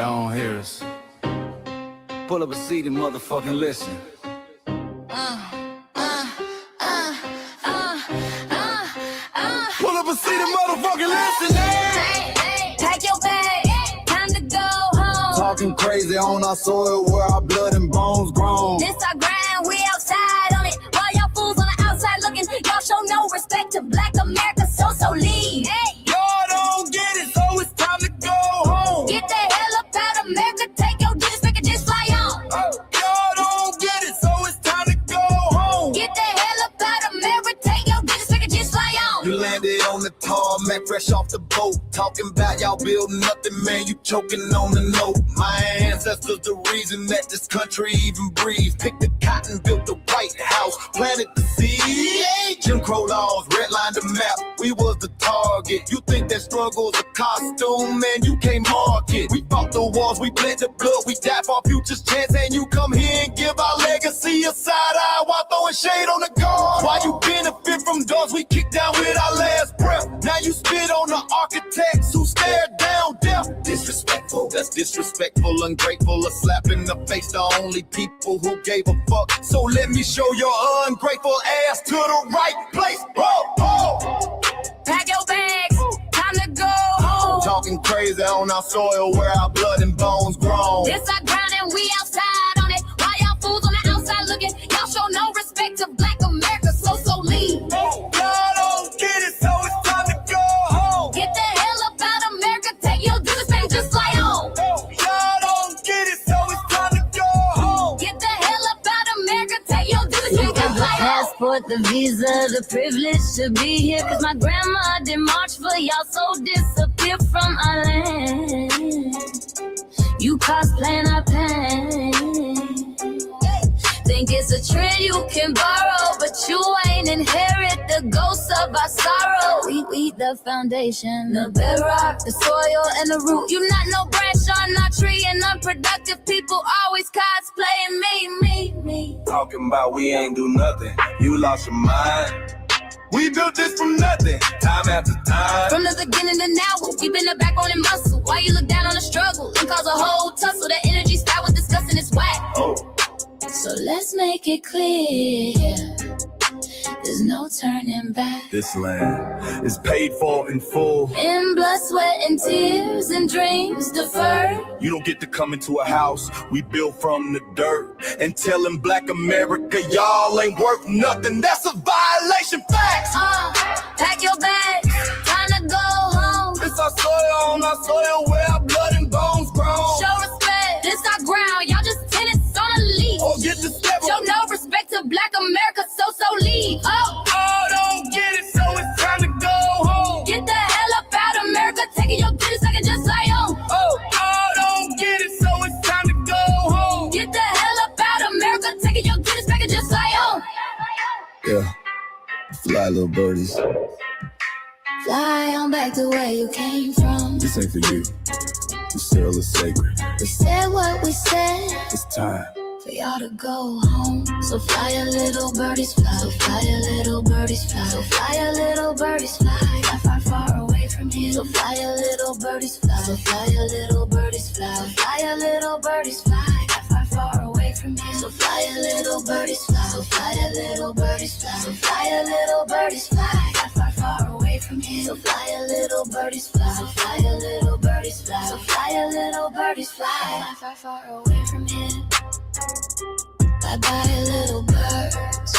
y'all don't hear us. Pull up a seat and motherfucking listen. Pull up a seat and motherfucking listen. Pack your bag, time to go home. Talking crazy on our soil where our blood and bones grown. This our grind, we outside on it. While y'all fools on the outside looking, y'all show no respect to Black America, so leave. Hey. Y'all don't get it, so it's time to go home. Get the hell up out of America, take your digits, make it just fly on. Y'all don't get it, so it's time to go home. Get the hell up out of America, take your digits, make it just fly on. You landed on the tarmac, fresh off the boat. Talking about y'all building nothing, man, you choking on the note. My ancestors the reason that this country even breathes. Picked the cotton, built the White House, planted the seed. Jim Crow laws, redlined the map, we was the target. You think that struggle's a costume, man, you can't mark it. We fought the wars, we bled the blood, we died for our future's chance. And you come here and give our legacy a side eye while throwing shade on the guard. Why you benefit from doors we kicked down with our last breath? Now you spit on the architects who stared down death. Disrespectful, that's disrespectful, ungrateful, a slap in the face to only people who gave a fuck. So let me show your ungrateful ass to the right place. Pack your bags, time to go home. Talking crazy on our soil where our blood and bones grown. This our ground and we outside on it. While y'all fools on the outside looking, y'all show no respect to Black America, so leave. Y'all don't get it, so it's time to go home. Get the hell up out of America, take your digits, make it just fly on. Y'all don't get it, so it's time to go home. Get the hell up out of America, take your digits, make it just fly on. Passport, the visa, the privilege to be here. Cause my grandma did march for y'all, so disappear from our land. You cosplaying our pain. Think it's a trend you can borrow, but you ain't inherit the ghosts of our sorrow. We the foundation, the bedrock, the soil, and the root. You not no branch on our tree, and unproductive people always cosplaying me. Talking about we ain't do nothing, you lost your mind. We built this from nothing, time after time. From the beginning to now, we been the backbone and muscle. Why you look down on the struggle and cause a whole tussle? The energy's foul with disgusting, it's whack. So let's make it clear, there's no turning back. This land is paid for in full. In blood, sweat, and tears, and dreams deferred. You don't get to come into a house we built from the dirt and telling Black America y'all ain't worth nothing. That's a violation, facts. Pack your bags, time to go home. It's our soil on our soil where our blood and bones grown. Show respect, this our ground, y'all just tenants on a leash. Or get the step. Show no respect to Black America, so leave. Don't get it, so it's time to go home. Get the hell up out of America, taking your digits, I can just fly on. Don't get it, so it's time to go home. Get the hell up out of America, taking your digits, I can just fly on. Yeah, fly little birdies. Fly on back to where you came from. This ain't for you. The soil is sacred. We said what we said. It's time For y'all to go home. So fly a little birdies fly. So fly a little birdies fly. So fly a little birdies fly. Fly far, far away from here. So fly a little birdies fly. So fly a little birdies fly. So fly a little birdies fly. Fly far, far away from here. So fly a little birdies fly. So fly a little birdies fly. So fly a little birdies fly. Fly far, far away from here. So fly a little birdies fly. So fly a little birdies fly. So fly a little birdies fly. Fly far, far away from here. Bye-bye, little birds.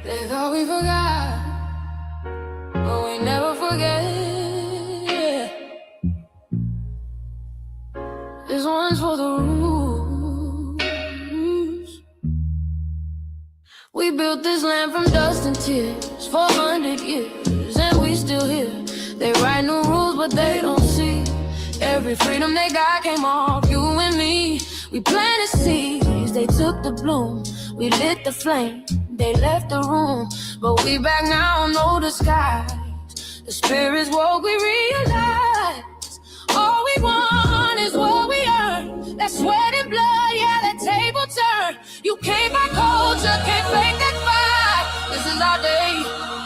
They thought we forgot, but we never forget. This one's for know the rules. We built this land from dust and tears, 400 years, and we still here. They write new rules, but they don't see every freedom they got came off you and me. We planted seeds, they took the bloom. We lit the flame, they left the room. But we back now, no disguise. The spirit's woke, we realize all we want is what we earn. That sweat and blood, yeah, that table turn. You can't buy culture, can't fake that fight. This is our day,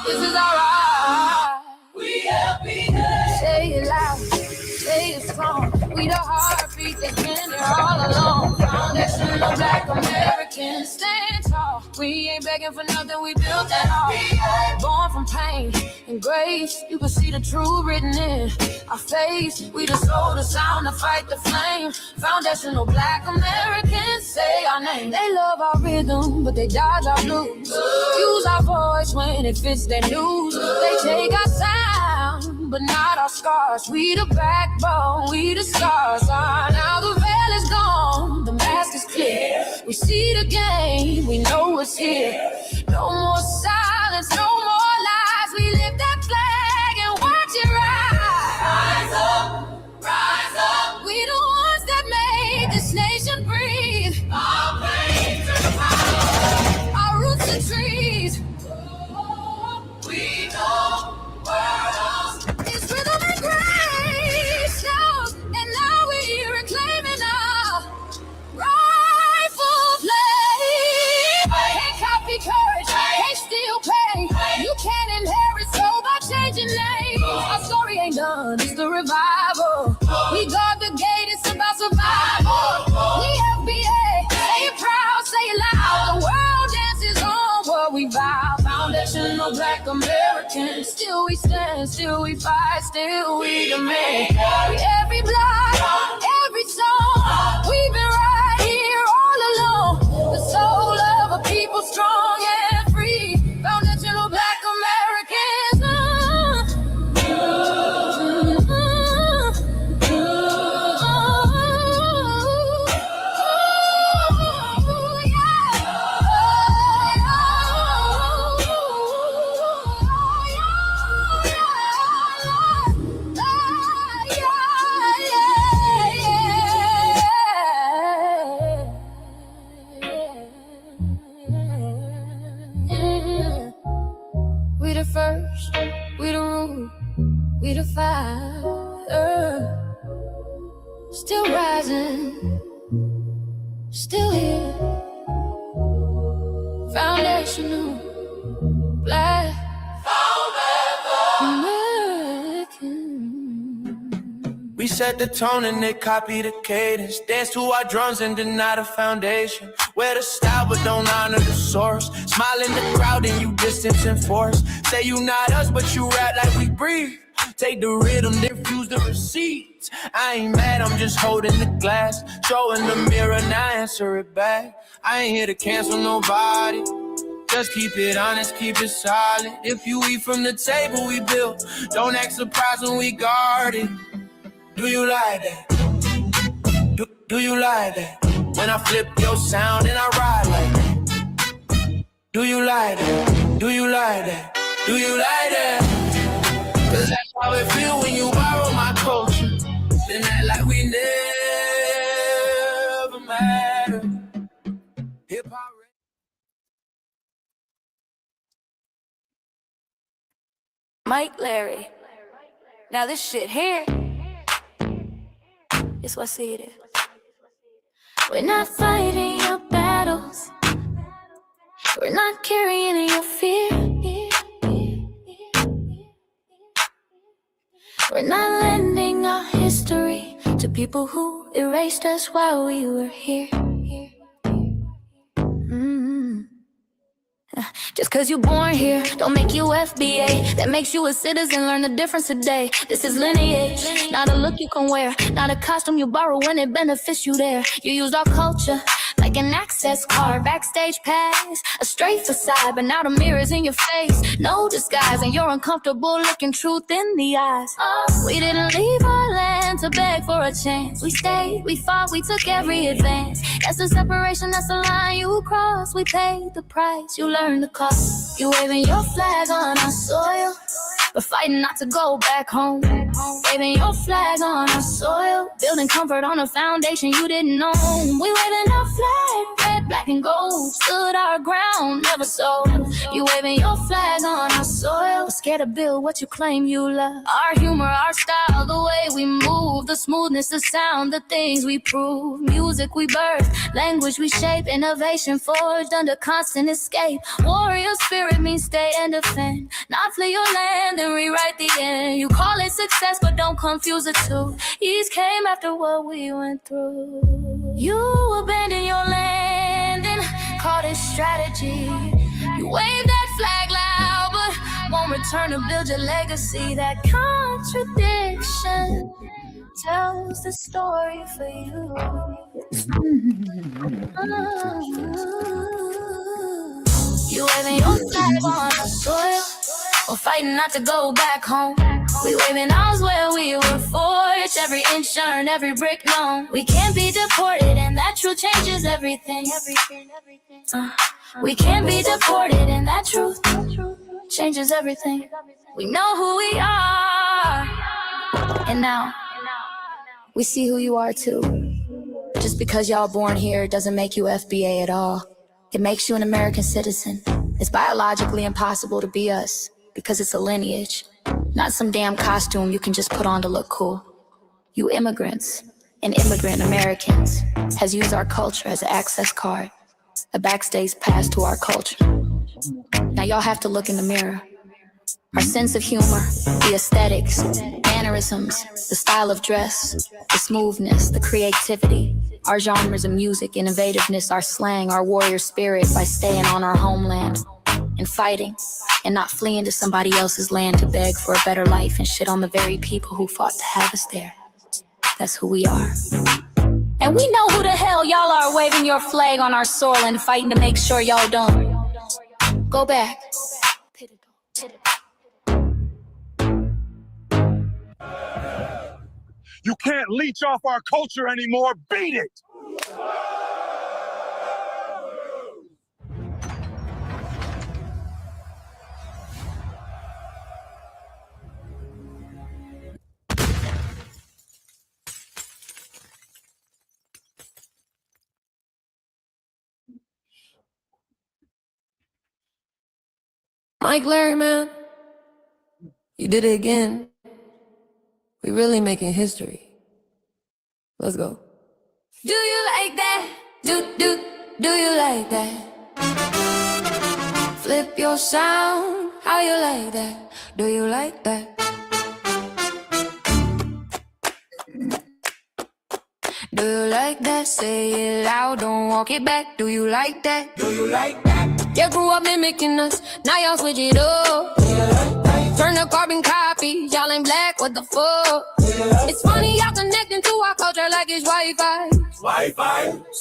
this is our ride. We happiness. Say it loud, say it strong. We the heartbeat that's been there all along. Foundation of Black Americans, stand tall. We ain't begging for nothing, we built that all. Born from pain and grace, you can see the truth written in our face. We the soul, the sound, to fight the flame. Foundational Black Americans, say our name. They love our rhythm, but they dodge our blues. Use our voice when it fits their news. They take our sound, but not our scars. We the backbone, we the scars. Now the veil is gone, the mask is clear. We see the game, we know what's here. No more silence, no more lies. We lift that flag and watch it rise. Rise up, rise up. We the ones that made this nation breathe. Our flames are power, our roots are trees. We know world is rhythm and grace shows, and now we're reclaiming our rightful place. Can't copy courage, can't steal pain. You can't inherit soul by changing names. Our story ain't done, it's the revival. We guard the gate, it's about survival. We FBA, say it proud, say it loud. The world dances on what we vow. Foundational Black Americans, still we stand, still we fight, still we demand. Every block, every song, we've been right here all along. The soul of a people strong and free. Foundational Black Americans. We the first, we the rule, we the fire. Still rising, still here. Foundational Black American. We set the tone and they copy the cadence. Dance to our drums and deny the foundation. Wear the style but don't honor the source. Smile in the crowd and you distance and force. Say you not us but you rap like we breathe. Take the rhythm, then fuse the receipts. I ain't mad, I'm just holding the glass. Showing the mirror, now answer it back. I ain't here to cancel nobody. Just keep it honest, keep it solid. If you eat from the table we built, don't act surprised when we guard it. Do you like that? Do you like that? When I flip your sound and I ride like that. Do you like that? Do you like that? Do you like that? Cause that's how it feel when you borrow my culture. Then act like we never mattered. Hip-hop. Mike Larry. Now this shit here, it's what I see it is. We're not fighting your battles. We're not carrying your fear. We're not lending our history to people who erased us while we were here. Just cause you're born here, don't make you FBA. That makes you a citizen, learn the difference today. This is lineage, not a look you can wear. Not a costume you borrow when it benefits you there. You used our culture like an access card, backstage pass, a straight facade, but now the mirror's in your face. No disguise, and you're uncomfortable looking truth in the eyes. We didn't leave our land land to beg for a chance. We stayed, we fought, we took every advance. That's the separation, that's the line you cross. We paid the price, you learned the cost. You waving your flag on our soil, but fighting not to go back home. Waving your flag on our soil, building comfort on a foundation you didn't know. We waving our flag, red, black, and gold. Stood our ground, never sold. You waving your flag on our soil, but scared to build what you claim you love. Our humor, our style, the way we move, the smoothness, the sound, the things we prove. Music we birth, language we shape, innovation forged under constant escape. Warrior spirit means stay and defend, not flee your land and rewrite the end. You call it success, but don't confuse the two. Ease came after what we went through. You abandoned your land and called it strategy. You waved that flag loud, but won't return to build your legacy. That contradiction tells the story for you. You waving your flag on the soil, or fighting not to go back home. We waving ours where we were forged, every inch earned, every brick known. We can't be deported, and that truth changes everything. We can't be deported, and that truth changes everything. We know who we are, and now we see who you are too. Just because y'all born here doesn't make you FBA at all. It makes you an American citizen. It's biologically impossible to be us, because it's a lineage, not some damn costume you can just put on to look cool. You immigrants and immigrant Americans has used our culture as an access card, a backstage pass to our culture. Now y'all have to look in the mirror. Our sense of humor, the aesthetics, mannerisms, the style of dress, the smoothness, the creativity, our genres of music, innovativeness, our slang, our warrior spirit by staying on our homeland and fighting and not fleeing to somebody else's land to beg for a better life and shit on the very people who fought to have us there. That's who we are. And we know who the hell y'all are waving your flag on our soil and fighting to make sure y'all don't go back. You can't leech off our culture anymore. Beat it! Mike Larry, man, you did it again. We really making history. Let's go. Do you like that? Do you like that? Flip your sound, how you like that? Do you like that? Do you like that? Say it loud, don't walk it back. Do you like that? Do you like that? You grew up mimicking us, now y'all switch it up. Turn the carbon copy, y'all ain't black, what the fuck? It's funny y'all connecting to our culture like it's Wi-Fi.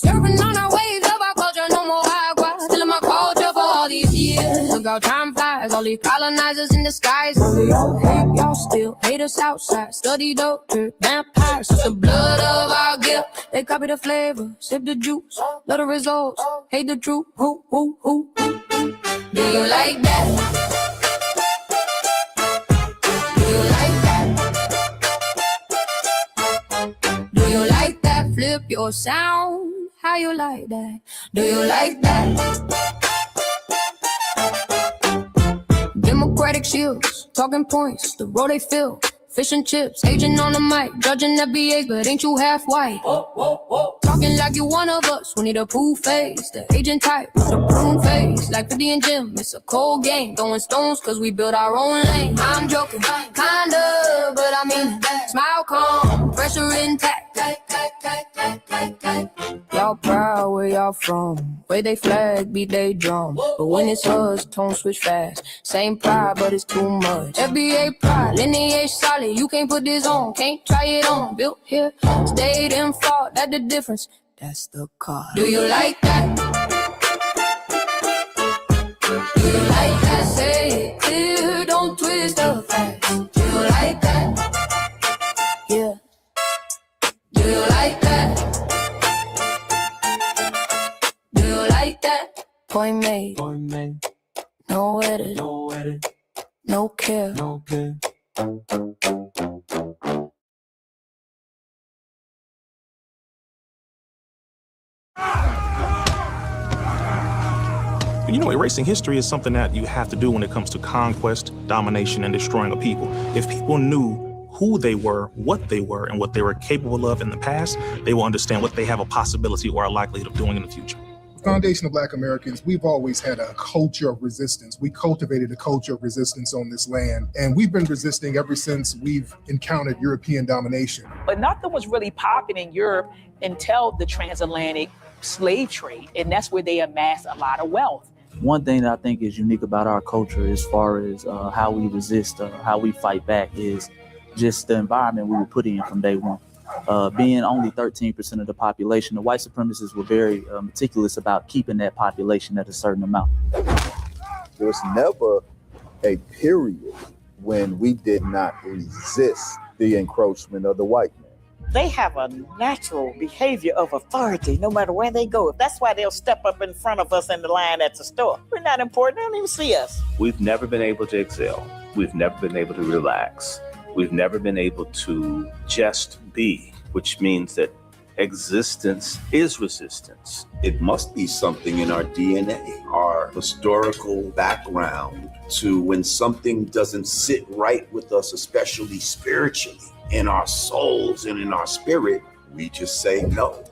Surfing on our waves of our culture, no more agua. Telling my culture for all these years. Look how time flies, all these colonizers in the skies. Y'all hate, y'all still hate us outside. Study doctor, vampires, it's the blood of our gift. They copy the flavor, sip the juice. Love the results, hate the truth. Who? Do you like that? Flip your sound, how you like that? Do you like that? Democratic shields, talking points, the road they fill. Fish and chips, agent on the mic, judging FBAs, but ain't you half white? Talking like you one of us, we need a proof face. The agent type, the prune face. Like 50 and Jim, it's a cold game. Throwing stones, cause we built our own lane. I'm joking, kinda, but I mean, smile calm, pressure intact. Y'all proud where y'all from. Where they flag, beat they drum. But when it's us, tone switch fast. Same pride, but it's too much. FBA pride, lineage solid. You can't put this on, can't try it on. Built here, stayed and fought, that's the difference. That's the card. Do you like that? Do you like that? Say it clear, don't twist the facts. Do you like that? Yeah. Point made. No edit. No care. You know, erasing history is something that you have to do when it comes to conquest, domination, and destroying a people. If people knew who they were, and what they were capable of in the past, they will understand what they have a possibility or a likelihood of doing in the future. Foundation of Black Americans, we've always had a culture of resistance. We cultivated a culture of resistance on this land, and we've been resisting ever since we've encountered European domination. But nothing was really popping in Europe until the transatlantic slave trade, and that's where they amassed a lot of wealth. One thing that I think is unique about our culture as far as how we resist, how we fight back, is just the environment we were put in from day one. Being only 13% of the population, the white supremacists were very meticulous about keeping that population at a certain amount. There was never a period when we did not resist the encroachment of the white man. They have a natural behavior of authority no matter where they go. That's why they'll step up in front of us in the line at the store. We're not important. They don't even see us. We've never been able to excel. We've never been able to relax. We've never been able to just be, which means that existence is resistance. It must be something in our DNA, our historical background, to when something doesn't sit right with us, especially spiritually, in our souls and in our spirit, we just say no.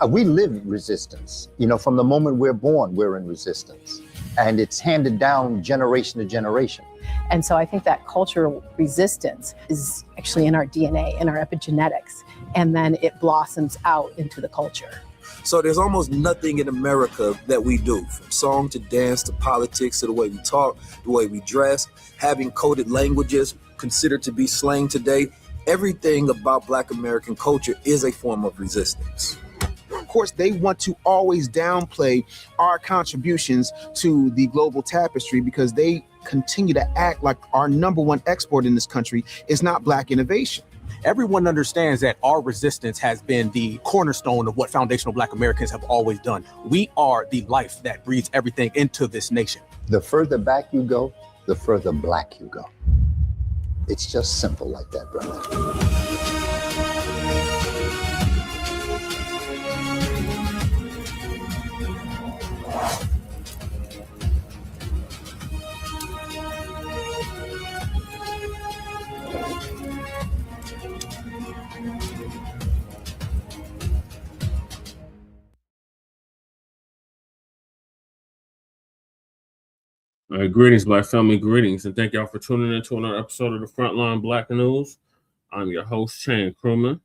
We live resistance. You know, from the moment we're born, we're in resistance. And it's handed down generation to generation. And so I think that cultural resistance is actually in our DNA, in our epigenetics, and then it blossoms out into the culture. So there's almost nothing in America that we do, from song to dance to politics to the way we talk, the way we dress, having coded languages considered to be slang today. Everything about Black American culture is a form of resistance. Of course, they want to always downplay our contributions to the global tapestry because they continue to act like our number one export in this country is not Black innovation. Everyone understands that our resistance has been the cornerstone of what foundational Black Americans have always done. We are the life that breathes everything into this nation. The further back you go, the further Black you go. It's just simple like that, brother. All right, greetings, Black family, greetings, and thank y'all for tuning in to another episode of the Frontline Black News. I'm your host, Chan Crewman.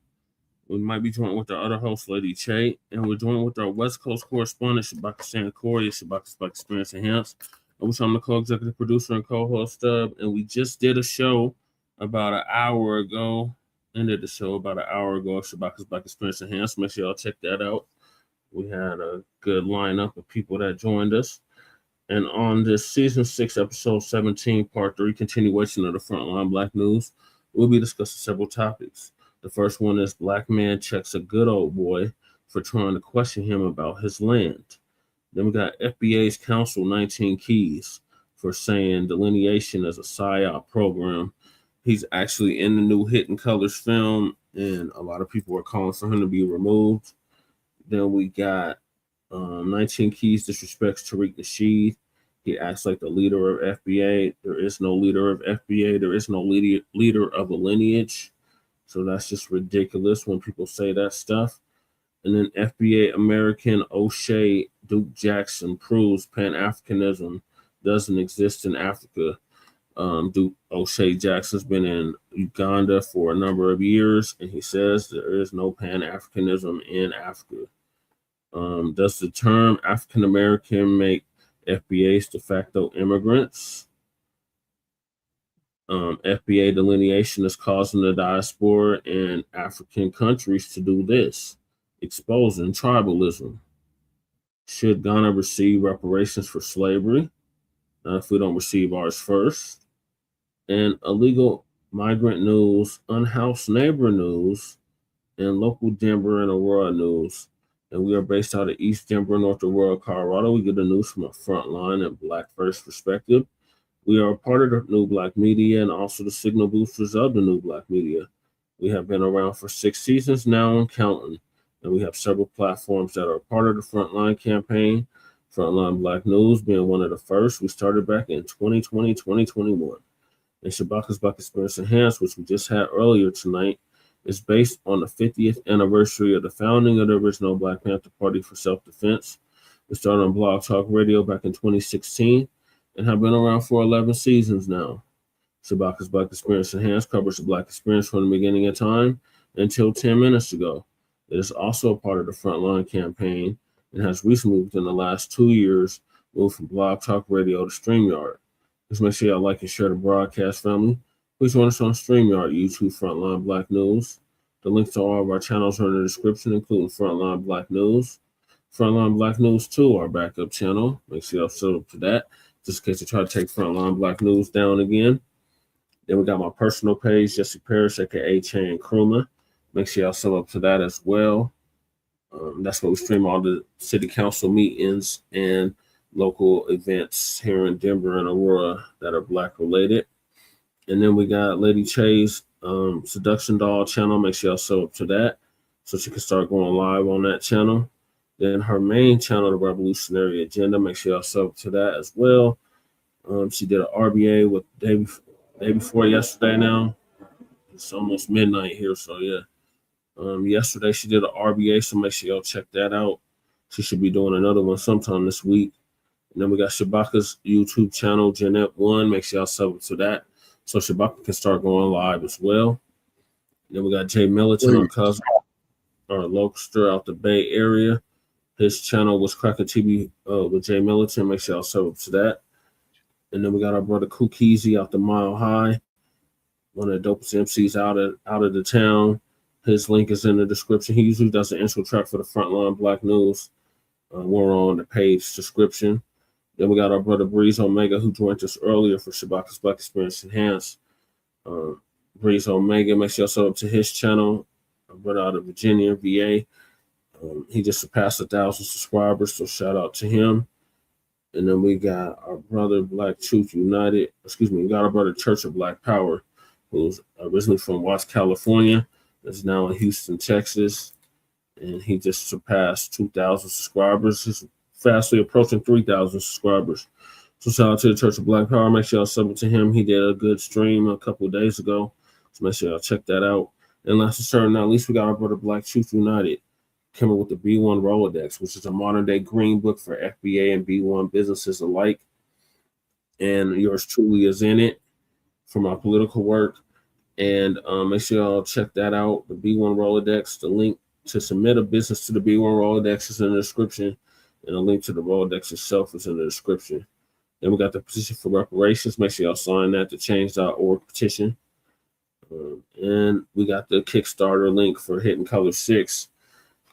We might be joined with our other host, Lady Che, and we're joined with our West Coast correspondent, Shabaka Corey, Shabaka's Black Experience Enhanced, and which I'm the co-executive producer and co-host of, and we just did a show about an hour ago, ended the show about an hour ago of Shabaka's Black Experience Enhanced. Make sure y'all check that out. We had a good lineup of people that joined us. And on this season 6, episode 17, part 3, continuation of the Frontline Black News, we'll be discussing several topics. The first one is Black man checks a good old boy for trying to question him about his land. Then we got FBA's counsel 19 Keys for saying Delineation is a PSYOP program. He's actually in the new Hidden Colors film, and a lot of people are calling for him to be removed. Then we got 19 Keys disrespects Tariq Nasheed. He acts like the leader of FBA. There is no leader of FBA. There is no leader of a lineage. So that's just ridiculous when people say that stuff. And then FBA American OSHAY Duke Jackson proves Pan-Africanism doesn't exist in Africa. Duke O'Shea Jackson's been in Uganda for a number of years, and he says there is no Pan-Africanism in Africa. Does the term African American make FBAs de facto immigrants? FBA delineation is causing the diaspora in African countries to do this, exposing tribalism. Should Ghana receive reparations for slavery? If we don't receive ours first. And illegal migrant news, unhoused neighbor news, and local Denver and Aurora news. and we are based out of East Denver, North Aurora, Colorado. We get the news from a frontline and Black First perspective. We are a part of the New Blacc Media and also the signal boosters of the New Blacc Media. We have been around for 6 seasons now and counting, and we have several platforms that are part of the Frontline campaign. Frontline Black News being one of the first. We started back in 2020, 2021. And Shabaka's Black Experience Enhanced, which we just had earlier tonight, is based on the 50th anniversary of the founding of the original Black Panther Party for Self-Defense. We started on Blog Talk Radio back in 2016 and have been around for 11 seasons now. Shabaka's Black Experience Enhanced covers the Black experience from the beginning of time until 10 minutes ago. It is also a part of the Frontline campaign and has recently, within the last 2 years, moved from Blog Talk Radio to StreamYard. Please make sure y'all like and share the broadcast, family. Please join us on StreamYard, YouTube, Frontline Black News. The links to all of our channels are in the description, including Frontline Black News. Frontline Black News 2, our backup channel. Make sure y'all set up to that, just in case they try to take Frontline Black News down again. Then we got my personal page, Jesse Parrish, aka Chan Kruma. Make sure y'all set up to that as well. That's where we stream all the city council meetings and local events here in Denver and Aurora that are Black related. And then we got Lady Che's Seduction Doll channel. Make sure y'all sub up to that so she can start going live on that channel. Then her main channel, The Revolutionary Agenda, make sure y'all sub up to that as well. She did an RBA with day before yesterday now. It's almost midnight here, so yeah. Yesterday she did an RBA, so make sure y'all check that out. She should be doing another one sometime this week. And then we got Shabaka's YouTube channel, Jeanette1. Make sure y'all sub up to that so Shabaka can start going live as well. And then we got Jay Militant, our cousin, our local out the Bay Area. His channel was Cracker TV with Jay Militant. Make sure y'all sub up to that. And then we got our brother Kukizi out the Mile High, one of the dopest MCs out of the town. His link is in the description. He usually does the intro track for the Frontline Black News. We're on the page description. Then we got our brother Breeze Omega, who joined us earlier for Shabaka's Black Experience Enhanced. Breeze Omega, make sure y'all sub up to his channel. Our brother out of Virginia, VA. He just surpassed 1,000 subscribers, so shout out to him. And then we got our brother Black Truth United. We got our brother Church of Black Power, who's originally from Watts, California, is now in Houston, Texas. And he just surpassed 2,000 subscribers. He's fastly approaching 3,000 subscribers. So shout out to the Church of Black Power. Make sure y'all sub it to him. He did a good stream a couple of days ago. So make sure y'all check that out. And last but certainly not least, we got our brother Black Truth United coming with the B1 Rolodex, which is a modern day green book for FBA and B1 businesses alike. And yours truly is in it for my political work. And make sure y'all check that out. The B1 Rolodex, the link to submit a business to the B1 Rolodex is in the description. And a link to the Rolodex itself is in the description. Then we got the petition for reparations. Make sure y'all sign that, the change.org petition. And we got the Kickstarter link for Hidden Color 6.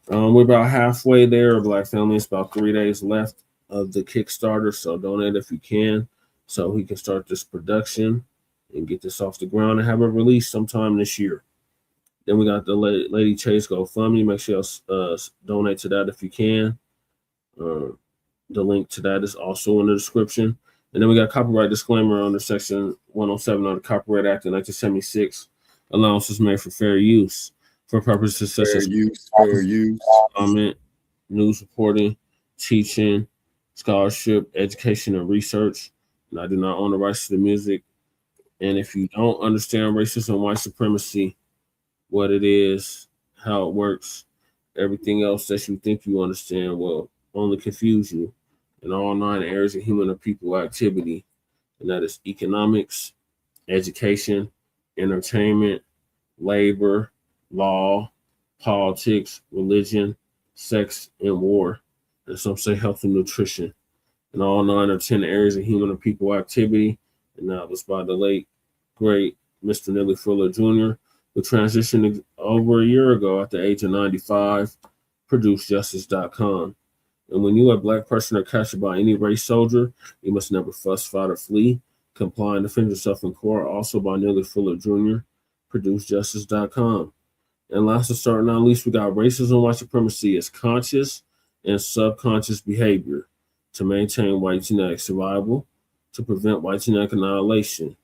We're about halfway there, Black family. It's about 3 days left of the Kickstarter, so donate if you can so we can start this production and get this off the ground and have it released sometime this year. Then we got the Lady Chase GoFundMe. Make sure you donate to that if you can. The link to that is also in the description. And then we got copyright disclaimer under section 107 of the Copyright Act of 1976. Allowances made for fair use for purposes such as fair use, comment, news reporting, teaching, scholarship, education, and research. And I do not own the rights to the music. And if you don't understand racism, white supremacy, what it is, how it works, everything else that you think you understand will only confuse you in all 9 areas of human or people activity. And that is economics, education, entertainment, labor, law, politics, religion, sex, and war. And some say health and nutrition. In all 9 or 10 areas of human or people activity. And that was by the late, great Mr. Neely Fuller Jr., who transitioned over a year ago at the age of 95, ProduceJustice.com. And when you, a Black person, are captured by any race soldier, you must never fuss, fight, or flee. Comply and defend yourself in court, also by Neely Fuller Jr., ProduceJustice.com. And last but certainly not least, we got racism, white supremacy as conscious and subconscious behavior to maintain white genetic survival, to prevent white genetic annihilation.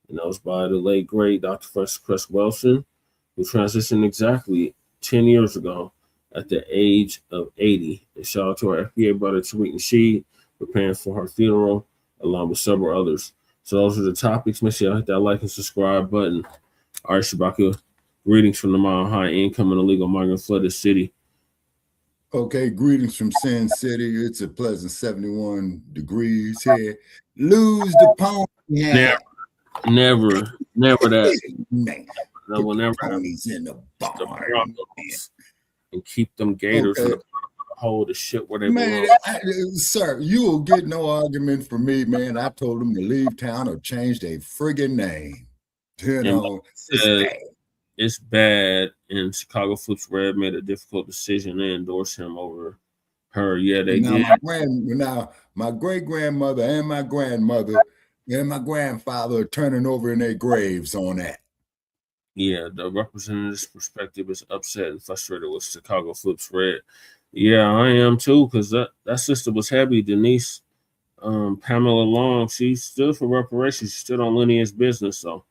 And that was by the late, great Dr. Chris Wilson, who transitioned exactly 10 years ago at the age of 80. And shout out to our FBA brother, Tariq Nasheed, preparing for her funeral, along with several others. So those are the topics. Make sure you hit that like and subscribe button. All right, Shabaka, greetings from the Mile High Income and Illegal Migrant Flooded City. Okay, greetings from Sin City. It's a pleasant 71 degrees here. Lose the pony. Yeah. Never that. Man, that will never ponies in the barn. And keep them gators in the hole to shit where they belong. Sir, you will get no argument from me, man. I told them to leave town or change their friggin' name. You know, it's bad. And Chicago Flips Red made a difficult decision to endorse him over her. Yeah, they did. Now, my great-grandmother and my grandmother and my grandfather are turning over in their graves on that. Yeah, the representative's perspective is upset and frustrated with Chicago Flips Red. Yeah, I am too, because that sister was heavy. Denise Pamela Long, she stood for reparations. She stood on lineage business. So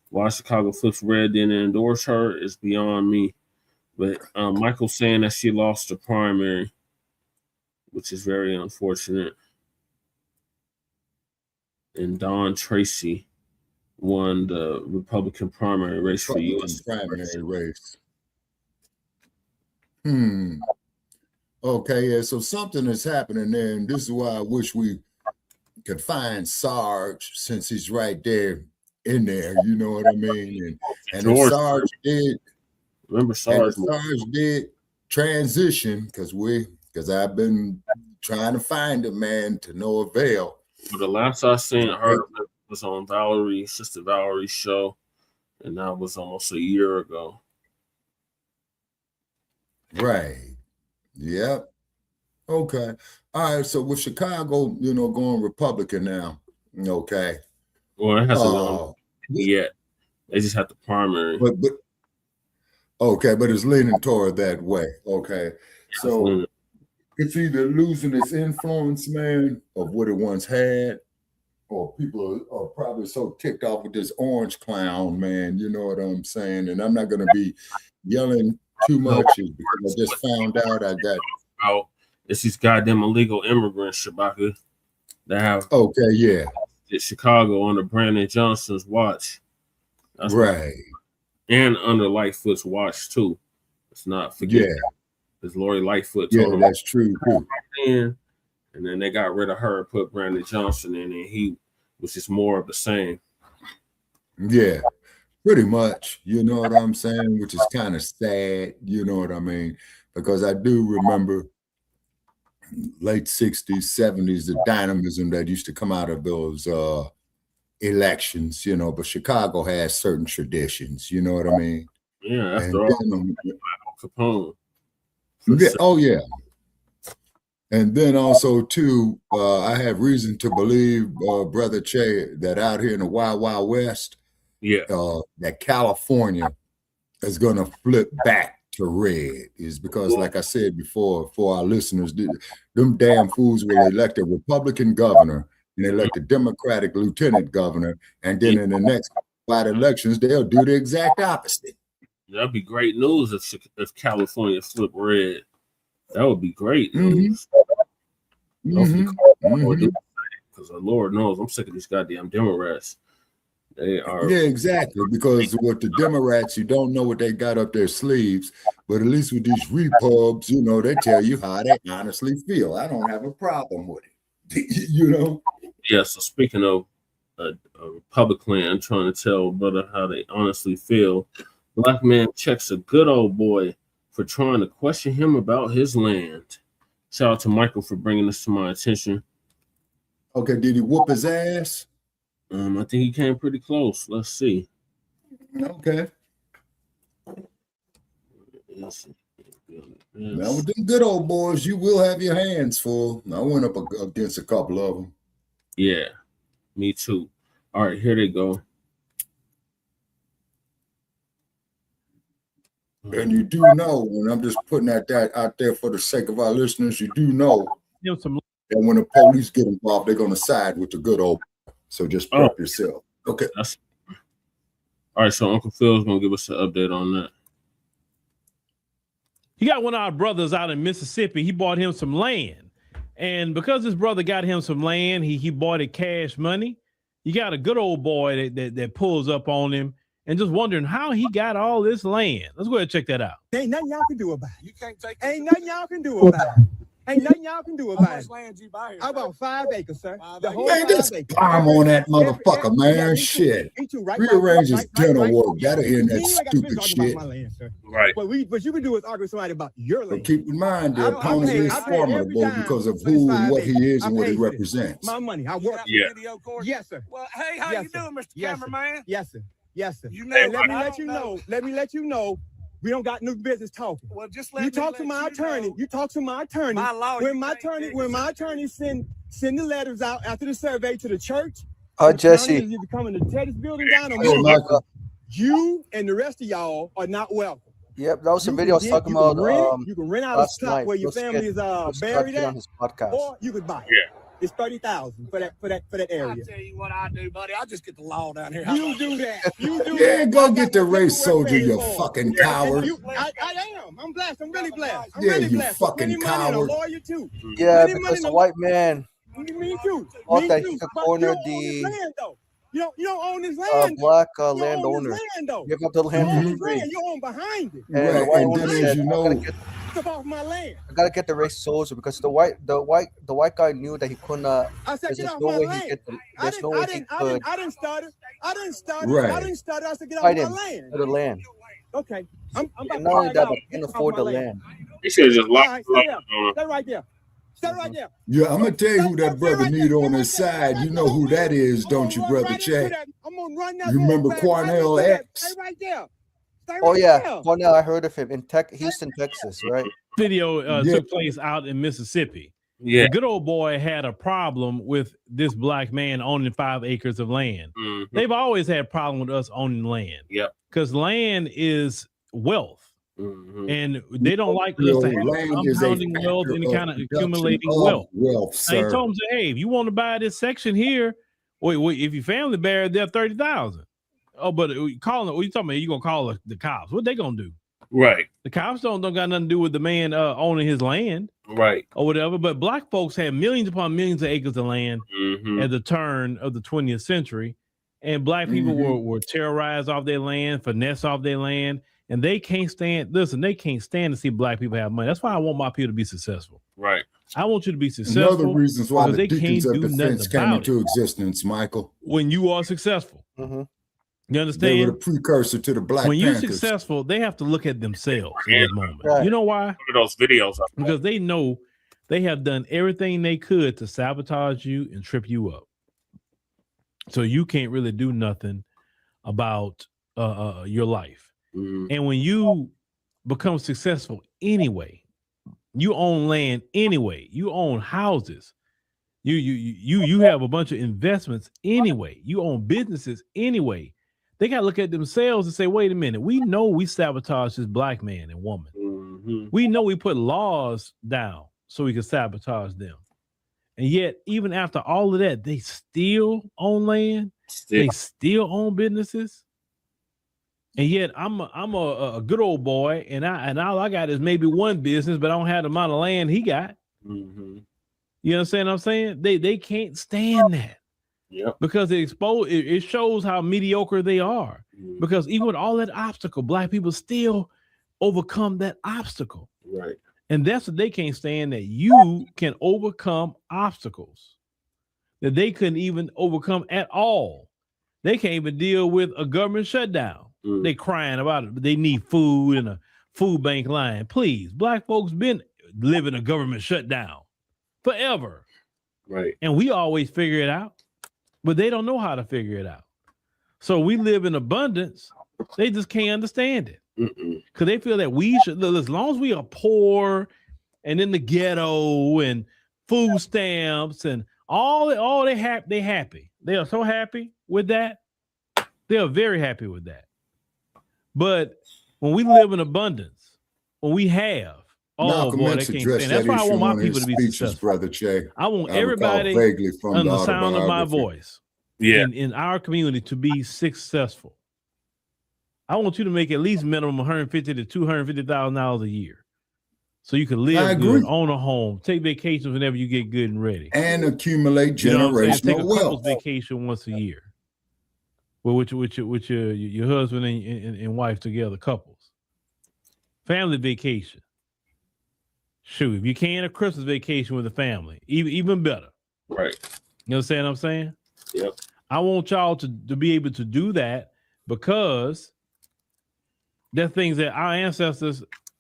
why Chicago Flips Red didn't endorse her is beyond me. But Michael saying that she lost the primary, which is very unfortunate. And Don Tracy won the Republican primary race for U.S. primary race. Okay, yeah, so something is happening there, and this is why I wish we could find Sarge, since he's right there in there, you know what I mean? And if Sarge did, remember Sarge did transition, because I've been trying to find him, man, to no avail. But the last I seen her was on Sister Valerie's show, and that was almost a year ago. Right. Yep. Okay. All right. So with Chicago, you know, going Republican now. Okay. Well, it hasn't gone yet. They just have the primary. But okay, but it's leaning toward that way. Okay. So it's either losing its influence, man, of what it once had, or people are probably so ticked off with this orange clown, man. You know what I'm saying? And I'm not going to be yelling too much because I just found out I got. It's these goddamn illegal immigrants, Shabaka, that have Chicago under Brandon Johnson's watch. That's right. And under Lightfoot's watch too. Let's not forget. Yeah. Because Lori Lightfoot told him that's true too. And then they got rid of her and put Brandon Johnson in, and he was just more of the same. Yeah, pretty much. You know what I'm saying? Which is kind of sad. You know what I mean? Because I do remember late 60s, 70s, the dynamism that used to come out of those elections, you know, but Chicago has certain traditions, you know what I mean? Yeah, after all, Capone. Oh, yeah. And then also, too, I have reason to believe, Brother Che, that out here in the Wild Wild West, that California is going to flip back to red, is because, like I said before, for our listeners, them damn fools will elect a Republican governor and elect a Democratic lieutenant governor, and then in the next 5 elections, they'll do the exact opposite. That'd be great news if California flipped red. That would be great news. Because the Lord knows I'm sick of these goddamn Democrats. They are. Yeah, exactly. Because with the Democrats, you don't know what they got up their sleeves. But at least with these repubs, you know, they tell you how they honestly feel. I don't have a problem with it. You know? Yeah, so speaking of a Republican trying to tell brother how they honestly feel, Black man checks a good old boy for trying to question him about his land. Shout out to Michael for bringing this to my attention. Okay, did he whoop his ass? I think he came pretty close. Let's see. Okay. Now with them good old boys, you will have your hands full. I went up against a couple of them. Yeah, me too. All right, here they go. And you do know, and I'm just putting that out there for the sake of our listeners, you do know that when the police get involved, they're going to side with the good old. So just prep yourself. Okay. All right, so Uncle Phil's going to give us an update on that. He got one of our brothers out in Mississippi. He bought him some land. And because his brother got him some land, he bought it cash money. You got a good old boy that pulls up on him and just wondering how he got all this land. Let's go ahead and check that out. Ain't nothing y'all can do about it. You can't take it. Ain't nothing y'all can do about it. Ain't nothing y'all can do about it. How much land you buy here? I bought 5 acres, sir. The whole Man, just bomb on that motherfucker, man. Shit. Rearrange his dinner work. Gotta hear that stupid shit. Right. What you can do is argue with somebody about your land. But keep in mind, the opponent is formidable because of who and what he is and what he represents. My money. I work. Yeah. Yes, sir. Well, hey, how you doing, Mr. Cameraman? Yes, sir. Yes, sir. You know, let me let you know. We don't got no business talking. Well, just let you me talk to my attorney. You talk to my attorney. My lawyer, when my attorney send the letters out after the survey to the church. Jesse. You're coming to tear this building down. Or you and the rest of y'all are not welcome. Yep, that was a video I was talking about. You can rent out a spot where your family is buried at, or you could buy it. Yeah. It's $30,000 for that area. I'll tell you what I do, buddy. I just get the law down here. You do that. You do Yeah, that. go get the race soldier, you fucking coward. I am. I'm blessed. I'm really blessed. I'm Yeah, really you blessed. fucking coward. I'm a lawyer too. Yeah, because the white man Me too. thought Me that too. he could But corner you don't own this the land, though. You don't own this land. black You don't own landowner. this land, though. Give up the You land own for this free. land. You own behind it. And the white owner said, Step off my land. I gotta get the race soldier because the white guy knew that he couldn't. I said, there's get off no my way land. he get the, there's no way he could. I didn't start it. I didn't start it. I said, get off Fight my him land. for the land. Okay. I'm about And to not only find that, out. but he can Get off afford my the land. land. He should just All lock right, stay there. Stay right there. Stay right there. Yeah, I'm gonna tell you who that brother need on his side. You know who that is, don't you, brother Che? I'm gonna run that. You remember Cornell X? Stay right there. Oh yeah, Cornell. I heard of him in Houston, Texas, right? Video took place out in Mississippi. Yeah. The good old boy had a problem with this black man owning 5 acres of land. Mm-hmm. They've always had a problem with us owning land. Yep. Because land is wealth. Mm-hmm. And they don't like us to have compounding wealth, any kind of accumulating wealth. Sir. They told him, hey, if you want to buy this section here, wait, if your family buried there, 30,000. Oh, but calling it, what you talking about? You gonna call the cops? What they gonna do? Right. The cops don't got nothing to do with the man owning his land, right, or whatever. But black folks had millions upon millions of acres of land mm-hmm. at the turn of the 20th century, and black people were terrorized off their land, finessed off their land, and they can't stand. Listen, they can't stand to see black people have money. That's why I want my people to be successful. Right. I want you to be successful. Another reasons why the they deacons can't of do defense nothing came about into it. existence, Michael. When you are successful. Mm-hmm. You understand? They were the precursor to the Black When you're Panthers. successful, they have to look at themselves in that moment. Right. You know why? One of those videos. Because they know they have done everything they could to sabotage you and trip you up. So you can't really do nothing about your life. Mm-hmm. And when you become successful anyway, you own land anyway, you own houses, you have a bunch of investments anyway, you own businesses anyway. They got to look at themselves and say, wait a minute, we know we sabotage this black man and woman. Mm-hmm. We know we put laws down so we can sabotage them. And yet, even after all of that, they still own land. They still own businesses. And yet, I'm a good old boy, and all I got is maybe one business, but I don't have the amount of land he got. Mm-hmm. You understand what I'm saying? They can't stand that. Yep. Because it shows how mediocre they are. Mm-hmm. Because even with all that obstacle, black people still overcome that obstacle. Right. And that's what they can't stand, that you can overcome obstacles that they couldn't even overcome at all. They can't even deal with a government shutdown. Mm. They crying about it, but they need food and a food bank line. Please, black folks been living a government shutdown forever. Right. And we always figure it out, but they don't know how to figure it out. So we live in abundance. They just can't understand it. Because they feel that we should, as long as we are poor and in the ghetto and food stamps and all they happy. They are so happy with that. They are very happy with that. But when we live in abundance, when we have, Malcolm boy, X they can't addressed stand. That's that why I issue want my on people his to be speeches, successful. Brother Che. I want I recall everybody vaguely from under the the sound of my autobiography. voice in our community to be successful. I want you to make at least minimum $150,000 to $250,000 a year, so you can live good, own a home, take vacations whenever you get good and ready, and accumulate you know what I'm saying? Take generational a wealth. couple's vacation once a year, well, with your husband and wife together, couples, family vacation. Shoot, if you can, a Christmas vacation with the family, even better. Right. You understand what I'm saying? Yep. I want y'all to be able to do that, because there are things that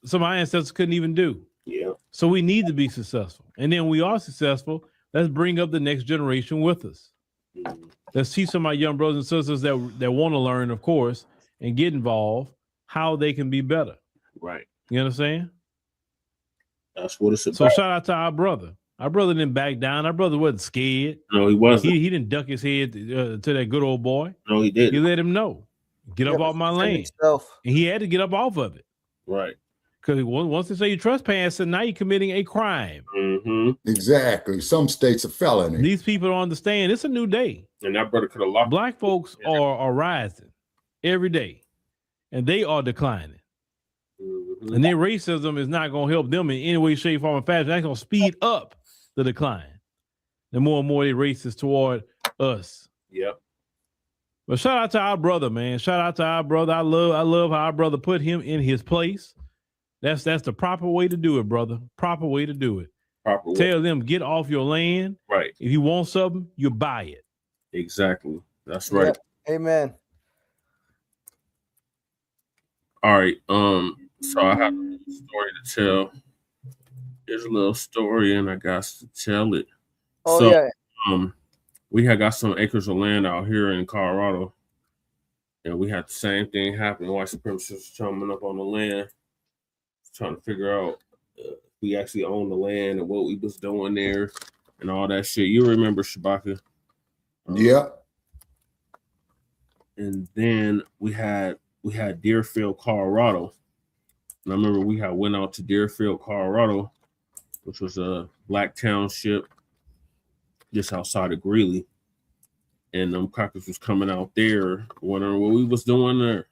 some of our ancestors couldn't even do. Yeah. So we need to be successful. And then we are successful, let's bring up the next generation with us. Let's teach some of our young brothers and sisters that want to learn, of course, and get involved, how they can be better. Right. You understand? That's what it's about. So shout out to our brother. Our brother didn't back down. Our brother wasn't scared. No, he wasn't. He didn't duck his head to that good old boy. No, he didn't. He let him know, get up off my land. And he had to get up off of it. Right. Because once they say you're trespassing, now you're committing a crime. Exactly. Some states a felony. These people don't understand. It's a new day. And that brother could have locked. Black folks are rising every day, and they are declining. And their racism is not going to help them in any way, shape, form, or fashion. That's going to speed up the decline. The more and more they racist toward us. Yep. But shout out to our brother, man. Shout out to our brother. I love how our brother put him in his place. That's the proper way to do it, brother. Proper way to do it. Proper way. Tell them, get off your land. Right. If you want something, you buy it. Exactly. That's right. Yep. Amen. All right. So I have a story to tell. Here's a little story, and I got to tell it. Oh, so, yeah. We had got some acres of land out here in Colorado, and we had the same thing happen. White supremacists coming up on the land, trying to figure out if we actually own the land and what we was doing there and all that shit. You remember, Shabaka? Yeah. And then we had Deerfield, Colorado. And I remember we had went out to Deerfield, Colorado, which was a black township just outside of Greeley. And them crackers was coming out there wondering what we was doing there.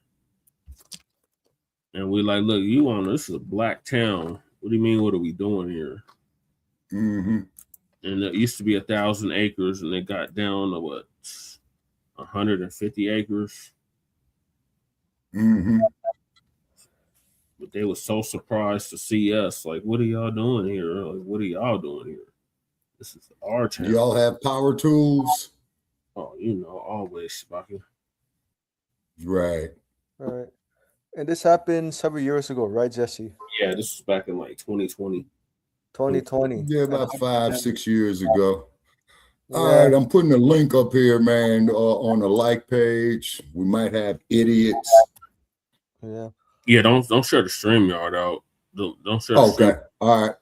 And we like, look, this is a black town. What do you mean, what are we doing here? Mm-hmm. And it used to be 1,000 acres, and it got down to 150 acres. Mm-hmm. But they were so surprised to see us. Like, what are y'all doing here? Like, what are y'all doing here? This is our town. Y'all have power tools? Oh, always, Shabaka. Right. All right. And this happened several years ago, right, Jesse? Yeah, this was back in like 2020. 2020. Yeah, about 5-6 years ago. All right, I'm putting a link up here, man, on the like page. We might have idiots. Yeah. Yeah, don't share the StreamYard out. Don't share. Okay. All right.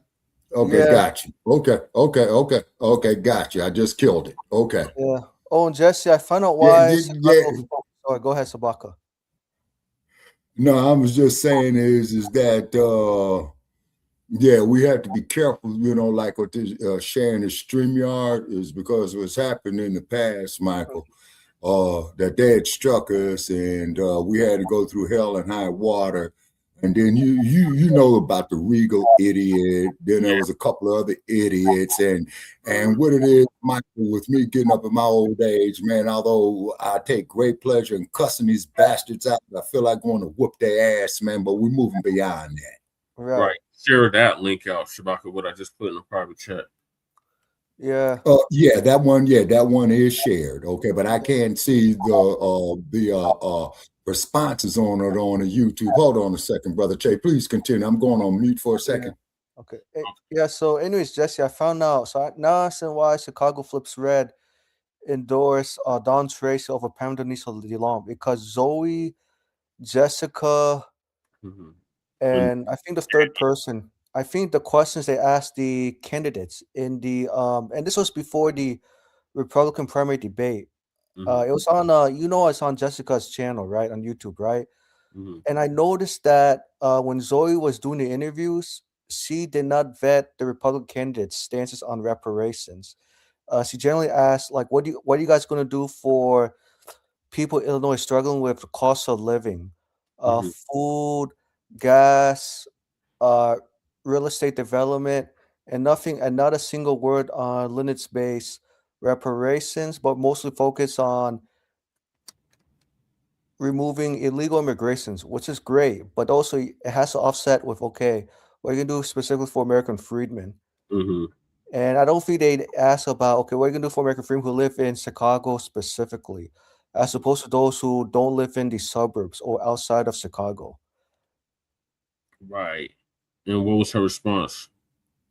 Okay, got you. Okay, got you. I just killed it. Okay. Yeah. Oh, and Jesse, I found out why. Oh, go ahead, Sabaka. No, I was just saying is that we have to be careful, like with this sharing the StreamYard is because what's happened in the past, Michael, that they had struck us and we had to go through hell and high water. And then you know about the Regal idiot. Then there was a couple of other idiots, and what it is, Michael, with me getting up in my old age, man. Although I take great pleasure in cussing these bastards out, I feel like going to whoop their ass, man. But we're moving beyond that. Right. Share that link out, Shabaka. What I just put in the private chat. Yeah. Yeah, that one is shared. Okay, but I can't see the responses on it on the YouTube. Hold on a second, Brother Che. Please continue. I'm going on mute for a second. Okay. Yeah. So, anyways, Jesse, I found out. So now I understand why Chicago Flips Red endorsed Don Tracy over Pam Denise DeLong, because Zoe, Jessica, and I think the third person. I think the questions they asked the candidates in the and this was before the Republican primary debate. It was on it's on Jessica's channel, right, on YouTube, right? And I noticed that when Zoe was doing the interviews, she did not vet the Republican candidates' stances on reparations. She generally asked, like, what are you guys going to do for people in Illinois struggling with the cost of living, food, gas, real estate development, and not a single word on lineage-based reparations, but mostly focus on removing illegal immigrations, which is great, but also it has to offset with, okay, what are you gonna do specifically for American freedmen? And I don't think they ask about, okay, what are you gonna do for American freedmen who live in Chicago specifically, as opposed to those who don't live in the suburbs or outside of Chicago. Right. And what was her response?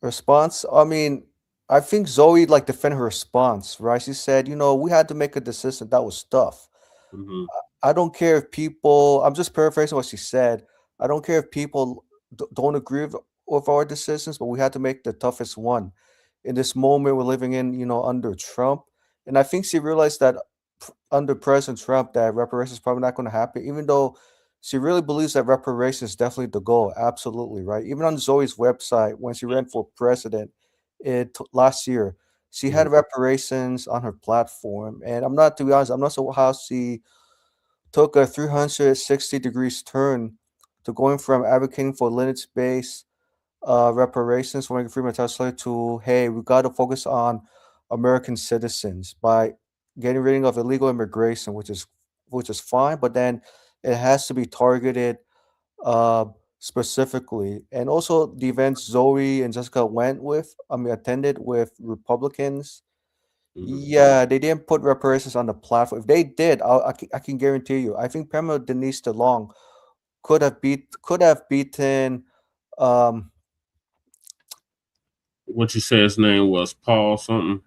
Response? I mean, I think Zoe like defended her response, right? She said, we had to make a decision that was tough. I don't care if people, I'm just paraphrasing what she said. I don't care if people don't agree with our decisions, but we had to make the toughest one in this moment we're living in, under Trump. And I think she realized that under President Trump, that reparations is probably not going to happen, even though she really believes that reparations is definitely the goal. Absolutely, right? Even on Zoe's website, when she ran for president last year, she had reparations on her platform. And to be honest, I'm not sure how she took a 360 degrees turn to going from advocating for lineage-based reparations for freedom of slavery to, hey, we got to focus on American citizens by getting rid of illegal immigration, which is fine, but then it has to be targeted specifically. And also the events Zoe and Jessica attended with Republicans. Yeah, they didn't put reparations on the platform. If they did, I can guarantee you, I think Pamela Denise DeLong could have beaten what you say his name was, Paul something?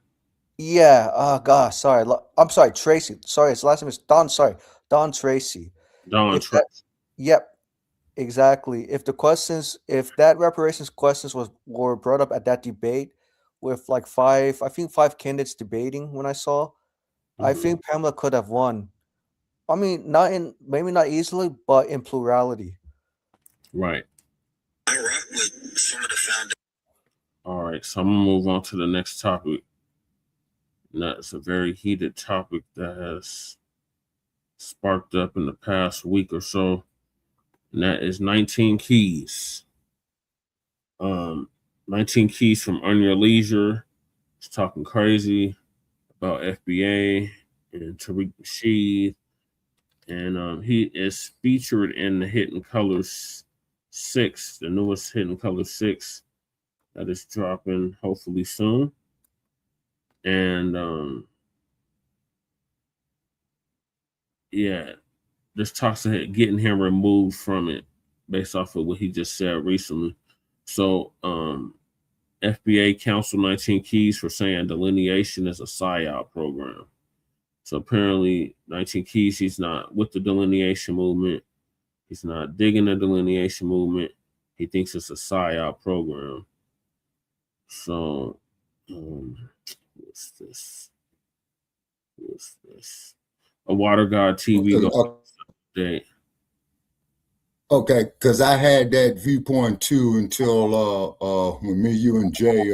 Yeah. Oh gosh, sorry. I'm sorry, Tracy. Sorry, his last name is Don. Sorry, Don Tracy. Yep, exactly. If that reparations questions were brought up at that debate with like five candidates debating when I saw, I think Pamela could have won. I mean, maybe not easily, but in plurality. Right. All right, so I'm gonna move on to the next topic. And that's a very heated topic that has sparked up in the past week or so. And that is 19 Keys. 19 Keys from Earn Your Leisure. He's talking crazy about FBA and Tariq Nasheed. And he is featured in the Hidden Colors 6, the newest Hidden Colors 6 that is dropping hopefully soon. And yeah, this talks of getting him removed from it based off of what he just said recently. So FBA counseled 19 Keys for saying delineation is a PSYOP program. So apparently 19 Keys, he's not with the delineation movement. He's not digging the delineation movement. He thinks it's a PSYOP program. So what's this? A Water God TV update. Okay, because I had that viewpoint too until when me, you, and Jay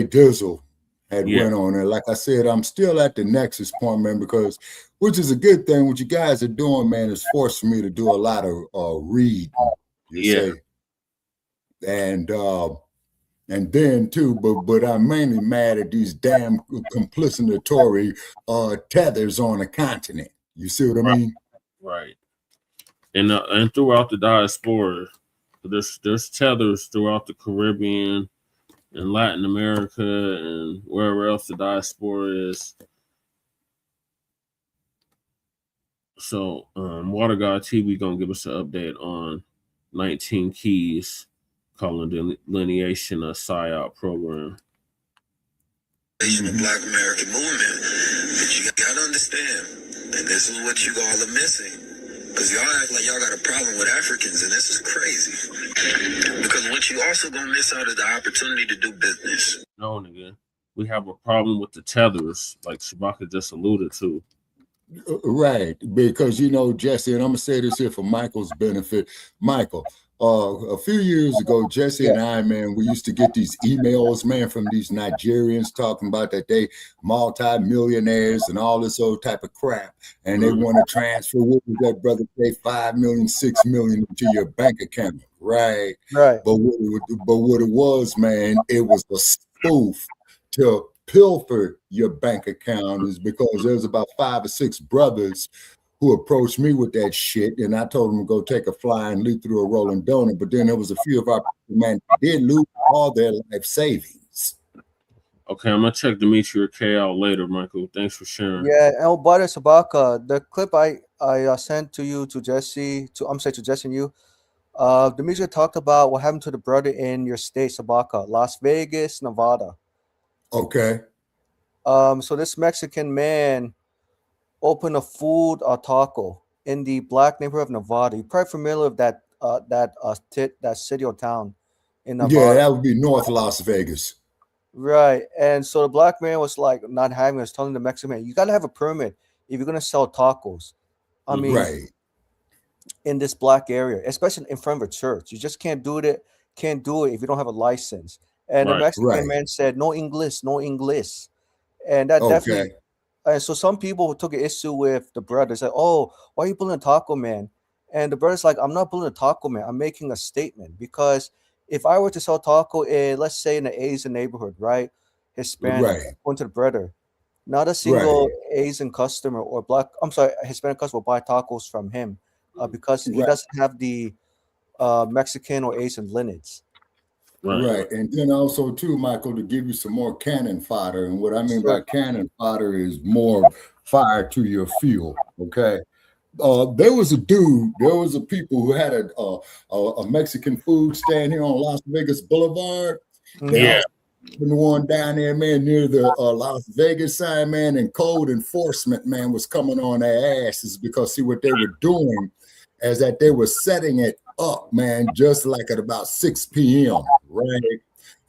Dizzle had went on there. Like I said, I'm still at the nexus point, man, because which is a good thing. What you guys are doing, man, is forcing me to do a lot of reading. You say, and then too, but I'm mainly mad at these damn complicitory tethers on the continent. You see what I mean? Right. And throughout the diaspora, there's tethers throughout the Caribbean and Latin America and wherever else the diaspora is. So Water God TV gonna give us an update on 19 Keys, calling delineation a PSYOP program. The Black American movement, but you gotta understand, and this is what you all are missing, because y'all act like y'all got a problem with Africans, and this is crazy. Because what you also gonna miss out is the opportunity to do business. No, nigga, we have a problem with the tethers, like Shabaka just alluded to. Right, because Jesse, and I'm gonna say this here for Michael's benefit. Michael, a few years ago, Jesse and I, man, we used to get these emails, man, from these Nigerians talking about that they multi-millionaires and all this old type of crap, and they want to transfer, what was that, brother, say 5 million, 6 million into your bank account, right? Right. But what it was, man, it was a spoof to pilfer your bank account, is because there's about 5 or 6 brothers who approached me with that shit, and I told them to go take a fly and leap through a rolling donut. But then there was a few of our people, man, did lose all their life savings. Okay, I'm gonna check Demetria K out later, Michael. Thanks for sharing. Yeah, El Butter Sabaka, the clip I sent to you, to Jesse, to Jesse and you, Demetria talked about what happened to the brother in your state, Sabaka, Las Vegas, Nevada. Okay. So this Mexican man opened a food taco in the black neighborhood of Nevada. You're probably familiar with that city or town in Nevada. Yeah, that would be North Las Vegas. Right. And so the black man was like not having it, was telling the Mexican man, you gotta have a permit if you're gonna sell tacos. I mean, right. In this black area, especially in front of a church. You just can't do it if you don't have a license. And the Mexican man said, no English, no English. And that definitely. And so some people took an issue with the brother. Said, oh, why are you bullying a taco man? And the brother's like, I'm not bullying a taco man. I'm making a statement. Because if I were to sell taco in, let's say, in an Asian neighborhood, right? Hispanic, going to the brother, not a single Asian customer or Hispanic customer will buy tacos from him because he doesn't have the Mexican or Asian lineage. Right. And then also too, Michael, to give you some more cannon fodder. And what I mean by cannon fodder is more fire to your fuel. Okay. There was a people who had a Mexican food stand here on Las Vegas Boulevard. Yeah. The one down there, man, near the Las Vegas sign, man, and code enforcement, man, was coming on their asses because see what they were doing is that they were setting it up, man, just like at about 6 p.m., right?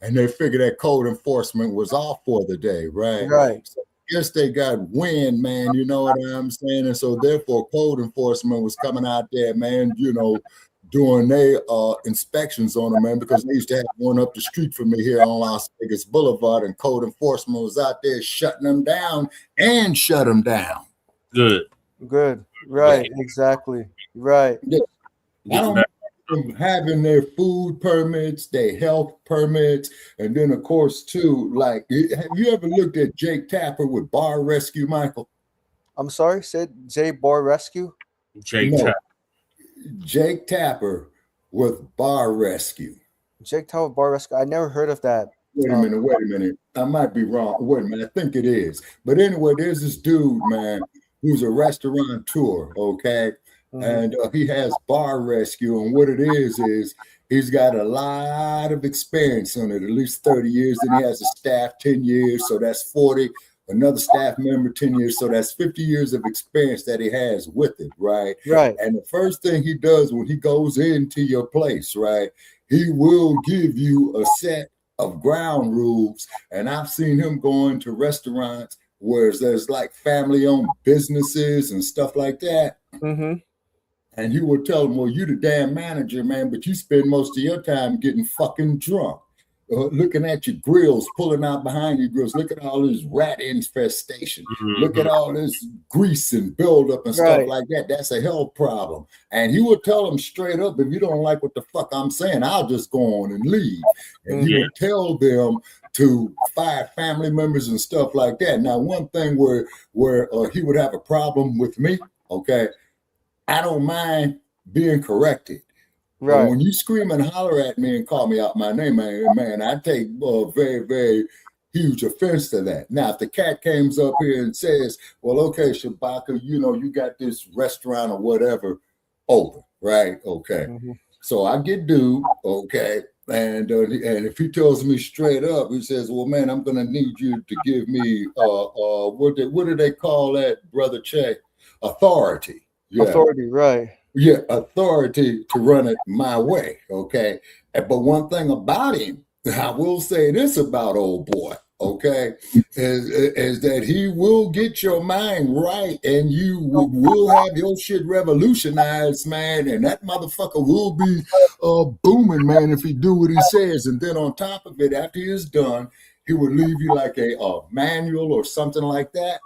And they figured that code enforcement was off for the day, right? Right. So I guess they got wind, man, you know what I'm saying? And so therefore code enforcement was coming out there, man, doing their inspections on them, man, because they used to have one up the street from me here on Las Vegas Boulevard, and code enforcement was out there shutting them down and shut them down. Good. Right. Exactly. Right. Yeah. I don't them having their food permits, their health permits, and then of course too, like, have you ever looked at Jake Tapper with Bar Rescue, Michael? I'm sorry, said J Bar Rescue? Jake Tapper with Bar Rescue. Jake Tapper Bar Rescue. I never heard of that. Wait a minute. I might be wrong. Wait a minute. I think it is. But anyway, there's this dude, man, who's a restaurateur, okay? And he has Bar Rescue, and what it is he's got a lot of experience on it, at least 30 years. Then he has a staff 10 years, so that's 40. Another staff member 10 years, so that's 50 years of experience that he has with it, right? Right. And the first thing he does when he goes into your place, right, he will give you a set of ground rules. And I've seen him go into restaurants where there's like family-owned businesses and stuff like that. Mm-hmm. And he will tell them, well, you the damn manager, man, but you spend most of your time getting fucking drunk. Looking at your grills, pulling out behind your grills. Look at all this rat infestation. Look at all this grease and buildup and stuff like that. That's a health problem. And he would tell them straight up, if you don't like what the fuck I'm saying, I'll just go on and leave. And he would tell them to fire family members and stuff like that. Now, one thing where he would have a problem with me, okay, I don't mind being corrected. Right. When you scream and holler at me and call me out my name, man, I take very, very huge offense to that. Now, if the cat comes up here and says, well, okay, Shabaka, you got this restaurant or whatever over, right? Okay. So I get due, okay. And if he tells me straight up, he says, well, man, I'm going to need you to give me, what do they call that, Brother Che? Authority. Yeah. Authority, right. Yeah, authority to run it my way, okay? But one thing about him, I will say this about old boy, okay, is that he will get your mind right, and you will have your shit revolutionized, man, and that motherfucker will be booming, man, if he do what he says. And then on top of it, after he is done, he would leave you like a manual or something like that,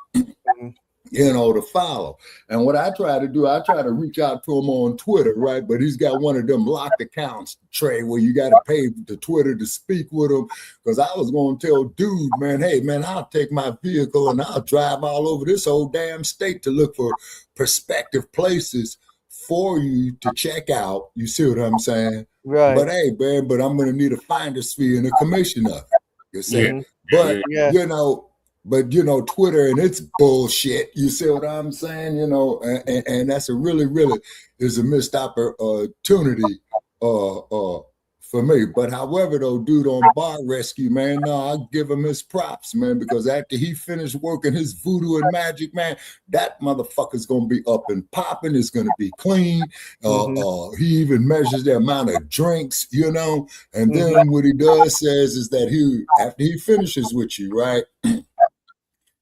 to follow. And what I try to do, I try to reach out to him on Twitter, right? But he's got one of them locked accounts, Trey, where you got to pay the Twitter to speak with him. Because I was going to tell dude, man, hey, man, I'll take my vehicle and I'll drive all over this whole damn state to look for prospective places for you to check out. You see what I'm saying? Right. But hey, man, but I'm going to need a finder's fee and a commission of it. You see? Yeah. But, Yeah. Twitter and it's bullshit. You see what I'm saying? And that's a really is a missed opportunity for me. But however, though, dude on Bar Rescue, man, no, I give him his props, man, because after he finished working his voodoo and magic, man, that motherfucker's gonna be up and popping. It's gonna be clean. He even measures the amount of drinks, and then what he does says is that after he finishes with you, right?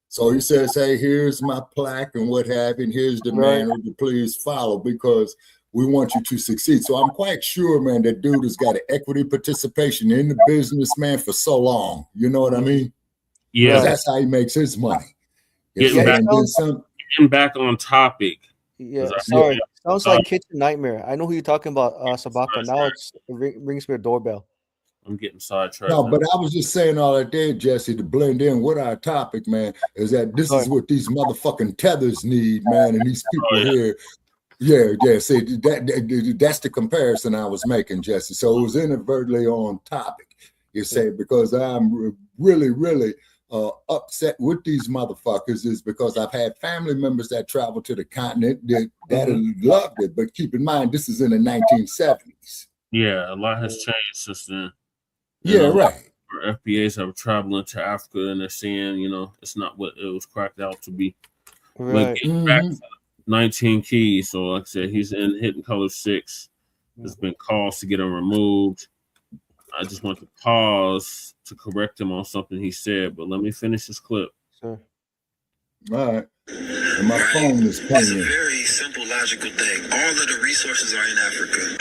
So he says, hey, here's my plaque and what have you, and here's the manual to please follow, because we want you to succeed. So I'm quite sure, man, that dude has got an equity participation in the business, man, for so long. You know what I mean? Yeah. That's how he makes his money. Getting back on topic. Yeah, sorry. Sounds like Kitchen Nightmare. I know who you're talking about, Sabako. Now it rings me a doorbell. I'm getting sidetracked. No, but I was just saying all that there, Jesse, to blend in with our topic, man, is that this is what these motherfucking tethers need, man, and these people here. Yeah. See, that's the comparison I was making, Jesse. So it was inadvertently on topic, you say, because I'm really upset with these motherfuckers is because I've had family members that travel to the continent that loved it. But keep in mind, this is in the 1970s. Yeah, a lot has changed since then. Right. FBAs are traveling to Africa and they're seeing, it's not what it was cracked out to be. Right. But getting back to 19 keys. So like I said, he's in Hidden Color 6. There's been calls to get him removed. I just want to pause to correct him on something he said, but let me finish this clip. Sure. All right. And my phone is pinging. It's a very simple, logical thing. All of the resources are in Africa.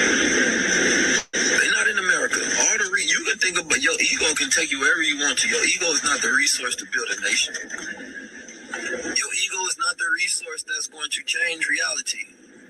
They're not in America. You can think about your ego can take you wherever you want to. Your ego is not the resource to build a nation. Your ego is not the resource that's going to change reality.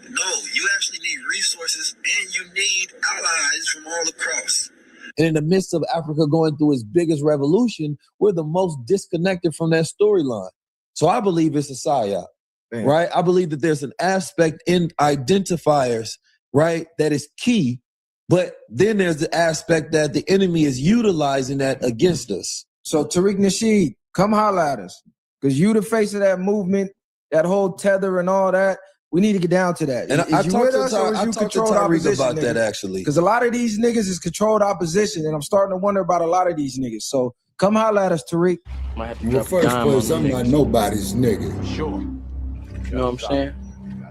No, you actually need resources and you need allies from all across. And in the midst of Africa going through its biggest revolution, we're the most disconnected from that storyline. So I believe it's a psyop, right? I believe that there's an aspect in identifiers, right, that is key. But then there's the aspect that the enemy is utilizing that against us. So Tariq Nasheed, come holler at us. Because you the face of that movement, that whole tether and all that. We need to get down to that. And I talked to Tariq about that, niggas? actually. Because a lot of these niggas is controlled opposition, and I'm starting to wonder about a lot of these niggas. So come holler at us, Tariq. Well, first place, I'm not nobody's nigga. Sure. You know what I'm saying?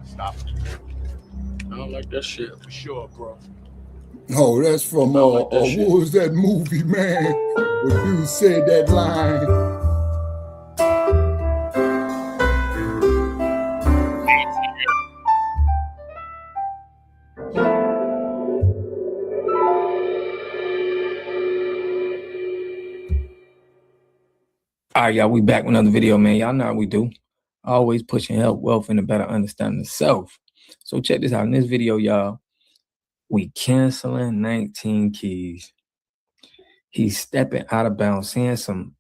Stop. I don't like that shit. For sure, bro. Oh, that's from what was that movie, man? Where dude said that line. All right, y'all, we back with another video, man. Y'all know how we do. Always pushing health, wealth, and a better understanding of self. So check this out. In this video, y'all, we canceling 19 keys. He's stepping out of bounds, saying some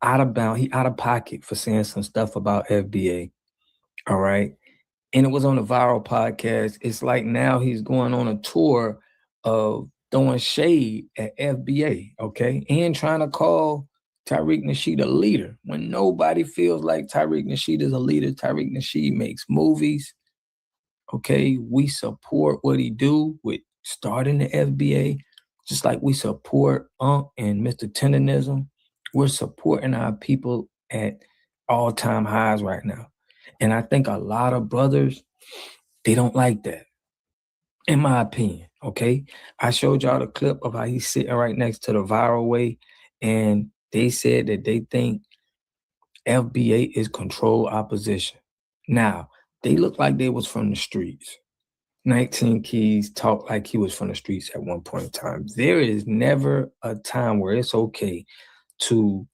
out of bounds. He out of pocket for saying some stuff about FBA. All right. And it was on a viral podcast. It's like now he's going on a tour of throwing shade at FBA, okay? And trying to call Tariq Nasheed a leader when nobody feels like Tariq Nasheed is a leader. Tariq Nasheed makes movies. Okay, we support what he do with starting the FBA, just like we support and Mr. Tenderism. We're supporting our people at all-time highs right now. And I think a lot of brothers, they don't like that, in my opinion, okay? I showed y'all the clip of how he's sitting right next to the viral way, and They said that they think FBA is controlled opposition. Now, they look like they was from the streets. 19 Keys talked like he was from the streets at one point in time. There is never a time where it's okay to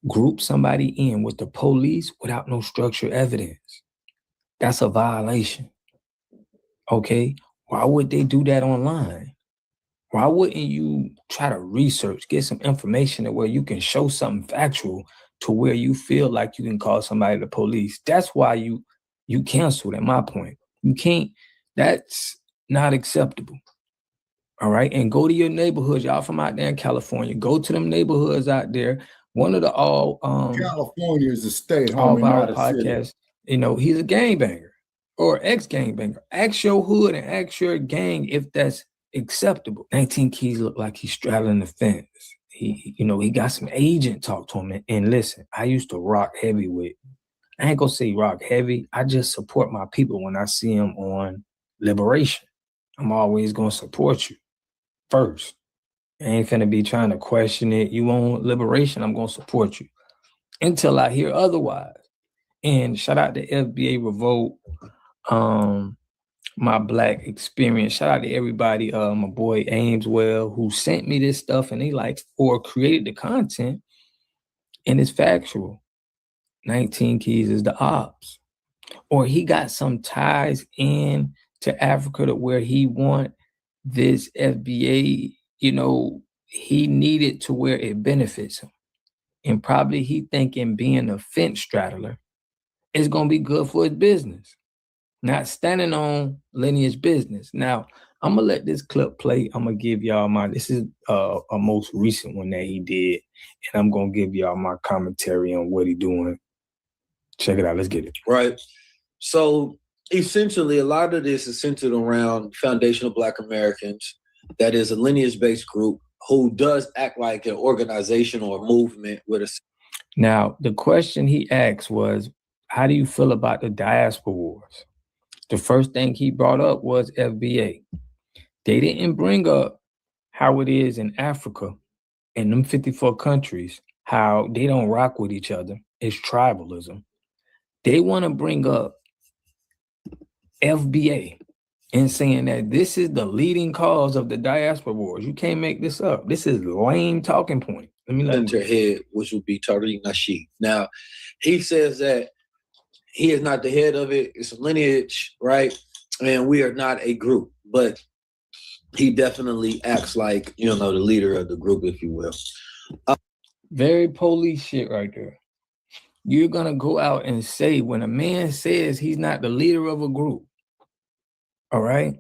group somebody in with the police without no structured evidence. That's a violation. Okay? Why would they do that online? Why wouldn't you try to research, get some information to where you can show something factual to where you feel like you can call somebody the police? That's why you canceled, at my point. You can't, that's not acceptable. All right? And go to your neighborhoods. Y'all from out there in California. Go to them neighborhoods out there. One of the California is a state, all homie, of our not a city. podcasts, you know, he's a gangbanger or ex-gangbanger. Ask your hood and ask your gang if that's acceptable. 19 Keys look like he's straddling the fence. He got some agent talk to him. And listen, I used to rock heavy with, I ain't gonna say rock heavy. I just support my people when I see them on Liberation. I'm always gonna support you first. I ain't finna be trying to question it. You want Liberation, I'm gonna support you until I hear otherwise. And shout out to FBA Revolt, my Black experience. Shout out to everybody, my boy Ameswell, who sent me this stuff and they like, or created the content, and it's factual. 19 Keys is the ops. Or he got some ties in to Africa to where he want this FBA, he needed to where it benefits him. And probably he thinking being a fence straddler is going to be good for his business, not standing on lineage business. Now, I'm going to let this clip play. I'm going to give y'all this is a most recent one that he did. And I'm going to give y'all my commentary on what he doing. Check it out. Let's get it. Right. So essentially, a lot of this is centered around Foundational Black Americans. That is a lineage-based group who does act like an organization or a movement with a... Now, the question he asked was, how do you feel about the diaspora wars? The first thing he brought up was FBA. They didn't bring up how it is in Africa, in them 54 countries, how they don't rock with each other. It's tribalism. They want to bring up FBA and saying that this is the leading cause of the diaspora wars. You can't make this up. This is lame talking point. Let me let your head, which would be Tariq Nasheed. Now, he says that he is not the head of it. It's a lineage, right? And we are not a group, but he definitely acts like, the leader of the group, if you will. Very police shit right there. You're going to go out and say when a man says he's not the leader of a group, all right?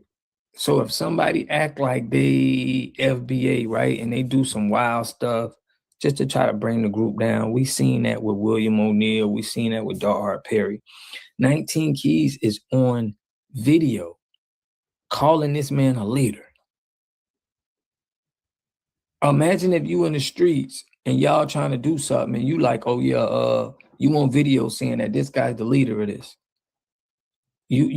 So if somebody act like they FBA, right, and they do some wild stuff just to try to bring the group down, we seen that with William O'Neill. We seen that with Darhart Perry. 19 Keys is on video calling this man a leader. Imagine if you in the streets and y'all trying to do something and you like, oh yeah, you on video saying that this guy's the leader of this. You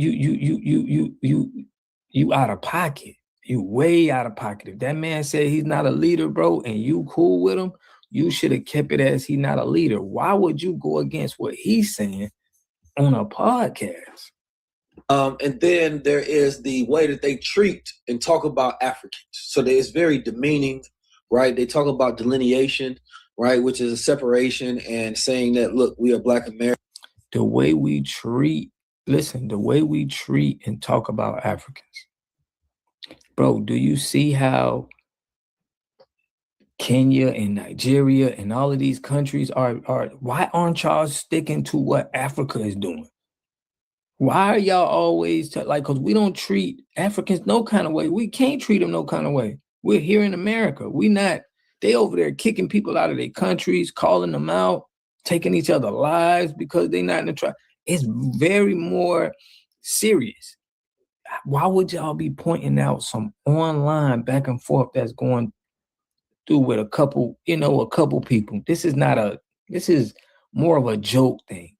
out of pocket. You way out of pocket. If that man said he's not a leader, bro, and you cool with him, you should have kept it as he's not a leader. Why would you go against what he's saying on a podcast? And then there is the way that they treat and talk about Africans. So it's very demeaning, right? They talk about delineation, right, which is a separation and saying that, look, we are Black Americans. The way we treat and talk about Africans. Bro, do you see how Kenya and Nigeria and all of these countries are why aren't y'all sticking to what Africa is doing? Why are y'all always because we don't treat Africans no kind of way. We can't treat them no kind of way. We're here in America. They over there kicking people out of their countries, calling them out, taking each other lives because they're not in the tribe. It's very more serious. Why would y'all be pointing out some online back and forth that's going through with a couple people? This is more of a joke thing.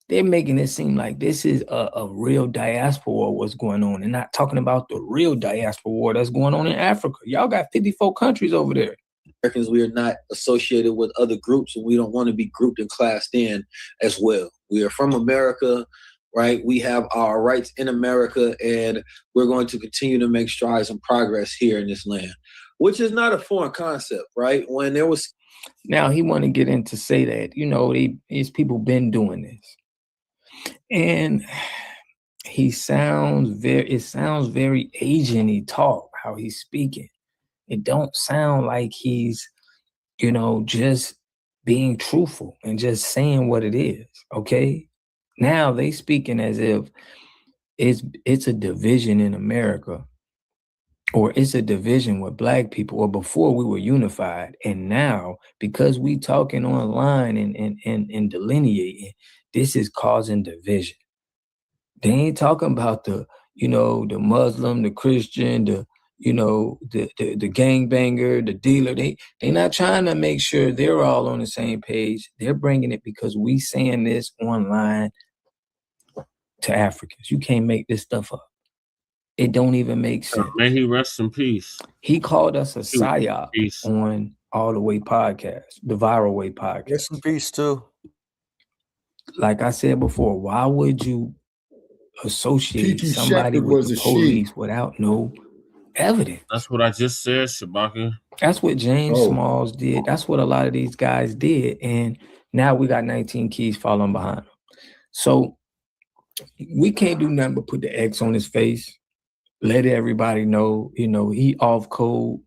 They're making it seem like this is a real diaspora war, what's going on, and not talking about the real diaspora war that's going on in Africa. Y'all got 54 countries over there. Americans, we are not associated with other groups, and we don't want to be grouped and classed in as well. We are from America, right? We have our rights in America, and we're going to continue to make strides and progress here in this land, which is not a foreign concept, right? When there was... Now, he want to get in to say that, you know, these people been doing this. And it sounds very Asian-y talk, how he's speaking. It don't sound like he's, you know, just being truthful and just saying what it is, okay? Now they speaking as if it's a division in America, or it's a division with Black people, or before we were unified. And now, because we talking online and delineating, this is causing division. They ain't talking about the, you know, the Muslim, the Christian, the, you know, the gangbanger, the dealer. They not trying to make sure they're all on the same page. They're bringing it because we saying this online to Africans. You can't make this stuff up. It don't even make sense. May he rest in peace. He called us a psyop on All the Way podcast, the Viral Way podcast. Rest in peace too. Like I said before, why would you associate T.T. somebody Shepherd with was the a sheep. police without no evidence? That's what I just said, Shabaka. That's what James Smalls did. That's what a lot of these guys did. And now we got 19 keys following behind them. So we can't do nothing but put the X on his face, let everybody know, you know, he off code,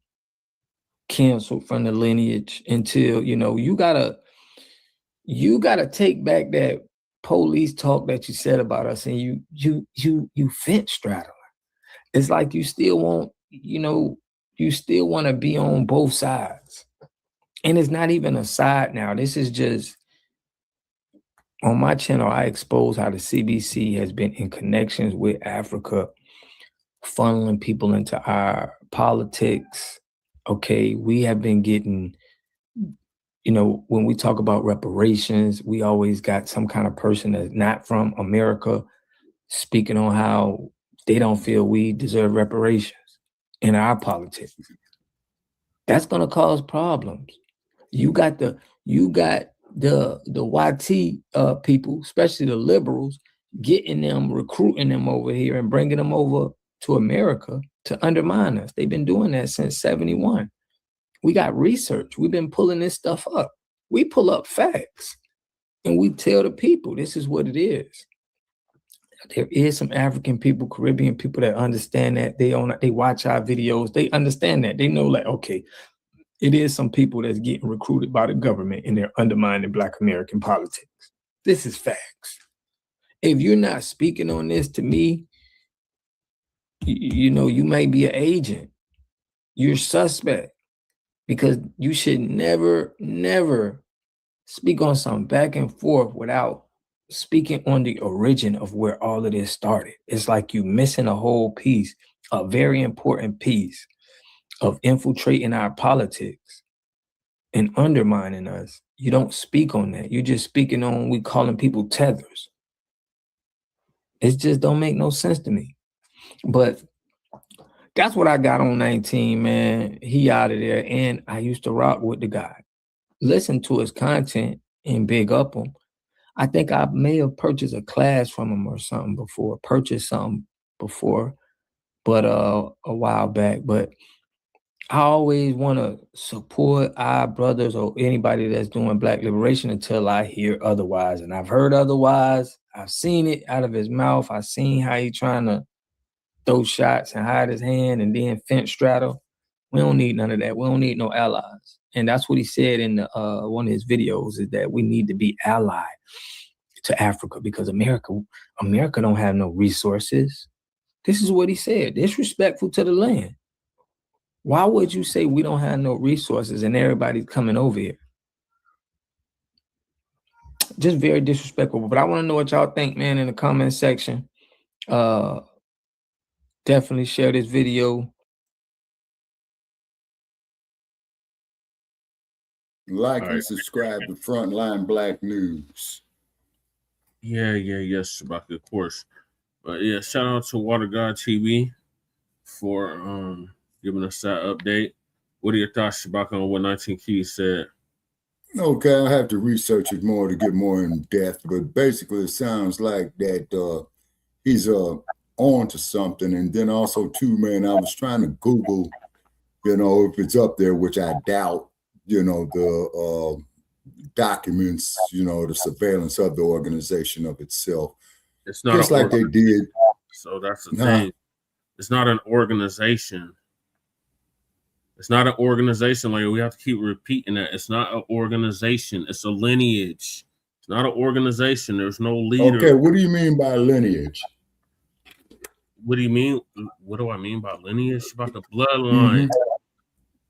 canceled from the lineage until, you know, you gotta take back that police talk that you said about us, and you fence straddle. It's like you still want, you know, you still want to be on both sides. And it's not even a side now. This is just, on my channel, I expose how the CBC has been in connections with Africa, funneling people into our politics. Okay, we have been getting, you know, when we talk about reparations, we always got some kind of person that's not from America speaking on how they don't feel we deserve reparations in our politics. That's gonna cause problems. You got the YT people, especially the liberals, getting them, recruiting them over here and bringing them over to America to undermine us. They've been doing that since 71. We got research. We've been pulling this stuff up. We pull up facts and we tell the people this is what it is. There is some African people, Caribbean people that understand that. They watch our videos. They understand that. They know, like, okay, it is some people that's getting recruited by the government and they're undermining Black American politics. This is facts. If you're not speaking on this to me, you know, you may be an agent. You're suspect, because you should never speak on something back and forth without speaking on the origin of where all of this started. It's like you missing a whole piece, a very important piece of infiltrating our politics and undermining us. You don't speak on that. You're just speaking on, we calling people tethers. It just don't make no sense to me. But that's what I got on 19, man. He out of there. And I used to rock with the guy. Listen to his content and big up him. I think I may have purchased a class from him or something before, but a while back. But I always want to support our brothers or anybody that's doing Black liberation until I hear otherwise. And I've heard otherwise. I've seen it out of his mouth. I've seen how he trying to throw shots and hide his hand and then fence straddle. We don't need none of that. We don't need no allies. And that's what he said in one of his videos, is that we need to be allied to Africa because America don't have no resources. This is what he said. Disrespectful to the land. Why would you say we don't have no resources and everybody's coming over here? Just very disrespectful. But I want to know what y'all think, man, in the comment section. Definitely share this video. Like and subscribe to Frontline Black News. Yes, Shabaka, of course. But yeah, shout out to Water God TV for giving us that update. What are your thoughts, Shabaka, on what 19 Keys said? Okay, I have to research it more to get more in depth, but basically it sounds like that he's on to something. And then also too, man, I was trying to Google, if it's up there, which I doubt, the documents, the surveillance of the organization of itself. It's not just like they did. So that's the thing. It's not an organization. It's not an organization. Like, we have to keep repeating that. It's not an organization. It's a lineage. It's not an organization. There's no leader. Okay, what do you mean by lineage? What do you mean? What do I mean by lineage? About the bloodline.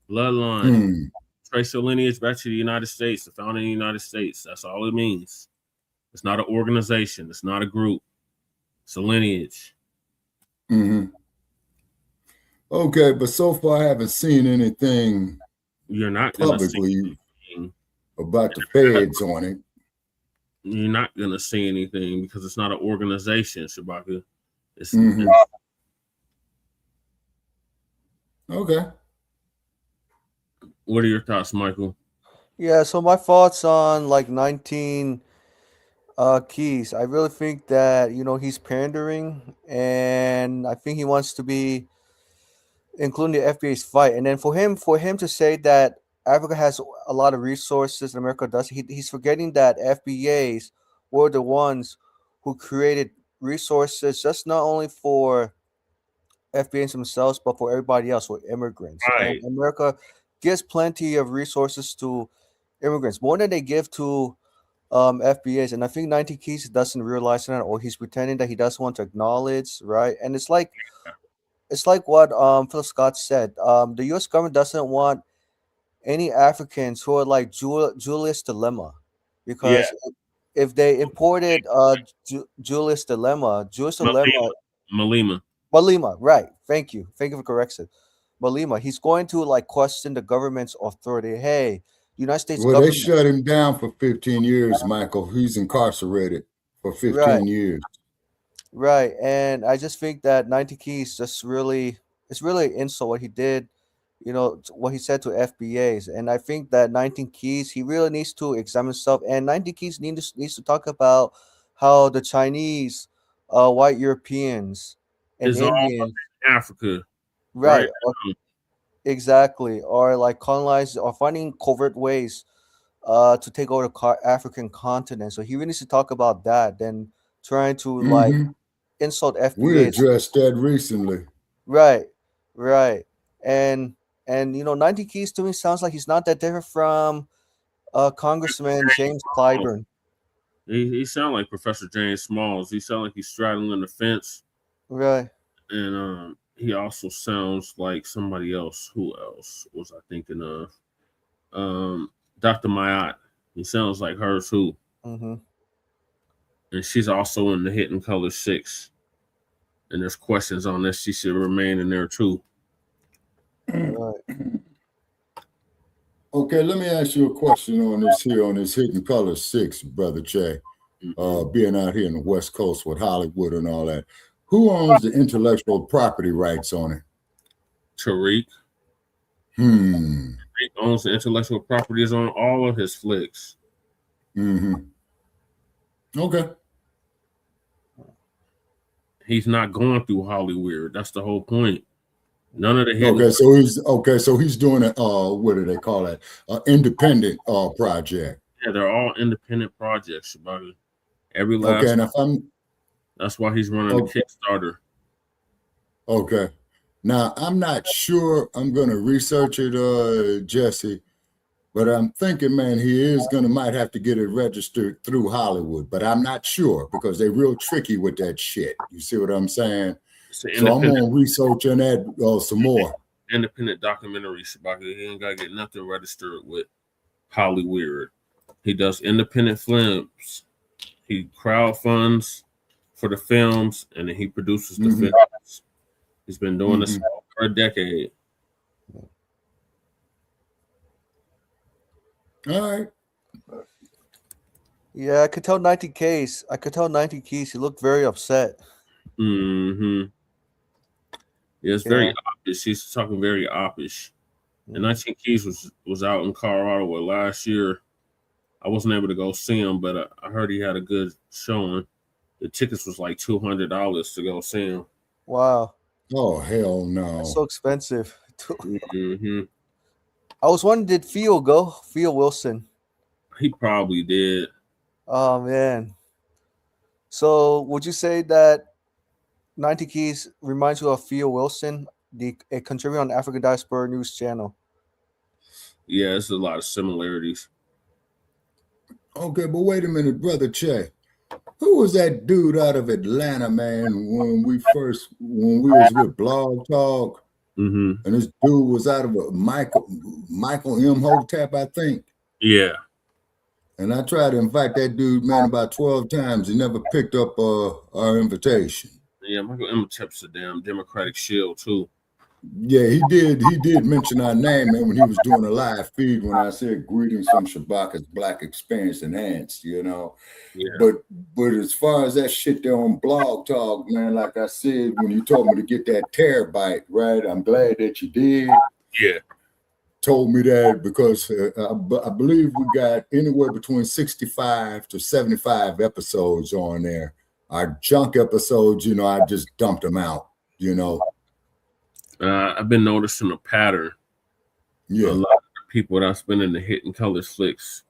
Bloodline. Trace your lineage back to the United States, the founding of the United States. That's all it means. It's not an organization. It's not a group. It's a lineage. Okay, but so far I haven't seen anything you're not publicly about the feds on it. You're not going to see anything because it's not an organization, Shabaka. It's okay. What are your thoughts, Michael? Yeah, so my thoughts on like 19 Keys. I really think that, he's pandering, and I think he wants to be including the FBA's fight. And then for him to say that Africa has a lot of resources and America does, he's forgetting that FBAs were the ones who created resources, just not only for FBAs themselves, but for everybody else, for immigrants. Right. And America gives plenty of resources to immigrants, more than they give to FBAs. And I think 19 Keys doesn't realize that, or he's pretending that he doesn't want to acknowledge, right? And it's like what Phil Scott said. The U.S. government doesn't want any Africans who are like Julius Dilemma, because if they imported Julius Dilemma, Malema, right? Thank you for correction. Malema, he's going to like question the government's authority. Hey, United States government. They shut him down for 15 years, Michael. He's incarcerated for 15 years. Right, and I just think that 19 Keys it's really an insult what he did, what he said to FBAs. And I think that 19 Keys, he really needs to examine himself. And 19 Keys needs to talk about how the Chinese, white Europeans, and Indians, Africa, right? Exactly, or like colonized or finding covert ways to take over the African continent. So he really needs to talk about that than trying to like insult FBAs. We addressed that recently. Right. And 19 Keys to me sounds like he's not that different from Congressman James Clyburn. He sounds like Professor James Smalls. He sounds like he's straddling the fence. Right. And he also sounds like somebody else. Who else was I thinking of? Dr. Mayat. He sounds like her too. And she's also in the Hidden Color 6. And there's questions on this. She should remain in there too. Okay, let me ask you a question on this Hidden Color 6, Brother Che. Being out here in the West Coast with Hollywood and all that. Who owns the intellectual property rights on it? Tariq. Tariq owns the intellectual properties on all of his flicks. Okay. He's not going through Hollywood. That's the whole point. None of the so he's doing a what do they call it? Independent project. Yeah, they're all independent projects, Shabaka. Every last that's why he's running a Kickstarter. Okay. Now I'm not sure. I'm gonna research it, Jesse. But I'm thinking, man, he might have to get it registered through Hollywood, but I'm not sure because they're real tricky with that shit. You see what I'm saying? So I'm gonna research on that some more. Independent documentary, Shabaka. He ain't gotta get nothing registered with Hollywood. He does independent films. He crowdfunds for the films, and then he produces the films. He's been doing this for a decade. All right. Yeah, I could tell 19 Keys. He looked very upset. Yeah, it's very obvious. He's talking very obvious. And 19 Keys was out in Colorado last year. I wasn't able to go see him, but I heard he had a good showing. The tickets was like $200 to go see him. Wow. Oh, hell no. That's so expensive. Mm-hmm. I was wondering, did Theo go? Theo Wilson. He probably did. Oh, man. So would you say that 90 Keys reminds you of Theo Wilson, a contributor on African Diaspora News Channel? Yeah, there's a lot of similarities. Okay, but wait a minute, Brother Che. Who was that dude out of Atlanta, man, when we was with Blog Talk? Mm-hmm. And this dude was out of Michael M. Hotep, I think. Yeah. And I tried to invite that dude, man, about 12 times. He never picked up our invitation. Yeah, Michael M. Hotep's a damn Democratic shield, too. Yeah, he did mention our name, man, when he was doing a live feed when I said greetings from Shabaka's Black Experience Enhanced, you know. Yeah. But as far as that shit there on Blog Talk, man, like I said, when you told me to get that terabyte, right? I'm glad that you did. Yeah. Told me that because I believe we got anywhere between 65 to 75 episodes on there. Our junk episodes, you know, I just dumped them out, you know. I've been noticing a pattern. Yeah. A lot of the people that's been in the Hidden Colors flicks,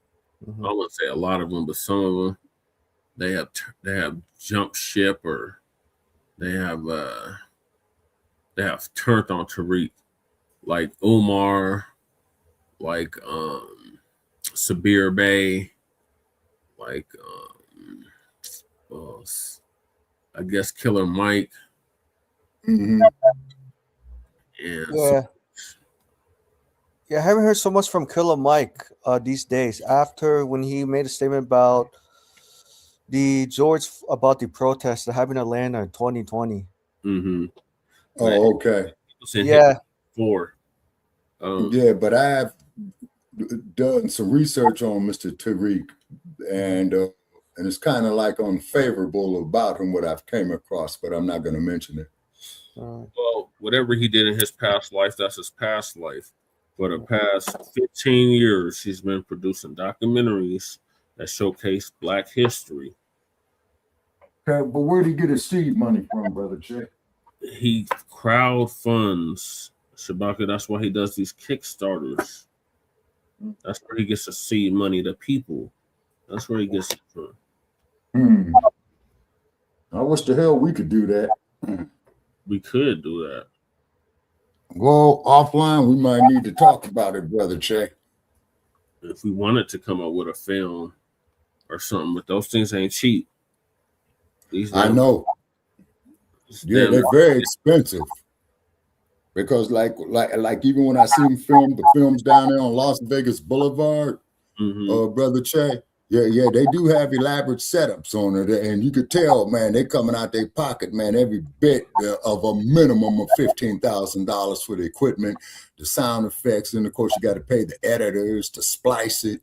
I wouldn't say a lot of them, but some of them, they have jumped ship, or they have turned on Tariq, like Umar, like Sabir Bey, like I guess Killer Mike. Mm-hmm. Yeah. Yeah, I haven't heard so much from Killer Mike these days. After when he made a statement about the protests that happened in Atlanta in 2020. Mm-hmm. Oh, okay. Yeah. Yeah, but I've done some research on Mr. Tariq, and it's kind of like unfavorable about him, what I've came across, but I'm not going to mention it. Well, whatever he did in his past life, that's his past life. For the past 15 years, he's been producing documentaries that showcase Black history. Okay, but where did he get his seed money from, Brother Che? He crowdfunds, Shabaka. That's why he does these Kickstarters. That's where he gets the seed money, the people. That's where he gets it from. I wish the hell we could do that. We could do that. Well, offline, we might need to talk about it, Brother Che. If we wanted to come up with a film or something, but those things ain't cheap. I know. Yeah, they're very expensive. Because like even when I see them film the films down there on Las Vegas Boulevard, Brother Che, yeah, they do have elaborate setups on it, and you could tell, man, they coming out their pocket, man, every bit of a minimum of $15,000 for the equipment, the sound effects, and of course you got to pay the editors to splice it,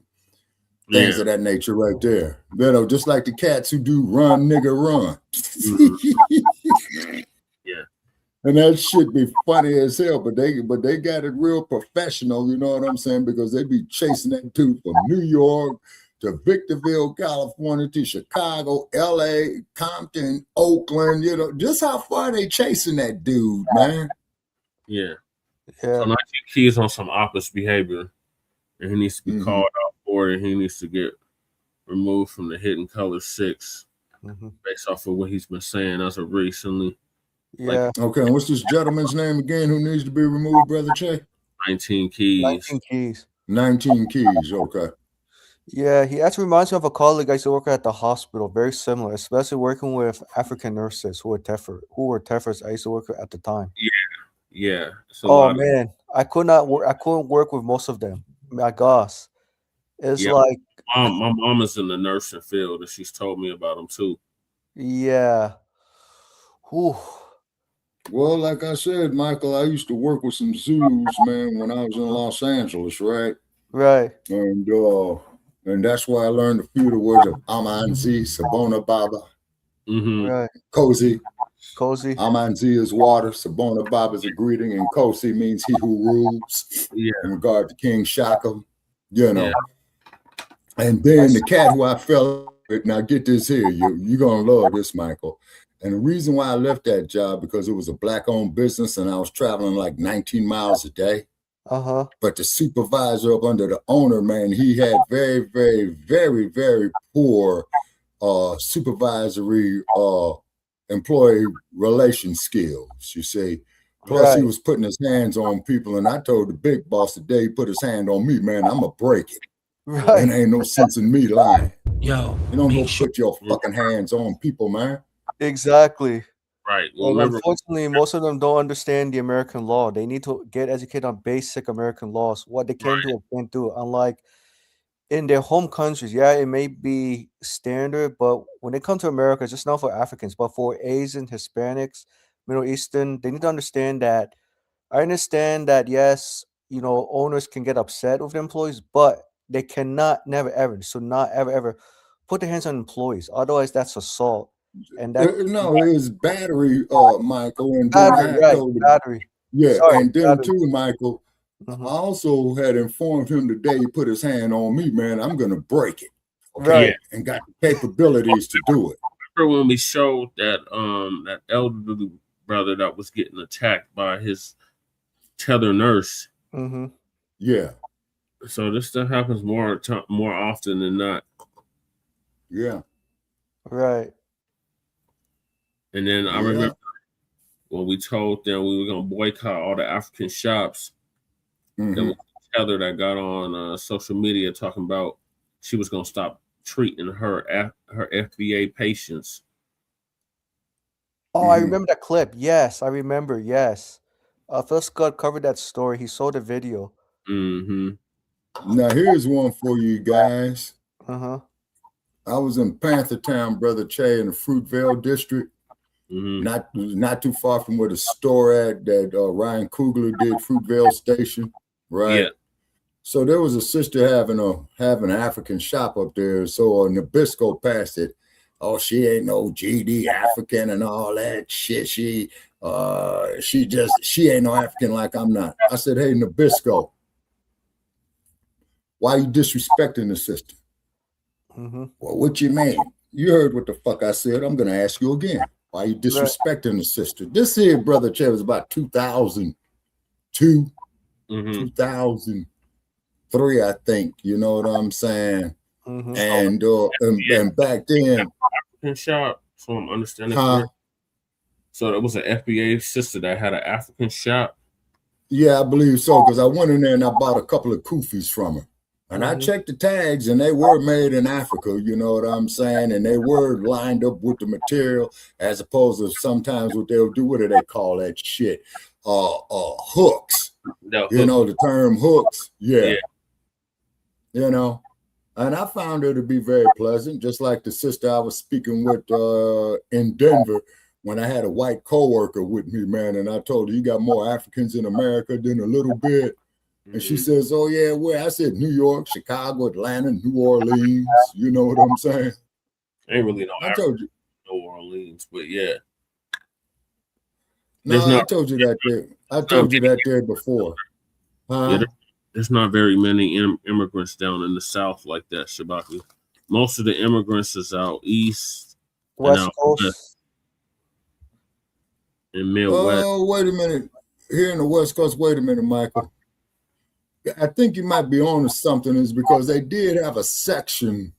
things of that nature, right there. You know, just like the cats who do Run Nigga Run. Yeah. And that shit be funny as hell, but they got it real professional, you know what I'm saying? Because they be chasing that dude from New York to Victorville, California, to Chicago, LA, Compton, Oakland, you know, just how far they chasing that dude, man. Yeah. So 19 Keys on some opposite behavior, and he needs to be called out for it, and he needs to get removed from the Hidden Color 6 based off of what he's been saying as of recently. Yeah. Okay, and what's this gentleman's name again who needs to be removed, Brother Che? 19 Keys. 19 Keys. 19 Keys, okay. Yeah, he actually reminds me of a colleague I used to work at the hospital. Very similar, especially working with African nurses who were TEFers. I used to work with at the time. Yeah. Oh man, I couldn't work with most of them. My gosh, it's like my mom is in the nursing field, and she's told me about them too. Yeah. Whew. Well, like I said, Michael, I used to work with some zoos, man, when I was in Los Angeles, right? Right. And that's where I learned a few of the words of Amanzi, Sabona Baba, Right. Cozy, Cozy. Amanzi is water. Sabona Bob is a greeting, and Kosi means he who rules. Yeah. In regard to King Shaka, you know. And then the cat who I fell with. Now get this here, you're gonna love this, Michael. And the reason why I left that job because it was a Black-owned business, and I was traveling like 19 miles a day. But the supervisor up under the owner, man, he had very, very, very, very poor supervisory employee relation skills, you see. Plus, he was putting his hands on people, and I told the big boss the day he put his hand on me, man, I'm gonna break it. And ain't no sense in me lying. Yo, you don't go put your fucking hands on people, man. Exactly. Right. Well, unfortunately, most of them don't understand the American law. They need to get educated on basic American laws, what they can do and can't do. Unlike in their home countries, yeah, it may be standard, but when they come to America, it's just not for Africans, but for Asian, Hispanics, Middle Eastern, they need to understand that. I understand that, yes, you know, owners can get upset with employees, but they cannot, never, ever, so not ever, ever put their hands on employees. Otherwise, that's assault. And that No, it's battery, Michael. And battery, then I told him, battery. yeah, Sorry, and then battery. too, Michael, I also had informed him today he put his hand on me, man, I'm gonna break it. Okay. And got the capabilities to do it. Remember when we showed that that elderly brother that was getting attacked by his tether nurse? Yeah. So this stuff happens more often than not. Yeah. Right. And then I remember when we told them we were going to boycott all the African shops, there was a tether that got on social media talking about she was going to stop treating her FBA patients. Oh, I remember that clip. Yes, I remember. Yes. Phil Scott covered that story. He saw the video. Now here's one for you guys. I was in Panthertown, Brother Che, in the Fruitvale district. Not too far from where the store at that Ryan Coogler did, Fruitvale Station, right? Yeah. So there was a sister having an African shop up there. So Nabisco passed it. Oh, she ain't no GD African and all that shit. She ain't no African like I'm not. I said, hey, Nabisco, why you disrespecting the sister? Well, what you mean? You heard what the fuck I said. I'm gonna ask you again. Why you disrespecting the sister? This here, Brother Che, was about 2002, 2003, I think. You know what I'm saying? And back then, African shop. So I'm understanding. Correct. So it was an FBA sister that had an African shop. Yeah, I believe so, because I went in there and I bought a couple of kufis from her. And I checked the tags, and they were made in Africa, you know what I'm saying? And they were lined up with the material, as opposed to sometimes what they'll do, what do they call that shit? Hooks. You know, the term hooks. Yeah. You know, and I found her to be very pleasant, just like the sister I was speaking with in Denver when I had a white coworker with me, man, and I told her, you got more Africans in America than a little bit. And she says, oh, yeah, where? I said, New York, Chicago, Atlanta, New Orleans. You know what I'm saying? Ain't really no I told you. New Orleans, but yeah. No, I told you that there. I told you that there before. Yeah, there's not very many immigrants down in the South like that, Shabaki. Most of the immigrants is out east. West Coast. And Midwest. Oh, wait a minute. Here in the West Coast, wait a minute, Michael. I think you might be on to something, is because they did have a section.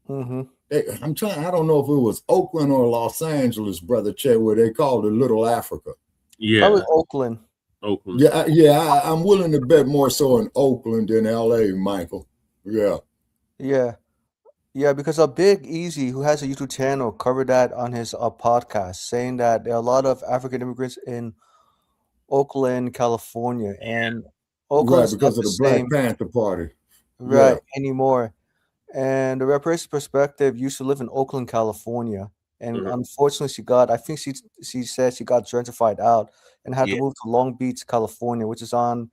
I don't know if it was Oakland or Los Angeles, Brother Che, where they called it Little Africa. Yeah. Probably Oakland. Yeah, I'm willing to bet more so in Oakland than LA, Michael. Yeah. Yeah, because a Big Easy, who has a YouTube channel, covered that on his podcast, saying that there are a lot of African immigrants in Oakland, California, and Oakland's because of the Black Panther Party. Anymore. And the Reparations perspective used to live in Oakland, California. And unfortunately, I think she said she got gentrified out and had to move to Long Beach, California, which is on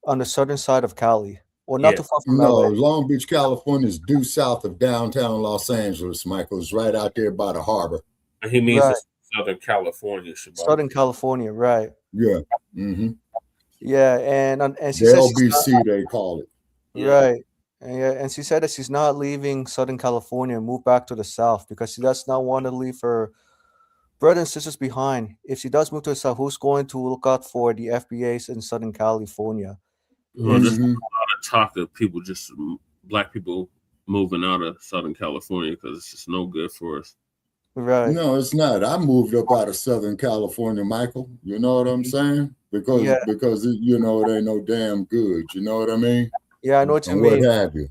the southern side of Cali. Or not too far from LA. Long Beach, California is due south of downtown Los Angeles, Michael. It's right out there by the harbor. He means Southern California, Shabbat. Southern California, right? Yeah. Mm-hmm. Yeah, and she The says she's LBC they call it. right. And she said that she's not leaving Southern California and move back to the South because she does not want to leave her brothers and sisters behind. If she does move to the South, who's going to look out for the FBAs in Southern California? Well, there's a lot of talk of people, just black people moving out of Southern California because it's just no good for us. Right. No, it's not. I moved up out of Southern California, Michael. You know what I'm saying? Because you know, it ain't no damn good. You know what I mean? Yeah, I know what you and mean. What have you?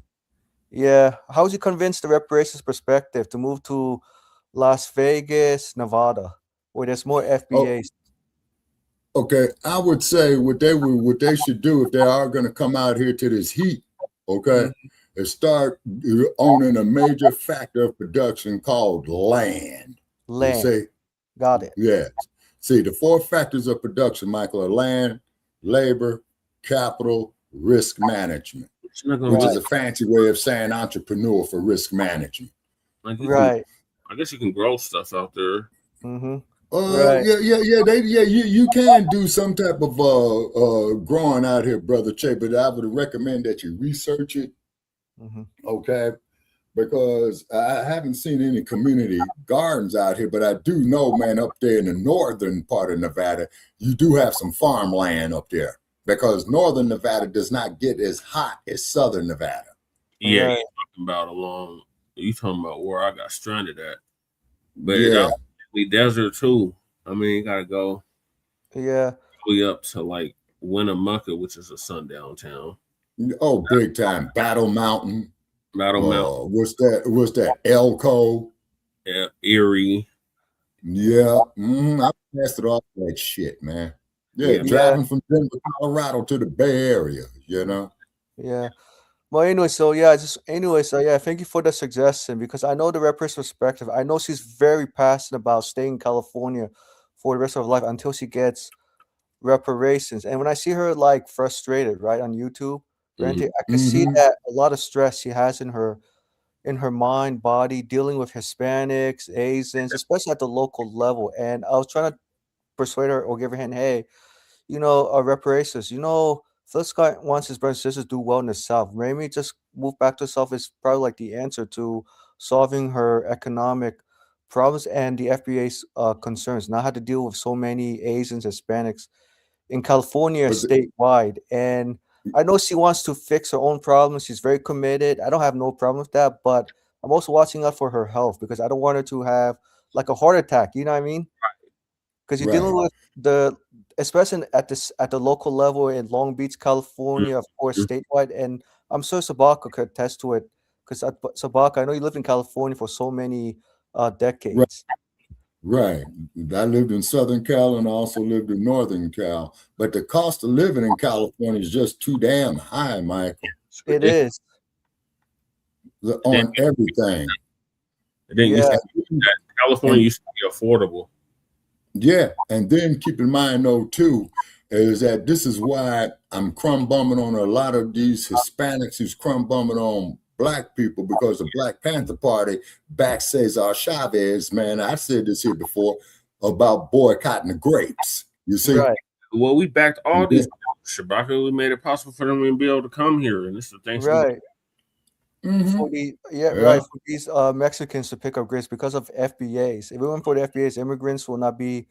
Yeah. How was you convinced the reparations perspective to move to Las Vegas, Nevada, where there's more FBAs? Okay, I would say what they should do if they are going to come out here to this heat, okay, is start owning a major factor of production called land. Land. You see? Got it. Yes. See, the 4 factors of production, Michael, are land, labor, capital, risk management, which is a fancy way of saying entrepreneur for risk management. Right. I guess you can grow stuff out there. Mm-hmm. Right. You can do some type of growing out here, Brother Che, but I would recommend that you research it. Okay. Because I haven't seen any community gardens out here, but I do know, man, up there in the northern part of Nevada, you do have some farmland up there because northern Nevada does not get as hot as southern Nevada. Yeah, you talking about where I got stranded at. But yeah. We desert too. I mean, you gotta go. Yeah. We up to like Winnemucca, which is a sundown town. Oh, big time. Battle Mountain. Mountain. What's that? Elko. Yeah, Erie. Yeah. I passed it off that shit, man. Yeah, driving from Denver, Colorado to the Bay Area, you know. Yeah. Well, anyway, thank you for the suggestion because I know the rapper's perspective. I know she's very passionate about staying in California for the rest of her life until she gets reparations. And when I see her like frustrated, right, on YouTube, I can see that a lot of stress she has in her mind, body, dealing with Hispanics, Asians, especially at the local level. And I was trying to persuade her or give her a hand, hey, reparations, Phil Scott wants his brothers and sisters to do well in the South. Maybe just move back to the South is probably like the answer to solving her economic problems and the FBA's concerns. Not have to deal with so many Asians, Hispanics in California statewide. And I know she wants to fix her own problems. She's very committed. I don't have no problem with that, but I'm also watching out for her health because I don't want her to have like a heart attack. You know what I mean? Because you're dealing with especially at the local level in Long Beach, California, of course, statewide. And I'm sure Sabaka could attest to it because Sabaka, I know you lived in California for so many decades. Right. I lived in Southern Cal and I also lived in Northern Cal. But the cost of living in California is just too damn high, Michael. It is. On everything. California used to be affordable. Yeah, and then keep in mind, though, too, is that this is why I'm crumb bumming on a lot of these Hispanics who's crumb bumming on black people because the Black Panther Party back Cesar Chavez, man, I said this here before, about boycotting the grapes. You see? Right. Well, we backed all these Shabaka. We made it possible for them to be able to come here, and this is the thing. Right. For these Mexicans to pick up grapes because of FBAs. If it weren't for the FBAs, immigrants will not be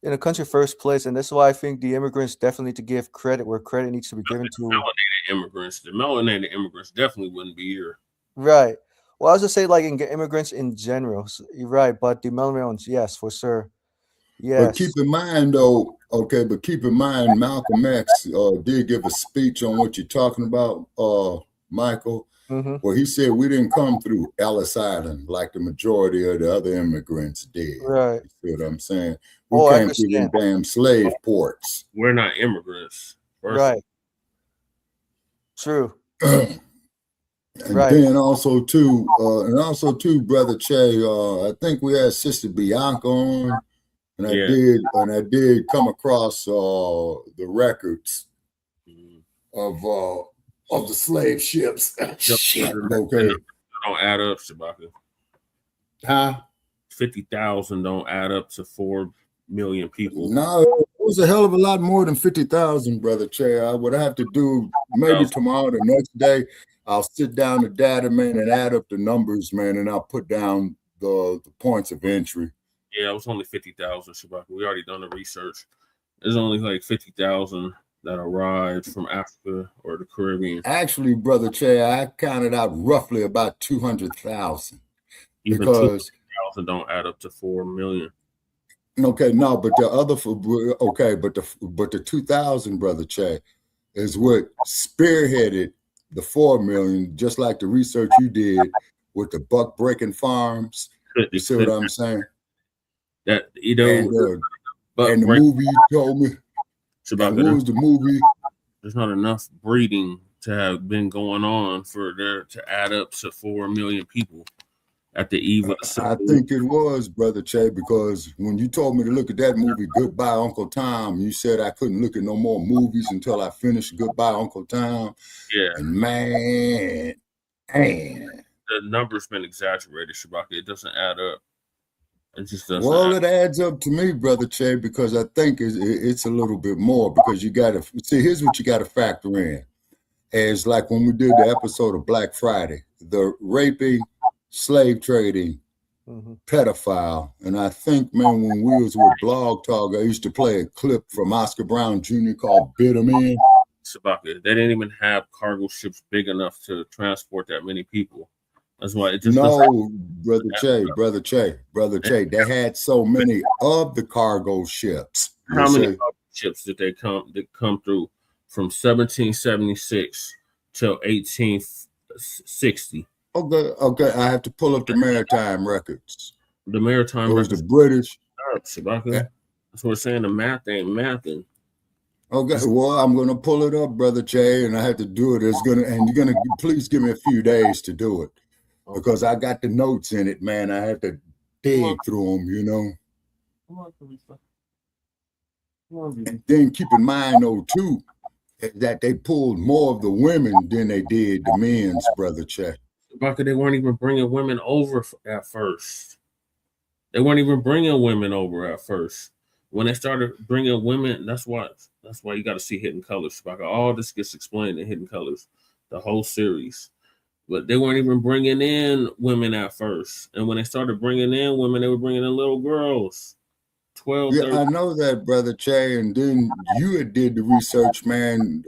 in the country first place, and that's why I think the immigrants definitely need to give credit where credit needs to be given to melanated immigrants. The melanated immigrants definitely wouldn't be here. Right. Well, I was just say like immigrants in general. So, you're right, but the melanated ones, yes, for sure. Yes. But keep in mind, though, Malcolm X did give a speech on what you're talking about, Michael. Where he said we didn't come through Ellis Island like the majority of the other immigrants did. Right. You see what I'm saying? We came through them damn slave ports. We're not immigrants. Right. True. And then also too, Brother Che, I think we had Sister Bianca on, and I did come across the records of the slave ships. Shit. Okay. Don't add up, Shabaka. Huh? 50,000 don't add up to 4 million people. No, it was a hell of a lot more than 50,000, Brother Che. I would have to do maybe tomorrow, the next day. I'll sit down the data, man, and add up the numbers, man, and I'll put down the points of entry. Yeah, it was only 50,000, Shabaka. We already done the research. There's only like 50,000 that arrived from Africa or the Caribbean. Actually, Brother Che, I counted out roughly about 200,000. Even Because 200,000 don't add up to 4 million. Okay, no, but the other but the 2,000, Brother Che, is what spearheaded the 4 million, just like the research you did with the buck breaking farms. You see what I'm saying? That you know, and the movie you told me. What was the movie? There's not enough breeding to have been going on for there to add up to 4 million people at the eve of the I think it was, Brother Che, because when you told me to look at that movie, Goodbye, Uncle Tom, you said I couldn't look at no more movies until I finished Goodbye, Uncle Tom. Yeah. And man. The number's been exaggerated, Shabaka. It doesn't add up. It just doesn't. Well, it adds up to me, Brother Che, because I think it's a little bit more, because you got to see, here's what you got to factor in. As like when we did the episode of Black Friday, the raping, slave trading, pedophile. And I think, man, when we was with Blog Talk, I used to play a clip from Oscar Brown Jr. called Bid 'Em In. Sabaka, they didn't even have cargo ships big enough to transport that many people. That's why it just Brother Che, they had so many of the cargo ships. How many ships did they come through from 1776 till 1860? Okay, I have to pull up the maritime records. The maritime records. Was the British. Sabaka. Yeah. That's what we're saying. The math ain't mathing. Okay, well, I'm gonna pull it up, Brother Che, and I have to do it. And you're gonna please give me a few days to do it. Because I got the notes in it, man. I had to dig through them, you know. And then keep in mind, though, too, that they pulled more of the women than they did the men's, Brother Che. Baka, they weren't even bringing women over at first. They weren't even bringing women over at first. When they started bringing women, that's why you got to see Hidden Colors. Baka, all this gets explained in Hidden Colors, the whole series. But they weren't even bringing in women at first. And when they started bringing in women, they were bringing in little girls. 12, yeah, 13. I know that, Brother Che. And then you had did the research, man,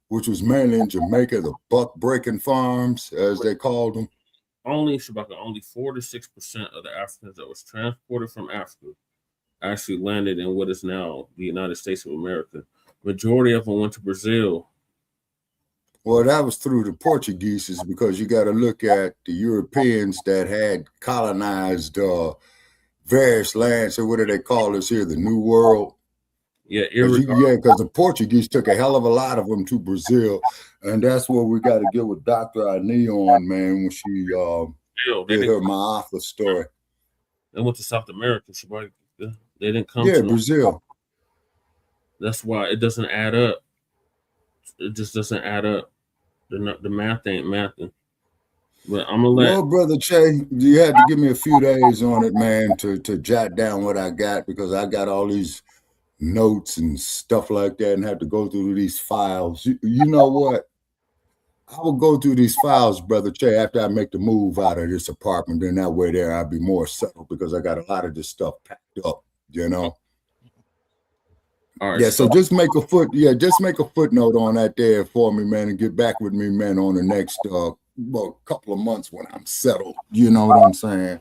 which was mainly in Jamaica, the buck breaking farms, as they called them. Only 4 to 6% of the Africans that was transported from Africa actually landed in what is now the United States of America. Majority of them went to Brazil. Well, that was through the Portuguese, because you got to look at the Europeans that had colonized various lands. So what do they call this here? The New World. Yeah, because the Portuguese took a hell of a lot of them to Brazil, and that's what we got to get with Dr. Ani on, man, when she did her Maafa story. They went to South America. They didn't come to Brazil. That's why it doesn't add up. It just doesn't add up. The math ain't mathing. But I'm gonna let. Well, Brother Che, you had to give me a few days on it, man, to jot down what I got, because I got all these notes and stuff like that, and have to go through these files. You know what? I will go through these files, Brother Che, after I make the move out of this apartment. Then that way there, I'll be more settled, because I got a lot of this stuff packed up, you know. All right, yeah, so just make a footnote on that there for me, man, and get back with me, man, on the next couple of months when I'm settled. You know what I'm saying?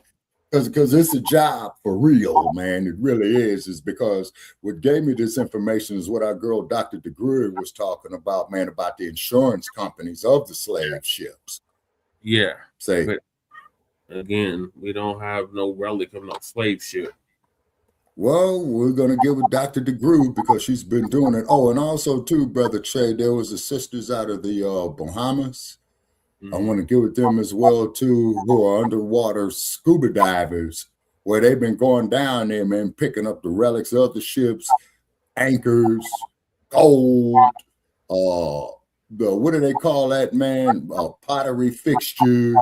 Because it's a job for real, man. It really is because what gave me this information is what our girl Dr. DeGruy was talking about, man, about the insurance companies of the slave ships. Yeah. But again, we don't have no relic of no slave ship. Well, we're going to get with Dr. DeGruy, because she's been doing it. Oh, and also, too, Brother Che, there was the sisters out of the Bahamas. I want to get with them as well, too, who are underwater scuba divers, where they've been going down there, man, picking up the relics of the ships, anchors, gold, what do they call that, man? Pottery fixtures.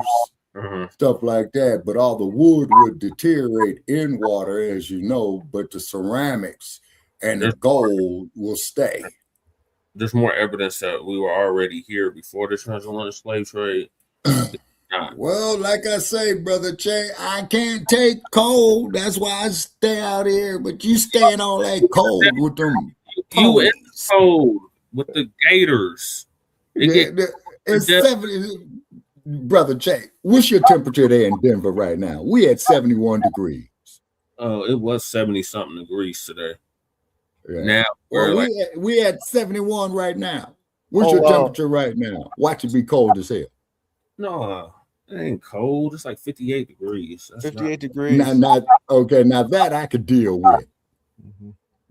stuff like that. But all the wood would deteriorate in water, as you know, but the ceramics and the gold will stay. There's more evidence that we were already here before the transatlantic slave trade. Well, like I say, Brother Che, I can't take cold. That's why I stay out here. But you stay in all that cold with them. You in the cold with the gators. It's 70. Brother Che, what's your temperature there in Denver right now? We at 71 degrees. Oh, it was 70-something degrees today. Yeah. Now we at 71 right now. What's your temperature right now? Watch it be cold as hell. No, it ain't cold. It's like 58 degrees. That's 58 degrees. Now that I could deal with.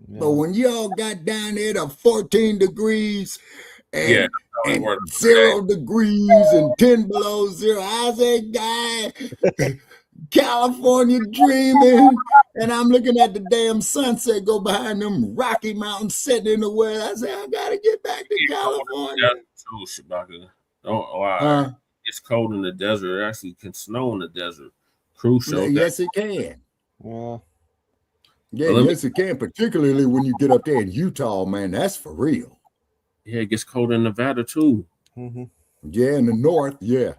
But when y'all got down there to 14 degrees and 0 degrees and 10 below zero, I said, guy, California dreaming, and I'm looking at the damn sunset go behind them Rocky Mountains setting in the west. I said, I gotta get back to California. Don't lie. It's cold in the desert. It actually can snow in the desert. Cruise show. Yes, it can. Yes, it can, particularly when you get up there in Utah, man. That's for real. Yeah, it gets cold in Nevada too. Yeah, in the north, yeah.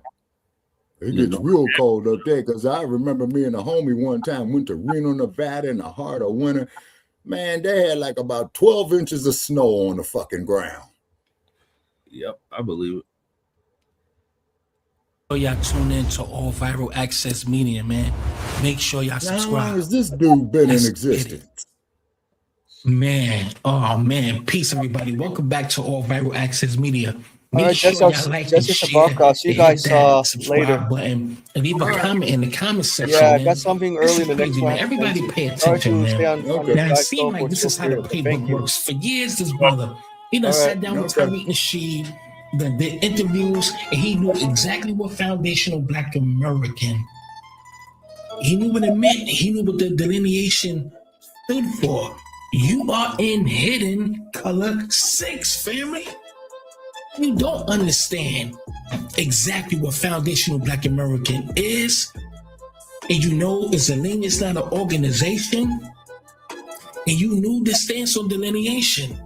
It gets real cold up there because I remember me and a homie one time went to Reno, Nevada in the heart of winter. Man, they had like about 12 inches of snow on the fucking ground. Yep, I believe it. Y'all tune in to All Viral Access Media, man. Make sure y'all subscribe. How long has this dude been in existence? Man, oh man, peace everybody. Welcome back to All Viral Access Media. All right, that's the broadcast. See you guys later. Button, and leave a comment in the comment section. Yeah, I man. got something early in the next one. Everybody pay attention, man. Now it seems like this is how the playbook works. For years, this brother, he done sat down with Tariq Nasheed, the interviews, and he knew exactly what foundational Black American. He knew what it meant. He knew what the delineation stood for. You are in hidden color 6, family. You don't understand exactly what foundational Black American is, and you know it's a lineage, it's not an organization, and you knew the stance on delineation.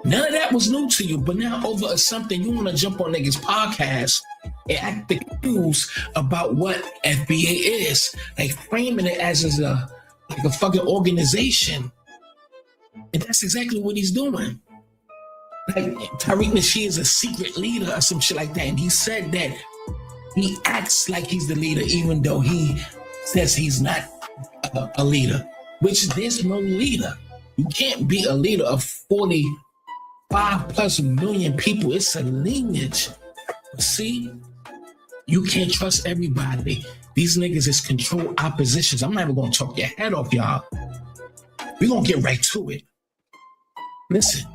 None of that was new to you, but now over something you want to jump on niggas' podcast and act confused about what FBA is, like framing it as a fucking organization, and that's exactly what he's doing. Like Tariq Nasheed is a secret leader or some shit like that, and he said that he acts like he's the leader even though he says he's not a leader, which there's no leader. You can't be a leader of 45+ million people. It's a lineage. See, you can't trust everybody. These niggas is controlled oppositions. I'm not even gonna talk your head off, y'all. We're gonna get right to it. Listen.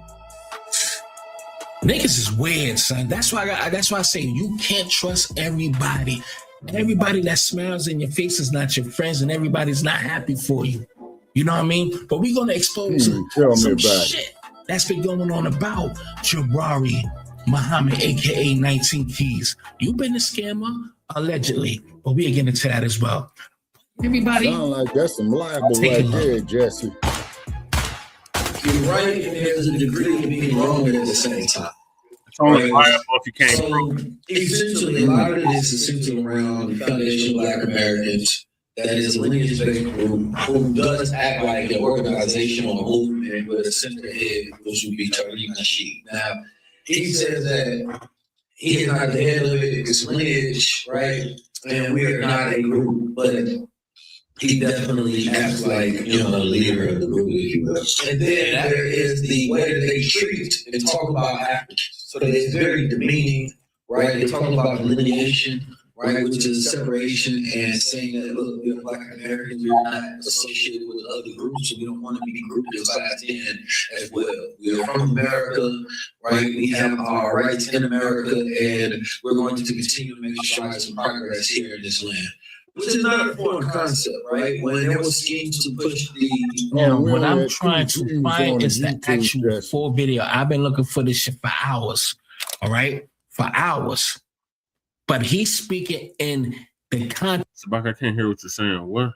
Niggas is weird, son. That's why I say you can't trust everybody. Everybody that smiles in your face is not your friends, and everybody's not happy for you. You know what I mean? But we're gonna expose some shit that's been going on about Jabari Muhammad, aka 19 Keys. You've been a scammer, allegedly, but we'll get into that as well. Everybody, sound like that's some liable right there, Jesse. You're right, and there's a degree of being wrong at the same time. It's only liable if you can't prove. Essentially, a lot of this is centered around the foundation of Black Americans. That is a lineage-based group who does act like an organization or movement with a centerhead, which would be Tariq Nasheed. Now, he says that he is not the head of it, it's lineage, right? And we are not a group, but he definitely acts like, a leader of the group, if you will. And then there is the way that they treat and talk about Africans. So it's very demeaning, right? They talk about delineation, right, which is separation and saying that, look, we're Black Americans, we're not associated with other groups, so we don't want to be grouped as class 10 as well. We're from America, right? We have our rights in America, and we're going to continue to make strides and progress here in this land. Which is not a foreign concept, right? When there was schemes to push the... Now, what I'm trying to find is the actual full video. I've been looking for this shit for hours, all right? For hours. But he's speaking in the content. Bacc, I can't hear what you're saying. What?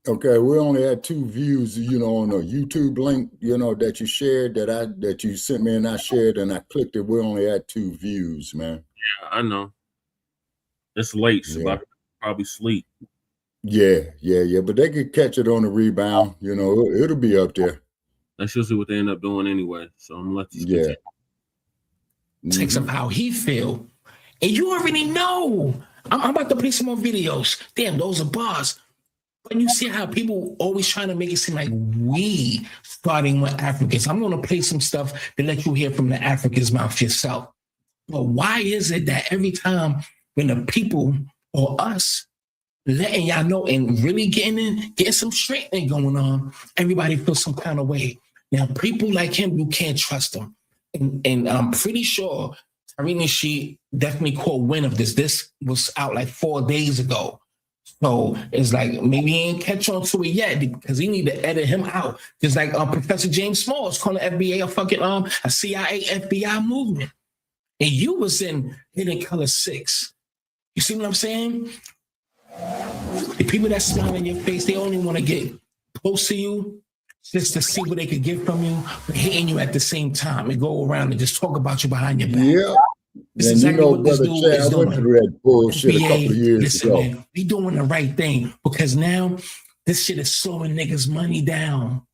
Okay, we only had 2 views, on a YouTube link, that you shared, that you sent me and I shared and I clicked it. We only had 2 views, man. Yeah, I know. It's late, so Bacc probably sleep. Yeah. But they could catch it on the rebound. It'll be up there. That's usually what they end up doing anyway. So I'm gonna let you continue. Takes of how he feel. And you already know. I'm about to play some more videos. Damn, those are bars. But you see how people always trying to make it seem like we starting with Africans. I'm going to play some stuff to let you hear from the African's mouth yourself. But why is it that every time when the people or us letting y'all know and really getting some straightening going on, everybody feels some kind of way? Now, people like him, you can't trust them. And I'm pretty sure Tariq Nasheed definitely caught wind of this. This was out like 4 days ago. So it's like maybe he ain't catch on to it yet because he need to edit him out. Just like Professor James Smalls calling the FBA a fucking a CIA FBI movement. And you was in Hidden Color 6. You see what I'm saying? The people that smile in your face, they only want to get close to you just to see what they could get from you, but hitting you at the same time and go around and just talk about you behind your back. Yeah. This and exactly what this Brother dude Chad, is I went doing. through that bullshit a couple of years Listen, ago. man, we doing the right thing because now this shit is slowing niggas' money down,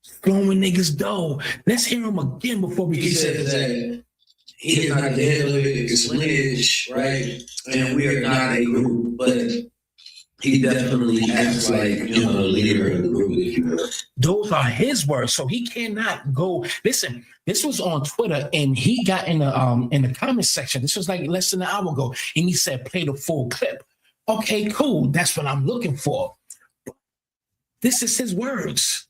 slowing niggas' dough. Let's hear him again before we He says that he is not the head of it, it's lineage, right? And we are not a group, but he definitely acts like, the leader of the group, if you will. Those are his words, so he cannot go. Listen, this was on Twitter, and he got in the comment section. This was like less than an hour ago, and he said, "Play the full clip." Okay, cool. That's what I'm looking for. This is his words.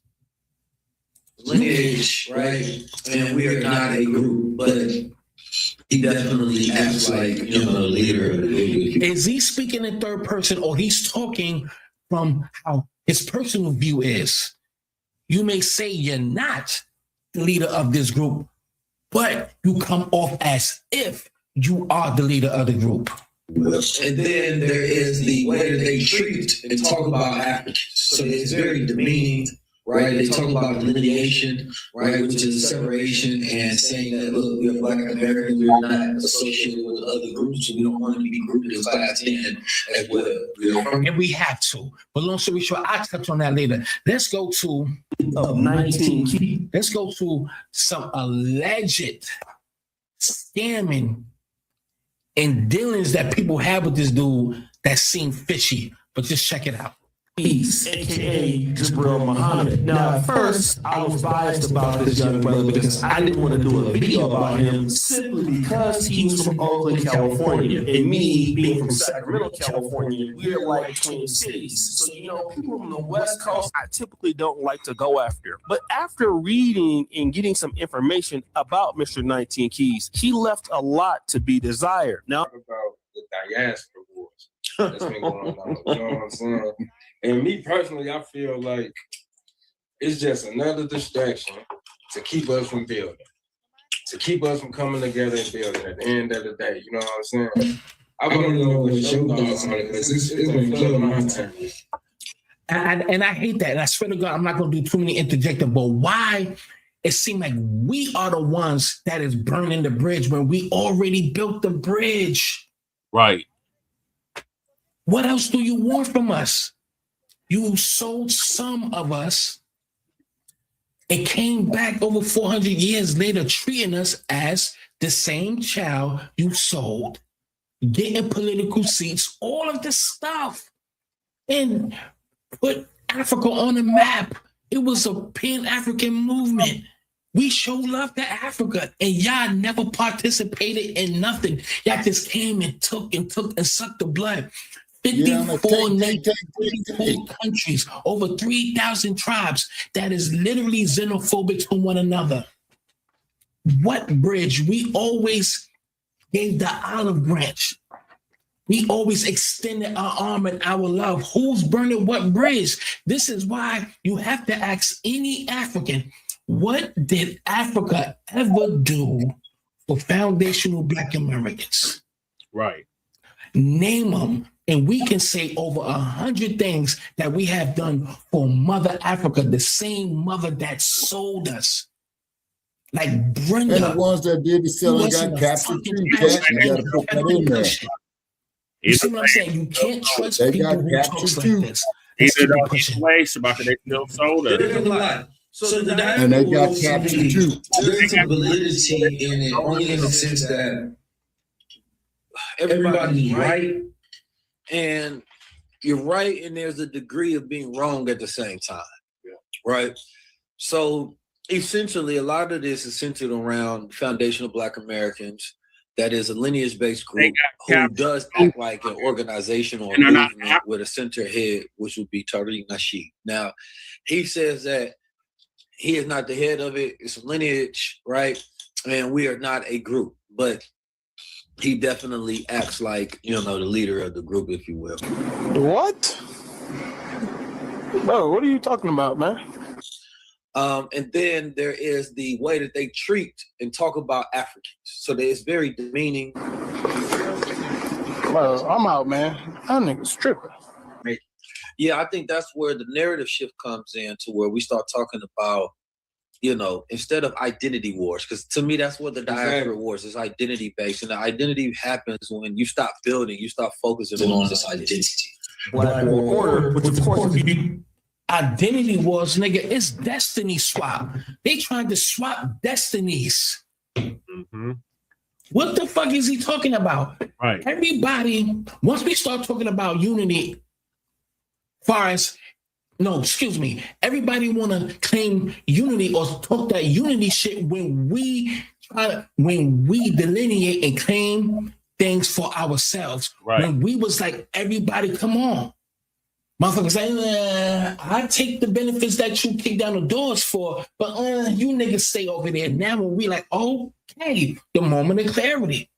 Lineage, right? And we are not a group, but he definitely acts like, the leader of the group. Is he speaking in third person, or he's talking from how his personal view is? You may say you're not the leader of this group, but you come off as if you are the leader of the group. And then there is the way that they treat and talk about Africans. So it's very demeaning, right? They talk about delineation, right, which is separation and saying that, look, we are Black Americans, we're not associated with other groups, so we don't want to be grouped in class 10 as well. And we have to. But long story short, I'll touch on that later. Let's go to 19 key. Let's go to some alleged scamming and dealings that people have with this dude that seem fishy. But just check it out. Peace, aka Jabril Muhammad. Now, at first, I was biased about this young brother because I didn't want to do a video about him simply because he's from Oakland, California. And me being from Sacramento, California, we're like twin cities. So, people from the West Coast, I typically don't like to go after. But after reading and getting some information about Mr. 19 Keys, he left a lot to be desired. Now, about the diaspora wars that's been going on, you know what I'm saying? And me personally, I feel like it's just another distraction to keep us from building, to keep us from coming together and building at the end of the day. You know what I'm saying? I want to know what your thoughts on it because it's been killing my time. And I hate that. And I swear to God, I'm not going to do too many interjecting, but why it seems like we are the ones that is burning the bridge when we already built the bridge? Right. What else do you want from us? You sold some of us and came back over 400 years later treating us as the same child you sold, getting political seats, all of this stuff, and put Africa on the map. It was a Pan-African movement. We show love to Africa, and y'all never participated in nothing. Y'all just came and took and sucked the blood. 54 nations, 34 countries, over 3,000 tribes. That is literally xenophobic to one another. What bridge? We always gave the olive branch. We always extended our arm and our love. Who's burning what bridge? This is why you have to ask any African, what did Africa ever do for foundational Black Americans? Right. Name them. And we can say over 100 things that we have done for Mother Africa, the same mother that sold us. Like Brenda. And the ones that did the selling got captured too, Jack. You got to put that in there. You see what I'm saying? You can't trust They people got who captured talks too. like this. Either way, Shabaka, they still sold it. There's a lot. So the And they got captured too. There's some validity in it, only in the sense that everybody's right. And you're right, and there's a degree of being wrong at the same time. Right? So essentially, a lot of this is centered around foundational Black Americans. That is a lineage-based group who does act like an organization or a movement with a center head, which would be Tariq Nasheed. Now, he says that he is not the head of it. It's a lineage, right? And we are not a group. But he definitely acts like, you know, the leader of the group, if you will. What? Bro, what are you talking about, man? And then there is the way that they treat and talk about Africans. So it's very demeaning. Bro, I'm out, man. That nigga's tripping. Yeah, I think that's where the narrative shift comes in, to where we start talking about, you know, instead of identity wars, because to me, that's what the diaspora wars is, identity based. And the identity happens when you stop building, you stop focusing on this identity. Black order, which of course identity wars, nigga, it's destiny swap. They trying to swap destinies. What the fuck is he talking about? Right. Everybody, once we start talking about unity, everybody want to claim unity or talk that unity shit when we delineate and claim things for ourselves. Right. When we was like, everybody, come on. Motherfuckers say, I take the benefits that you kick down the doors for, but you niggas stay over there. Now when we like, okay, the moment of clarity.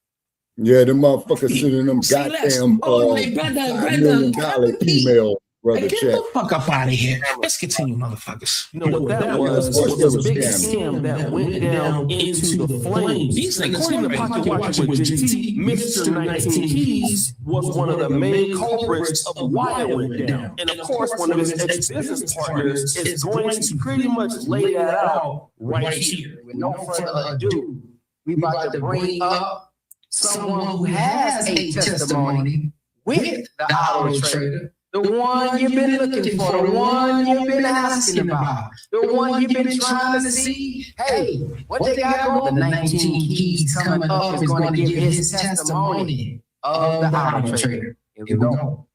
Yeah, the motherfuckers sending them goddamn $5 million email, brother Get Chat. the fuck up out of here. Let's continue, motherfuckers. You know what that was a big scam that went down into the flames. These niggas, According to Pocket Watcher with JT, Mr. 19 Keys was one of the main culprits of why it went down. And of course, one of his ex-business partners is going to pretty much lay that out right here. With no further ado, we about to bring up someone who has a testimony with the auto trader. The one you've been looking for, the one you've been asking about, the one you've been trying to see. Hey, what they got going? The 19 Keys coming up is going to give his testimony of the auto trader. Here we go.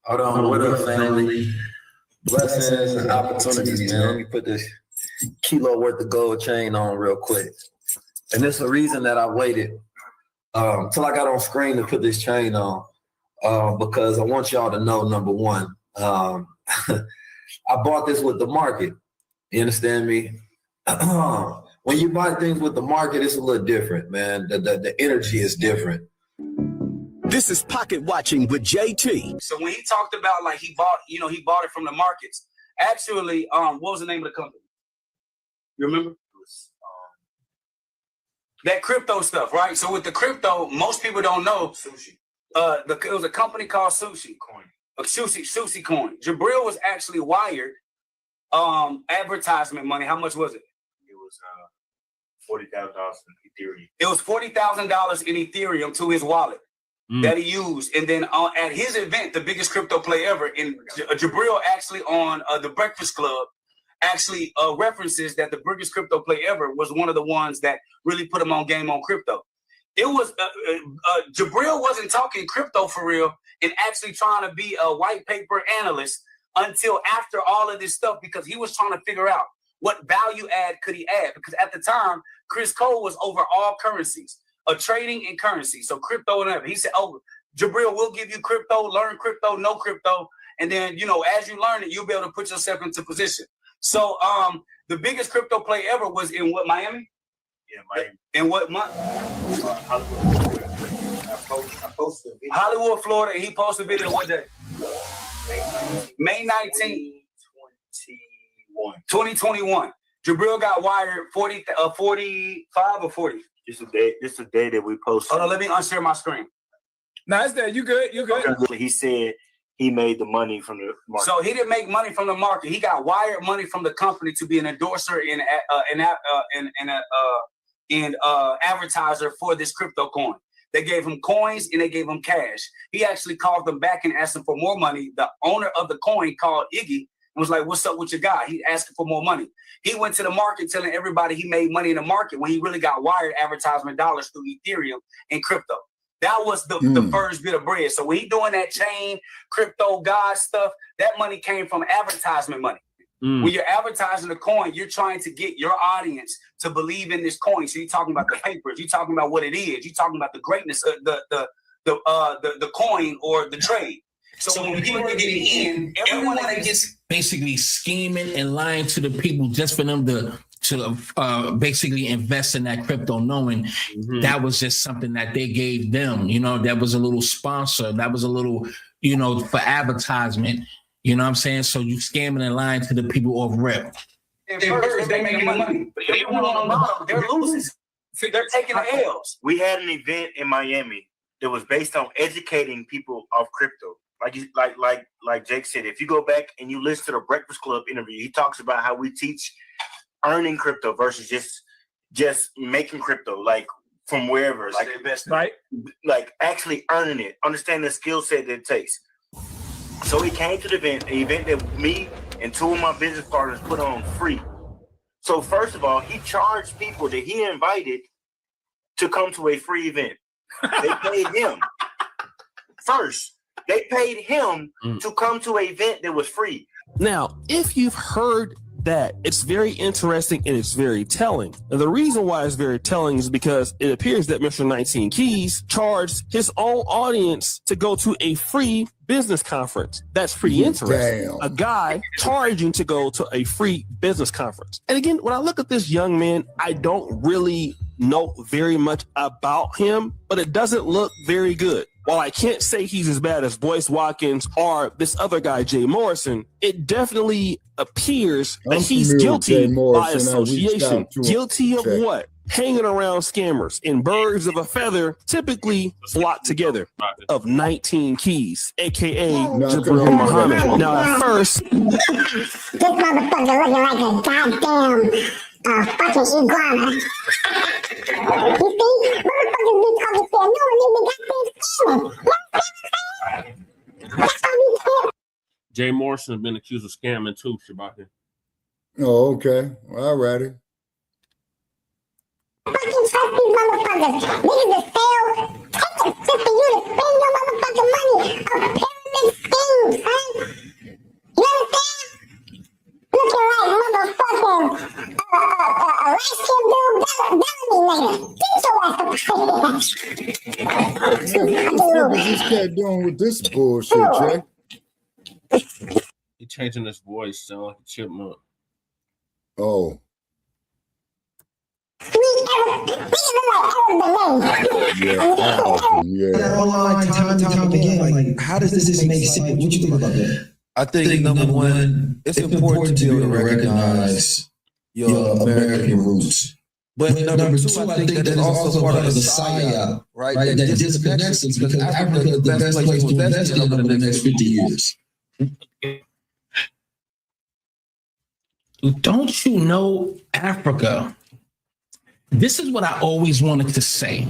Hold on, what up, family? Blessings and opportunities, man. Let me put this kilo worth of gold chain on real quick. And there's a reason that I waited till I got on screen to put this chain on. Because I want y'all to know, number one, I bought this with the market. You understand me? When you buy things with the market, it's a little different, man. The energy is different. This is Pocket Watching with JT. So when he talked about like he bought it from the markets. Actually, what was the name of the company? You remember? That crypto stuff, right? So with the crypto, most people don't know. Sushi. It was a company called Sushi Coin. Sushi Coin. Jabril was actually wired advertisement money. How much was it? It was $40,000 in Ethereum. It was $40,000 in Ethereum to his wallet that he used. And then at his event, the biggest crypto play ever, in Jabril actually on the Breakfast Club actually references that the biggest crypto play ever was one of the ones that really put him on game on crypto. It was Jabril wasn't talking crypto for real and actually trying to be a white paper analyst until after all of this stuff, because he was trying to figure out what value add could he add, because at the time Chris Cole was over all currencies, trading and currency, so crypto and everything. He said, "Oh, Jabril, we'll give you crypto, learn crypto, know crypto, and then as you learn it, you'll be able to put yourself into position." So the biggest crypto play ever was in what, Miami? Yeah, Miami. In what month? Hollywood, Florida. And he posted a video what day? May 19th, 2021. Jabril got wired 45 or 40. This is the day that we posted. Hold on, let me unshare my screen. No, it's that. You good? You good? He said he made the money from the market. So he didn't make money from the market. He got wired money from the company to be an endorser and advertiser for this crypto coin. They gave him coins and they gave him cash. He actually called them back and asked them for more money. The owner of the coin called Iggy and was like, "What's up with your guy?" He asked for more money. He went to the market telling everybody he made money in the market when he really got wired advertisement dollars through Ethereum and crypto. That was the first bit of bread. So when he doing that chain, crypto, God stuff, that money came from advertisement money. When you're advertising the coin, you're trying to get your audience to believe in this coin. So you're talking about the papers, you're talking about what it is, you're talking about the greatness of the coin or the trade. So when people are getting in, everyone that gets basically scheming and lying to the people just for them to basically invest in that crypto, knowing that was just something that they gave them, you know, that was a little sponsor, that was a little, you know, for advertisement, you know what I'm saying? So you scamming and lying to the people off rip. First, they making money, but everyone on the bottom, they're losing. They're taking the L's. We had an event in Miami that was based on educating people of crypto. Like Jake said, if you go back and you listen to the Breakfast Club interview, he talks about how we teach earning crypto versus just making crypto, like from wherever, like right, like actually earning it, understanding the skill set that it takes. So he came to the event that me and two of my business partners put on free. So first of all, he charged people that he invited to come to a free event. They paid him first. They paid him to come to an event that was free. Now, if you've heard that, it's very interesting and it's very telling. And the reason why it's very telling is because it appears that Mr. 19 Keys charged his own audience to go to a free business conference. That's pretty interesting. Damn. A guy charging to go to a free business conference. And again, when I look at this young man, I don't really know very much about him, but it doesn't look very good. While I can't say he's as bad as Boyce Watkins or this other guy, Jay Morrison, it definitely appears that he's guilty by association. Guilty of what? Hanging around scammers, and birds of a feather typically flock together. Of 19 Keys, aka Jabril Muhammad. Now at first, this motherfucker looking like a goddamn fucking iguana. You see? Motherfuckers be talking to no, they got this Jay Morrison has been accused of scamming too, Shabaka. Oh, okay. All righty. Fucking trust these motherfuckers. Niggas that fail, take it just for you to spend your motherfucking money. A pyramid scheme, son. You understand? Looking like motherfucking light-skinned dude, Bellamy nigga. Get your ass up. What is this cat doing with this bullshit, Jay? He changing his voice, sound like a chipmunk. Oh. Time again. Like, how does this make sense? What you think about that? I think number one, it's important to be able to recognize your American roots. But number two, I think that is also part of the psyop, right? That disconnects us because Africa is the best place to invest in over the next 50 years. Don't you know Africa? This is what I always wanted to say.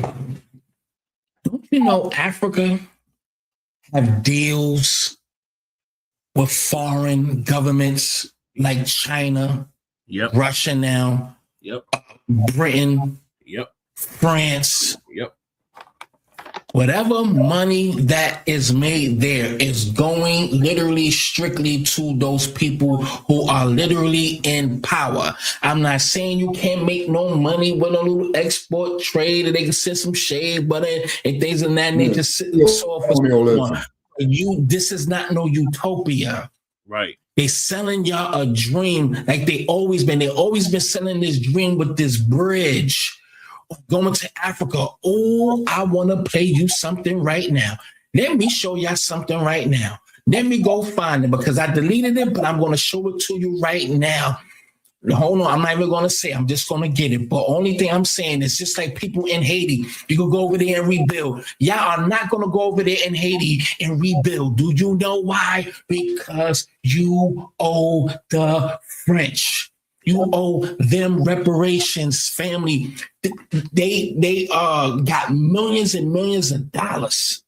Don't you know Africa have deals with foreign governments like China, Russia now, Britain, France, whatever money that is made there is going literally strictly to those people who are literally in power. I'm not saying you can't make no money with a little export trade, and they can send some shade butter and things of that nature. This is not no utopia. Right. They selling y'all a dream like they always been. They always been selling this dream with this bridge. Going to Africa. Oh, I want to play you something right now. Let me show y'all something right now. Let me go find it because I deleted it, but I'm going to show it to you right now. Hold on, I'm not even gonna say. I'm just gonna get it. But only thing I'm saying is just like people in Haiti, you can go over there and rebuild. Y'all are not gonna go over there in Haiti and rebuild. Do you know why? Because you owe the French. You owe them reparations, family. They got millions and millions of dollars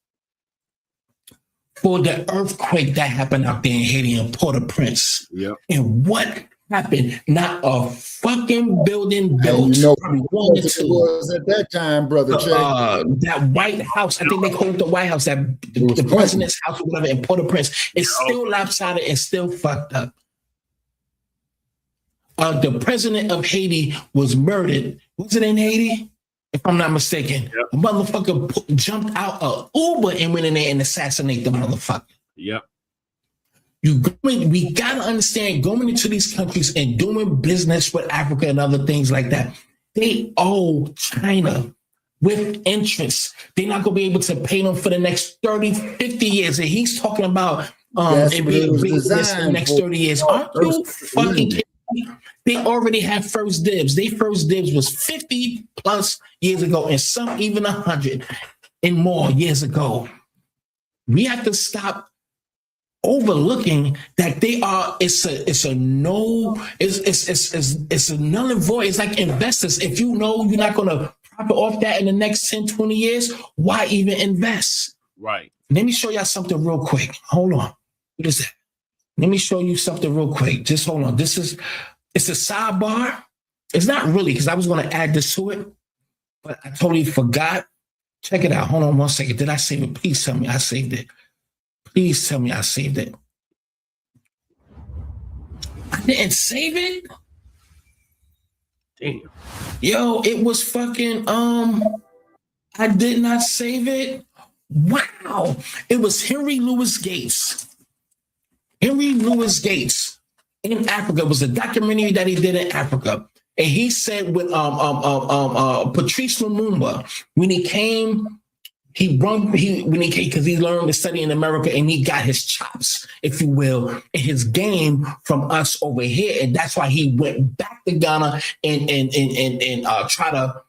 for the earthquake that happened out there in Haiti and Port-au-Prince. Yep. And what happened? Not a fucking building built. You know, One or two. was at that time, brother Che. That White House, I think they call it the White House, that the president's house or whatever in Port-au-Prince, is still lopsided and still fucked up. The president of Haiti was murdered. Was it in Haiti? If I'm not mistaken. Yep. A motherfucker jumped out of Uber and went in there and assassinated the motherfucker. Yep. We gotta understand, going into these countries and doing business with Africa and other things like that, they owe China with interest. They're not gonna be able to pay them for the next 30, 50 years. And he's talking about it being business in the next 30 years. Aren't you fucking kidding me? They already have first dibs. Their first dibs was 50 plus years ago, and some even 100 and more years ago. We have to stop overlooking that they are. It's a null and void. It's like investors. If you know you're not going to profit off that in the next 10, 20 years, why even invest? Right. Let me show y'all something real quick. Hold on. What is that? Let me show you something real quick. Just hold on. It's a sidebar. It's not really, because I was going to add this to it, but I totally forgot. Check it out. Hold on 1 second. Did I save it? Please tell me I saved it. Please tell me I saved it. I didn't save it? Damn. Yo, it was fucking, I did not save it. Wow. It was Henry Louis Gates. Henry Louis Gates in Africa. It was a documentary that he did in Africa. And he said with Patrice Lumumba, when he came, because he learned to study in America and he got his chops, if you will, and his game from us over here. And that's why he went back to Ghana and try to,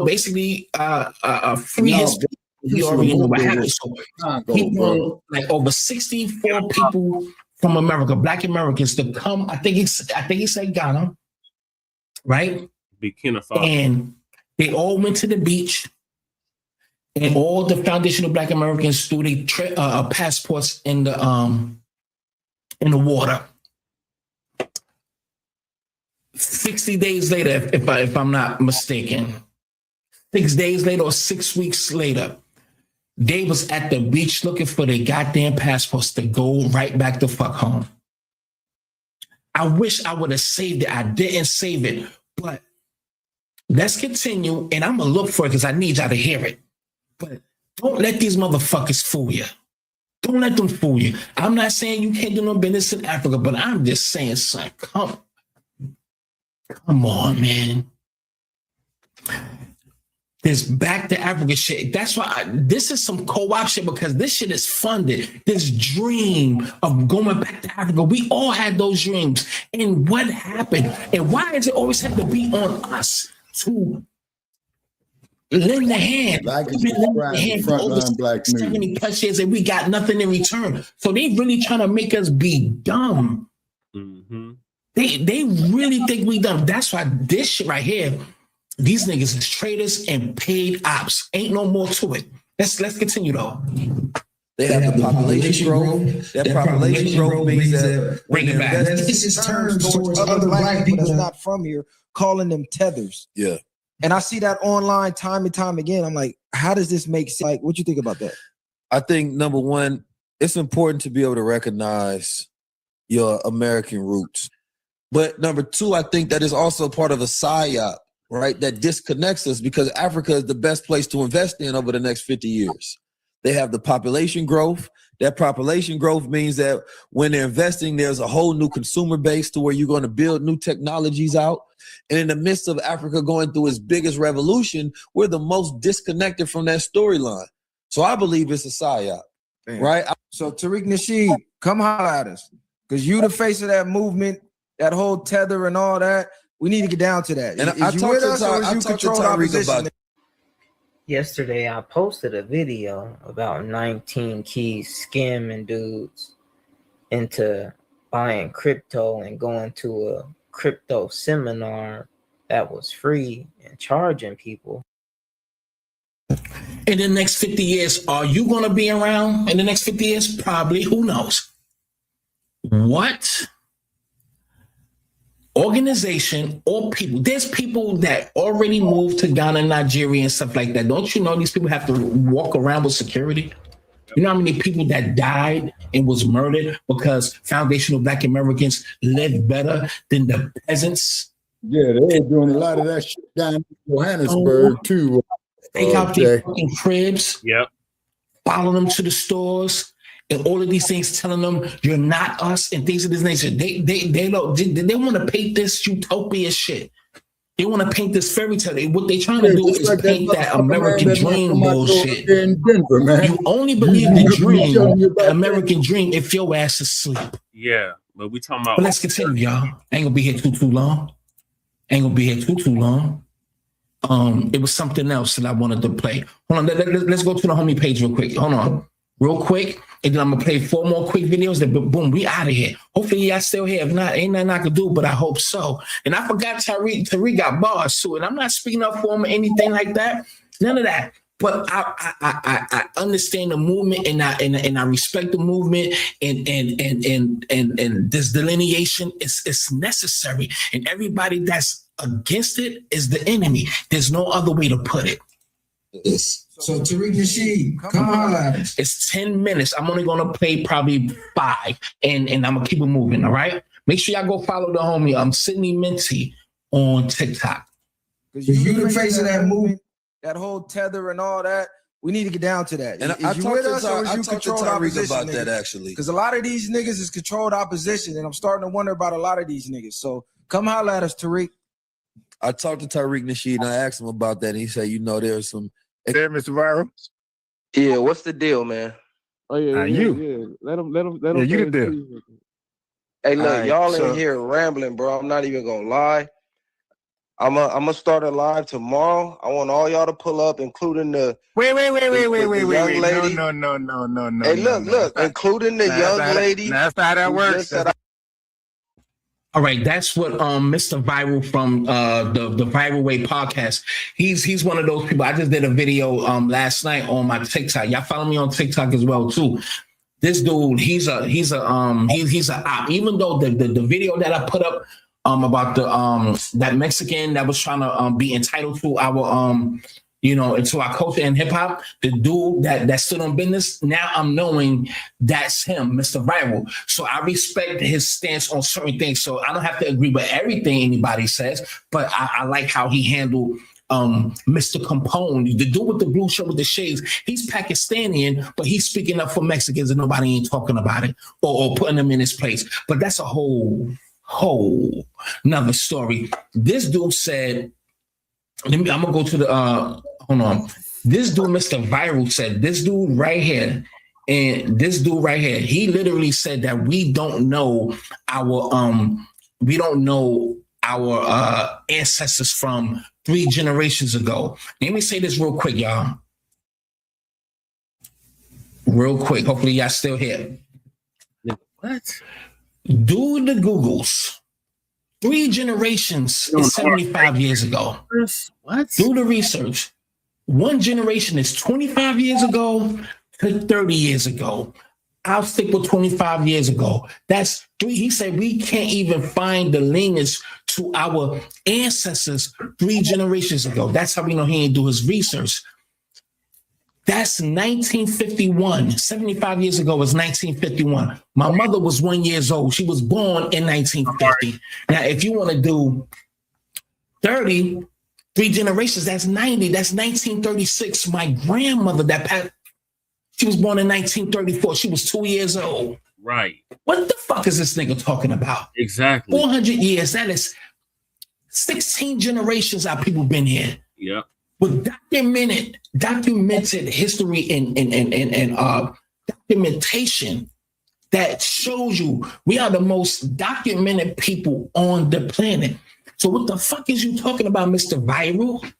basically free his. He already knew what happened. So he won like over 64 people from America, Black Americans, to come. I think he said Ghana, right? And they all went to the beach, and all the foundational Black Americans threw their passports in the water. 60 days later, if I'm not mistaken, 6 days later or 6 weeks later, they was at the beach looking for their goddamn passports to go right back to fuck home. I wish I would have saved it. I didn't save it, but let's continue. And I'm gonna look for it because I need y'all to hear it. But don't let these motherfuckers fool you. Don't let them fool you. I'm not saying you can't do no business in Africa, but I'm just saying, son, come on, man. This back to Africa shit. That's why this is some co-op shit, because this shit is funded. This dream of going back to Africa. We all had those dreams. And what happened? And why does it always have to be on us to lend a hand? We've been lending a hand for over 70 plus years and we got nothing in return. So they really trying to make us be dumb. Mm-hmm. They really think we dumb. That's why this shit right here, these niggas is traitors and paid ops. Ain't no more to it. Let's continue though. They have the population growth. That population growth means that bring it back. This is turns towards other black people that's not from here, calling them tethers. Yeah. And I see that online time and time again. I'm like, how does this make sense? Like, what you think about that? I think number one, it's important to be able to recognize your American roots. But number two, I think that is also part of a psyop, right? That disconnects us, because Africa is the best place to invest in over the next 50 years. They have the population growth. That population growth means that when they're investing, there's a whole new consumer base to where you're going to build new technologies out. And in the midst of Africa going through its biggest revolution, we're the most disconnected from that storyline. So I believe it's a psyop, right? So Tariq, Nasheed, come holler at us, because you the face of that movement that whole tether and all that. We need to get down to that. And I Is you talked with to us or is you controlled Tariq opposition? about Yesterday, I posted a video about 19 keys scamming dudes into buying crypto and going to a crypto seminar that was free and charging people. In the next 50 years, are you going to be around in the next 50 years? Probably. Who knows? What organization or people? There's people that already moved to Ghana, Nigeria, and stuff like that. Don't you know these people have to walk around with security? You know how many people that died and was murdered because foundational Black Americans lived better than the peasants? Yeah, they were doing a lot of that shit down in Johannesburg too. Take out these fucking cribs. Yep. Follow them to the stores and all of these things, telling them you're not us and things of this nature. They want to paint this utopia shit. They want to paint this fairy tale. What they trying to do is paint that American dream bullshit. In Denver, man. You only believe the dream, the American dream, if your ass is asleep. Yeah, but we talking about. But let's continue, y'all. Ain't gonna be here too long. Ain't gonna be here too long. It was something else that I wanted to play. Hold on, let's go to the homie page real quick. Hold on, real quick, and then I'm gonna play 4 more quick videos. Then boom, we out of here. Hopefully y'all still here. If not, ain't nothing I could do, but I hope so. And I forgot Tariq got bars too, and I'm not speaking up for him or anything like that. None of that. But I understand the movement and I respect the movement and this delineation is necessary. And everybody that's against it is the enemy. There's no other way to put it. So Tariq Nasheed, come on, lads. It's 10 minutes. I'm only gonna play probably 5, and I'm gonna keep it moving. All right. Make sure y'all go follow the homie. Sydney Minty on TikTok. Because you the face of that movement, that whole tether and all that. We need to get down to that. And Is I you talked with to us or is you Tariq controlled opposition about that actually. Because a lot of these niggas is controlled opposition, and I'm starting to wonder about a lot of these niggas. So come holler at us, Tariq. I talked to Tariq Nasheed and I asked him about that, and he said, there's some. There, Mr. Viral. Yeah, what's the deal, man? Oh yeah, yeah. Let him. Yeah, you the deal. Hey, look, right, y'all in here rambling, bro. I'm not even gonna lie. I'm gonna start a live tomorrow. I want all y'all to pull up, including the wait, young lady. No. Hey, look, including the young lady. That's not how that works. All right, that's what Mr. Viral from the Viral Way podcast. He's one of those people. I just did a video last night on my TikTok. Y'all follow me on TikTok as well too. This dude, he's a op. Even though the video that I put up about the that Mexican that was trying to be entitled to our into our culture and hip hop, the dude that stood on business, now I'm knowing that's him, Mr. Viral. So I respect his stance on certain things. So I don't have to agree with everything anybody says, but I like how he handled Mr. Capone, the dude with the blue shirt with the shades. He's Pakistani, but he's speaking up for Mexicans and nobody ain't talking about it or putting them in his place. But that's a whole another story. This dude said, I'm gonna go to the hold on. This dude, Mr. Viral, said this dude right here, and this dude right here, he literally said that we don't know our ancestors from 3 generations ago. Let me say this real quick, y'all. Real quick. Hopefully y'all still here. What? Do the Googles. 3 generations is 75 years ago. What? Do the research. 1 generation is 25 years ago to 30 years ago. I'll stick with 25 years ago. That's 3. He said we can't even find the lineage to our ancestors 3 generations ago. That's how we know he ain't do his research. That's 1951. 75 years ago was 1951. My mother was 1 year old. She was born in 1950. Now, if you want to do 30, 3 generations, that's 90. That's 1936. My grandmother, she was born in 1934. She was 2 years old. Right. What the fuck is this nigga talking about? Exactly. 400 years. That is 16 generations our people been here. Yep. With documented history and documentation that shows you we are the most documented people on the planet. So what the fuck is you talking about, Mr. Viral? Right.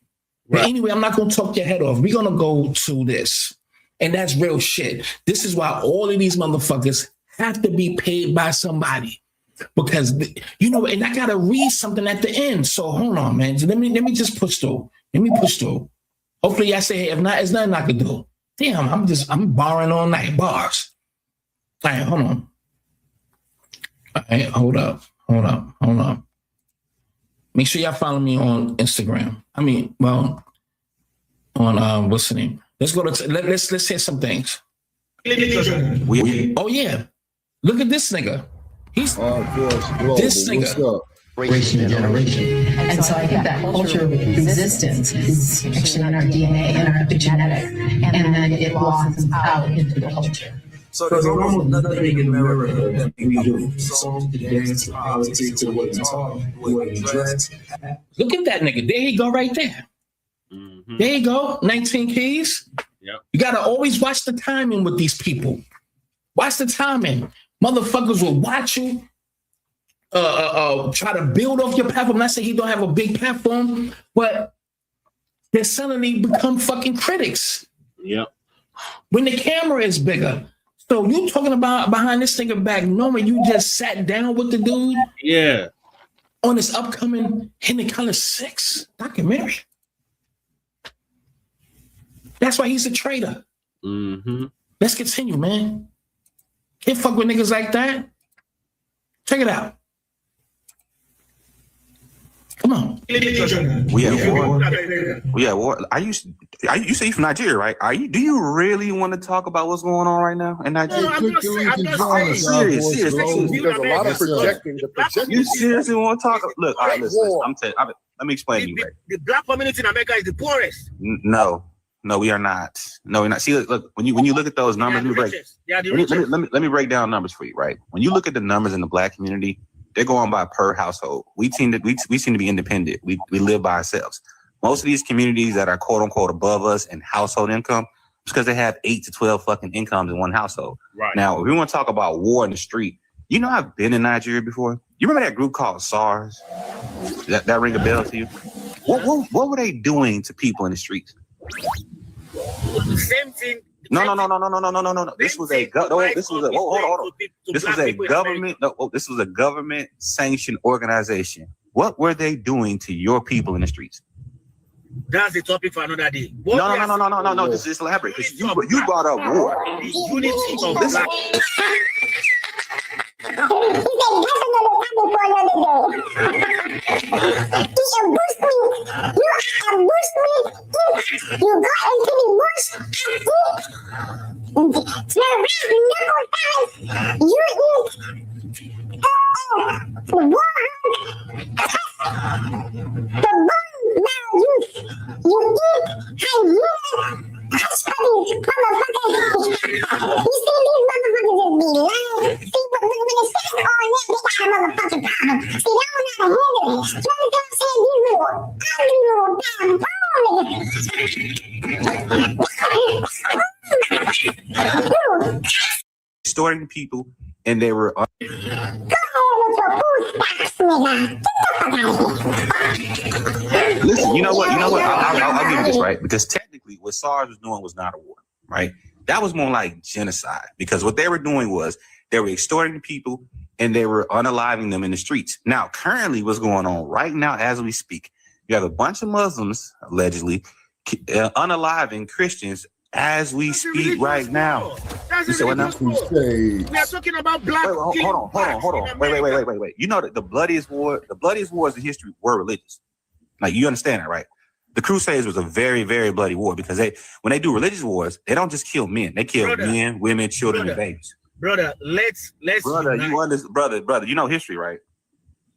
But anyway, I'm not going to talk your head off. We're going to go to this. And that's real shit. This is why all of these motherfuckers have to be paid by somebody. Because, you know, and I got to read something at the end. So hold on, man. So let me just push through. Let me push through. Hopefully I say, if not, it's nothing I can do. Damn, I'm barring all night. Bars. All right, hold on. All right, hold up. Make sure y'all follow me on Instagram. On what's the name? Let's go to let's say some things. Oh yeah, look at this nigga. He's this nigga. Generation. And so I think that culture of resistance is actually in our DNA and our epigenetics, and then it blossoms out into the culture. So there's almost nothing in America that we do. Songs, to dance, to politics, to what we talk, what we dress. Look at that nigga. There you go, right there. Mm-hmm. There you go. 19 keys. Yep. You gotta always watch the timing with these people. Watch the timing. Motherfuckers will watch you. Try to build off your platform. Not say he don't have a big platform, but they suddenly become fucking critics. Yep. When the camera is bigger. So you talking about behind this nigga back, knowing you just sat down with the dude? Yeah. On this upcoming Hidden Color 6 documentary. That's why he's a traitor. Mm-hmm. Let's continue, man. Can't fuck with niggas like that. Check it out. Come on. We at war. You say you from Nigeria, right? Do you really want to talk about what's going on right now in Nigeria? No, I'm just serious. There's a lot of projecting. You seriously want to talk? Look, all right, listen. Let me explain to you, right? The black community in America is the poorest. No, we are not. No, we're not. See, look, when you look at those numbers, let me break down numbers for you, right? When you look at the numbers in the black community, they're going by per household. We seem to be independent. We live by ourselves. Most of these communities that are quote unquote above us in household income, it's because they have 8 to 12 fucking incomes in one household. Right. Now, if we want to talk about war in the street, you know I've been in Nigeria before. You remember that group called SARS? That ring a bell to you? What were they doing to people in the streets? Same thing. No. This was a government sanctioned organization. What were they doing to your people in the streets? That's the topic for another day. No. This is elaborate because you brought up war. Unity of black. Extorting people, and they were. Listen, you know what? I'll give you this, right? Because technically, what SARS was doing was not a war, right? That was more like genocide, because what they were doing was they were extorting people and they were unaliving them in the streets. Now, currently, what's going on right now as we speak, you have a bunch of Muslims allegedly unaliving Christians as we speak right now. You say what now? We are talking about black. Hold on. Wait. You know that the bloodiest wars in history were religious. Like, you understand that, right? The Crusades was a very, very bloody war because when they do religious wars, they don't just kill men. They kill men, women, children, and babies. Brother, let's brother, you know history, right?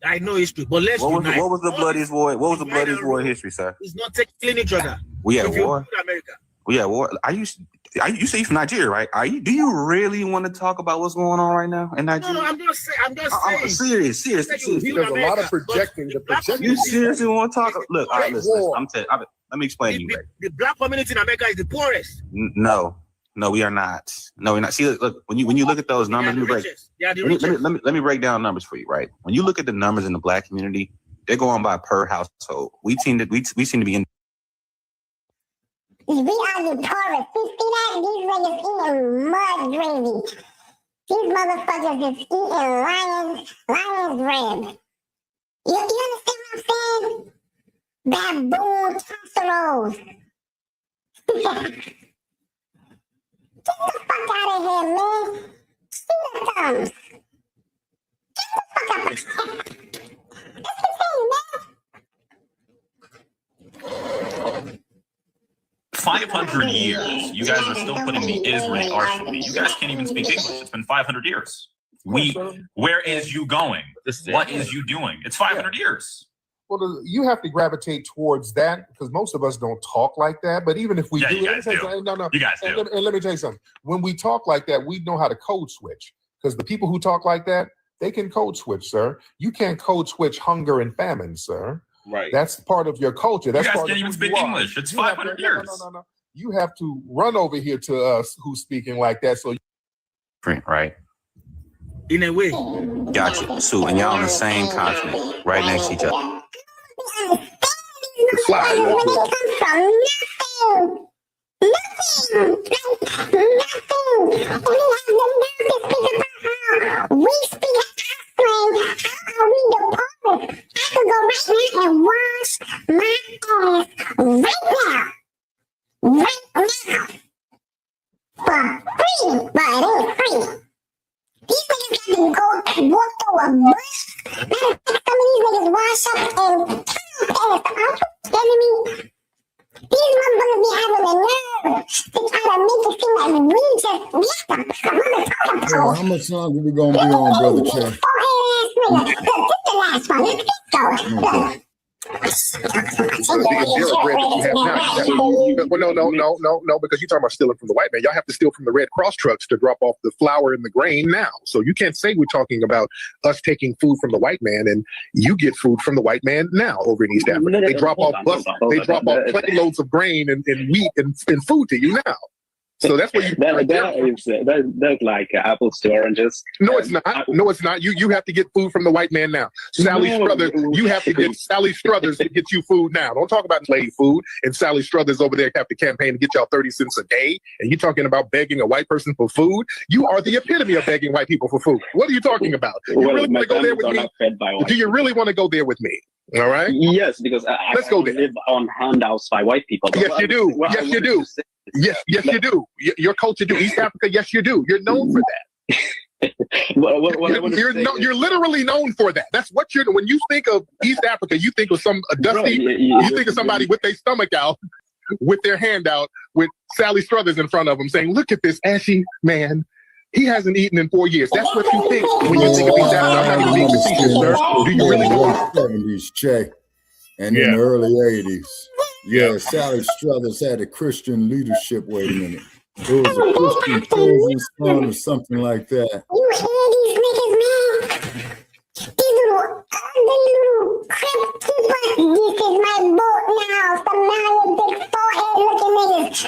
I know history, but let's what was the bloodiest war? What was the bloodiest war in history, sir? It's not killing each other. We at war. America. We at war. You say you from Nigeria, right? Do you really want to talk about what's going on right now in Nigeria? No, I'm just saying. Serious. There's a lot of projecting. You seriously want to talk? Look, all right, listen. Let me explain to you, right? The black community in America is the poorest. No, No, we are not. No, we're not. See, look, when you look at those numbers, let me break down numbers for you, right? When you look at the numbers in the Black community, they're going by per household. We seem to be in. We are the poorest. You see that? These niggas eating mud gravy. These motherfuckers is eating lion's rib. You understand what I'm saying? Baboon casseroles. Get the fuck out of here, man. See the thumbs. Get the fuck out of here. Let's continue, man. 500 years. You guys are still putting the is where the are should be. You guys can't even speak English. It's been 500 years. Where is you going? What is you doing? It's 500 years. Well, you have to gravitate towards that because most of us don't talk like that. But even if we do, you guys do. No. You guys do. And let me tell you something. When we talk like that, we know how to code switch because the people who talk like that, they can code switch, sir. You can't code switch hunger and famine, sir. Right. That's part of your culture. That's you guys part can't of even who speak you are. English. It's 500 years. No. You have to run over here to us who's speaking like that. So, right. In a way. Gotcha. So, and y'all on the same continent, right next to each other. When it comes from nothing. And we have the nerve to speak about how we speak our slang, how we the poorest. I could go right now and wash my ass right now. For free, but it ain't free. These niggas got to go walk through a bush. Matter of fact, some of these niggas wash up and are you telling me? These motherfuckers be having the nerve to try to make it seem like we just How much longer we gonna be on, Brother Che? This is the last one. Let's go. Well, no, because you're talking about stealing from the white man. Y'all have to steal from the Red Cross trucks to drop off the flour and the grain now. So you can't say we're talking about us taking food from the white man and you get food from the white man now over in East Africa. They drop off plane loads of grain and wheat and food to you now. So that's what you. That's like apples to oranges. No, it's not. No, it's not. You have to get food from the white man now. Sally Struthers, you have to get Sally Struthers to get you food now. Don't talk about slave food. And Sally Struthers over there have to campaign to get y'all 30 cents a day. And you're talking about begging a white person for food. You are the epitome of begging white people for food. What are you talking about? You really want to go there with me? Do you really want to go there with me? All right. Yes, because I live on handouts by white people. Yes, you do. Yes, you do. Yes, you do. Your culture do. East Africa, yes, you do. You're known for that. You're literally known for that. That's what you're. When you think of East Africa, you think of some dusty. You think of somebody with their stomach out, with their hand out, with Sally Struthers in front of them, saying, "Look at this ashy man. He hasn't eaten in 4 years." That's what you think when you think of East Africa. I'm not even being facetious, sir. Do you really know? 70s, Che, and in the early 80s. Yeah, Sally Struthers had a Christian leadership. Wait a minute. It was a Christian chosen son or something like that. You hear these niggas, man? These little ugly little crib keepers. This is my boat now. Some now big forehead looking niggas.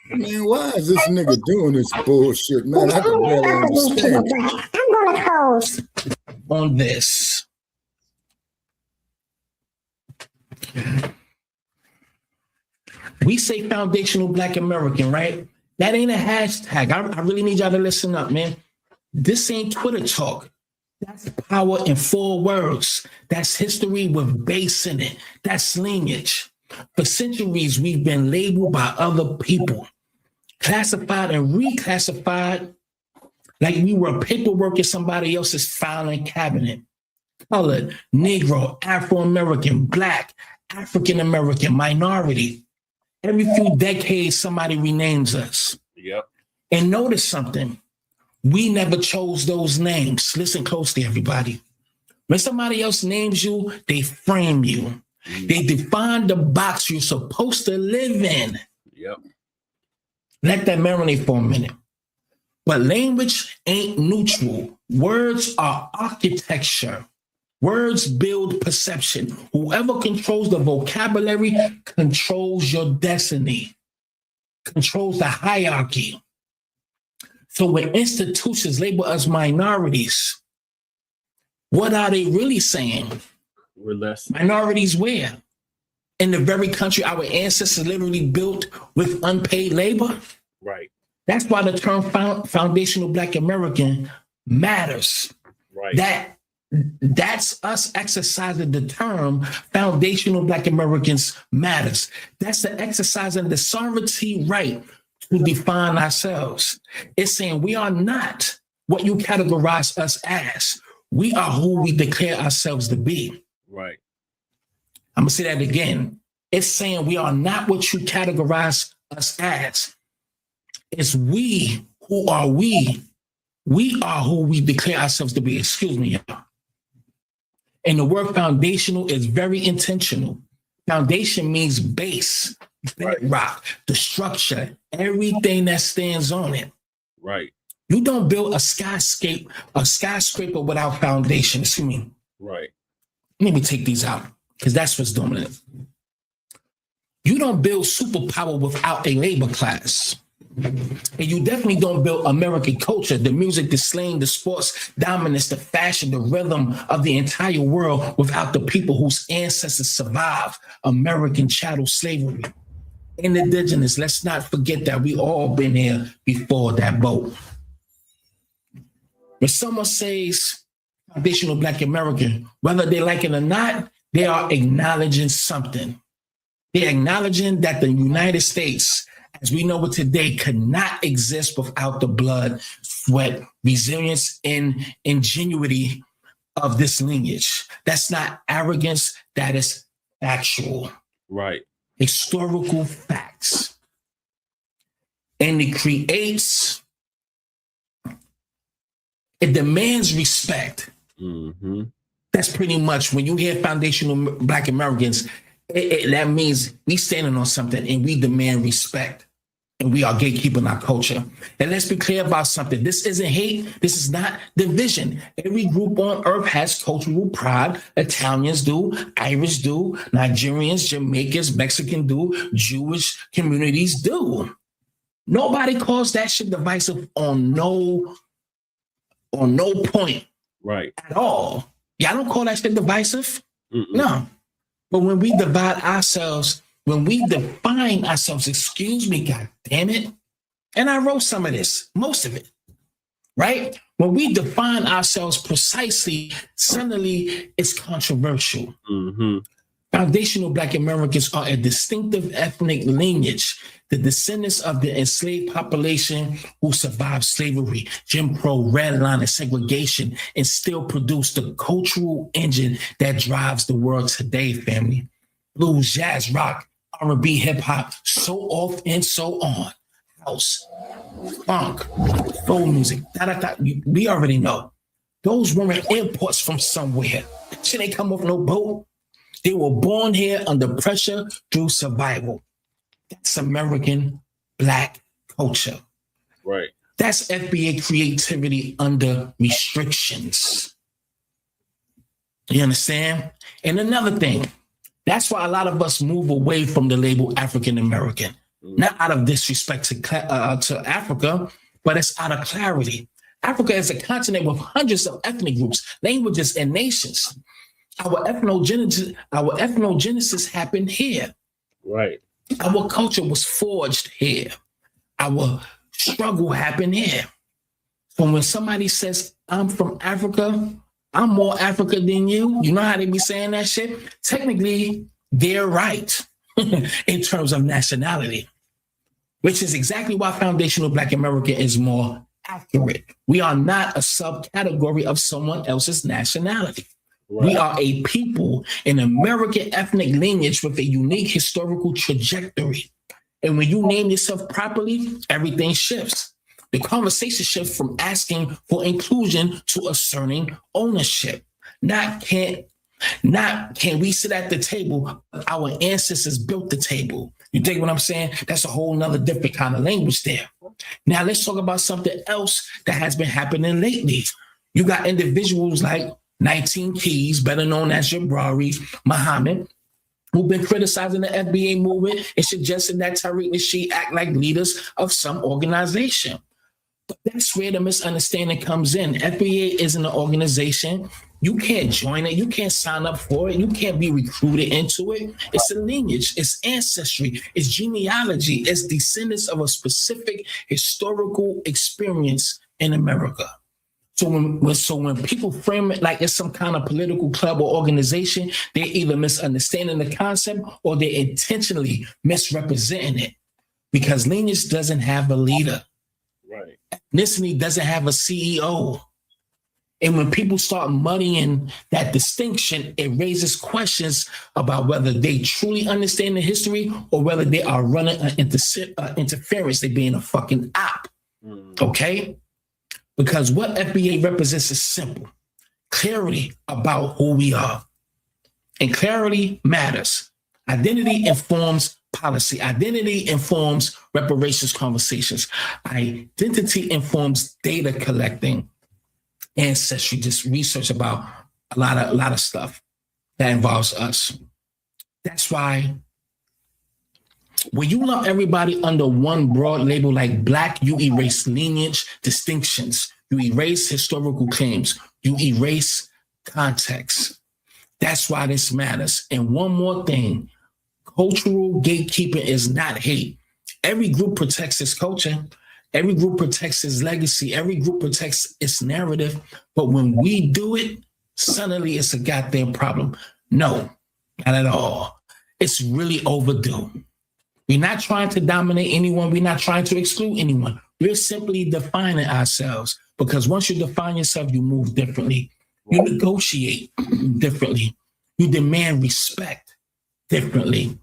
Man, why is this nigga doing this bullshit, man? I can barely understand. I'm gonna close on this. We say foundational Black American, right? That ain't a hashtag. I really need y'all to listen up, man. This ain't Twitter talk. That's power in 4 words. That's history with base in it. That's lineage. For centuries, we've been labeled by other people, classified and reclassified like we were paperwork in somebody else's filing cabinet. Colored, Negro, Afro-American, Black, African-American, minority. Every few decades, somebody renames us. Yep. And notice something. We never chose those names. Listen closely, everybody. When somebody else names you, they frame you. They define the box you're supposed to live in. Yep. Let that marinate for a minute. But language ain't neutral. Words are architecture. Words build perception. Whoever controls the vocabulary controls your destiny. controls the hierarchy. So when institutions label us minorities, what are they really saying? We're less. Minorities where? In the very country our ancestors literally built with unpaid labor? Right. That's why the term foundational Black American matters. Right. That's us exercising the term foundational Black Americans matters. That's the exercising the sovereignty right to define ourselves. It's saying we are not what you categorize us as. We are who we declare ourselves to be. Right. I'm gonna say that again. It's saying we are not what you categorize us as. It's we who are we. We are who we declare ourselves to be. Excuse me, y'all. And the word foundational is very intentional. Foundation means base, bedrock, the structure, everything that stands on it. Right. You don't build a skyscraper without foundation. Excuse me. Right. Let me take these out, because that's what's dominant. You don't build superpower without a labor class. And you definitely don't build American culture, the music, the slang, the sports dominance, the fashion, the rhythm of the entire world without the people whose ancestors survived American chattel slavery. And indigenous, let's not forget that we all been here before that boat. When someone says foundational Black American, whether they like it or not, they are acknowledging something. They're acknowledging that the United States, as we know it today, could not exist without the blood, sweat, resilience, and ingenuity of this lineage. That's not arrogance, that is factual. Right. Historical facts. And it creates, it demands respect. Mm-hmm. That's pretty much, when you hear foundational Black Americans, that means we standing on something and we demand respect. And we are gatekeeping our culture. And let's be clear about something. This isn't hate. This is not division. Every group on earth has cultural pride. Italians do, Irish do, Nigerians, Jamaicans, Mexican do, Jewish communities do. Nobody calls that shit divisive on no point. Right. At all. Y'all don't call that shit divisive? Mm-mm. No. But when we divide ourselves, when we define ourselves, excuse me, God damn it. And I wrote some of this, most of it, right? When we define ourselves precisely, suddenly it's controversial. Mm-hmm. Foundational Black Americans are a distinctive ethnic lineage, the descendants of the enslaved population who survived slavery, Jim Crow, redlining, and segregation, and still produce the cultural engine that drives the world today, family. Blues, jazz, rock, R&B, hip-hop, so off and so on. House, funk, soul music, we already know. Those weren't imports from somewhere. Shit ain't come off no boat. They were born here under pressure through survival. That's American Black culture. Right. That's FBA creativity under restrictions. You understand? And another thing, that's why a lot of us move away from the label African American. Not out of disrespect to Africa, but it's out of clarity. Africa is a continent with hundreds of ethnic groups, languages, and nations. Our ethnogenesis happened here. Right. Our culture was forged here. Our struggle happened here. So when somebody says, I'm from Africa, I'm more Africa than you, you know how they be saying that shit? Technically, they're right in terms of nationality, which is exactly why foundational Black American is more accurate. We are not a subcategory of someone else's nationality. Right. We are a people, an American ethnic lineage with a unique historical trajectory. And when you name yourself properly, everything shifts. The conversation shifts from asking for inclusion to asserting ownership. Not can we sit at the table? Our ancestors built the table. You dig what I'm saying? That's a whole nother different kind of language there. Now let's talk about something else that has been happening lately. You got individuals like 19 Keys, better known as Jabari Muhammad, who've been criticizing the FBA movement and suggesting that Tariq and Nasheed act like leaders of some organization. But that's where the misunderstanding comes in. FBA isn't an organization. You can't join it. You can't sign up for it. You can't be recruited into it. It's a lineage. It's ancestry. It's genealogy. It's descendants of a specific historical experience in America. So when people frame it like it's some kind of political club or organization, they're either misunderstanding the concept or they're intentionally misrepresenting it, because lineage doesn't have a leader. Right. Ethnicity doesn't have a CEO. And when people start muddying that distinction, it raises questions about whether they truly understand the history or whether they are running an interference. They're being a fucking op. Okay? Because what FBA represents is simple. Clarity about who we are. And clarity matters. Identity informs policy. Identity informs reparations conversations. Identity informs data collecting, ancestry, just research about a lot of stuff that involves us. That's why when you lump everybody under one broad label like Black, you erase lineage distinctions. You erase historical claims. You erase context. That's why this matters. And one more thing, cultural gatekeeping is not hate. Every group protects its culture. Every group protects its legacy. Every group protects its narrative. But when we do it, suddenly it's a goddamn problem. No, not at all. It's really overdue. We're not trying to dominate anyone. We're not trying to exclude anyone. We're simply defining ourselves, because once you define yourself, you move differently. You negotiate differently. You demand respect differently.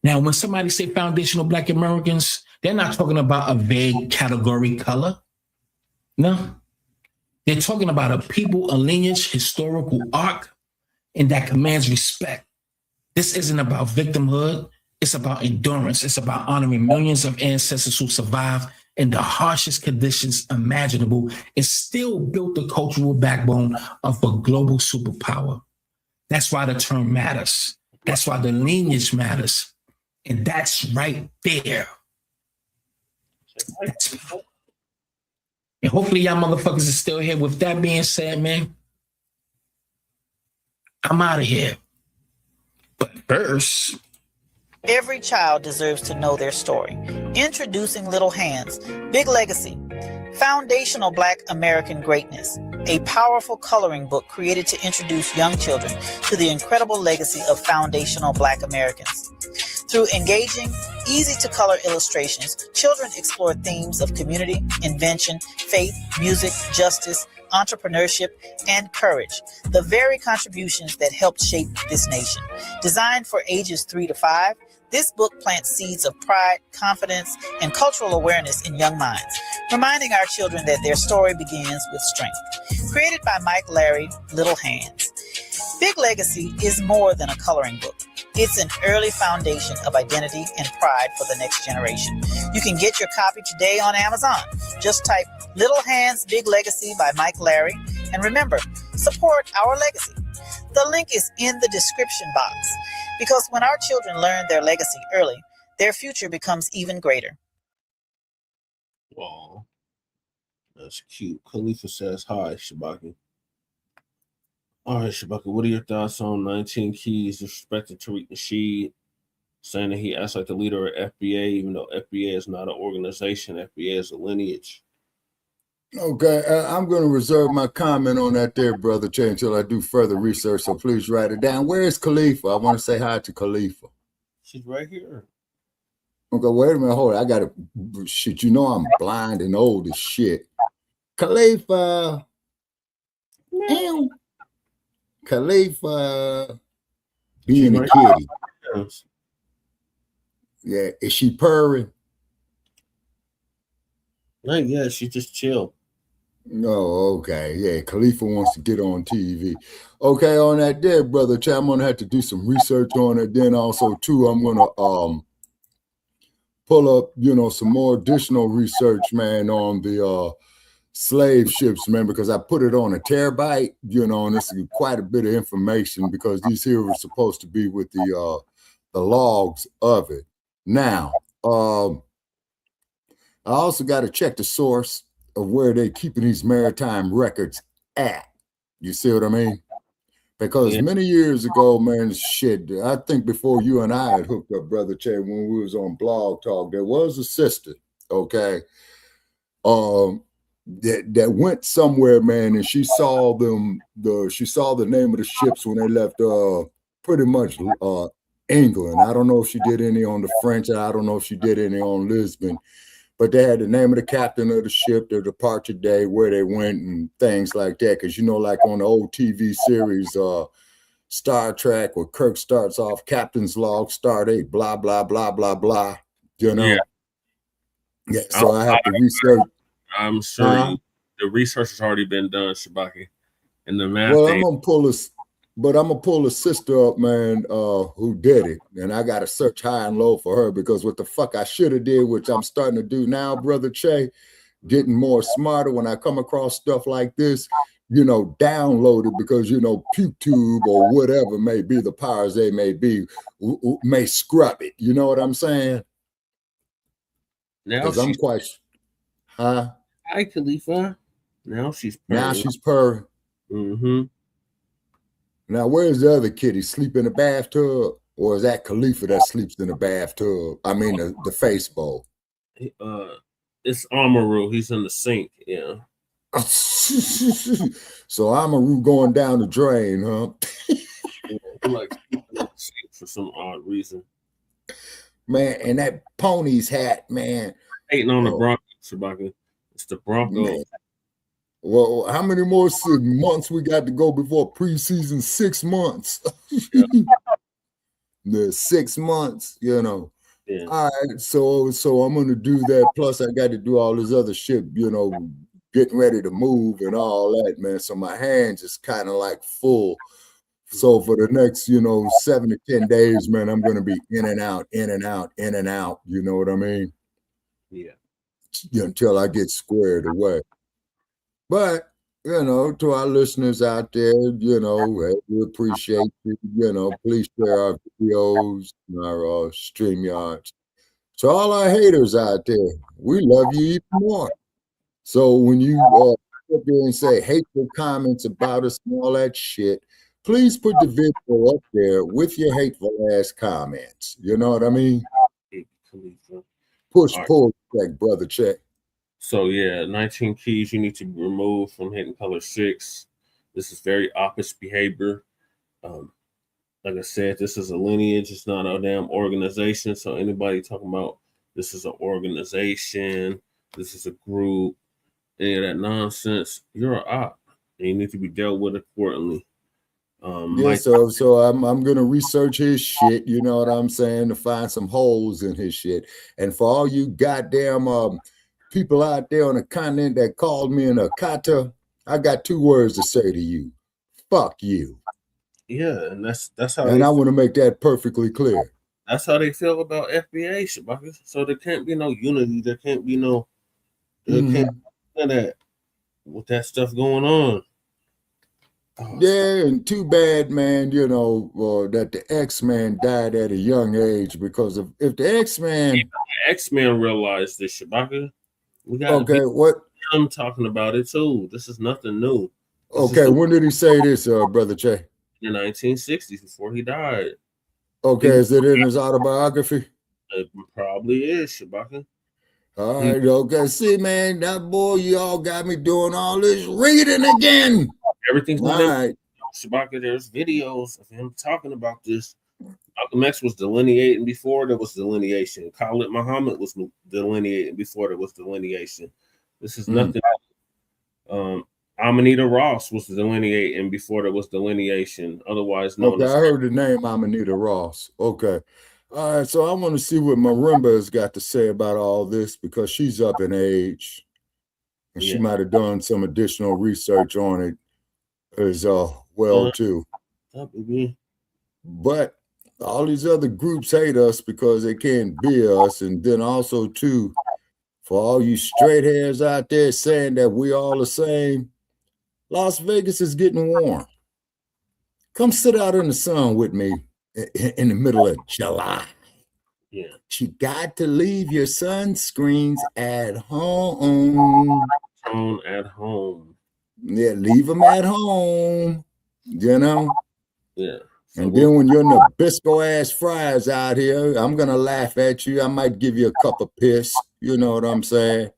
Now, when somebody say foundational Black Americans, they're not talking about a vague category color. No. They're talking about a people, a lineage, historical arc, and that commands respect. This isn't about victimhood. It's about endurance. It's about honoring millions of ancestors who survived in the harshest conditions imaginable and still built the cultural backbone of a global superpower. That's why the term matters. That's why the lineage matters. And that's right there. And hopefully y'all motherfuckers are still here. With that being said, man, I'm out of here. But first, every child deserves to know their story. Introducing Little Hands, Big Legacy, Foundational Black American Greatness, a powerful coloring book created to introduce young children to the incredible legacy of foundational Black Americans. Through engaging, easy-to-color illustrations, children explore themes of community, invention, faith, music, justice, entrepreneurship, and courage, the very contributions that helped shape this nation. Designed for ages 3 to 5, this book plants seeds of pride, confidence, and cultural awareness in young minds, reminding our children that their story begins with strength. Created by Mike Larry, Little Hands, Big Legacy is more than a coloring book. It's an early foundation of identity and pride for the next generation. You can get your copy today on Amazon. Just type Little Hands, Big Legacy by Mike Larry. And remember, support our legacy. The link is in the description box, because when our children learn their legacy early, their future becomes even greater. Wow. That's cute. Khalifa says, hi, Shabaki. All right, Shabaki, what are your thoughts on 19 Keys disrespecting Tariq Nasheed, saying that he acts like the leader of FBA, even though FBA is not an organization, FBA is a lineage? Okay, I'm going to reserve my comment on that there, Brother Che, until I do further research, so please write it down. Where is Khalifa? I want to say hi to Khalifa. She's right here. Okay, wait a minute, hold on. I got to, shit, you know I'm blind and old as shit. Khalifa. Damn. Khalifa being a kitty. Yeah, is she purring? Yeah, she just chill. No, okay. Yeah, Khalifa wants to get on TV. Okay, on that there, Brother Che, I'm gonna have to do some research on it. Then also too, I'm gonna pull up, some more additional research, man, on the slave ships, man, because I put it on a terabyte, you know, and it's quite a bit of information because these here were supposed to be with the logs of it. Now, I also got to check the source of where they're keeping these maritime records at. You see what I mean? Because many years ago, man, shit, I think before you and I had hooked up, Brother Che, when we was on Blog Talk, there was a sister, okay, that went somewhere, man, and she saw them. She saw the name of the ships when they left, pretty much England. I don't know if she did any on the French. I don't know if she did any on Lisbon. But they had the name of the captain of the ship, their departure day, where they went, and things like that. Because, you know, like on the old TV series, Star Trek, where Kirk starts off, Captain's Log, Stardate, blah, blah, blah, blah, blah. You know? Yeah, so I have to research. I'm sure the research has already been done, Shabaki. And the math. Well, I'm going to pull a sister up, man, who did it. And I got to search high and low for her because what the fuck I should have did, which I'm starting to do now, Brother Che, getting more smarter when I come across stuff like this, you know, download it because, you know, PewTube or whatever may be, the powers they may be, may scrub it. You know what I'm saying? Because I'm quite... Huh? Hi, Khalifa. Now she's purring. Now she's purring. Mm-hmm. Now, where's the other kitty? Sleep in the bathtub? Or is that Khalifa that sleeps in the bathtub? I mean, the face bowl. It's Amaru. He's in the sink, yeah. So Amaru going down the drain, huh? Like for some odd reason. Man, and that pony's hat, man. Hating on the Broncos, Shabaka. It's the Broncos. Man. Well, how many more months we got to go before preseason? 6 months. The 6 months, you know. Yeah. All right, so I'm gonna do that. Plus, I got to do all this other shit, you know, getting ready to move and all that, man. So my hands is kind of like full. So for the next, you know, 7 to 10 days, man, I'm gonna be in and out, in and out, in and out. You know what I mean? Yeah. Until I get squared away. But, you know, to our listeners out there, you know, we appreciate you. You know, please share our videos, our StreamYards. To all our haters out there, we love you even more. So when you sit there and say hateful comments about us and all that shit, please put the video up there with your hateful ass comments. You know what I mean? Pull, check, Brother Check. So yeah, 19 keys you need to remove from Hidden Color 6. This is very opposite behavior. Like I said, this is a lineage. It's not a damn organization. So anybody talking about this is an organization, this is a group, any of that nonsense, you're an op, and you need to be dealt with accordingly. Yeah, so I'm gonna research his shit. You know what I'm saying, to find some holes in his shit. And for all you goddamn people out there on the continent that called me an Akata, I got 2 words to say to you: fuck you. Yeah, and that's how. And I want to make that perfectly clear. That's how they feel about FBA, Shabaka. So there can't be no unity. There can't be no. There can't be that with that stuff going on. Yeah, and too bad, man, you know, that the X-Man died at a young age, because if the X-Man realized this, Shabaka, we got what I'm talking about it too. This is nothing new. When did he say this, Brother Che? In the 1960s, before he died. Okay, is it in his autobiography? It probably is, Shabaka. All right, okay. See, man, that boy, y'all got me doing all this reading again. Everything's all right. Shabaka, there's videos of him talking about this. Malcolm X was delineating before there was delineation. Khalid Muhammad was delineating before there was delineation. This is nothing. Amanita Ross was delineating before there was delineation, otherwise known as... I heard the name Amanita Ross. Okay. All right, so I want to see what Marimba has got to say about all this, because she's up in age. And she might have done some additional research on it as well, too. But all these other groups hate us because they can't be us. And then also, too, For all you straight hairs out there saying that we all the same, Las Vegas is getting warm. Come sit out in the sun with me in the middle of July. Yeah. You got to leave your sunscreens at home. At home. Yeah, leave them at home. You know? Yeah. And then when your Nabisco ass fries out here, I'm gonna laugh at you. I might give you a cup of piss. You know what I'm saying?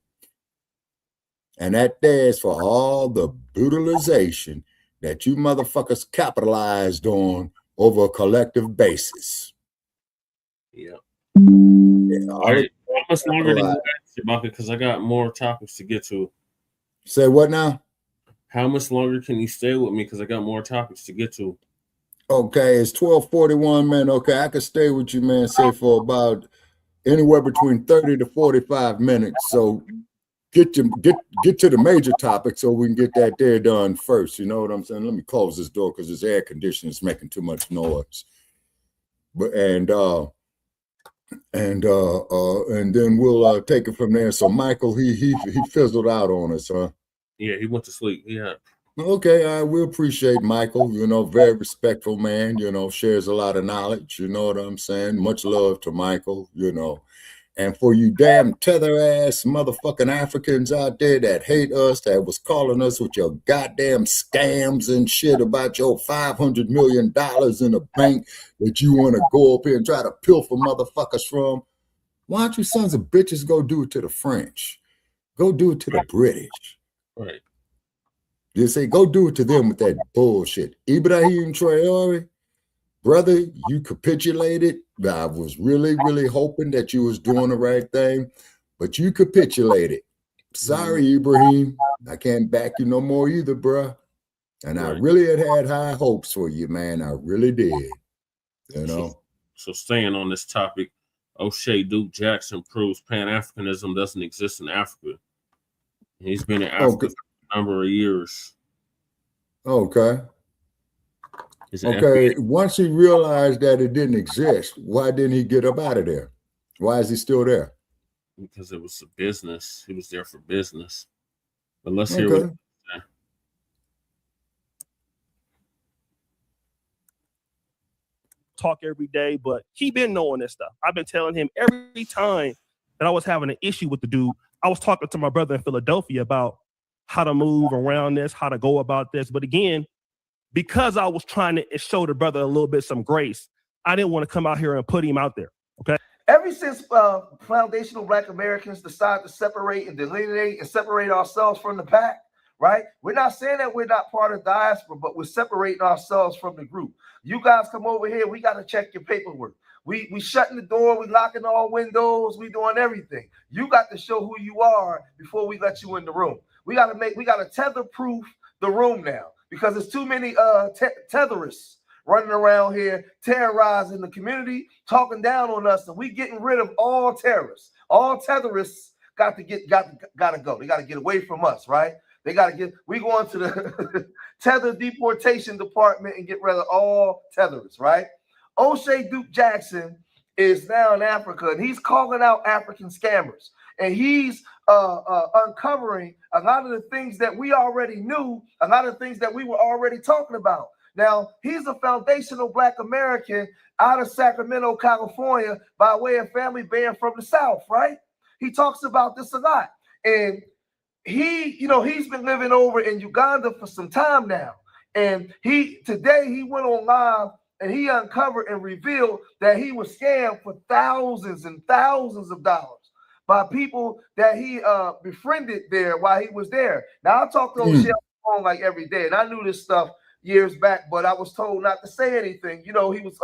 And that there's for all the brutalization that you motherfuckers capitalized on over a collective basis. Yeah. All right. How much longer do you got, Shabaka? Because I got more topics to get to. Say what now? How much longer can you stay with me? Because I got more topics to get to. Okay, it's 12:41, man. Okay, I could stay with you, man, say for about anywhere between 30 to 45 minutes. So get to the major topic so we can get that there done first. You know what I'm saying? Let me close this door because this air conditioner is making too much noise. But and then we'll take it from there. So Michael, he fizzled out on us, huh? Yeah, he went to sleep. Yeah. Okay, we appreciate Michael, you know, very respectful man, you know, shares a lot of knowledge, you know what I'm saying? Much love to Michael, you know. And for you damn tether ass motherfucking Africans out there that hate us, that was calling us with your goddamn scams and shit about your $500 million in a bank that you want to go up here and try to pilfer motherfuckers from, why don't you sons of bitches go do it to the French? Go do it to the British. Right. You say, go do it to them with that bullshit. Ibrahim Traore, brother, you capitulated. I was really, really hoping that you was doing the right thing, but you capitulated. Sorry, Ibrahim. I can't back you no more either, bruh. And I really had high hopes for you, man. I really did. You know? So staying on this topic, OSHAY Duke Jackson proves Pan-Africanism doesn't exist in Africa. He's been in Africa for a number of years. Okay. Okay, once he realized that it didn't exist, why didn't he get up out of there? Why is he still there? Because it was a business. He was there for business. But let's hear what. Talk every day, but he been knowing this stuff. I've been telling him every time that I was having an issue with the dude, I was talking to my brother in Philadelphia about how to move around this, how to go about this. But again, because I was trying to show the brother a little bit some grace, I didn't want to come out here and put him out there. Okay. Ever since foundational Black Americans decided to separate and delineate and separate ourselves from the pack, right? We're not saying that we're not part of diaspora, but we're separating ourselves from the group. You guys come over here, we got to check your paperwork. We shutting the door, we locking all windows, we doing everything. You got to show who you are before we let you in the room. We got to tether proof the room now because there's too many tetherists running around here terrorizing the community, talking down on us, and we getting rid of all terrorists. All tetherists got to go. They got to get away from us, right? They got to we going to the tether deportation department and get rid of all tetherists, right? OSHAY Duke Jackson is now in Africa, and he's calling out African scammers. And he's uncovering a lot of the things that we already knew, a lot of things that we were already talking about. Now, he's a foundational Black American out of Sacramento, California, by way of family being from the South, right? He talks about this a lot. And he's been living over in Uganda for some time now. And today he went on live and he uncovered and revealed that he was scammed for thousands and thousands of dollars by people that he befriended there while he was there. Now, I talk to OSHAY on the phone like every day, and I knew this stuff years back, but I was told not to say anything. He was,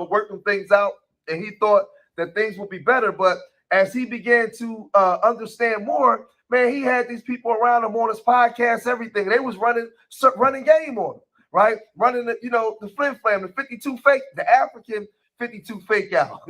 working things out, and he thought that things would be better. But as he began to understand more, man, he had these people around him on his podcast, everything. They was running game on him, right? Running the Flim Flam, the 52 fake, the African 52 fake out,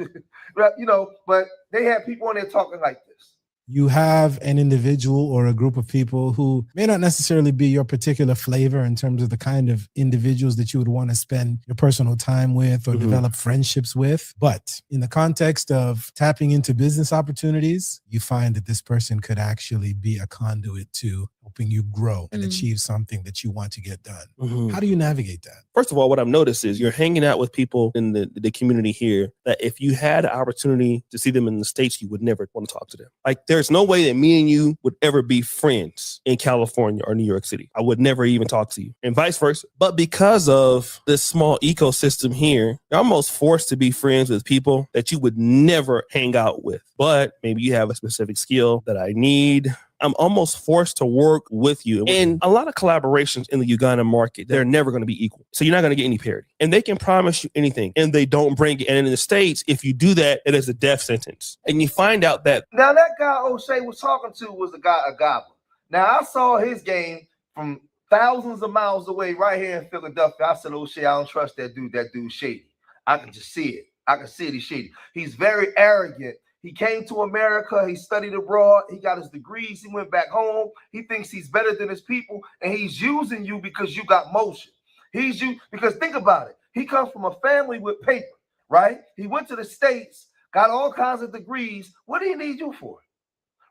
but they had people on there talking like this. you have an individual or a group of people who may not necessarily be your particular flavor in terms of the kind of individuals that you would want to spend your personal time with or develop friendships with. But in the context of tapping into business opportunities, you find that this person could actually be a conduit to helping you grow and achieve something that you want to get done. How do you navigate that? First of all, what I've noticed is you're hanging out with people in the community here that if you had an opportunity to see them in the States, you would never want to talk to them. Like, there's no way that me and you would ever be friends in California or New York City. I would never even talk to you, and vice versa. But because of this small ecosystem here, you're almost forced to be friends with people that you would never hang out with. But maybe you have a specific skill that I need. I'm almost forced to work with you. And a lot of collaborations in the Uganda market, they're never going to be equal. So you're not going to get any parity. And they can promise you anything, and they don't bring it. And in the States, if you do that, it is a death sentence. And you find out that... Now, that guy OSHAY was talking to was a gobbler. Now, I saw his game from thousands of miles away right here in Philadelphia. I said, OSHAY, I don't trust that dude. That dude's shady. I can just see it. I can see it. He's shady. He's very arrogant. He came to America. He studied abroad. He got his degrees. He went back home. He thinks he's better than his people, and he's using you because you got motion. He's you because think about it. He comes from a family with paper, right? He went to the States, got all kinds of degrees. What do he need you for,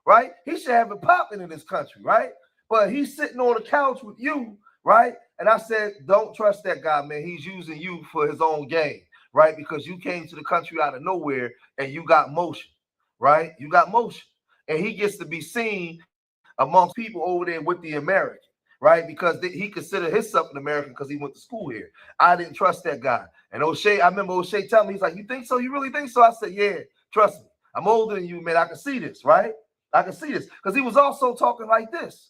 right? He should have it popping in this country, right? But he's sitting on the couch with you, right? And I said, don't trust that guy, man. He's using you for his own game, right? Because you came to the country out of nowhere and you got motion. Right? You got motion. And he gets to be seen amongst people over there with the American, right? Because he considered himself an American because he went to school here. I didn't trust that guy. And OSHAY, I remember OSHAY telling me, he's like, you think so? You really think so? I said, yeah, trust me. I'm older than you, man. I can see this, right? I can see this. Because he was also talking like this.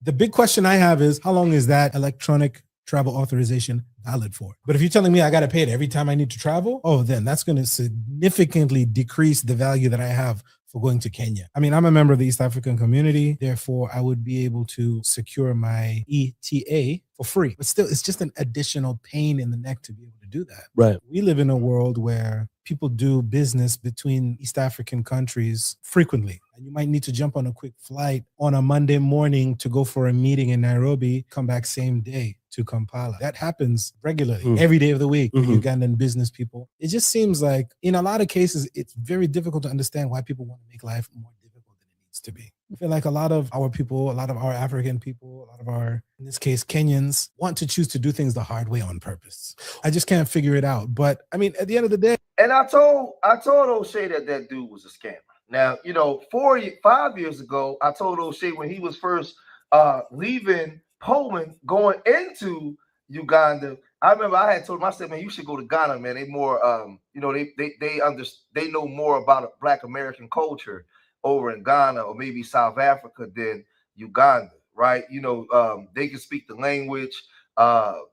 The big question I have is, how long is that electronic travel authorization valid for? But if you're telling me I got to pay it every time I need to travel, then that's going to significantly decrease the value that I have for going to Kenya. I mean, I'm a member of the East African community. Therefore, I would be able to secure my ETA for free. But still, it's just an additional pain in the neck to be able to do that. Right. We live in a world where people do business between East African countries frequently. And you might need to jump on a quick flight on a Monday morning to go for a meeting in Nairobi, come back same day to Kampala. That happens regularly, every day of the week, with Ugandan business people. It just seems like in a lot of cases, it's very difficult to understand why people want to make life more difficult than it needs to be. I feel like a lot of our people, a lot of our African people, a lot of our, in this case, Kenyans, want to choose to do things the hard way on purpose. I just can't figure it out. But I mean, at the end of the day. And I told OSHAY that dude was a scammer. Now, 5 years ago, I told OSHAY when he was first leaving Poland, going into Uganda, I remember I had told him, I said, man, you should go to Ghana, man. They more, they know more about Black American culture over in Ghana or maybe South Africa than Uganda, right? They can speak the language. It'll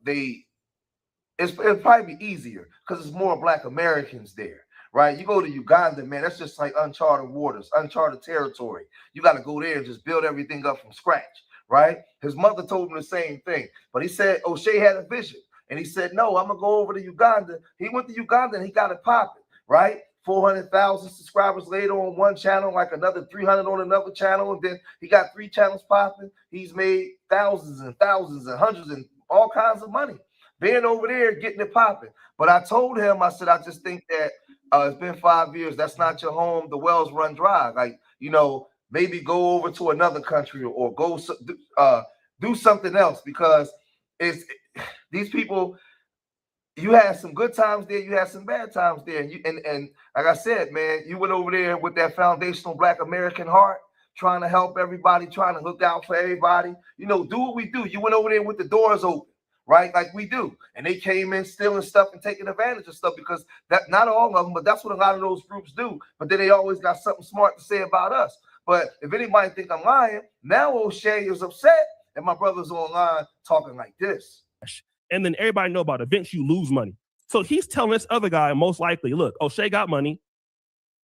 probably be easier because it's more Black Americans there. Right, you go to Uganda, man, that's just like uncharted waters, uncharted territory. You got to go there and just build everything up from scratch, right? His mother told him the same thing, but he said OSHAY had a vision, and he said, no, I'm going to go over to Uganda. He went to Uganda, and he got it popping, right? 400,000 subscribers later on one channel, like another 300 on another channel, and then he got 3 channels popping. He's made thousands and thousands and hundreds and all kinds of money being over there, getting it popping. But I told him, I said, I just think that it's been 5 years. That's not your home. The wells run dry. Like, maybe go over to another country or go do something else, because these people, you had some good times there. You had some bad times there. And like I said, man, you went over there with that foundational Black American heart, trying to help everybody, trying to look out for everybody. Do what we do. You went over there with the doors open. Right, like we do, and they came in stealing stuff and taking advantage of stuff, because that, not all of them, but that's what a lot of those groups do. But then they always got something smart to say about us. But if anybody think I'm lying, now OSHAY is upset and my brother's online talking like this. And then everybody know about events, you lose money. So he's telling this other guy, most likely, look, OSHAY got money.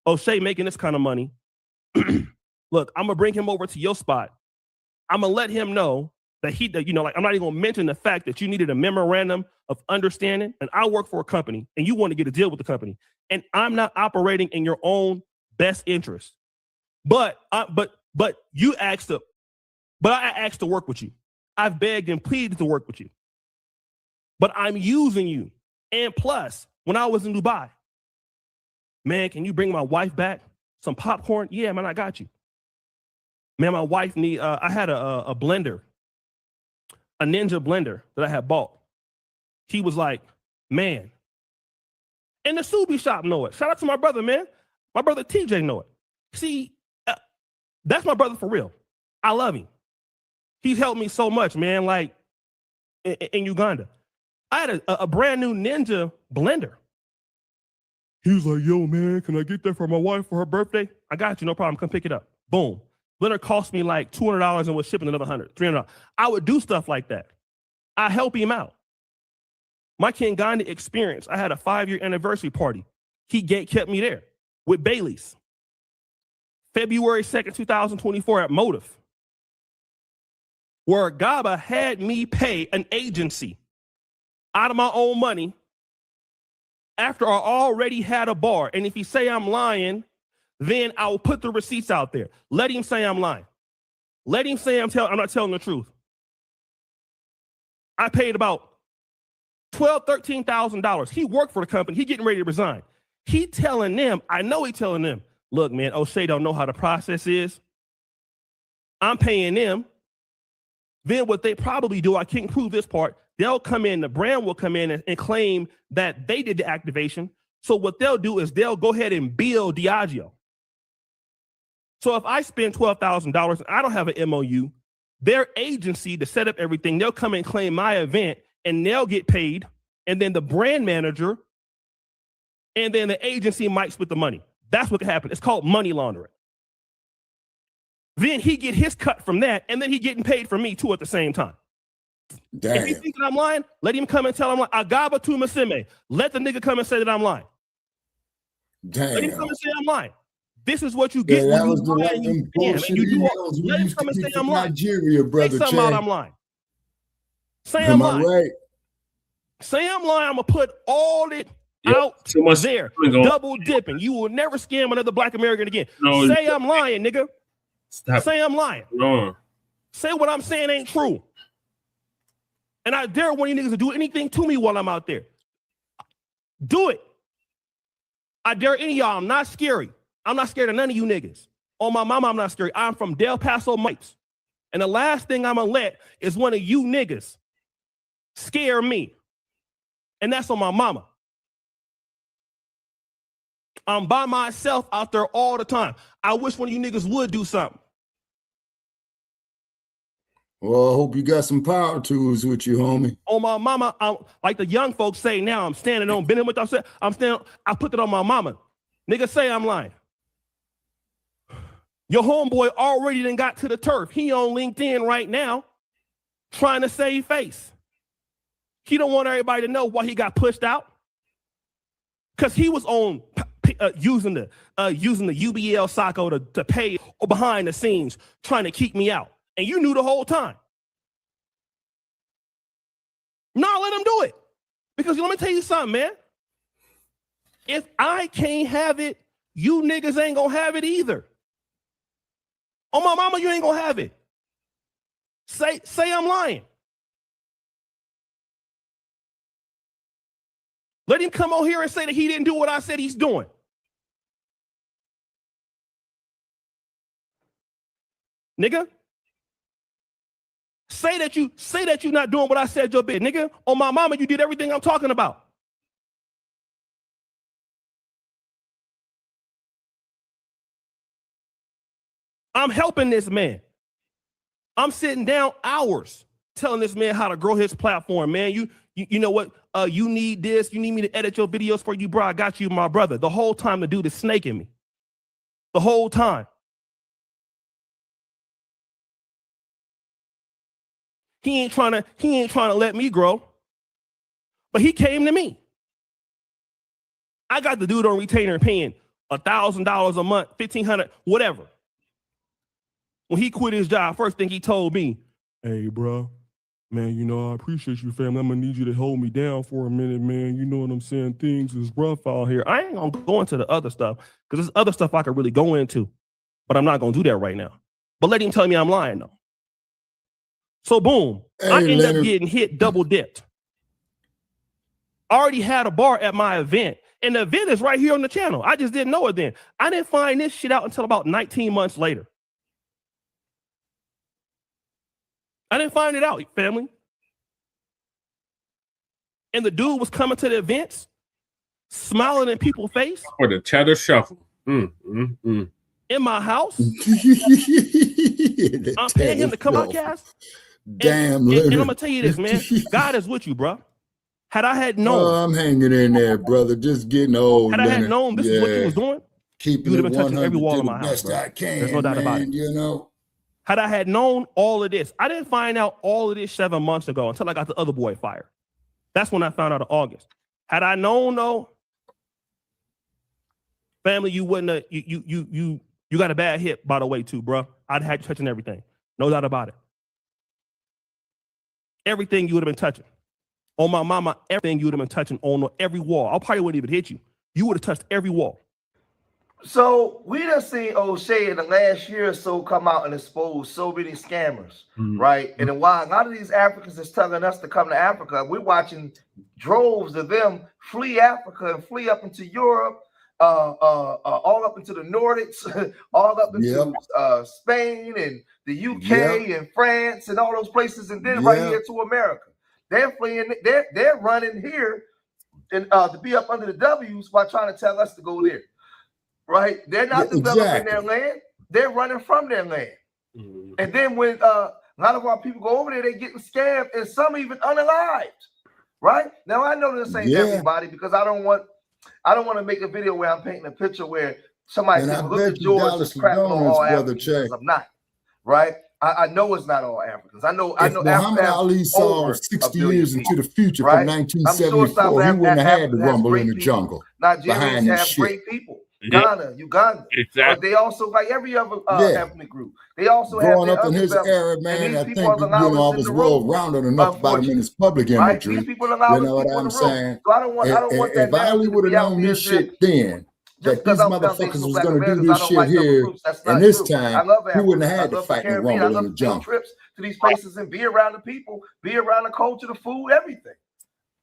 OSHAY making this kind of money. Look, I'm gonna bring him over to your spot. I'm gonna let him know that I'm not even gonna mention the fact that you needed a memorandum of understanding, and I work for a company and you want to get a deal with the company, and I'm not operating in your own best interest. But you asked to, but I asked to work with you. I've begged and pleaded to work with you. But I'm using you. And plus, when I was in Dubai, man, can you bring my wife back? Some popcorn? Yeah, man, I got you. Man, my wife I had a blender, a Ninja blender that I had bought. He was like, man, and the Subi shop know it. Shout out to my brother, man. My brother TJ know it. See, that's my brother for real. I love him. He's helped me so much, man, like in Uganda. I had a brand new Ninja blender. He was like, yo, man, can I get that for my wife for her birthday? I got you, no problem. Come pick it up. Boom. Blender cost me like $200 and was shipping another $100, $300. I would do stuff like that. I help him out. My Kingani experience, I had a 5-year anniversary party. He kept me there with Bailey's. February 2nd, 2024 at Motive, where Gaba had me pay an agency out of my own money after I already had a bar. And if he say I'm lying, then I will put the receipts out there. Let him say I'm lying. Let him say I'm not telling the truth. I paid about $12,000, $13,000. He worked for the company. He getting ready to resign. He telling them, I know he telling them, look, man, OSHAY don't know how the process is. I'm paying them. Then what they probably do, I can't prove this part, they'll come in, the brand will come in and claim that they did the activation. So what they'll do is they'll go ahead and bill Diageo. So if I spend $12,000 and I don't have an MOU, their agency to set up everything, they'll come and claim my event and they'll get paid. And then the brand manager and then the agency might split the money. That's what could happen. It's called money laundering. Then he get his cut from that, and then he getting paid for me too at the same time. Damn. If you think that I'm lying, let him come and tell him, Agaba tu Masime. Let the nigga come and say that I'm lying. Damn. Let him come and say I'm lying. This is what you get when you lie and you scam. And you do all, let him come and say I'm lying. Nigeria, brother. Say something out I'm lying. Say I'm lying. Right? Say I'm lying. I'm going to put all it out there. Double dipping. You will never scam another Black American again. No, say I'm lying, nigga. Stop. Say I'm lying. No. Say what I'm saying ain't true. And I dare one of you niggas to do anything to me while I'm out there. Do it. I dare any of y'all. I'm not scary. I'm not scared of none of you niggas. On my mama, I'm not scary. I'm from Del Paso, Mipes. And the last thing I'm gonna let is one of you niggas scare me. And that's on my mama. I'm by myself out there all the time. I wish one of you niggas would do something. Well, I hope you got some power tools with you, homie. On my mama, like the young folks say now, I'm standing on bending with them. I'm standing, I put it on my mama. Nigga say I'm lying. Your homeboy already done got to the turf. He on LinkedIn right now trying to save face. He don't want everybody to know why he got pushed out. Because he was on using the UBL SACO to pay behind the scenes, trying to keep me out. And you knew the whole time. No, let him do it. Because let me tell you something, man. If I can't have it, you niggas ain't gonna have it either. On my mama, you ain't gonna have it. Say I'm lying. Let him come on here and say that he didn't do what I said he's doing. Nigga. Say that you're not doing what I said your bit, nigga. On my mama, you did everything I'm talking about. I'm helping this man. I'm sitting down hours telling this man how to grow his platform, man. You know what? You need this. You need me to edit your videos for you, bro. I got you, my brother. The whole time the dude is snaking me. The whole time. He ain't trying to let me grow. But he came to me. I got the dude on retainer paying $1,000 a month, $1,500, whatever. When he quit his job, first thing he told me, hey, bro, man, you know, I appreciate you, family. I'm going to need you to hold me down for a minute, man. You know what I'm saying? Things is rough out here. I ain't going to go into the other stuff because there's other stuff I could really go into. but I'm not gonna do that right now. But let him tell me I'm lying though. So boom, I end up getting hit double dipped. I already had a bar at my event, and the event is right here on the channel. I just didn't know it then. I didn't find this shit out until about 19 months later. I didn't find it out, family. And the dude was coming to the events, smiling in people's face. For the cheddar shuffle. In my house. I'm paying him to come out, cast. Damn, and I'm gonna tell you this, man. God is with you, bro. Had I had known, I'm hanging in there, brother. Just getting old. Had I had known this is what you was doing, keeping you it would have been touching every wall of my house. Best I can, There's no doubt about it. You know. Had I had known all of this, I didn't find out all of this 7 months ago until I got the other boy fired. That's when I found out in August. Had I known though, family, you wouldn't have, you got a bad hit, by the way, too, bro. I'd had you touching everything. No doubt about it. Everything you would have been touching. On my mama, everything you would have been touching on every wall. I probably wouldn't even hit you. You would have touched every wall. So we done seen OSHAY in the last year or so come out and expose so many scammers, right? And then while a lot of these Africans is telling us to come to Africa, we're watching droves of them flee Africa and flee up into Europe, all up into the Nordics, all up into Spain and the UK and France and all those places, and then right here to America. They're fleeing. They're running here and to be up under the W's while trying to tell us to go there. Right? They're not developing their land. They're running from their land. And then when a lot of our people go over there, they're getting scammed and some even unalived. Right? Now I know this ain't everybody because I don't want to make a video where I'm painting a picture where somebody says, look at George is crapping on all Africans. I'm not. Right? I know it's not all Africans. I know Muhammad Ali saw 60 years into the future from 1974. He wouldn't have had to rumble in the jungle. Nigerians have great people. Ghana, Uganda, but they also, like every other ethnic group, they also growing up in his era, man. I think I was well rounded enough about him in his public imagery. You know what I'm saying? So I don't want that. If Ali would have known this shit then, that these motherfuckers was going to do this shit here and this time, he wouldn't have had to fight and rumble in the jungle. Trips to these places and be around the people, be around the culture, the food, everything.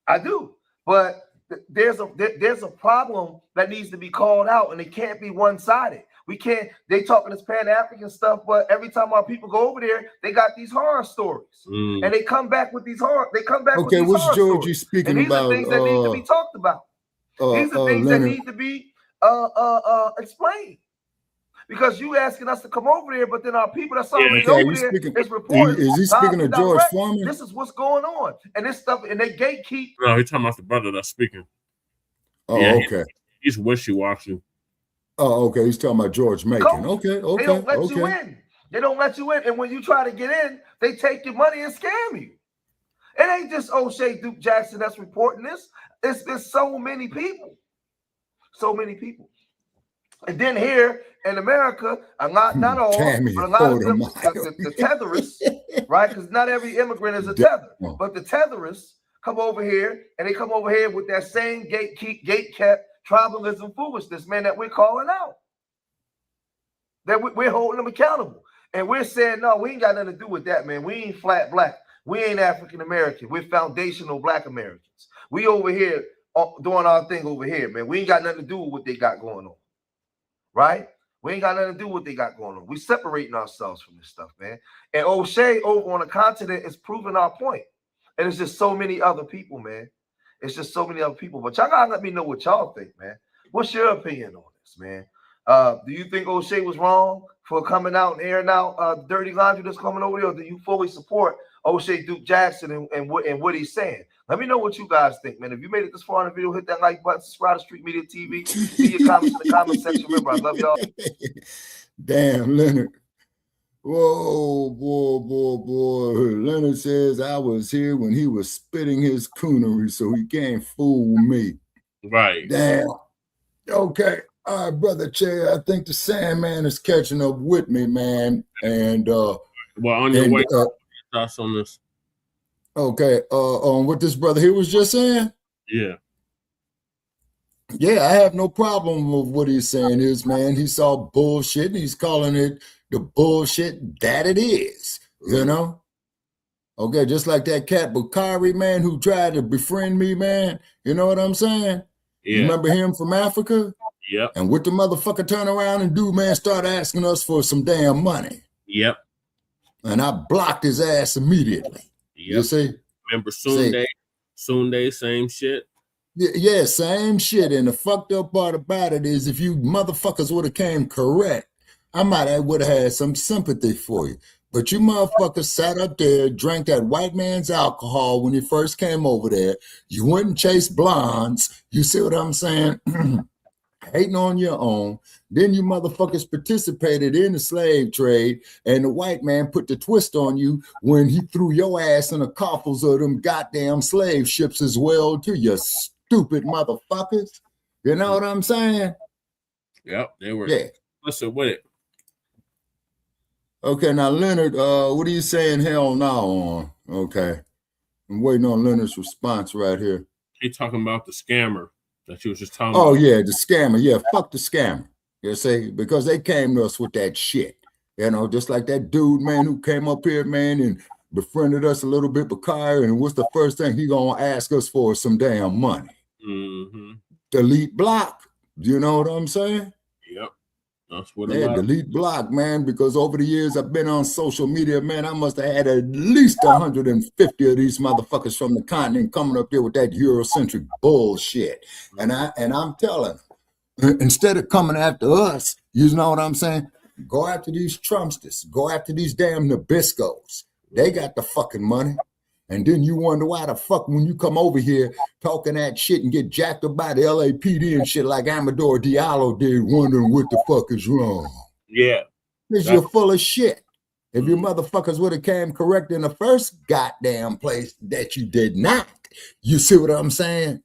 I do, but there's a problem that needs to be called out, and it can't be one-sided. We can't. They talking this Pan-African stuff, but every time our people go over there, they got these horror stories, and they come back with these horror. They come back with these horror stories. George you speaking and these about? Are things that need to be talked about. These are things that need to be explained. Because you asking us to come over there, but then our people that's already over there is reporting. Is he speaking of George Foreman? This is what's going on, and this stuff, and they gatekeep. No, he's talking about the brother that's speaking. Oh, okay. He's wishy-washy. Oh, okay. He's talking about George Macon. Okay. They don't let you in. They don't let you in, and when you try to get in, they take your money and scam you. It ain't just OSHAY Duke Jackson that's reporting this. It's been so many people. So many people. And then here in America, not all, but a lot of them, the tetherists, right? Because not every immigrant is a tether, but the tetherists come over here, and they come over here with that same gate-kept tribalism foolishness, man, that we're calling out. That we're holding them accountable. And we're saying, no, we ain't got nothing to do with that, man. We ain't flat black. We ain't African American. We're foundational Black Americans. We over here doing our thing over here, man. We ain't got nothing to do with what they got going on. Right? We ain't got nothing to do with what they got going on. We separating ourselves from this stuff, man. And OSHAY over on the continent is proving our point. And it's just so many other people, man. It's just so many other people. But y'all gotta let me know what y'all think, man. What's your opinion on this, man? Do you think OSHAY was wrong for coming out and airing out dirty laundry that's coming over there? Or do you fully support OSHAY Duke Jackson and what he's saying? Let me know what you guys think, man. If you made it this far in the video, hit that like button, subscribe to Street Media TV. Leave your comments in the comment section. Remember, I love y'all. Damn, Leonard. Whoa, boy. Leonard says I was here when he was spitting his coonery, so he can't fool me. Right. Damn. Okay. All right, Brother Che, I think the Sandman is catching up with me, man. And well, on your way, thoughts on this? Okay, on what this brother here was just saying? Yeah. Yeah, I have no problem with what he's saying is, man, he saw bullshit and he's calling it the bullshit that it is, you know? Okay, just like that cat Bakari, man, who tried to befriend me, man. You know what I'm saying? Yeah. You remember him from Africa? Yep. And what the motherfucker turn around and do, man, start asking us for some damn money. Yep. And I blocked his ass immediately. Yep. You see? Remember Sunday, same shit? Yeah, same shit. And the fucked up part about it is if you motherfuckers would have came correct, I might have would have had some sympathy for you. But you motherfuckers sat up there, drank that white man's alcohol when you first came over there. You wouldn't chase blondes. You see what I'm saying? Hating on your own. Then you motherfuckers participated in the slave trade, and the white man put the twist on you when he threw your ass in the coffles of them goddamn slave ships as well, too, you stupid motherfuckers. You know what I'm saying? Yep, they were. Yeah. Listen with it. Okay, now Leonard, what are you saying hell now on? Okay. I'm waiting on Leonard's response right here. He talking about the scammer that you was just talking about. Oh, about. yeah, the scammer. Yeah, fuck the scammer. You see, because they came to us with that shit. You know, just like that dude, man, who came up here, man, and befriended us a little bit, Bakari, and what's the first thing he gonna ask us for? Some damn money. Mm-hmm. Delete Blacc. You know what I'm saying? Yep. That's what delete Blacc, man, because over the years I've been on social media, man, I must have had at least 150 of these motherfuckers from the continent coming up there with that Eurocentric bullshit. And I'm telling them, instead of coming after us, you know what I'm saying? Go after these Trumpsters. Go after these damn Nabiscos. They got the fucking money. And then you wonder why the fuck when you come over here talking that shit and get jacked up by the LAPD and shit like Amador Diallo did, wondering what the fuck is wrong. Yeah. Because you're full of shit. If you motherfuckers would have came correct in the first goddamn place that you did not, you see what I'm saying?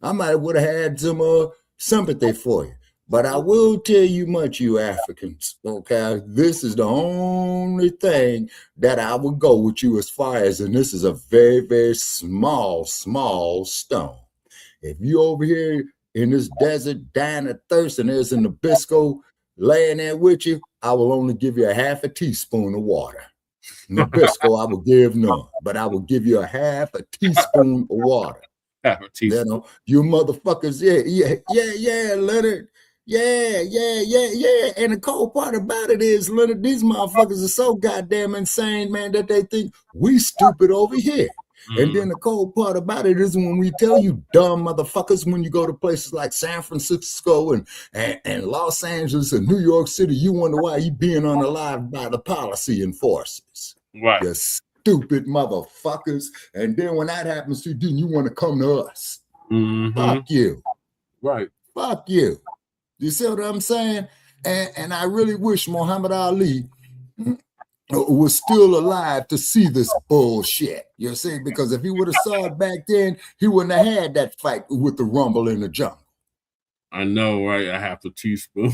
I might would have had some sympathy for you. But I will tell you much, you Africans, okay? This is the only thing that I would go with you as far as, and this is a very, very small stone. If you over here in this desert dying of thirst and there's a Nabisco laying there with you, I will only give you a half a teaspoon of water. Nabisco, I will give none, but I will give you a half a teaspoon of water. Half a teaspoon. You know, you motherfuckers, yeah, Leonard. Yeah. And the cold part about it is, Leonard, these motherfuckers are so goddamn insane, man, that they think we stupid over here. And then the cold part about it is when we tell you dumb motherfuckers, when you go to places like San Francisco and Los Angeles and New York City, you wonder why you being unalived by the policy enforcers. Right. You stupid motherfuckers. And then when that happens to you, then you want to come to us. Mm-hmm. Fuck you. Right. Fuck you. You see what I'm saying? And I really wish Muhammad Ali was still alive to see this bullshit. You see? Because if he would have saw it back then, he wouldn't have had that fight with the rumble in the jungle. I know, right? I have a teaspoon.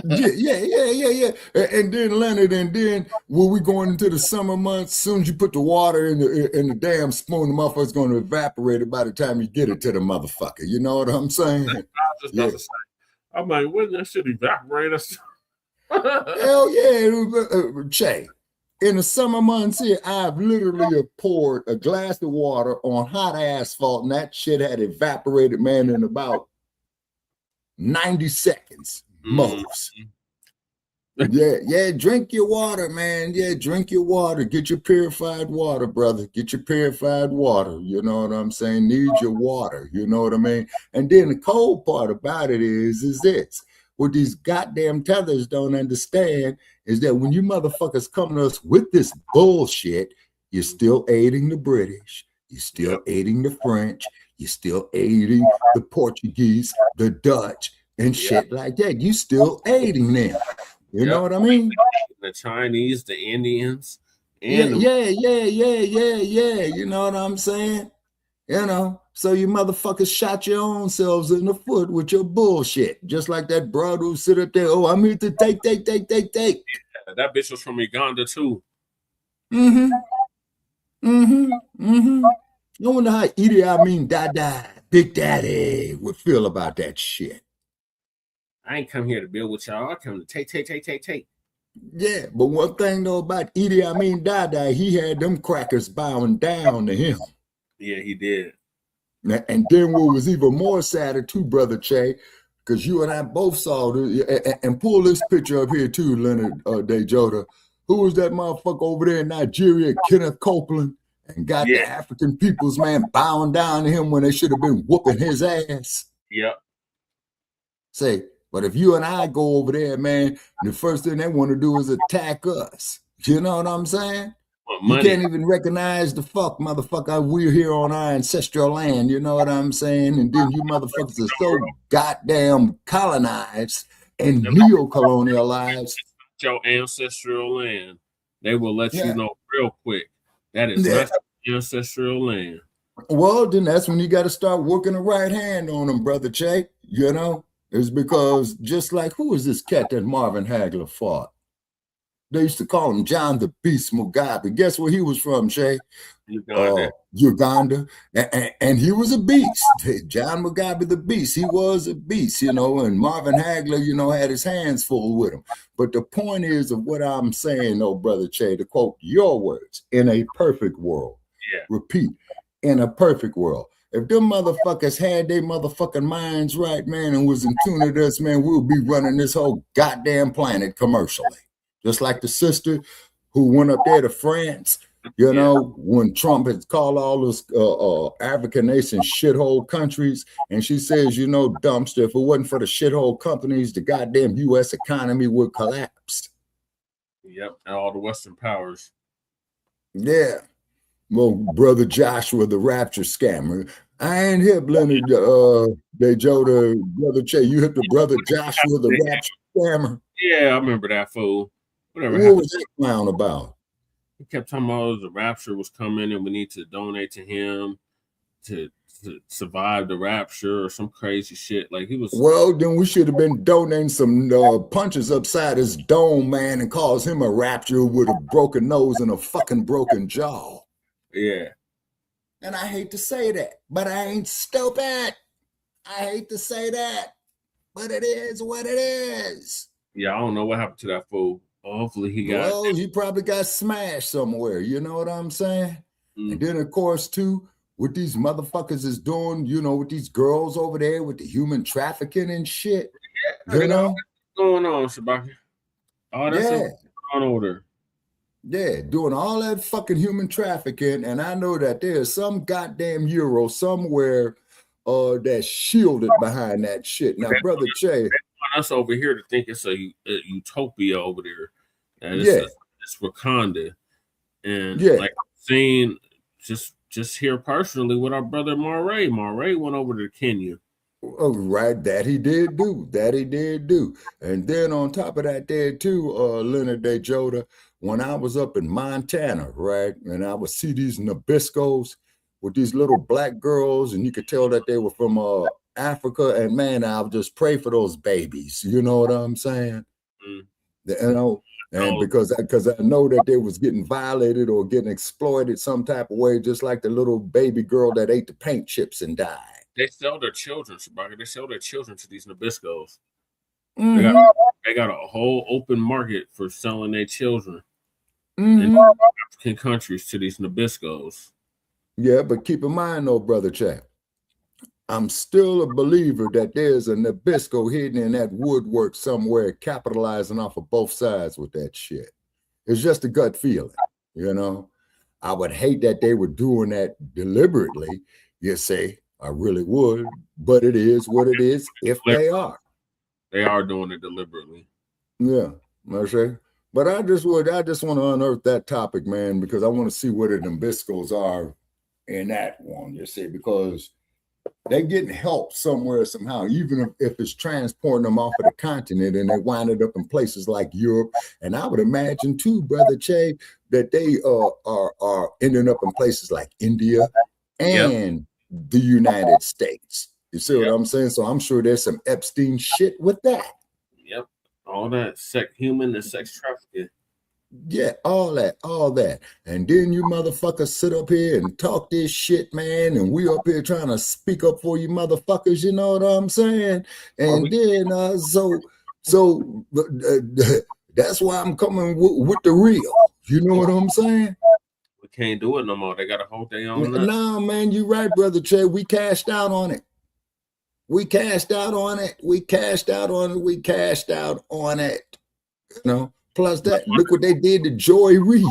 Yeah. And then Leonard, and then when we going into the summer months, as soon as you put the water in the damn spoon, the motherfucker's going to evaporate it by the time you get it to the motherfucker. You know what I'm saying? I'm like, when that shit evaporate us? Hell yeah, Che. In the summer months here, I've literally poured a glass of water on hot asphalt, and that shit had evaporated, man, in about 90 seconds, most. Yeah, drink your water, man. Yeah, drink your water. Get your purified water, brother. Get your purified water. You know what I'm saying? Need your water. You know what I mean? And then the cold part about it is this. What these goddamn tethers don't understand is that when you motherfuckers come to us with this bullshit, you're still aiding the British. You're still aiding the French. You're still aiding the Portuguese, the Dutch, and shit like that. You still aiding them. You know what I mean? The Chinese, the Indians. And yeah. You know what I'm saying? You know, so you motherfuckers shot your own selves in the foot with your bullshit. Just like that broad who sit up there, oh, I'm here to take. Yeah, that bitch was from Uganda too. I wonder how Idi Amin died. Big Daddy would feel about that shit. I ain't come here to build with y'all. I come to take. Yeah, but one thing though about Idi Amin Dada, he had them crackers bowing down to him. Yeah, he did. And then what was even more sadder too, Brother Che, because you and I both saw this, and pull this picture up here too, Leonard Dejota. Who was that motherfucker over there in Nigeria, Kenneth Copeland, and got the African peoples, man, bowing down to him when they should have been whooping his ass. Yep. Say, but if you and I go over there, man, the first thing they want to do is attack us. You know what I'm saying? You can't even recognize the fuck, motherfucker. We're here on our ancestral land. You know what I'm saying? And then you motherfuckers are so goddamn colonized and neo-colonialized. Your ancestral land. They will let you know real quick. That is not your ancestral land. Well, then that's when you got to start working the right hand on them, Brother Che. You know? It's because just like, who is this cat that Marvin Hagler fought? They used to call him John the Beast Mugabe. Guess where he was from, Che? Uganda. And he was a beast. John Mugabe the Beast. He was a beast, you know, and Marvin Hagler, you know, had his hands full with him. But the point is of what I'm saying, though, Brother Che, to quote your words, in a perfect world. Yeah. Repeat, in a perfect world. If them motherfuckers had their motherfucking minds right, man, and was in tune with us, man, we'll be running this whole goddamn planet commercially. Just like the sister who went up there to France, you know, when Trump had called all those African nations shithole countries, and she says, you know, dumpster, if it wasn't for the shithole companies, the goddamn U.S. economy would collapse. Yep, and all the Western powers. Yeah. Well, Brother Joshua, the rapture scammer. I ain't hip Leonard Dejota, Brother Che. You hit the Brother Joshua, the rapture scammer. Yeah, I remember that fool. What was that clown about? He kept talking about the rapture was coming and we need to donate to him to survive the rapture or some crazy shit. Like he was. Well, then we should have been donating some punches upside his dome, man, and cause him a rapture with a broken nose and a fucking broken jaw. Yeah. And I hate to say that, but I ain't stupid. I hate to say that, but it is what it is. Yeah, I don't know what happened to that fool. Hopefully he got. Well, he probably got smashed somewhere. You know what I'm saying? And then, of course, too, what these motherfuckers is doing, you know, with these girls over there with the human trafficking and shit. Yeah, you know what's going on, Shabaki? Oh, that's going on over there. Yeah, doing all that fucking human trafficking, and I know that there's some goddamn Euro somewhere that's shielded behind that shit. Now, Brother Che, us over here to think it's a utopia over there. And it's Wakanda, and like I'm saying, just here personally with our brother Moray. Moray went over to Kenya. Oh, right, that he did do. And then on top of that, there too, Leonard Dejota, when I was up in Montana, right, and I would see these Nabiscos with these little black girls, and you could tell that they were from Africa, and man, I would just pray for those babies. You know what I'm saying? You know, and because I know that they was getting violated or getting exploited some type of way, just like the little baby girl that ate the paint chips and died. They sell their children, Shabaka. They sell their children to these Nabiscos. They got a whole open market for selling their children in African countries to these Nabiscos. Yeah, but keep in mind, though, Brother Chap, I'm still a believer that there's a Nabisco hidden in that woodwork somewhere, capitalizing off of both sides with that shit. It's just a gut feeling, you know. I would hate that they were doing that deliberately, you say. I really would, but it is what it is if they are. They are doing it deliberately. Yeah, I say. But I just want to unearth that topic, man, because I want to see what the Nabiscos are in that one, you see, because they're getting help somewhere somehow, even if it's transporting them off of the continent and they wind up in places like Europe. And I would imagine too, Brother Che, that they are ending up in places like India and the United States. You see what I'm saying? So I'm sure there's some Epstein shit with that. Yep. All that human and sex trafficking. Yeah, all that. And then you motherfuckers sit up here and talk this shit, man, and we up here trying to speak up for you motherfuckers, you know what I'm saying? And then that's why I'm coming with the real. You know what I'm saying? We can't do it no more. They got to hold their own. Nah, man, you right, brother Che. We cashed out on it. We cashed out on it. We cashed out on it. We cashed out on it. You know? Plus that, look what they did to Joy Reid.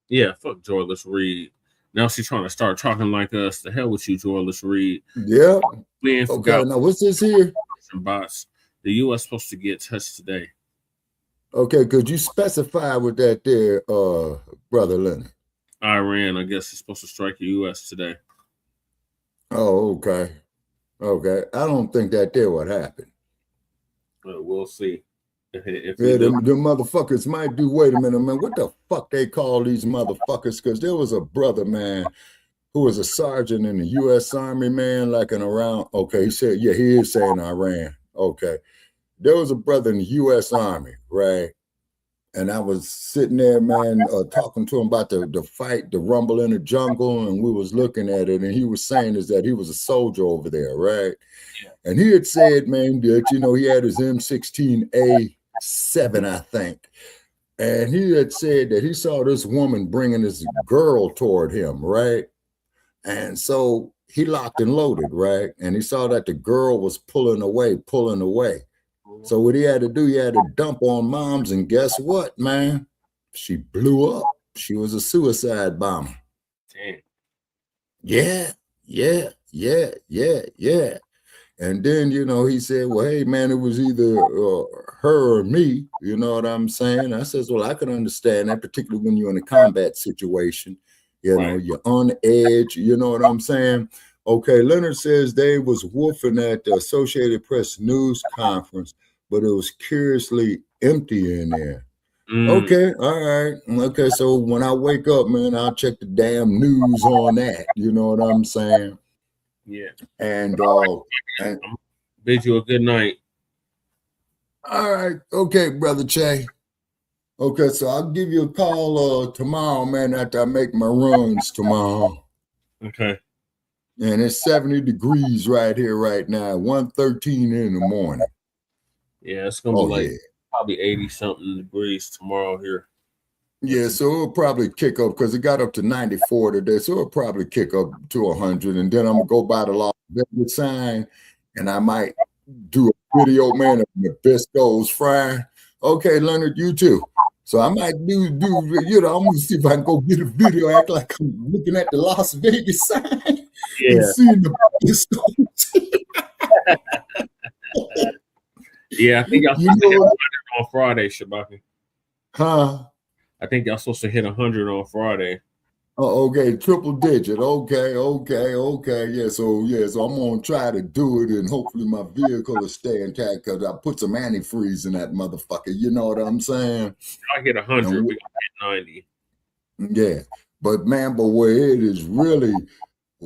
Yeah, fuck Joyless Reed. Now she's trying to start talking like us. The hell with you, Joyless Reed. Yeah. We ain't Okay, now what's this here? Bots. The U.S. supposed to get touched today. Okay, could you specify with that there, Brother Leonard? Iran, I guess, is supposed to strike the U.S. today. Oh, okay. Okay. I don't think that there would happen. We'll see. Yeah, the motherfuckers might do. Wait a minute, man. What the fuck they call these motherfuckers? Because there was a brother, man, who was a sergeant in the U.S. Army, man, like in around. Okay, he said, yeah, he is saying Iran. Okay, there was a brother in the U.S. Army, right? And I was sitting there, man, talking to him about the fight, the rumble in the jungle, and we was looking at it, and he was saying is that he was a soldier over there, right? Yeah. And he had said, man, that, you know, he had his M16A7, I think. And he had said that he saw this woman bringing this girl toward him, right? And so he locked and loaded, right? And he saw that the girl was pulling away. So what he had to do, he had to dump on moms, and guess what, man? She blew up. She was a suicide bomber. Damn. Yeah. And then, you know, he said, well, hey, man, it was either her or me. You know what I'm saying? I says, well, I can understand that, particularly when you're in a combat situation. You know, you're on edge. You know what I'm saying? Okay, Leonard says they was woofing at the Associated Press news conference, but it was curiously empty in there. Okay, all right. Okay, so when I wake up, man, I'll check the damn news on that. You know what I'm saying? Yeah. And bid you a good night. All right. Okay, Brother Che. Okay, so I'll give you a call tomorrow, man, after I make my runs tomorrow. Okay. And it's 70 degrees right here right now, 1:13 in the morning. Yeah, it's gonna be probably 80-something degrees tomorrow here. Yeah, so it'll probably kick up because it got up to 94 today. So it'll probably kick up to 100. And then I'm gonna go by the Las Vegas sign, and I might do a video, man, of Nabisco's frying. Okay, Leonard, you too. So I might do you know, I'm gonna see if I can go get a video, act like I'm looking at the Las Vegas sign and seeing the Nabisco's. Yeah, I think y'all supposed to hit 100 on Friday, Shabaki. Huh? I think y'all supposed to hit 100 on Friday. Oh, okay, triple digit. Okay. Yeah, so I'm gonna try to do it, and hopefully my vehicle will stay intact because I put some antifreeze in that motherfucker. You know what I'm saying? I hit 100. We got 90. Yeah, but where it is really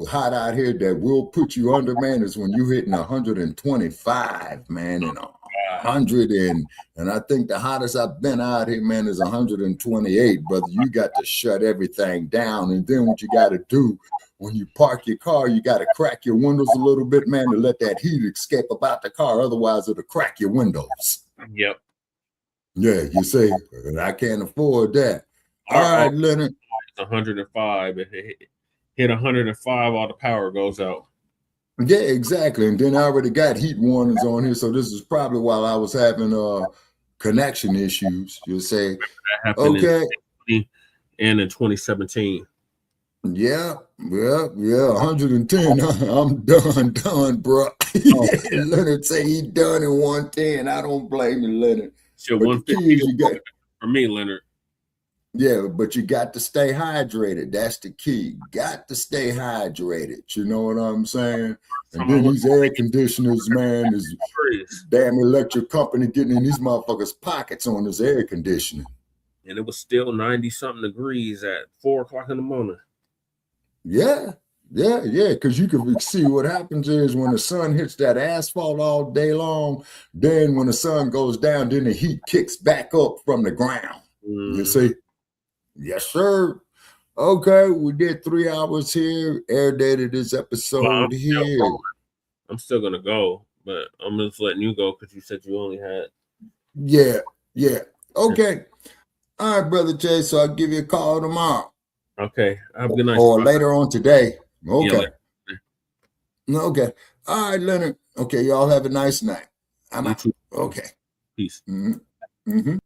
hot out here that will put you under, man, is when you hitting 125, man, and 100 and I think the hottest I've been out here, man, is 128, brother. You got to shut everything down, and then what you got to do when you park your car, you got to crack your windows a little bit, man, to let that heat escape about the car. Otherwise, it'll crack your windows. Yep. Yeah, you see, I can't afford that. All right, Leonard. It's 105. If it hit 105, all the power goes out. Yeah, exactly. And then I already got heat warnings on here, so this is probably while I was having connection issues. You'll say, okay. And in 2017. Yeah, 110. I'm done, bro. Leonard say he done in 110. I don't blame you, Leonard. So 150 for me, Leonard. Yeah, but you got to stay hydrated. That's the key. Got to stay hydrated. You know what I'm saying? And then these air conditioners, man, is damn electric company getting in these motherfuckers' pockets on this air conditioning. And it was still 90-something degrees at 4 o'clock in the morning. Yeah, because you can see what happens is when the sun hits that asphalt all day long, then when the sun goes down, then the heat kicks back up from the ground. You see? Yes, sir. Okay, we did 3 hours here. Air dated this episode here. I'm still gonna go, but I'm just letting you go because you said you only had. Yeah. Okay. All right, Brother Jay. So I'll give you a call tomorrow. Okay. Have a good night. Or later on today. Okay. Yeah, okay. All right, Leonard. Okay, y'all have a nice night. I'm out. Okay. Peace. Mm-hmm.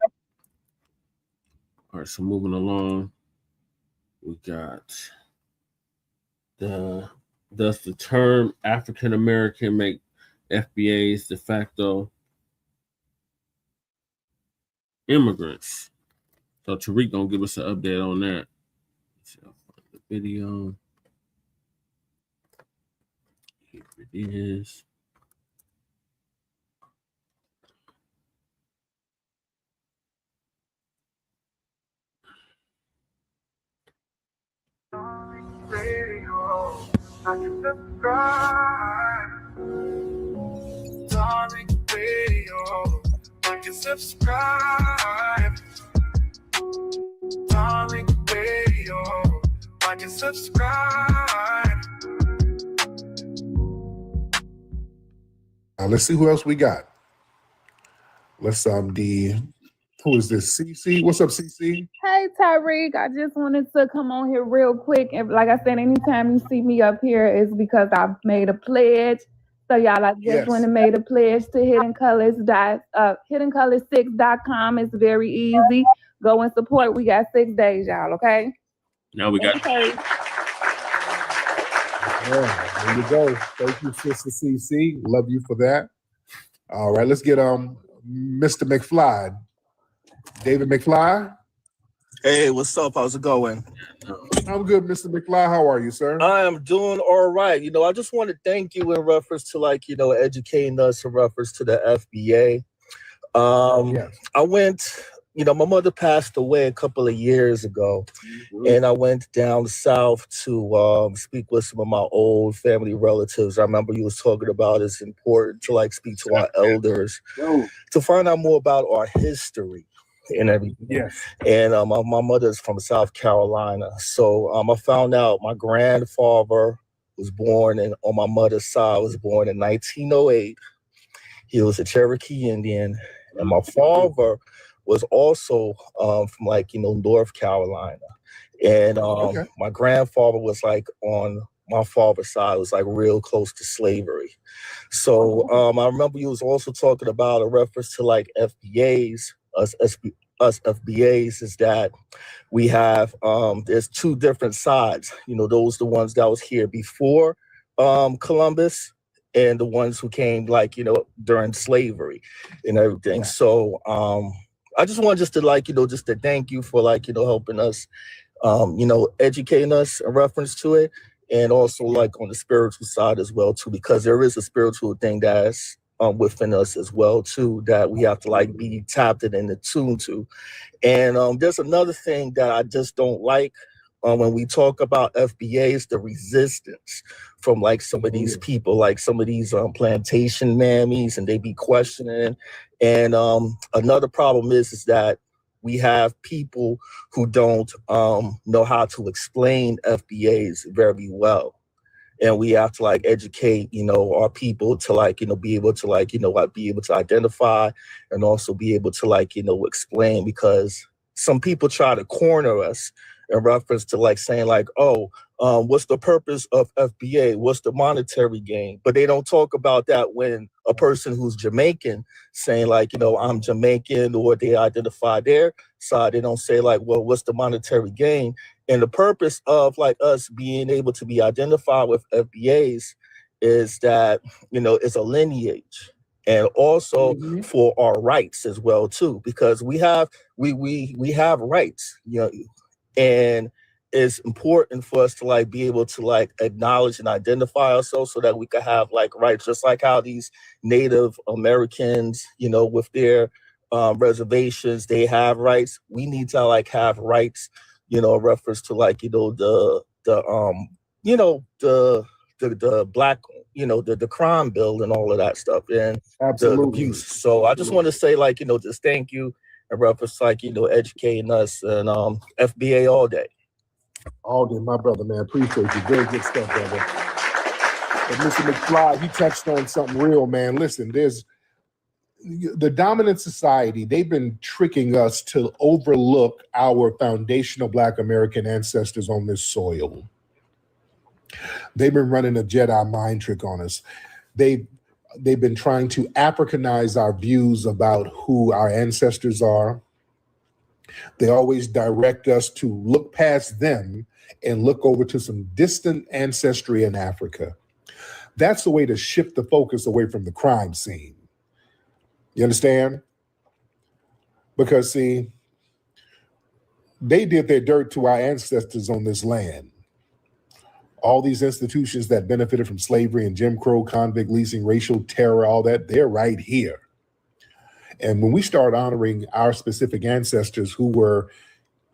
All right, so moving along, we got does the term African American make FBAs de facto immigrants? So Tariq gonna give us an update on that. Let's see, I'll find the video. Here it is. Radio, I can subscribe. Darling Radio, I can subscribe. Darling Radio, I can subscribe. Now let's see who else we got. Let's who is this? CC? What's up, CC? Hey, Tariq. I just wanted to come on here real quick. And like I said, anytime you see me up here, it's because I've made a pledge. So y'all, I just want to make a pledge to hiddencolors6.com. It's very easy. Go and support. We got 6 days, y'all, okay? Now we got. There you go. Thank you, Sister CC. Love you for that. All right, let's get Mr. McFly. David McFly. Hey, what's up? How's it going? I'm good, Mr. McFly. How are you, sir? I am doing all right. I just want to thank you in reference to educating us in reference to the FBA. I went, my mother passed away a couple of years ago, and I went down south to speak with some of my old family relatives. I remember you was talking about it's important to speak to our elders to find out more about our history and everything. Yes. And my mother's from South Carolina. So I found out my grandfather was born on my mother's side, was born in 1908. He was a Cherokee Indian. And my father was also from North Carolina. And my grandfather was on my father's side, was real close to slavery. So I remember you was also talking about a reference to FBAs, us FBAs, is that we have there's 2 different sides. Those the ones that was here before Columbus, and the ones who came during slavery and everything. So I just wanted to thank you for helping us educating us in reference to it, and also on the spiritual side as well too, because there is a spiritual thing that's within us as well too, that we have to be tapped in and attuned to. And there's another thing that I just don't like when we talk about FBAs, the resistance from some of these people, some of these plantation mammies, and they be questioning. And another problem is that we have people who don't know how to explain FBAs very well. And we have to educate, our people to be able to be able to identify, and also be able to explain, because some people try to corner us in reference to saying what's the purpose of FBA? What's the monetary gain? But they don't talk about that when a person who's Jamaican saying I'm Jamaican, or they identify their side. They don't say well, what's the monetary gain? And the purpose of us being able to be identified with FBAs is that, it's a lineage, and also for our rights as well too, because we have rights, and it's important for us to be able to acknowledge and identify ourselves, so that we can have rights, just like how these Native Americans, with their reservations, they have rights. We need to have rights, reference to the black, the crime bill and all of that stuff, and the abuse. So I just want to say just thank you. and brothers like, educating us and FBA all day. All day, my brother, man. Appreciate you. Very good stuff, brother. And Mr. McFly, he touched on something real, man. Listen, there's the dominant society, they've been tricking us to overlook our foundational Black American ancestors on this soil. They've been running a Jedi mind trick on us. They've been trying to Africanize our views about who our ancestors are. They always direct us to look past them and look over to some distant ancestry in Africa. That's the way to shift the focus away from the crime scene. You understand? Because, see, they did their dirt to our ancestors on this land. All these institutions that benefited from slavery and Jim Crow, convict leasing, racial terror, all that, they're right here. And when we start honoring our specific ancestors who were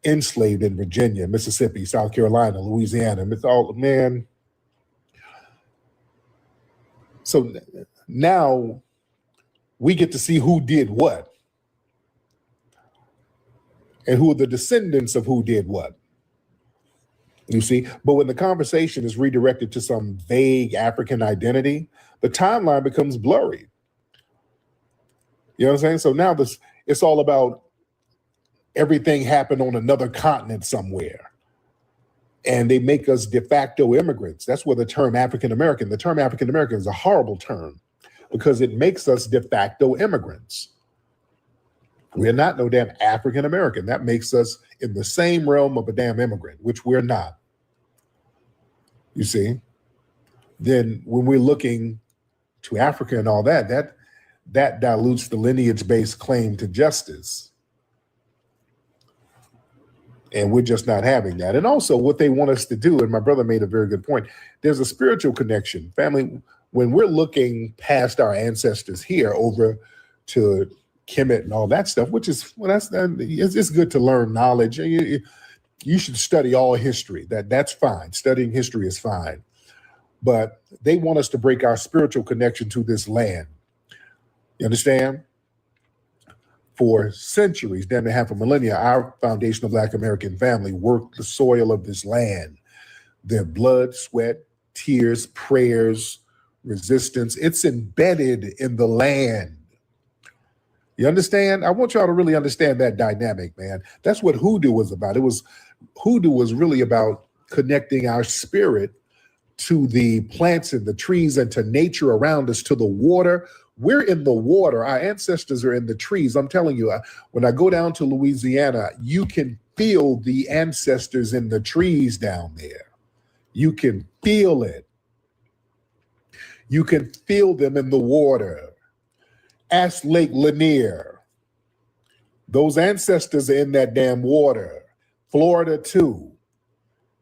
enslaved in Virginia, Mississippi, South Carolina, Louisiana, it's all, man. So now we get to see who did what and who are the descendants of who did what. You see, but when the conversation is redirected to some vague African identity, the timeline becomes blurry. You know what I'm saying? So now it's all about everything happened on another continent somewhere. And they make us de facto immigrants. That's where the term African American is a horrible term because it makes us de facto immigrants. We're not no damn African American. That makes us in the same realm of a damn immigrant, which we're not. You see? Then when we're looking to Africa and all that, that dilutes the lineage-based claim to justice. And we're just not having that. And also what they want us to do, and my brother made a very good point, there's a spiritual connection. Family, when we're looking past our ancestors here over to Kemet and all that stuff, which is, well, it's good to learn knowledge. You should study all history. That's fine. Studying history is fine. But they want us to break our spiritual connection to this land. You understand? For centuries, damn near half a millennia, our foundational Black American family worked the soil of this land. Their blood, sweat, tears, prayers, resistance, it's embedded in the land. You understand? I want y'all to really understand that dynamic, man. That's what hoodoo was about. Hoodoo was really about connecting our spirit to the plants and the trees and to nature around us, to the water. We're in the water. Our ancestors are in the trees. I'm telling you, when I go down to Louisiana, you can feel the ancestors in the trees down there. You can feel it. You can feel them in the water. Ask Lake Lanier. Those ancestors are in that damn water. Florida too.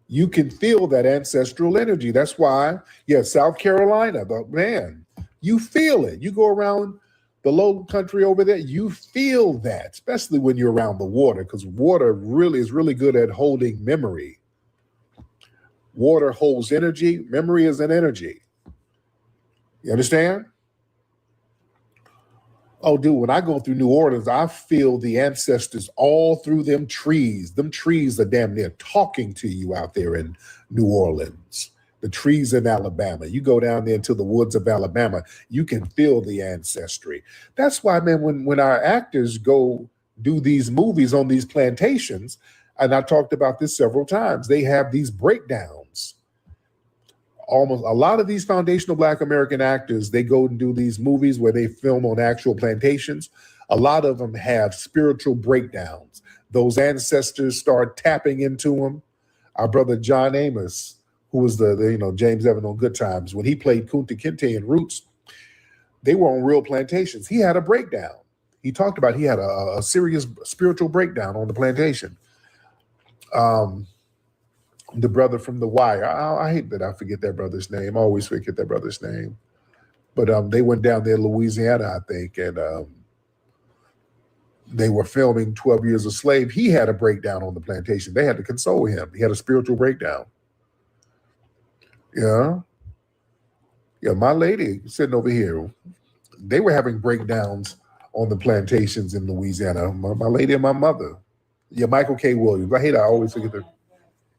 You can feel that ancestral energy. That's why, South Carolina, man, you feel it. You go around the low country over there, you feel that, especially when you're around the water, because water really is really good at holding memory. Water holds energy. Memory is an energy. You understand? Oh, dude, when I go through New Orleans, I feel the ancestors all through them trees. Them trees are damn near talking to you out there in New Orleans. The trees in Alabama. You go down there into the woods of Alabama, you can feel the ancestry. That's why, man, when our actors go do these movies on these plantations, and I talked about this several times, they have these breakdowns. Almost a lot of these foundational Black American actors, they go and do these movies where they film on actual plantations. A lot of them have spiritual breakdowns. Those ancestors start tapping into them. Our brother John Amos, who was the James Evan on Good Times, when he played Kunta Kinte in Roots, they were on real plantations. He had a breakdown. He talked about he had a serious spiritual breakdown on the plantation. The brother from The Wire, I hate that I forget that brother's name. I always forget that brother's name. But they went down there in Louisiana, I think, and they were filming 12 Years a Slave. He had a breakdown on the plantation. They had to console him. He had a spiritual breakdown. Yeah, my lady sitting over here, they were having breakdowns on the plantations in Louisiana. My lady and my mother. Yeah, Michael K. Williams. I always forget the.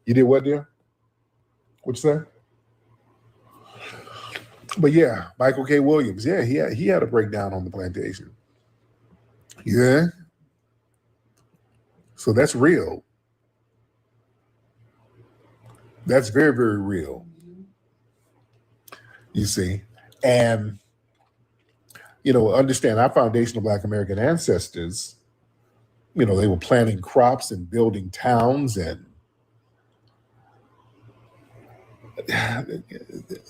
You did what, dear? What'd you say? But yeah, Michael K. Williams. Yeah, he had a breakdown on the plantation. Yeah. So that's real. That's very, very real. You see, and understand our foundational Black American ancestors. They were planting crops and building towns, and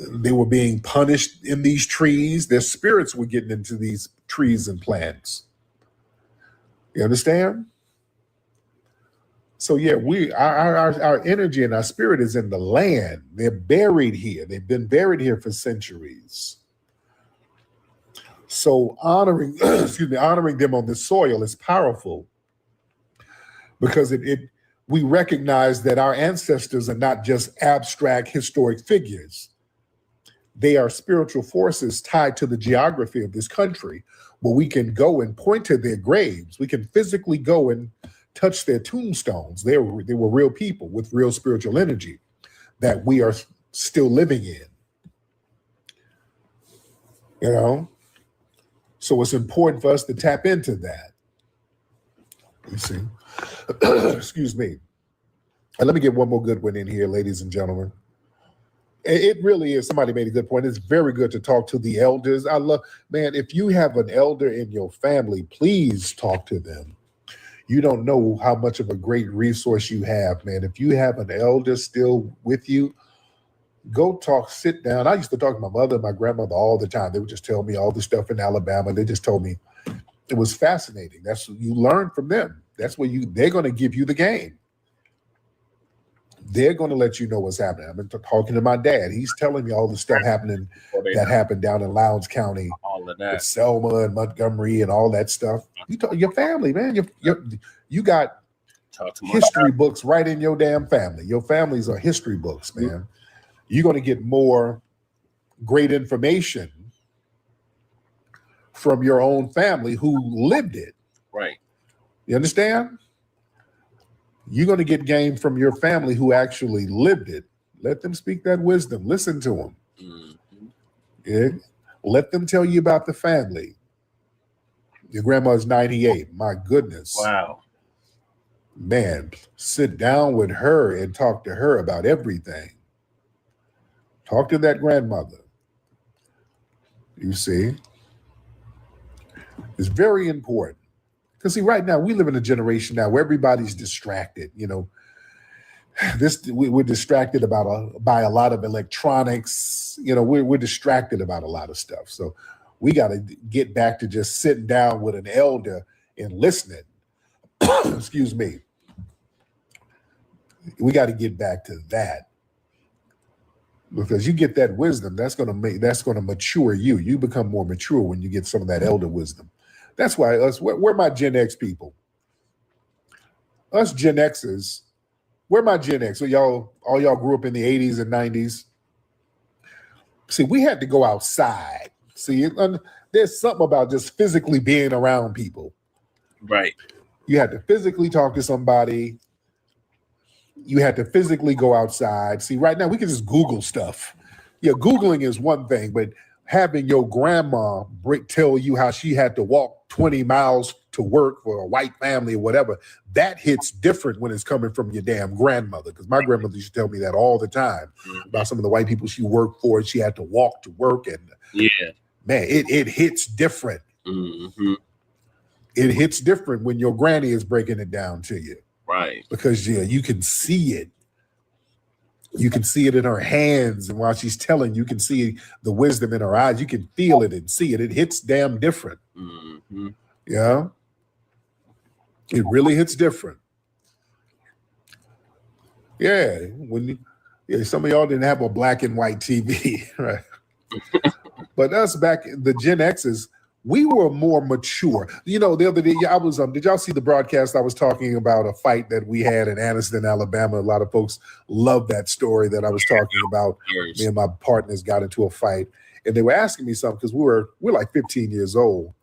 they were being punished in these trees. Their spirits were getting into these trees and plants. You understand? So yeah, our energy and our spirit is in the land. They're buried here. They've been buried here for centuries. So honoring them on this soil is powerful, because we recognize that our ancestors are not just abstract historic figures. They are spiritual forces tied to the geography of this country, where we can go and point to their graves. We can physically go and touch their tombstones. They were real people with real spiritual energy that we are still living in. So it's important for us to tap into that. You see? Excuse me. And let me get one more good one in here, ladies and gentlemen. It really is. Somebody made a good point. It's very good to talk to the elders. If you have an elder in your family, please talk to them. You don't know how much of a great resource you have, man. If you have an elder still with you, go talk, sit down. I used to talk to my mother and my grandmother all the time. They would just tell me all the stuff in Alabama. They just told me. It was fascinating. That's what you learn from them. That's where they're going to give you the game. They're going to let you know what's happening. I've been talking to my dad. He's telling me all the stuff happening that happened down in Lowndes County, all of that, with Selma and Montgomery and all that stuff. Your family, man. You got history books right in your damn family. Your families are history books, man. You're going to get more great information from your own family who lived it. Right. You understand? You're going to get game from your family who actually lived it. Let them speak that wisdom. Listen to them. Mm-hmm. Yeah. Let them tell you about the family. Your grandma's 98. My goodness. Wow. Man, sit down with her and talk to her about everything. Talk to that grandmother. You see? It's very important. Because see, right now we live in a generation now where everybody's distracted. We're distracted by a lot of electronics. We're distracted about a lot of stuff. So we got to get back to just sitting down with an elder and listening. Excuse me. We got to get back to that, because you get that wisdom. That's going to mature you. You become more mature when you get some of that elder wisdom. That's why we're my Gen X people. Us Gen Xers, we're my Gen X. So all y'all grew up in the 80s and 90s. See, we had to go outside. See, there's something about just physically being around people. Right. You had to physically talk to somebody. You had to physically go outside. See, right now we can just Google stuff. Yeah, Googling is one thing, but having your grandma tell you how she had to walk 20 miles to work for a white family or whatever, that hits different when it's coming from your damn grandmother. Because my grandmother used to tell me that all the time about some of the white people she worked for, and she had to walk to work. And man, it hits different. Mm-hmm. It hits different when your granny is breaking it down to you. Right. Because you can see it. You can see it in her hands, and while she's telling, you can see the wisdom in her eyes. You can feel it and see it. It hits damn different. Mm-hmm. Yeah. It really hits different. Yeah. Some of y'all didn't have a black and white TV, right? But us back, the Gen X's, we were more mature. The other day, I was did y'all see the broadcast? I was talking about a fight that we had in Anniston, Alabama. A lot of folks love that story that I was talking about. Me and my partners got into a fight, and they were asking me something because we're like 15 years old.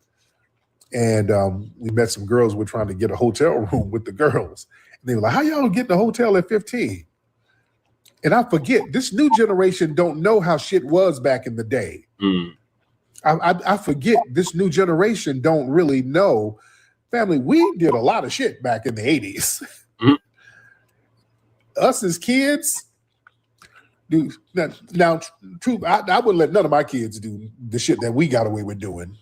And we met some girls who were trying to get a hotel room with the girls. And they were like, how y'all get in a hotel at 15? And I forget, this new generation don't know how shit was back in the day. I forget this new generation don't really know. Family, we did a lot of shit back in the 80s. Us as kids, dude, now true, I wouldn't let none of my kids do the shit that we got away with doing.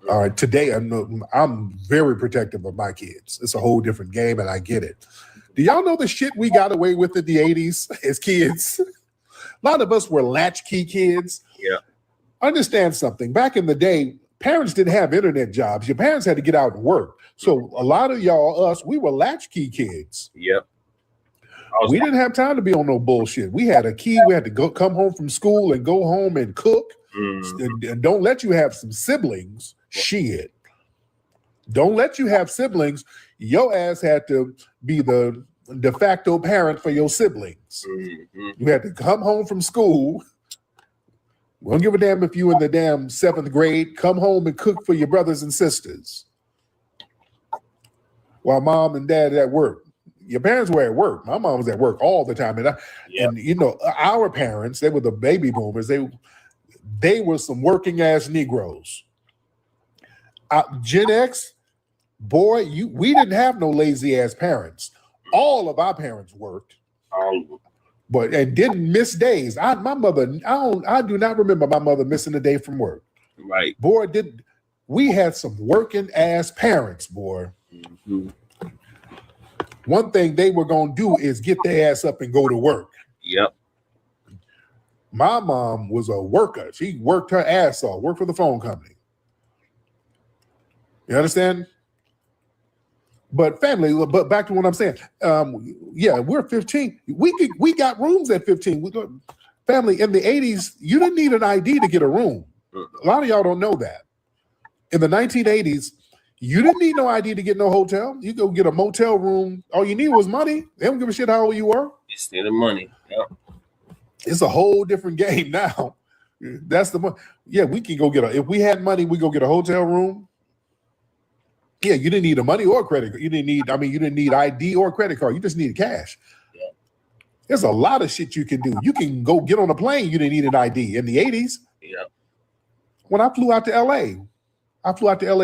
All right, today I'm very protective of my kids. It's a whole different game, and I get it. Do y'all know the shit we got away with in the 80s as kids? A lot of us were latchkey kids. Yeah. Understand something. Back in the day, parents didn't have internet jobs. Your parents had to get out and work. So a lot of y'all, we were latchkey kids. Yep. We didn't have time to be on no bullshit. We had a key. We had to come home from school and go home and cook. And don't let you have some siblings. Shit. Don't let you have siblings. Your ass had to be the de facto parent for your siblings. You had to come home from school. We don't give a damn if you in the damn 7th grade. Come home and cook for your brothers and sisters. While mom and dad at work. Your parents were at work. My mom was at work all the time. And you know, our parents, they were the baby boomers. They were some working ass Negroes. Gen X, boy, we didn't have no lazy ass parents. All of our parents worked, and didn't miss days. I do not remember my mother missing a day from work. Right, boy, we had some working ass parents, boy. One thing they were gonna do is get their ass up and go to work. Yep. My mom was a worker. She worked her ass off, worked for the phone company. You understand? But family, but back to what I'm saying. We're 15. We got rooms at 15. Family, in the 80s, you didn't need an ID to get a room. A lot of y'all don't know that. In the 1980s, you didn't need no ID to get no hotel. You go get a motel room. All you need was money. They don't give a shit how old you were. It's the money. Yep. It's a whole different game now. That's the money. Yeah, we can go if we had money, we go get a hotel room. Yeah, you didn't need a money or credit. You didn't need ID or credit card. You just needed cash. Yeah. There's a lot of shit you can do. You can go get on a plane. You didn't need an ID in the 80s. Yeah. When I flew out to LA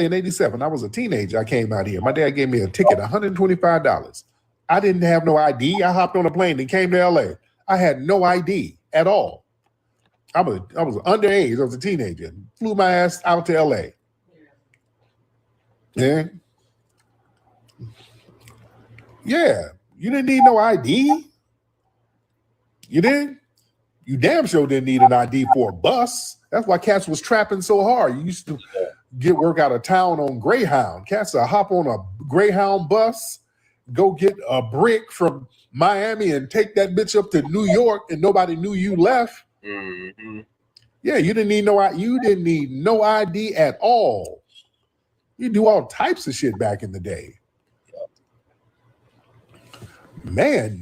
in 87. I was a teenager. I came out here. My dad gave me a ticket, $125. I didn't have no ID. I hopped on a plane and came to LA. I had no ID at all. I was underage. I was a teenager. Flew my ass out to LA. Yeah. You didn't need no ID. You didn't? You damn sure didn't need an ID for a bus. That's why cats was trapping so hard. You used to get work out of town on Greyhound. Cats would hop on a Greyhound bus, go get a brick from Miami and take that bitch up to New York, and nobody knew you left. Yeah, you didn't need no ID at all. You do all types of shit back in the day. Man,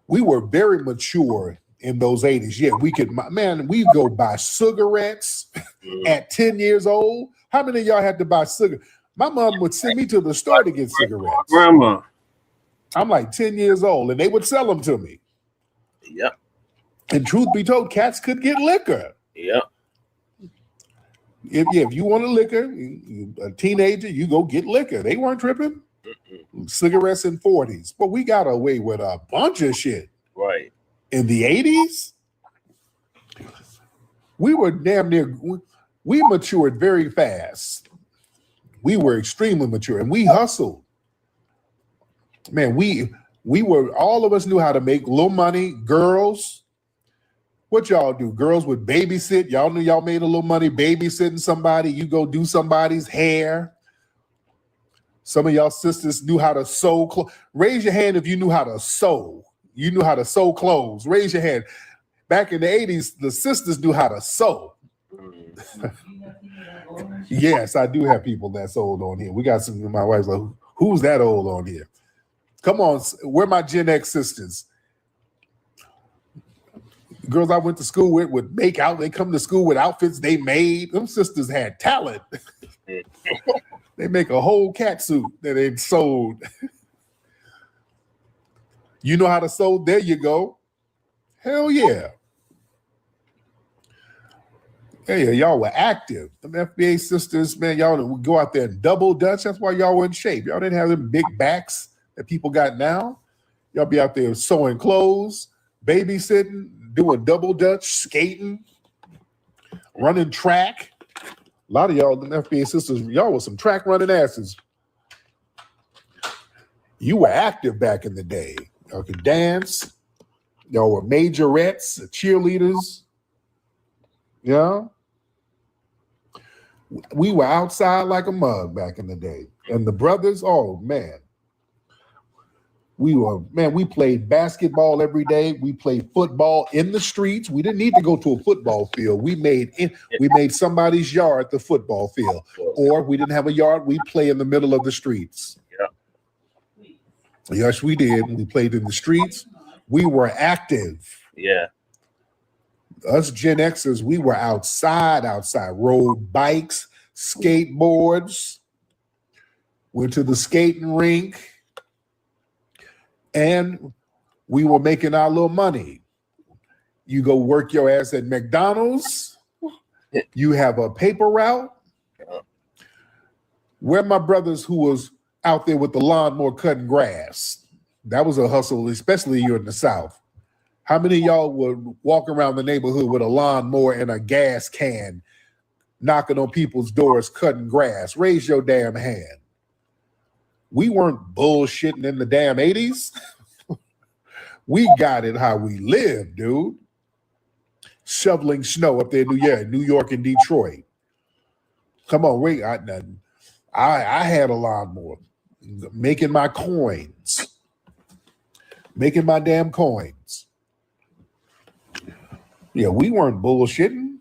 we were very mature in those 80s. Yeah, we'd go buy cigarettes at 10 years old. How many of y'all had to buy cigarettes? My mom would send me to the store to get cigarettes. Grandma. I'm like 10 years old, and they would sell them to me. Yep. And truth be told, cats could get liquor. Yep. If you want a liquor, a teenager, you go get liquor. They weren't tripping. Cigarettes in 40s. But we got away with a bunch of shit. Right. In the 80s, we were we matured very fast. We were extremely mature, and we hustled. Man, we were, all of us knew how to make little money. Girls, what y'all do? Girls would babysit. Y'all knew y'all made a little money babysitting somebody. You go do somebody's hair. Some of y'all sisters knew how to sew clothes. Raise your hand if you knew how to sew. You knew how to sew clothes. Raise your hand. Back in the 80s, the sisters knew how to sew. Yes, I do have people that's old on here. We got some of my wife's like, who's that old on here? Come on, where my Gen X sisters? Girls I went to school with would make out. They come to school with outfits they made. Them sisters had talent. They make a whole cat suit that they've sold. You know how to sew? There you go. Hell yeah. Hey, y'all were active. Them FBA sisters, man, y'all would go out there and double dutch. That's why y'all were in shape. Y'all didn't have them big backs that people got now. Y'all be out there sewing clothes, babysitting, doing double dutch, skating, running track. A lot of y'all, them FBA sisters, y'all were some track running asses. You were active back in the day. Y'all could dance. Y'all were majorettes, cheerleaders. Yeah. We were outside like a mug back in the day. And the brothers, oh man. We played basketball every day. We played football in the streets. We didn't need to go to a football field. We made somebody's yard the football field. Or we didn't have a yard, we play in the middle of the streets. Yeah. Yes, we did. We played in the streets. We were active. Yeah. Us Gen Xers, we were outside, rode bikes, skateboards, went to the skating rink, and we were making our little money. You go work your ass at McDonald's, you have a paper route. Where my brothers who was out there with the lawnmower cutting grass, that was a hustle, especially you're in the South. How many of y'all would walk around the neighborhood with a lawnmower and a gas can, knocking on people's doors, cutting grass? Raise your damn hand. We weren't bullshitting in the damn 80s. We got it how we lived, dude. Shoveling snow up there in New York and Detroit. Come on, wait. I had a lawnmower, making my coins. Making my damn coins. Yeah, we weren't bullshitting.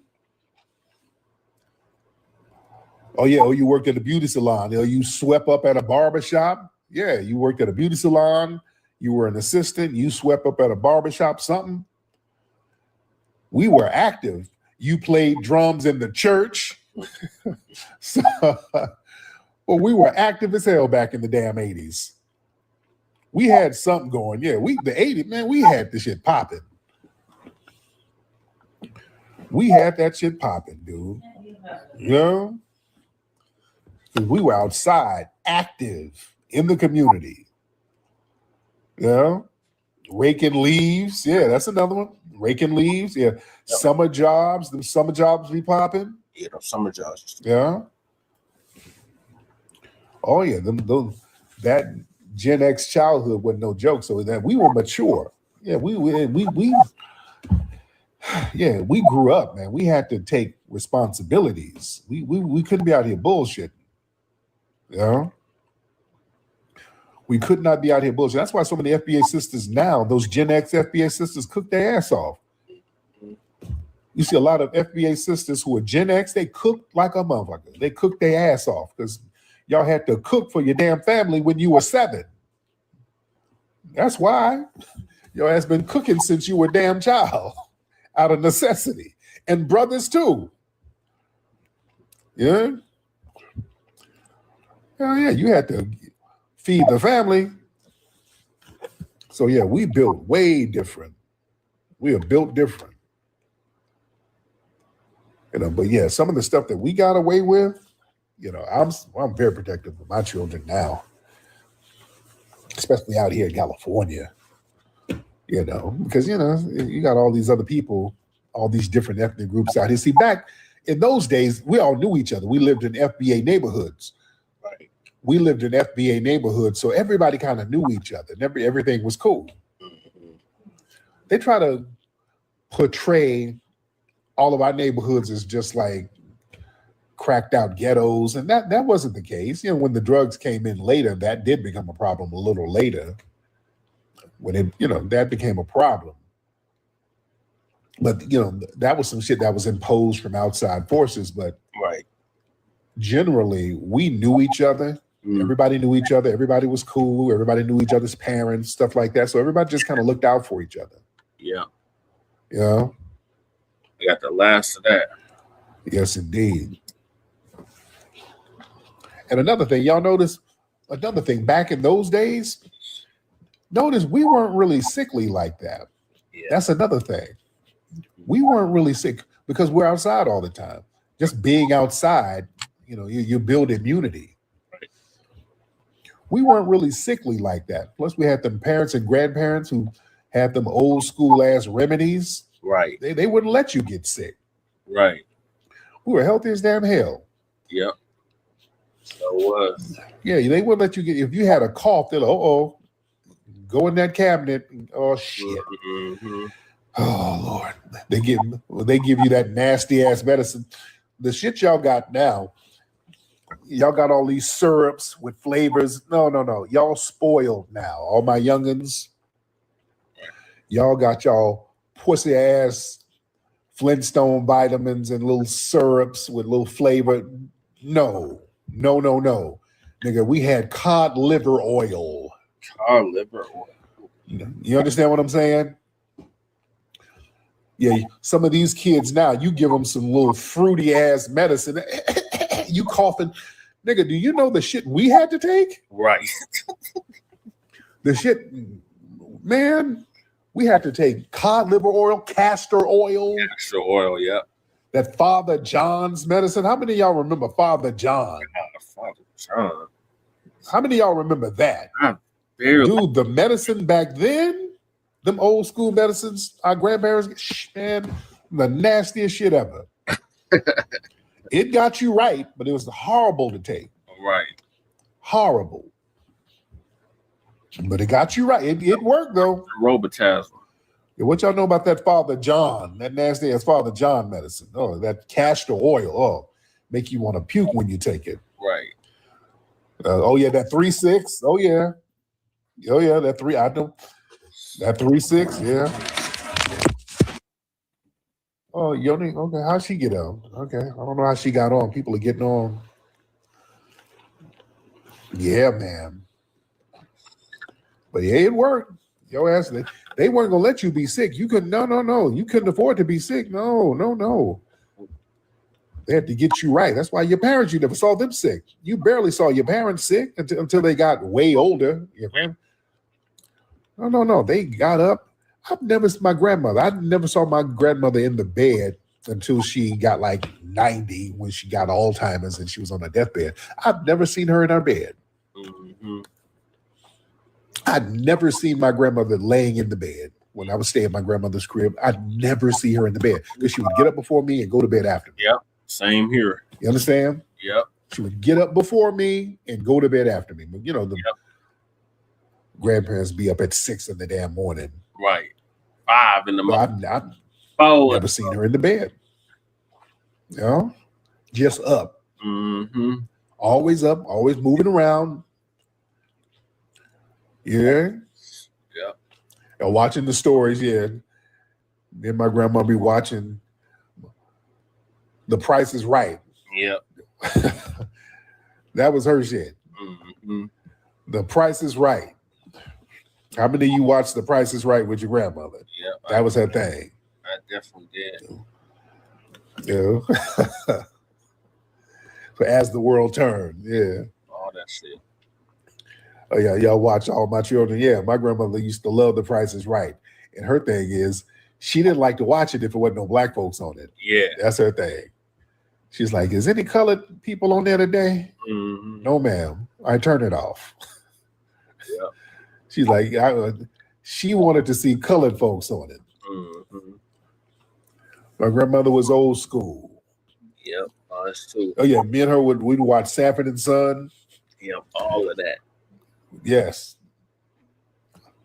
Oh, yeah, you worked at a beauty salon. You swept up at a barbershop. Yeah, you worked at a beauty salon. You were an assistant. You swept up at a barbershop, something. We were active. You played drums in the church. Well, we were active as hell back in the damn 80s. We had something going. Yeah, the 80s, man, we had this shit popping. We had that shit popping, dude. You know? We were outside, active in the community. You know? Raking leaves. Yeah, that's another one. Raking leaves. Yeah. Yep. Summer jobs. Them summer jobs be popping. Yeah, those summer jobs. Yeah. Oh, yeah. That Gen X childhood wasn't no joke. So that we were mature. Yeah, we grew up, man. We had to take responsibilities. We couldn't be out here bullshitting. You know? We could not be out here bullshitting. That's why so many FBA sisters now, those Gen X FBA sisters, cook their ass off. You see a lot of FBA sisters who are Gen X, they cook like a motherfucker. They cook their ass off because y'all had to cook for your damn family when you were 7. That's why your ass been cooking since you were a damn child. Out of necessity. And brothers too. Yeah. Oh yeah, you had to feed the family. So yeah, we built way different. We are built different. You know, but yeah, some of the stuff that we got away with, you know, I'm very protective of my children now. Especially out here in California. You know, because, you know, you got all these other people, all these different ethnic groups out here. See, back in those days, we all knew each other. We lived in FBA neighborhoods. Right. We lived in FBA neighborhoods, so everybody kind of knew each other. And everything was cool. Mm-hmm. They try to portray all of our neighborhoods as just like cracked out ghettos, and that wasn't the case. You know, when the drugs came in later, that did become a problem a little later. When it, you know, that became a problem. But, you know, that was some shit that was imposed from outside forces. But right, generally, we knew each other. Everybody knew each other. Everybody was cool. Everybody knew each other's parents, stuff like that. So everybody just kind of looked out for each other. Yeah. You know? I got the last of that. Yes, indeed. And another thing, y'all notice, another thing, back in those days, notice we weren't really sickly like that. Yeah. That's another thing. We weren't really sick because we're outside all the time. Just being outside, you know, you build immunity. Right. We weren't really sickly like that. Plus, we had them parents and grandparents who had them old school ass remedies. Right. They wouldn't let you get sick. Right. We were healthy as damn hell. Yep. So was. Yeah, they wouldn't let you get, if you had a cough, they're like, uh-oh, go in that cabinet. Oh, shit. Mm-hmm. Oh, Lord. They give you that nasty ass medicine. The shit y'all got now, y'all got all these syrups with flavors. No. Y'all spoiled now. All my youngins, y'all got y'all pussy ass Flintstone vitamins and little syrups with little flavor. No. Nigga, we had cod liver oil. Cod liver oil. You understand what I'm saying? Yeah, some of these kids now, you give them some little fruity ass medicine. You coughing. Nigga, do you know the shit we had to take? Right. The shit, man, we had to take cod liver oil, castor oil. Castor oil, yeah. That Father John's medicine. How many of y'all remember Father John? Father John. How many of y'all remember that? Barely. Dude, the medicine back then, them old school medicines, our grandparents, man, the nastiest shit ever. It got you right, but it was horrible to take. Right. Horrible. But it got you right. It worked, though. Robitussin. What y'all know about that Father John, that nasty ass Father John medicine? Oh, that castor oil. Oh, make you want to puke when you take it. Right. Oh, yeah, that 3-6. Oh, yeah. Oh, yeah, that 3. I know. That 3-6, yeah. Oh, Yoni, okay, how'd she get on? Okay, I don't know how she got on. People are getting on. Yeah, man. But yeah, it worked. Your ass, they weren't gonna let you be sick. You couldn't, no. You couldn't afford to be sick. No. They had to get you right. That's why your parents, you never saw them sick. You barely saw your parents sick until they got way older. No. They got up. I never saw my grandmother in the bed until she got like 90 when she got Alzheimer's and she was on her deathbed. I've never seen her in her bed. Mm-hmm. I'd never seen my grandmother laying in the bed when I would stay at my grandmother's crib. I'd never see her in the bed because she would get up before me and go to bed after me. Yep. Same here. You understand? Yep. She would get up before me and go to bed after me. But you know, the grandparents be up at 6 in the damn morning. Right. 5 in the morning. I've Oh, never seen her in the bed. You know? Just up. Mm-hmm. Always up, always moving around. Yeah. Yep. And watching the stories, yeah. Then my grandma be watching The Price is Right. Yep. That was her shit. Mm-hmm. The Price is Right. How many of you watched The Price is Right with your grandmother? Yep. That was her thing. I definitely did. Yeah. So As the World Turned, yeah. All that shit. Oh yeah, y'all watch All My Children. Yeah, my grandmother used to love The Price is Right. And her thing is she didn't like to watch it if it wasn't no black folks on it. Yeah. That's her thing. She's like, is any colored people on there today? Mm-hmm. No, ma'am. I turn it off. Yeah. She's like, she wanted to see colored folks on it. Mm-hmm. My grandmother was old school. Yep. Us too. Oh yeah, me and her we'd watch Sanford and Son. Yep. All of that. Yes.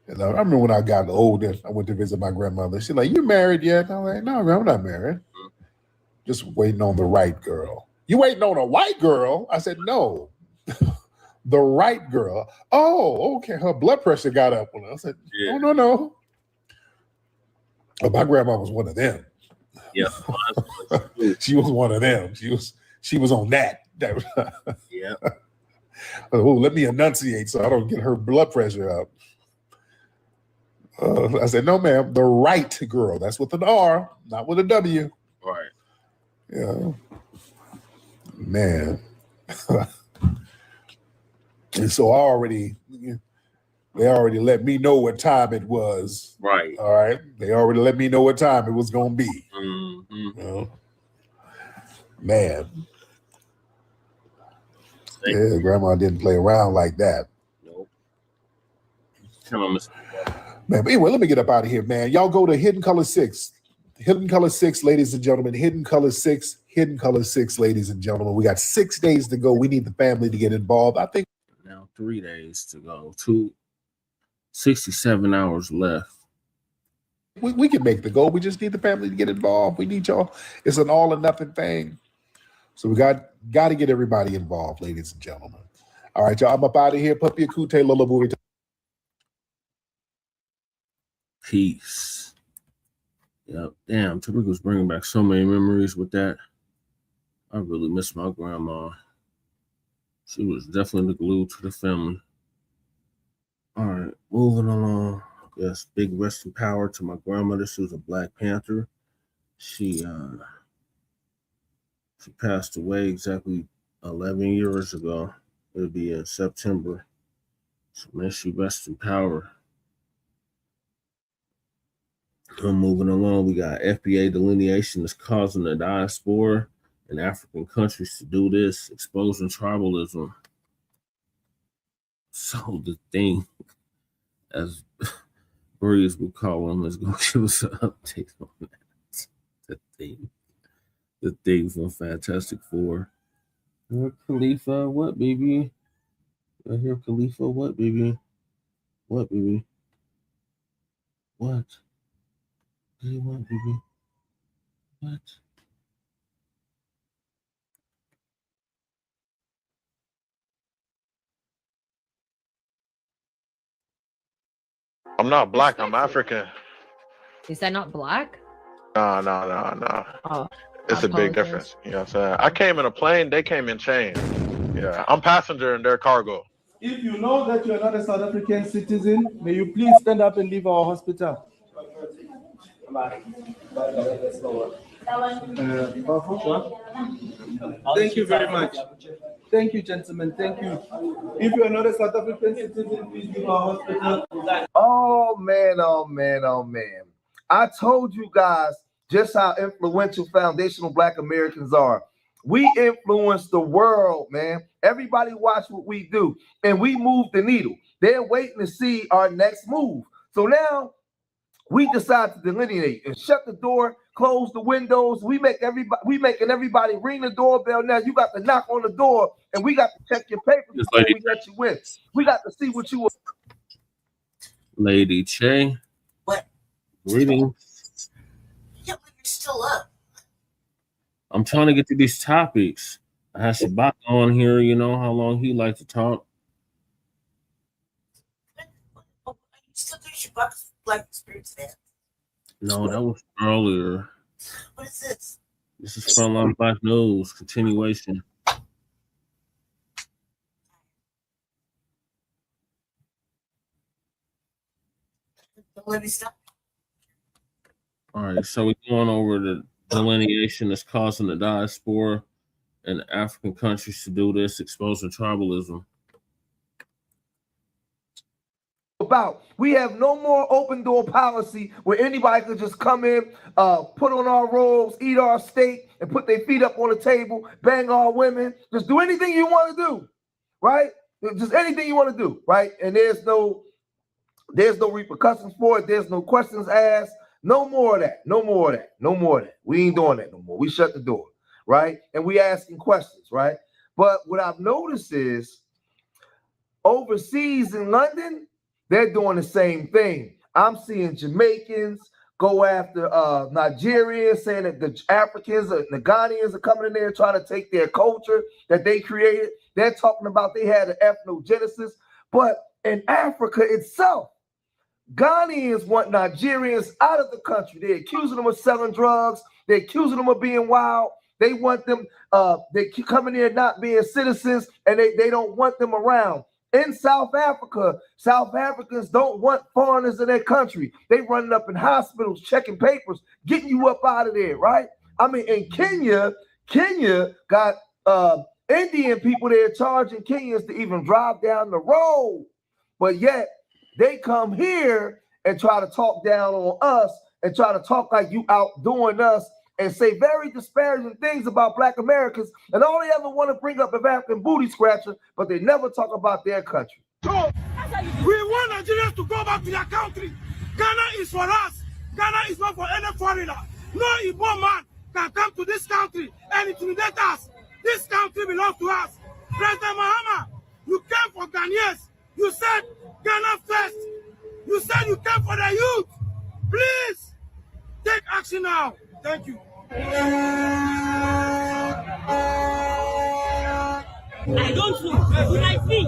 And I remember when I got older, I went to visit my grandmother. She's like, "You married yet?" I'm like, "No, I'm not married. Just waiting on the right girl." "You waiting on a white girl?" I said, "No, the right girl." "Oh, okay." Her blood pressure got up. I said, Yeah. "Oh, no." But my grandma was one of them. Yeah. She was one of them. She was on that. Yeah. Oh, let me enunciate so I don't get her blood pressure up. I said, "No, ma'am, the right girl." That's with an R, not with a W. Right. Yeah. Man. And so they already let me know what time it was. Right. All right. They already let me know what time it was going to be. Mm-hmm. You know? Man. Yeah, grandma didn't play around like that. Nope. Man, but anyway, let me get up out of here, man. Y'all go to Hidden Color 6. Hidden Color 6, ladies and gentlemen. Hidden Color 6. Hidden Color 6, ladies and gentlemen. We got 6 days to go. We need the family to get involved. I think now 3 days to go. 67 hours left. We can make the goal. We just need the family to get involved. We need y'all. It's an all or nothing thing. So we got to get everybody involved, ladies and gentlemen. All right, y'all. I'm up out of here. Puppy Akute Lullaby. Peace. Yep. Damn, Tariq was bringing back so many memories with that. I really miss my grandma. She was definitely the glue to the family. All right, moving along. Yes, big rest in power to my grandmother. She was a Black Panther. She passed away exactly 11 years ago. It'll be in September. So may she rest in power. I'm moving along. We got FBA delineation that's causing the diaspora in African countries to do this, exposing tribalism. So the thing, as Breeze would call them, is going to give us an update on that. The thing from Fantastic Four. Khalifa, what, baby? I hear Khalifa, what, baby? What, baby? What? Do you want, baby? What? I'm not black, I'm African. Is that not black? No. Oh, it's a big difference. You know what I'm saying? I came in a plane, they came in chains. Yeah, I'm passenger in their cargo. If you know that you're not a South African citizen, may you please stand up and leave our hospital. Thank you very much. Thank you, gentlemen. Thank you. If you are not a South African citizen, please leave our hospital. Oh man. I told you guys just how influential foundational Black Americans are. We influence the world, man. Everybody watch what we do, and we move the needle. They're waiting to see our next move. So now we decide to delineate and shut the door, close the windows. We making everybody ring the doorbell. Now you got to knock on the door, and we got to check your papers before we let you in. We got to see what you. Lady Che. What? Greetings. Yeah, but you're still up. I'm trying to get to these topics. I had Shabbat on here, you know how long he likes to talk. You still do Shabbat's Black experience, man. No, that was earlier. What is this? This is Frontline Black News continuation. Don't let me stop. All right, so we're going over the delineation that's causing the diaspora in African countries to do this, exposing tribalism. We have no more open door policy where anybody could just come in, put on our robes, eat our steak, and put their feet up on the table, bang our women, just do anything you want to do, right? Just anything you want to do, right? And there's no repercussions for it. There's no questions asked. No more of that. No more of that. No more of that. We ain't doing that no more. We shut the door, right? And we asking questions, right? But what I've noticed is overseas in London, they're doing the same thing. I'm seeing Jamaicans go after Nigerians, saying that the Africans or the Ghanaians are coming in there trying to take their culture that they created. They're talking about they had an ethnogenesis. But in Africa itself, Ghanaians want Nigerians out of the country. They're accusing them of selling drugs. They're accusing them of being wild. They want them, they keep coming here not being citizens, and they don't want them around. In South Africa, South Africans don't want foreigners in their country. They running up in hospitals, checking papers, getting you up out of there, right? I mean, in Kenya got Indian people there charging Kenyans to even drive down the road. But yet they come here and try to talk down on us and try to talk like you outdoing us and say very disparaging things about Black Americans. And all they ever want to bring up is African booty scratcher, but they never talk about their country. So we want Nigerians to go back to their country. Ghana is for us. Ghana is not for any foreigner. No Igbo man can come to this country and intimidate us. This country belongs to us. President Mahama, you came for Ghanaians. You said Ghana first. You said you came for the youth. Please take action now. Thank you. I don't know. Unite me.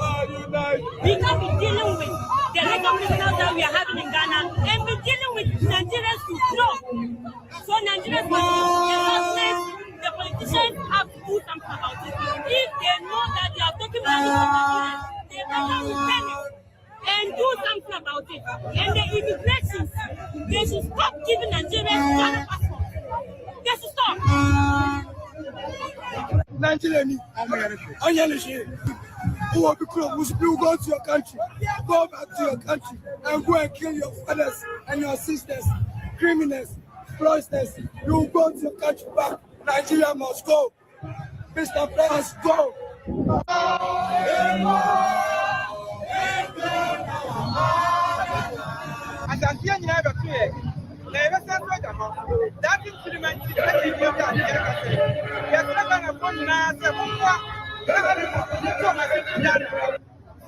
We can't be dealing with the legal criminals that we are having in Ghana and be dealing with Nigerians too. No. So Nigerians must be the politicians have to do something about it. If they know that they are talking about Nigerians, they better repent it and do something about it. And the immigrations, they should stop giving Nigerians Ghana passports. They should stop. Nigerian, who will go to your country, go back to your country and go and kill your fathers and your sisters, criminals, fraudsters. You will go to your country back. Nigeria must go. Mr. Players, go.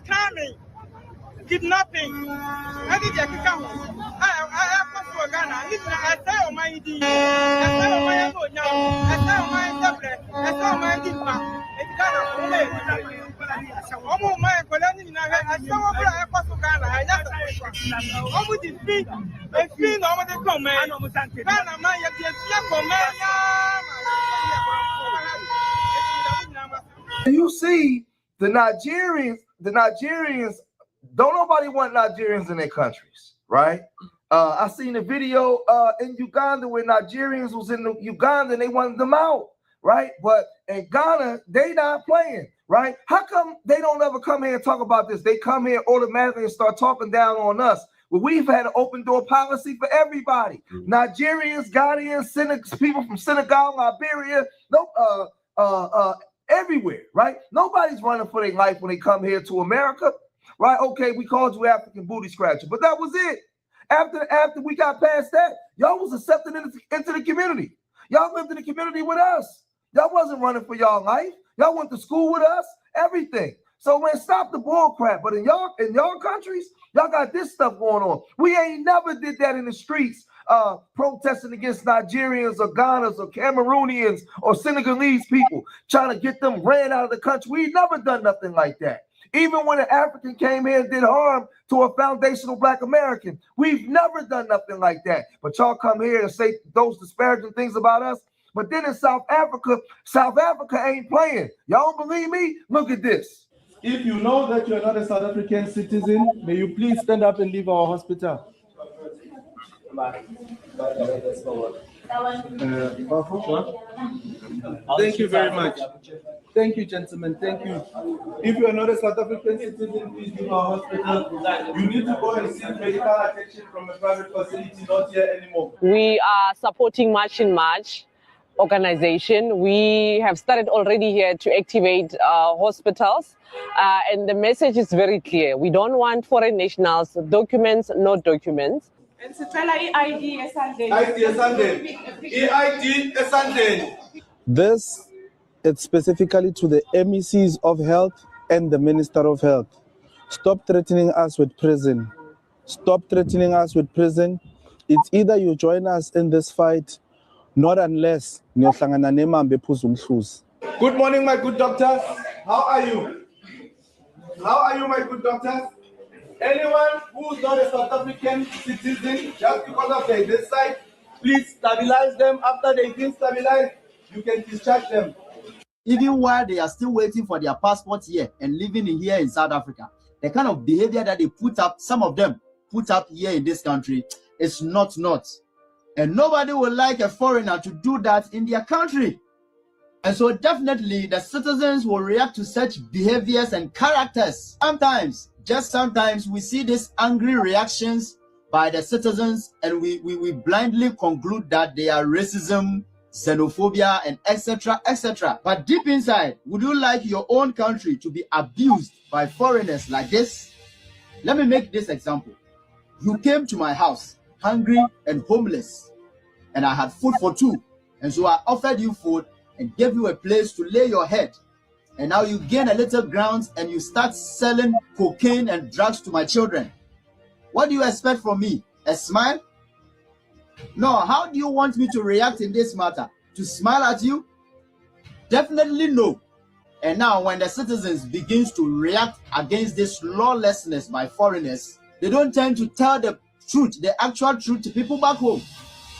Scamming, kidnapping, I did the account. I come to Ghana. I say on my ID. I say on my phone now. I say on my tablet. I say on my dipa. It's Ghana. I'm my colony. I say what I come to Ghana. I just I'm with the feet. The feet over the command. Ghana, my You see, the Nigerians, don't nobody want Nigerians in their countries, right? I seen a video in Uganda where Nigerians was in Uganda and they wanted them out, right? But in Ghana, they not playing, right? How come they don't ever come here and talk about this? They come here automatically and start talking down on us. Well, we've had an open door policy for everybody. Nigerians, Ghanaians, people from Senegal, Liberia, everywhere, right? Nobody's running for their life when they come here to America, right? Okay, we called you African booty scratcher, but that was it. After we got past that, y'all was accepted into the community. Y'all lived in the community with us. Y'all wasn't running for y'all life. Y'all went to school with us, everything. So man, stop the bull crap. But in y'all countries, y'all got this stuff going on. We ain't never did that in the streets, protesting against Nigerians or Ghanas or Cameroonians or Senegalese people, trying to get them ran out of the country. We never done nothing like that. Even when an African came here and did harm to a foundational Black American, we've never done nothing like that. But y'all come here and say those disparaging things about us. But then in South Africa ain't playing. Y'all don't believe me? Look at this. If you know that you're not a South African citizen, may you please stand up and leave our hospital. Thank you very much. Thank you, gentlemen. Thank you. If you are not a South African citizen, please leave our hospital. You need to go and seek medical attention from a private facility, not here anymore. We are supporting March in March organization. We have started already here to activate hospitals, and the message is very clear. We don't want foreign nationals, documents, no documents. This is specifically to the MECs of health and the Minister of Health. Stop threatening us with prison. Stop threatening us with prison. It's either you join us in this fight, not unless. Good morning, my good doctors. How are you? How are you, my good doctors? Anyone who's not a South African citizen, just because of their this side, please stabilize them. After they've been stabilized, you can discharge them. Even while they are still waiting for their passports here and living here in South Africa, the kind of behavior that they put up, some of them put up here in this country, is not. And nobody would like a foreigner to do that in their country. And so definitely the citizens will react to such behaviors and characters. Sometimes, just sometimes, we see these angry reactions by the citizens and we blindly conclude that they are racism, xenophobia, and etc., etc. But deep inside, would you like your own country to be abused by foreigners like this? Let me make this example. You came to my house hungry and homeless, and I had food for two. And so I offered you food and gave you a place to lay your head. And now you gain a little ground and you start selling cocaine and drugs to my children. What do you expect from me? A smile? No, how do you want me to react in this matter? To smile at you? Definitely no. And now when the citizens begins to react against this lawlessness by foreigners, they don't tend to tell the truth, the actual truth to people back home.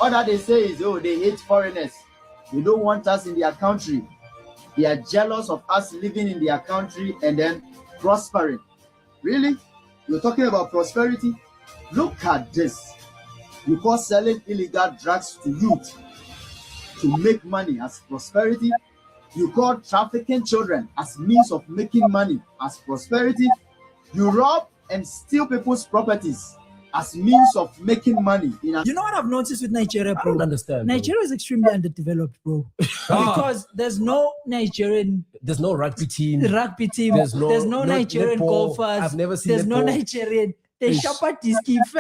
All that they say is, oh, they hate foreigners. They don't want us in their country. They are jealous of us living in their country and then prospering. Really? You're talking about prosperity? Look at this. You call selling illegal drugs to youth to make money as prosperity? You call trafficking children as means of making money as prosperity? You rob and steal people's properties as means of making money. You know what I've noticed with Nigeria, bro? I don't understand. Nigeria is extremely underdeveloped, bro. Because there's no Nigerian. There's no rugby team. There's no Nigerian golfers. I've never seen. There's no Nigerian. They shop at this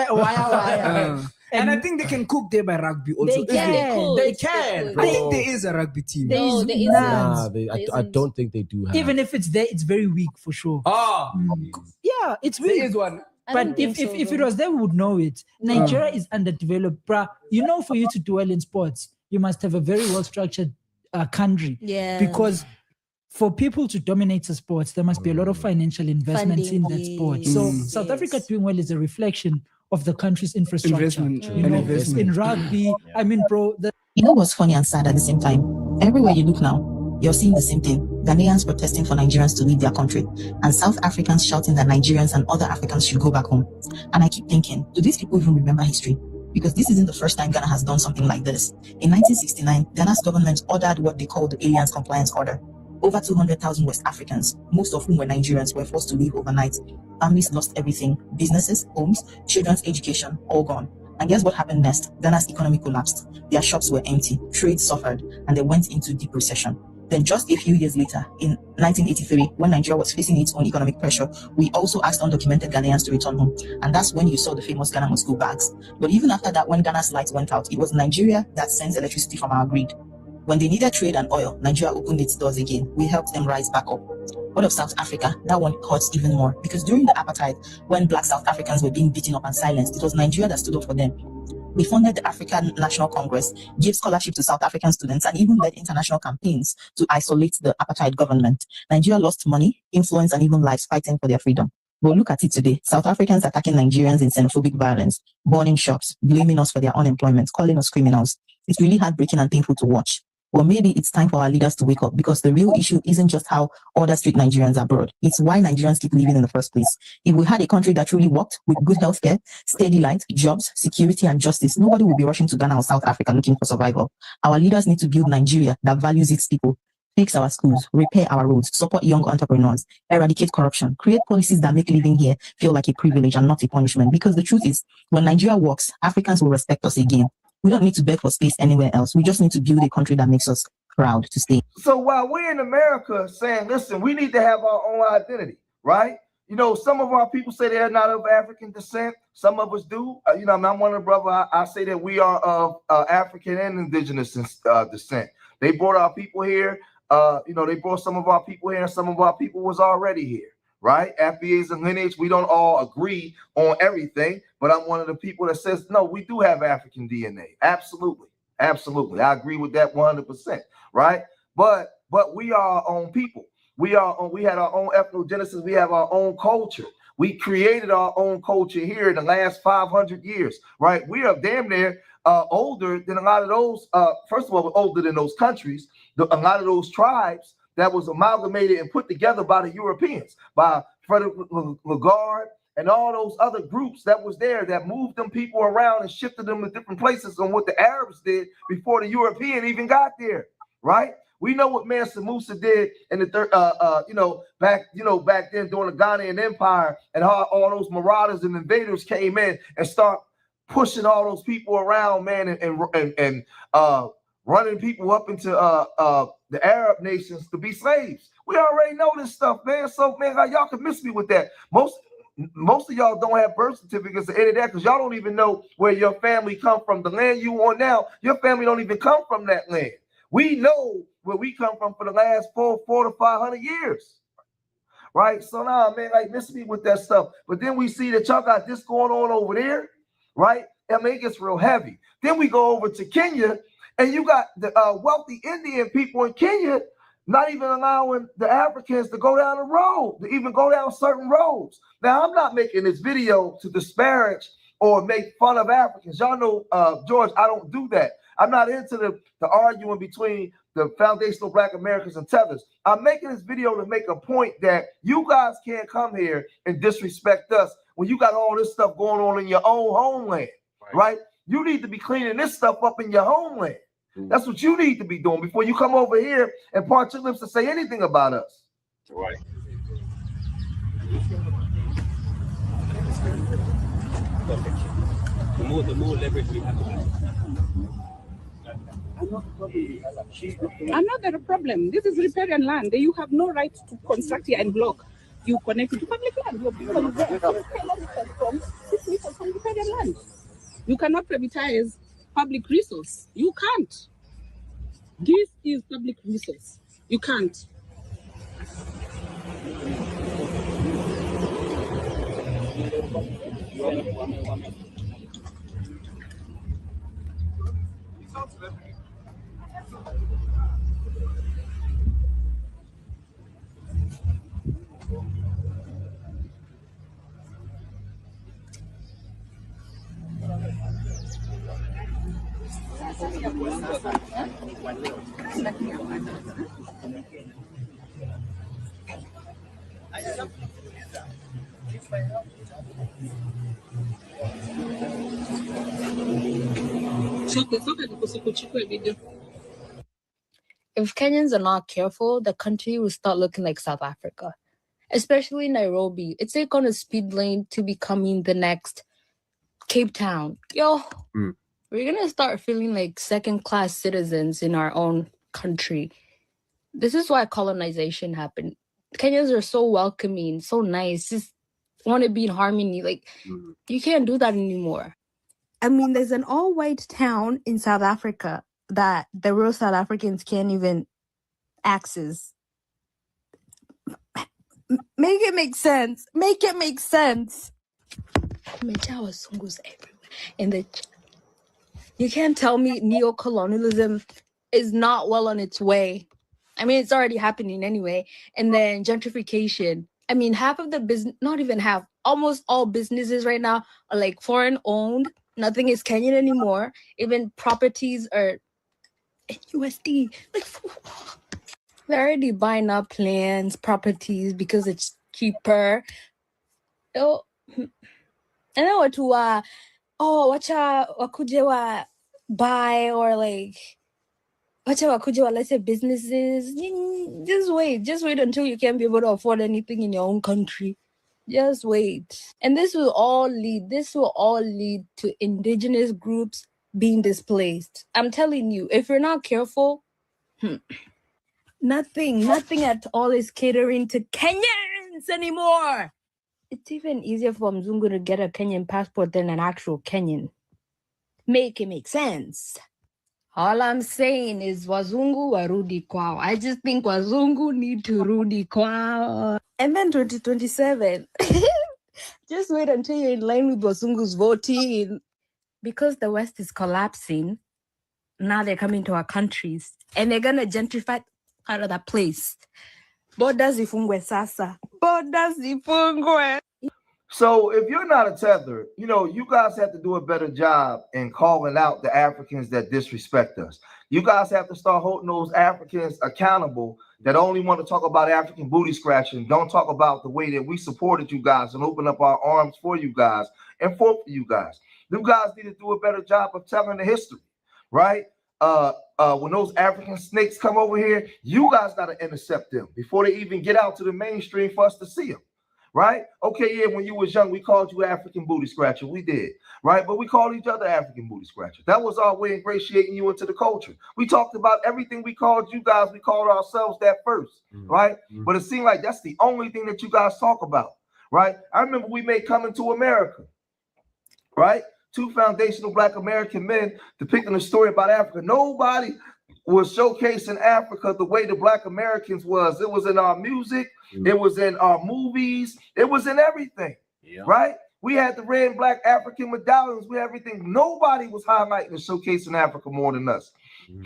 wire. And I think they can cook there by rugby also. They can. I think there is a rugby team. There is none. I don't think they do have. Even if it's there, it's very weak for sure. Yeah, it's weak. There is one. But if it was there, we would know it. Nigeria is underdeveloped, bruh. You know, for you to do well in sports, you must have a very well-structured country. Yeah. Because for people to dominate the sports, there must be a lot of financial investments in that sport. So South Africa doing well is a reflection of the country's infrastructure. In rugby, I mean, bro. You know what's funny and sad at the same time? Everywhere you look now, you're seeing the same thing. Ghanaians protesting for Nigerians to leave their country, and South Africans shouting that Nigerians and other Africans should go back home. And I keep thinking, do these people even remember history? Because this isn't the first time Ghana has done something like this. In 1969, Ghana's government ordered what they called the Aliens Compliance Order. Over 200,000 West Africans, most of whom were Nigerians, were forced to leave overnight. Families lost everything: businesses, homes, children's education, all gone. And guess what happened next? Ghana's economy collapsed. Their shops were empty, trade suffered, and they went into deep recession. Then just a few years later, in 1983, when Nigeria was facing its own economic pressure, we also asked undocumented Ghanaians to return home. And that's when you saw the famous Ghana Must Go bags. But even after that, when Ghana's lights went out, it was Nigeria that sends electricity from our grid. When they needed trade and oil, Nigeria opened its doors again. We helped them rise back up. What of South Africa? That one hurts even more, because during the apartheid, when black South Africans were being beaten up and silenced, it was Nigeria that stood up for them. We funded the African National Congress, gave scholarship to South African students, and even led international campaigns to isolate the apartheid government. Nigeria lost money, influence, and even lives fighting for their freedom. But look at it today. South Africans attacking Nigerians in xenophobic violence, burning shops, blaming us for their unemployment, calling us criminals. It's really heartbreaking and painful to watch. Well, maybe it's time for our leaders to wake up, because the real issue isn't just how others treat Nigerians abroad. It's why Nigerians keep leaving in the first place. If we had a country that truly worked with good healthcare, steady light, jobs, security, and justice, nobody would be rushing to Ghana or South Africa looking for survival. Our leaders need to build Nigeria that values its people, fix our schools, repair our roads, support young entrepreneurs, eradicate corruption, create policies that make living here feel like a privilege and not a punishment. Because the truth is, when Nigeria works, Africans will respect us again. We don't need to beg for space anywhere else. We just need to build a country that makes us proud to stay. So while we're in America saying, listen, we need to have our own identity, right? You know, some of our people say they're not of African descent. Some of us do. You know, I'm one of the brothers. I say that we are of African and indigenous descent. They brought our people here. You know, they brought some of our people here, and some of our people was already here, right? FBAs and lineage, we don't all agree on everything, but I'm one of the people that says, no, we do have African DNA. Absolutely. Absolutely. I agree with that 100%, right? But we are our own people. We had our own ethnogenesis. We have our own culture. We created our own culture here in the last 500 years, right? We are damn near older than a lot of those. First of all, we're older than those countries. A lot of those tribes that was amalgamated and put together by the Europeans, by Frederick Lagarde and all those other groups that was there that moved them people around and shifted them to different places on what the Arabs did before the European even got there, right? We know what Mansa Musa did in the back then during the Ghanaian Empire, and how all those marauders and invaders came in and start pushing all those people around, man, and running people up into the Arab nations to be slaves. We already know this stuff, man. So, man, y'all can miss me with that. Most of y'all don't have birth certificates or any of that because y'all don't even know where your family come from. The land you on now, your family don't even come from that land. We know where we come from for the last 400 to 500 years, right? So now, man, like, miss me with that stuff. But then we see that y'all got this going on over there, right? I mean, it gets real heavy. Then we go over to Kenya, and you got the wealthy Indian people in Kenya not even allowing the Africans to go down the road, to even go down certain roads. Now, I'm not making this video to disparage or make fun of Africans. Y'all know, George, I don't do that. I'm not into the arguing between the foundational Black Americans and tethers. I'm making this video to make a point that you guys can't come here and disrespect us when you got all this stuff going on in your own homeland, right? You need to be cleaning this stuff up in your homeland. That's what you need to be doing before you come over here and part your lips to say anything about us. Right. The more leverage we have. I'm not the problem. This is riparian land. You have no right to construct here and block. You connect it to public land. You're from 6 meters from riparian land. You cannot privatize public resource. You can't. This is public resource. You can't. If Kenyans are not careful, the country will start looking like South Africa, especially Nairobi. It's like on a speed lane to becoming the next Cape Town. We're going to start feeling like second-class citizens in our own country. This is why colonization happened. Kenyans are so welcoming, so nice, just want to be in harmony. Like, you can't do that anymore. I mean, there's an all-white town in South Africa that the real South Africans can't even access. Make it make sense. Make it make sense. And you can't tell me neo-colonialism is not well on its way. I mean, it's already happening anyway. And then gentrification. I mean, half of the business, not even half, almost all businesses right now are like foreign owned. Nothing is Kenyan anymore. Even properties are USD. Like, they're already buying up lands, properties because it's cheaper. Oh, and then what to wacha wakujewa buy or like wacha wakujewa, let's say businesses. Just wait until you can't be able to afford anything in your own country. Just wait. And this will all lead to indigenous groups being displaced. I'm telling you, if you're not careful, nothing at all is catering to Kenyans anymore. It's even easier for Mzungu to get a Kenyan passport than an actual Kenyan. Make it make sense. All I'm saying is Wazungu warudi kwao. I just think Wazungu need to rudi kwao. And then 2027. Just wait until you're in line with Wazungu's voting. Because the West is collapsing, now they're coming to our countries. And they're going to gentrify out of that place. Borders ifungwe sasa. Borders ifungwe. So if you're not a tether, you guys have to do a better job in calling out the Africans that disrespect us. You guys have to start holding those Africans accountable that only want to talk about African booty scratching. Don't talk about the way that we supported you guys and open up our arms for you guys and fought for you guys. You guys need to do a better job of telling the history, right? when those African snakes come over here, you guys got to intercept them before they even get out to the mainstream for us to see them. Right? Okay, yeah, when you was young, we called you African booty scratcher. We did, right? But we called each other African booty scratcher. That was our way of ingratiating you into the culture. We talked about everything we called you guys. We called ourselves that first, right? But it seemed like that's the only thing that you guys talk about, right? I remember we made Coming to America, right? 2 foundational Black American men depicting a story about Africa. Nobody was showcasing Africa the way the Black Americans was. It was in our music. It was in our movies. It was in everything, right? We had the red and black African medallions. We had everything. Nobody was highlighting and showcasing Africa more than us.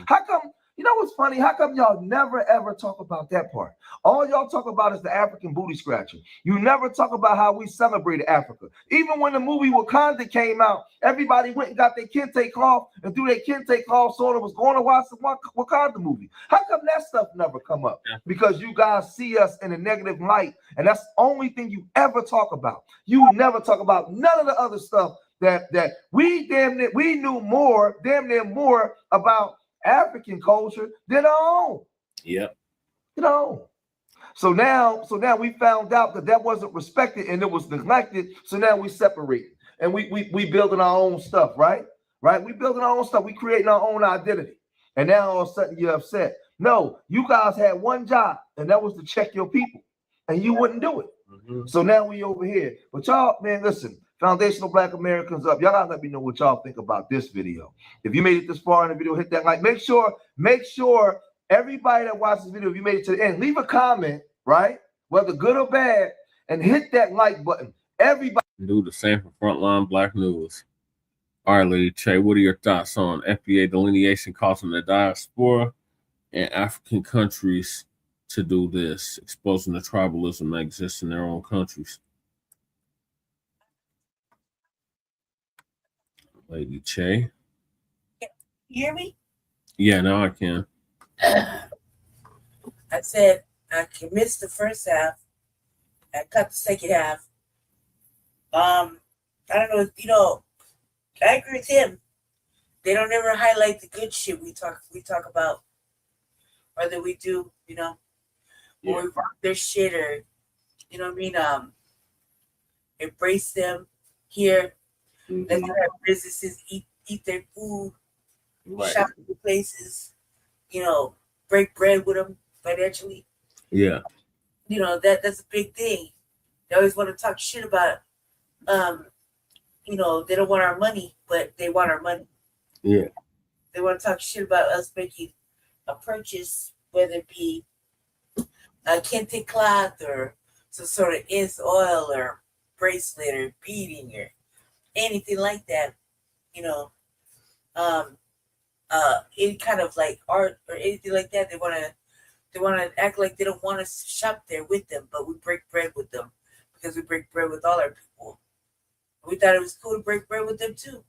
How come, you know what's funny? How come y'all never, ever talk about that part? All y'all talk about is the African booty scratcher. You never talk about how we celebrated Africa. Even when the movie Wakanda came out, everybody went and got their kente cloth and threw their kente cloth so it was going to watch the Wakanda movie. How come that stuff never come up? Because you guys see us in a negative light, and that's the only thing you ever talk about. You never talk about none of the other stuff that we knew more, damn near more about African culture than our own. Yep. You know. So now we found out that wasn't respected and it was neglected. So now we separate and we building our own stuff, right? Right? We building our own stuff. We creating our own identity. And now all of a sudden you're upset. No, you guys had one job, and that was to check your people, and you wouldn't do it. So now we over here. But y'all, man, listen. Foundational Black Americans up. Y'all gotta let me know what y'all think about this video. If you made it this far in the video, hit that like. Make sure everybody that watches this video, if you made it to the end, leave a comment, right? Whether good or bad, and hit that like button. Everybody do the same for Frontline Black News. All right, Lady Che, what are your thoughts on FBA delineation causing the diaspora and African countries to do this, exposing the tribalism that exists in their own countries? Lady Che. You hear me? Yeah, now I can. I said I missed the first half. I cut the second half. I don't know, you know, I agree with him. They don't ever highlight the good shit we talk about, or that we do, you know, or we rock their shit, or you know what I mean. Embrace them here. Let them have businesses, eat their food, shop at the places, you know, break bread with them financially. Yeah. You know, that's a big thing. They always want to talk shit about, you know, they don't want our money, but they want our money. Yeah. They want to talk shit about us making a purchase, whether it be a kente cloth or some sort of oil or bracelet or beading or anything like that, you know, any kind of like art or anything like that. They want to act like they don't want us to shop there with them, but we break bread with them because we break bread with all our people. We thought it was cool to break bread with them too.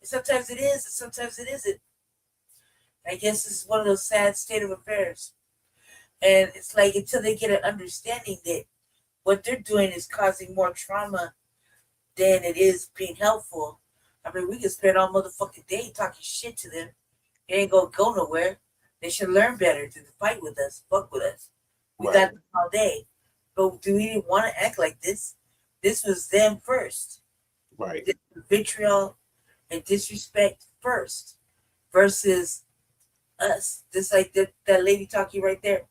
And sometimes it is, and sometimes it isn't. I guess this is one of those sad state of affairs. And it's like until they get an understanding that what they're doing is causing more trauma than it is being helpful. I mean, we can spend all motherfucking day talking shit to them. It ain't gonna go nowhere. They should learn better to fight with us, fuck with us. We got them all day. But do we even want to act like this? This was them first. Right. Vitriol and disrespect first versus us. Just like that lady talking right there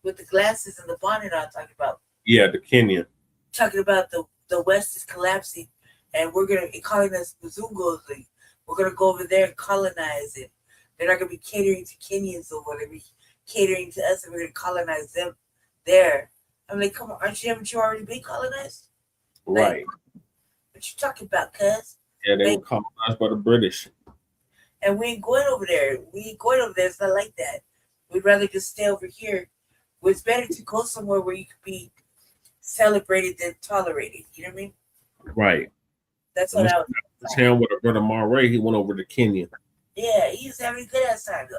with the glasses and the bonnet on, talking about. Yeah, the Kenyan. Talking about the West is collapsing and we're going to, calling us Bazungos. Like, we're going to go over there and colonize it. They're not going to be catering to Kenyans or whatever. They're catering to us and we're going to colonize them there. I'm like, come on, haven't you already been colonized? Right. Like, what you talking about, cuz? Yeah, they were colonized by the British. And we ain't going over there. It's not like that. We'd rather just stay over here. It's better to go somewhere where you could be celebrated than tolerated. You know what I mean? Right. That's what I was saying. With a brother Marais, he went over to Kenya. Yeah, he was having a good ass time though.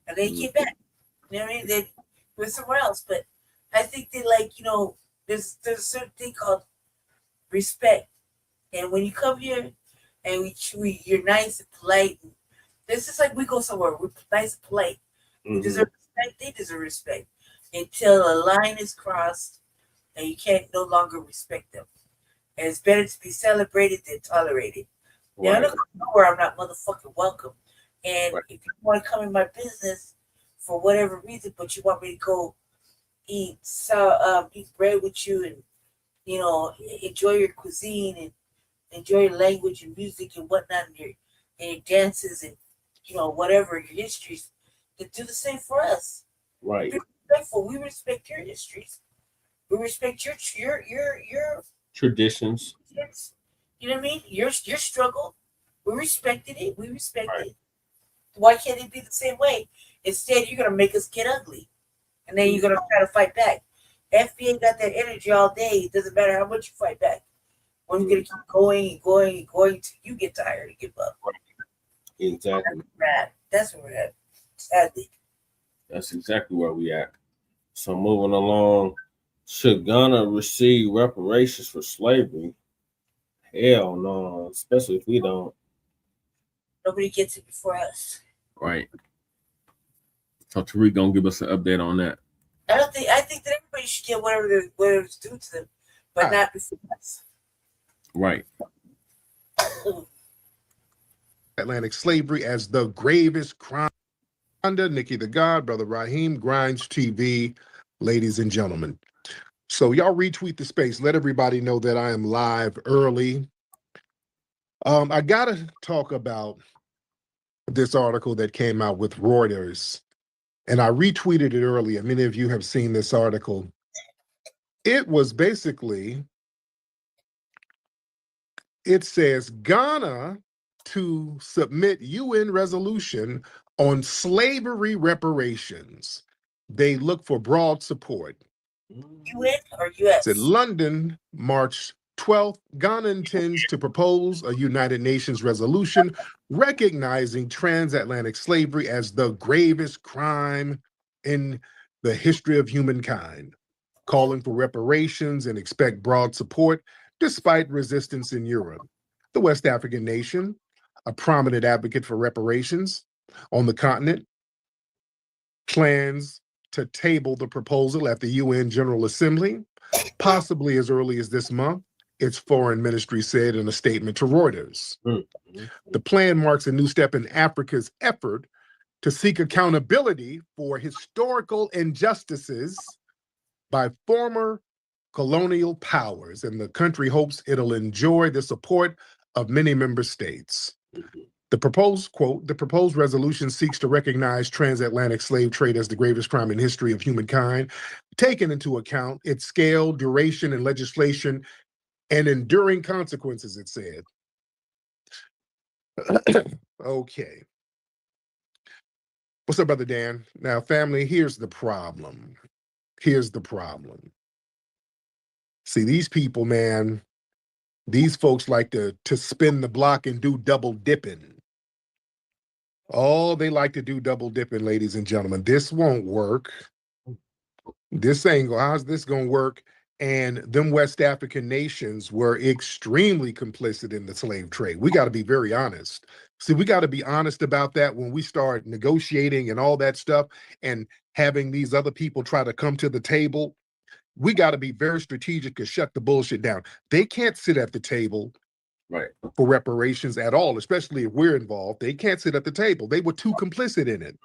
And they came back. You know what I mean? They went somewhere else. But I think they like, you know, there's a certain thing called respect. And when you come here and you're nice and polite, and This is like we go somewhere, we're nice and polite. We Mhm. deserve respect, they deserve respect. Until a line is crossed and you can't no longer respect them. And it's better to be celebrated than tolerated. Now, Right. look where I'm not motherfucking welcome. And Right. if you want to come in my business for whatever reason, but you want me to go eat bread with you and enjoy your cuisine and enjoy your language and music and whatnot and your dances and whatever your histories, to do the same for us. Right. Be respectful. We respect your histories. We respect your Traditions. you know what I mean? Your struggle. We respected it. We respect it. Why can't it be the same way? Instead, you're gonna make us get ugly, and then you're gonna try to fight back. FBA got that energy all day. It doesn't matter how much you fight back. We're gonna keep going and going and going till you get tired and give up. Exactly. That's where we're at. Sadly. That's exactly where we at. So moving along, should Ghana receive reparations for slavery? Hell no, especially if we don't. Nobody gets it before us. Right. So Tariq gonna give us an update on that. I think that everybody should get whatever's due to them, but not before us. Right. Atlantic slavery as the gravest crime. Nikki the God, Brother Raheem, Grinds TV, ladies and gentlemen. So y'all retweet the space. Let everybody know that I am live early. I gotta talk about this article that came out with Reuters, and I retweeted it earlier. Many of you have seen this article. It was basically, it says Ghana to submit UN resolution on slavery reparations. They look for broad support. UN or US? Said London, March 12th, Ghana intends to propose a United Nations resolution recognizing transatlantic slavery as the gravest crime in the history of humankind, calling for reparations and expect broad support despite resistance in Europe. The West African nation, a prominent advocate for reparations on the continent, plans to table the proposal at the UN General Assembly, possibly as early as this month, its foreign ministry said in a statement to Reuters. The plan marks a new step in Africa's effort to seek accountability for historical injustices by former colonial powers, and the country hopes it'll enjoy the support of many member states. The proposed, quote, the proposed resolution seeks to recognize transatlantic slave trade as the gravest crime in history of humankind, taking into account its scale, duration, and legislation, and enduring consequences, it said. Okay. What's up, Brother Dan? Now, family, here's the problem. Here's the problem. See, these people, man, these folks like to spin the block and do double dipping. Oh, they like to do double dipping, ladies and gentlemen. This won't work. This ain't gonna, how's this gonna work? And them West African nations were extremely complicit in the slave trade. We got to be very honest. See, we got to be honest about that when we start negotiating and all that stuff and having these other people try to come to the table. We got to be very strategic and shut the bullshit down. They can't sit at the table for reparations at all, especially if we're involved. They can't sit at the table. They were too complicit in it.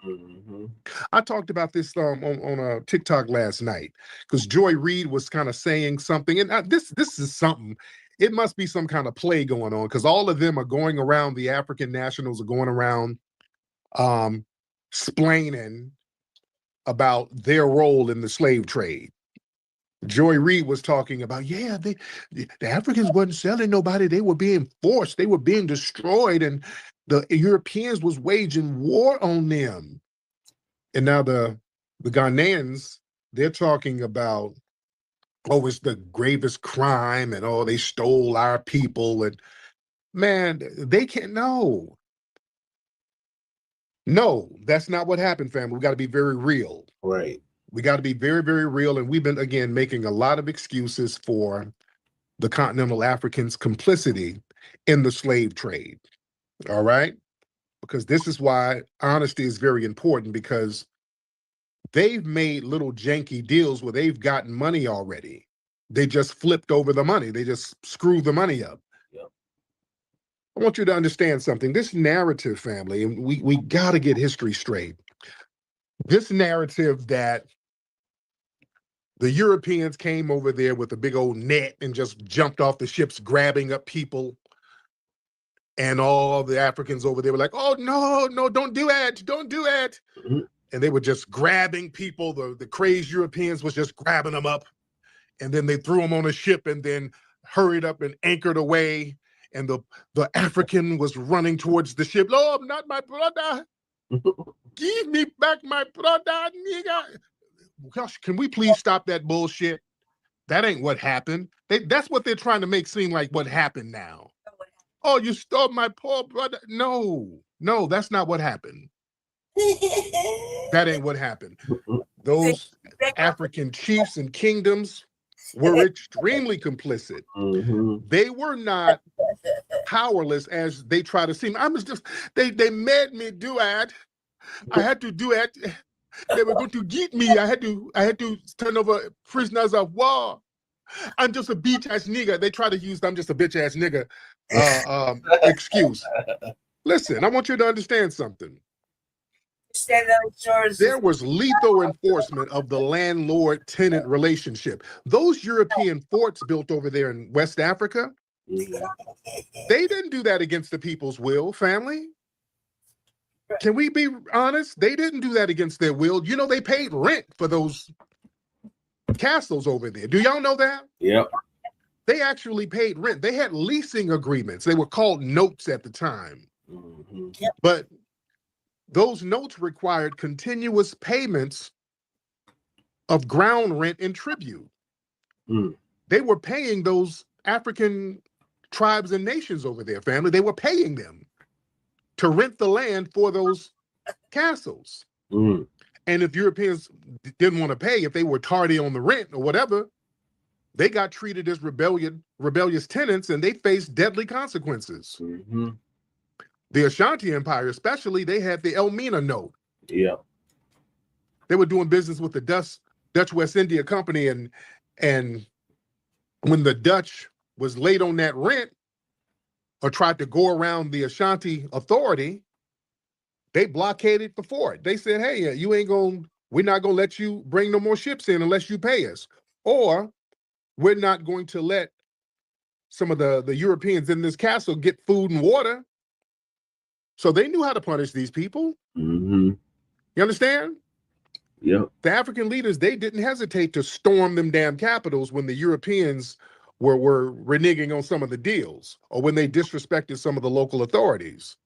I talked about this on a TikTok last night because Joy Reid was kind of saying something, and this is something. It must be some kind of play going on because all of them are going around. The African nationals are going around splaining about their role in the slave trade. Joy Reid was talking about, yeah, the Africans wasn't selling nobody. They were being forced. They were being destroyed, and the Europeans was waging war on them. And now the Ghanaians, they're talking about, oh, it's the gravest crime, and oh, they stole our people. And man, they can't, no, that's not what happened, family. We got to be very real. Right. We got to be very, very real. And we've been, again, making a lot of excuses for the continental Africans' complicity in the slave trade. All right. because this is why honesty is very important, because they've made little janky deals where they've gotten money already. They just flipped over the money. They just screwed the money up. I want you to understand something. This narrative, family, and we got to get history straight. This narrative that the Europeans came over there with a big old net and just jumped off the ships, grabbing up people, and all the Africans over there were like, oh, no, don't do it, don't do it. And they were just grabbing people. The crazed Europeans was just grabbing them up, and then they threw them on a ship and then hurried up and anchored away. And the African was running towards the ship. Oh, not my brother. Give me back my brother, nigga. Gosh, can we please stop that bullshit? That ain't what happened. That's what they're trying to make seem like what happened now. Oh, you stole my poor brother. No, that's not what happened. That ain't what happened. Those African chiefs and kingdoms were extremely complicit. They were not powerless as they try to seem. They made me do it. I had to do it. They were going to get me. I had to turn over prisoners of war. I'm just a bitch ass nigga. They try to use I'm just a bitch ass nigga excuse. Listen, I want you to understand something. There was lethal enforcement of the landlord-tenant relationship. Those European forts built over there in West Africa, they didn't do that against the people's will, family. Can we be honest? They didn't do that against their will. You know, they paid rent for those castles over there. Do y'all know that? Yep. They actually paid rent. They had leasing agreements. They were called notes at the time. But those notes required continuous payments of ground rent and tribute. They were paying those African tribes and nations over there, family. They were paying them to rent the land for those castles. And if Europeans didn't want to pay, if they were tardy on the rent or whatever, they got treated as rebellious tenants, and they faced deadly consequences. The Ashanti Empire, especially, they had the Elmina note. Yeah. They were doing business with the Dutch West India Company, and when the Dutch was late on that rent or tried to go around the Ashanti authority, they blockaded the fort. They said, hey, we're not gonna let you bring no more ships in unless you pay us, or we're not going to let some of the Europeans in this castle get food and water. So they knew how to punish these people. You understand? Yep. The African leaders, they didn't hesitate to storm them damn capitals when the Europeans were reneging on some of the deals, or when they disrespected some of the local authorities.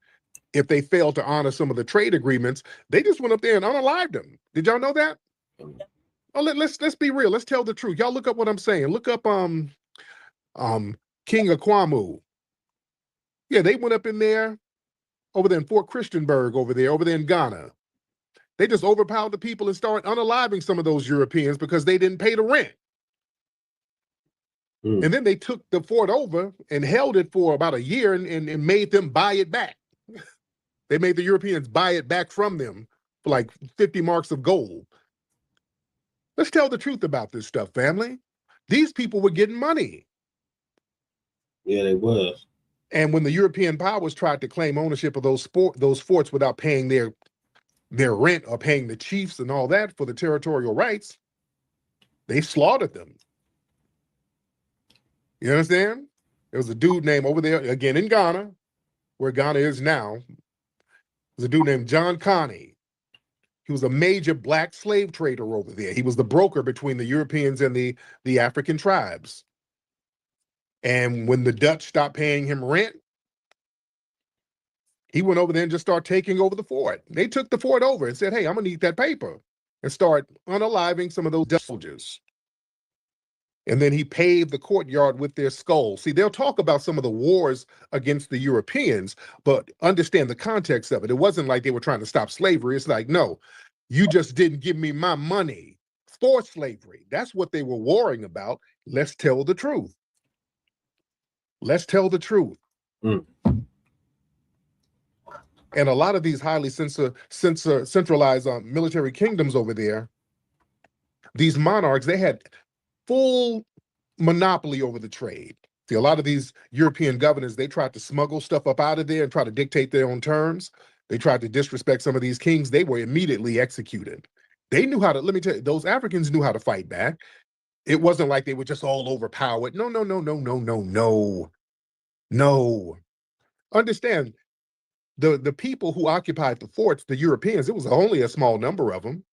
If they failed to honor some of the trade agreements, they just went up there and unalived them. Did y'all know that? Oh, let's be real. Let's tell the truth. Y'all look up what I'm saying. Look up King Akwamu. Yeah, they went up in there, over there in Fort Christiansburg, over there in Ghana. They just overpowered the people and started unaliving some of those Europeans because they didn't pay the rent. And then they took the fort over and held it for about a year and made them buy it back. They made the Europeans buy it back from them for like 50 marks of gold. Let's tell the truth about this stuff, family. These people were getting money. Yeah, they was. And when the European powers tried to claim ownership of those forts without paying their rent or paying the chiefs and all that for the territorial rights, they slaughtered them. You understand? There was a dude named over there, again in Ghana, where Ghana is now. There's a dude named John Connie. He was a major black slave trader over there. He was the broker between the Europeans and the African tribes. And when the Dutch stopped paying him rent, he went over there and just started taking over the fort. They took the fort over and said, hey, I'm gonna need that paper, and start unaliving some of those Dutch soldiers. And then he paved the courtyard with their skulls. See, they'll talk about some of the wars against the Europeans, but understand the context of it. It wasn't like they were trying to stop slavery. It's like, no, you just didn't give me my money for slavery. That's what they were warring about. Let's tell the truth. Let's tell the truth. And a lot of these highly centralized military kingdoms over there, these monarchs, they had full monopoly over the trade. See, a lot of these European governors, they tried to smuggle stuff up out of there and try to dictate their own terms. They tried to disrespect some of these kings. They were immediately executed. They knew how to, let me tell you, those Africans knew how to fight back. It wasn't like they were just all overpowered. No, no, no, no, no, no, no. No. Understand, the people who occupied the forts, the Europeans, it was only a small number of them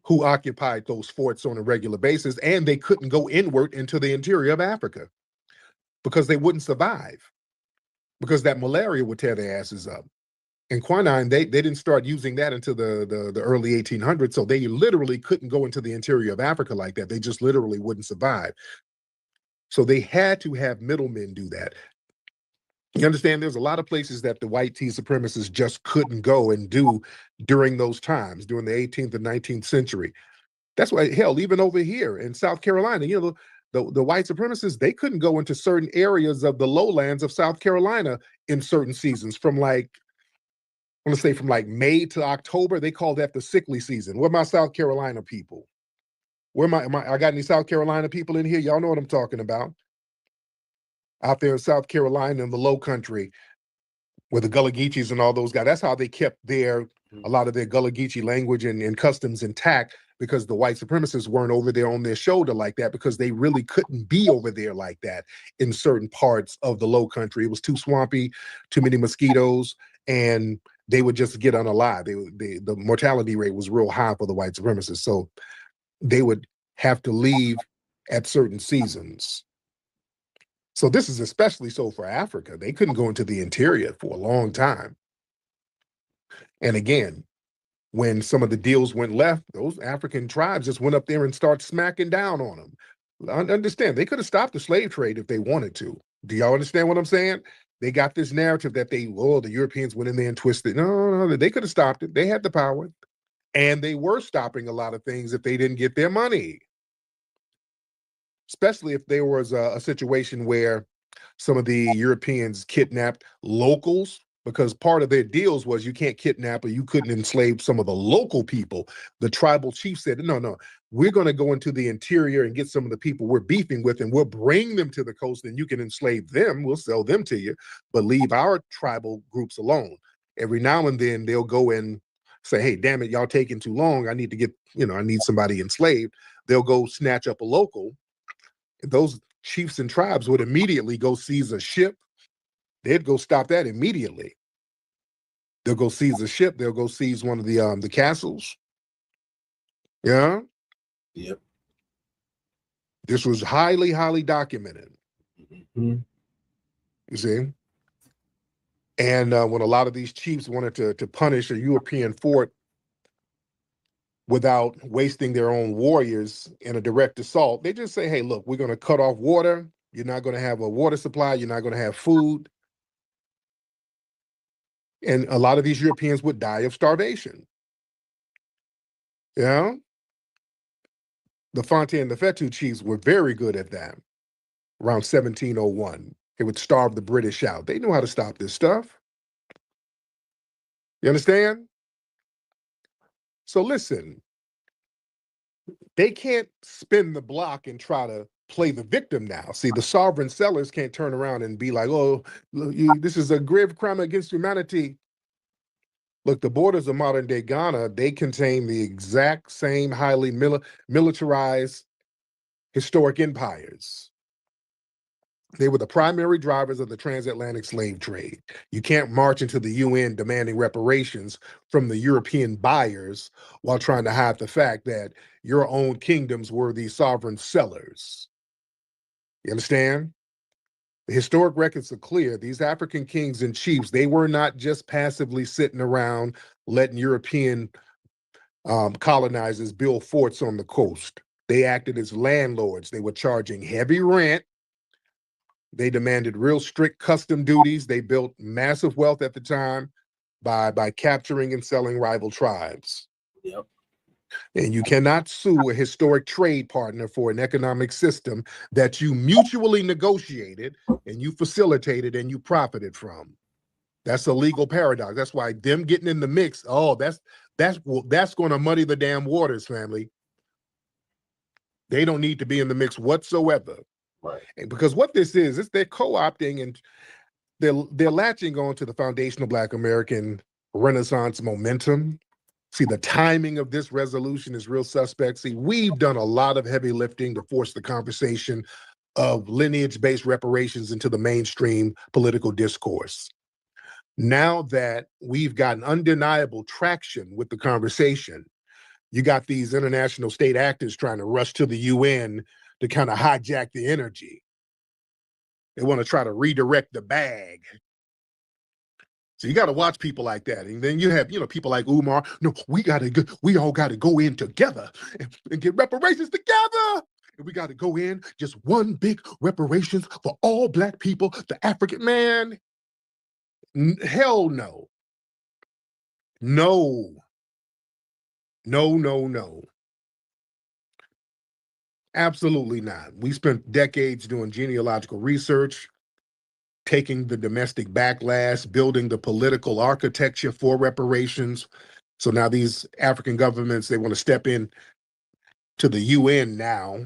who occupied those forts on a regular basis, and they couldn't go inward into the interior of Africa because they wouldn't survive, because that malaria would tear their asses up. And quinine, they didn't start using that until the early 1800s, so they literally couldn't go into the interior of Africa like that. They just literally wouldn't survive. So they had to have middlemen do that. You understand, there's a lot of places that the white tea supremacists just couldn't go and do during those times, during the 18th and 19th century. That's why, hell, even over here in South Carolina, you know, the white supremacists, they couldn't go into certain areas of the lowlands of South Carolina in certain seasons from like, I want to say from like May to October. They call that the sickly season. Where my South Carolina people? Where I got any South Carolina people in here? Y'all know what I'm talking about. Out there in South Carolina in the low country where the Gullah Geechees and all those guys, that's how they kept a lot of their Gullah Geechee language and customs intact, because the white supremacists weren't over there on their shoulder like that, because they really couldn't be over there like that in certain parts of the low country. It was too swampy, too many mosquitoes, and they would just get unalive. The mortality rate was real high for the white supremacists. So they would have to leave at certain seasons. So this is especially so for Africa. They couldn't go into the interior for a long time. And again, when some of the deals went left, those African tribes just went up there and started smacking down on them. Understand, they could have stopped the slave trade if they wanted to. Do y'all understand what I'm saying? They got this narrative that the Europeans went in there and twisted. No, they could have stopped it. They had the power. And they were stopping a lot of things if they didn't get their money. Especially if there was a situation where some of the Europeans kidnapped locals, because part of their deals was you can't kidnap or you couldn't enslave some of the local people. The tribal chief said, no, we're going to go into the interior and get some of the people we're beefing with, and we'll bring them to the coast, and you can enslave them. We'll sell them to you, but leave our tribal groups alone. Every now and then they'll go and say, hey, damn it, y'all taking too long. I need to get, I need somebody enslaved. They'll go snatch up a local. Those chiefs and tribes would immediately go seize a ship. They'd go stop that immediately. They'll go seize a ship. They'll go seize one of the castles. Yeah. Yep. This was highly, highly documented. Mm-hmm. You see? And when a lot of these chiefs wanted to punish a European fort without wasting their own warriors in a direct assault, they just say, hey, look, we're going to cut off water. You're not going to have a water supply. You're not going to have food. And a lot of these Europeans would die of starvation. Yeah. The Fonte and the Fetu chiefs were very good at that. Around 1701, they would starve the British out. They knew how to stop this stuff. You understand? So listen, they can't spin the block and try to play the victim now. See, the sovereign sellers can't turn around and be like, oh, this is a grave crime against humanity. Look, the borders of modern day Ghana, they contain the exact same highly militarized historic empires. They were the primary drivers of the transatlantic slave trade. You can't march into the UN demanding reparations from the European buyers while trying to hide the fact that your own kingdoms were the sovereign sellers. You understand? The historic records are clear. These African kings and chiefs, they were not just passively sitting around letting European colonizers build forts on the coast. They acted as landlords. They were charging heavy rent. They demanded real strict custom duties. They built massive wealth at the time by capturing and selling rival tribes. Yep. And you cannot sue a historic trade partner for an economic system that you mutually negotiated and you facilitated and you profited from. That's a legal paradox. That's why them getting in the mix, that's going to muddy the damn waters, family. They don't need to be in the mix whatsoever. Right. And because what this is they're co-opting and they're latching on to the foundational Black American Renaissance momentum. See, the timing of this resolution is real suspect. See, we've done a lot of heavy lifting to force the conversation of lineage-based reparations into the mainstream political discourse. Now that we've gotten undeniable traction with the conversation, you got these international state actors trying to rush to the UN to kind of hijack the energy. They want to try to redirect the bag. So you got to watch people like that. And then you have, people like Umar. No, we all got to go in together and get reparations together. And we got to go in just one big reparations for all Black people, the African man. Hell no. No. No, no, no. Absolutely not. We spent decades doing genealogical research, taking the domestic backlash, building the political architecture for reparations. So now these African governments, they want to step in to the UN now,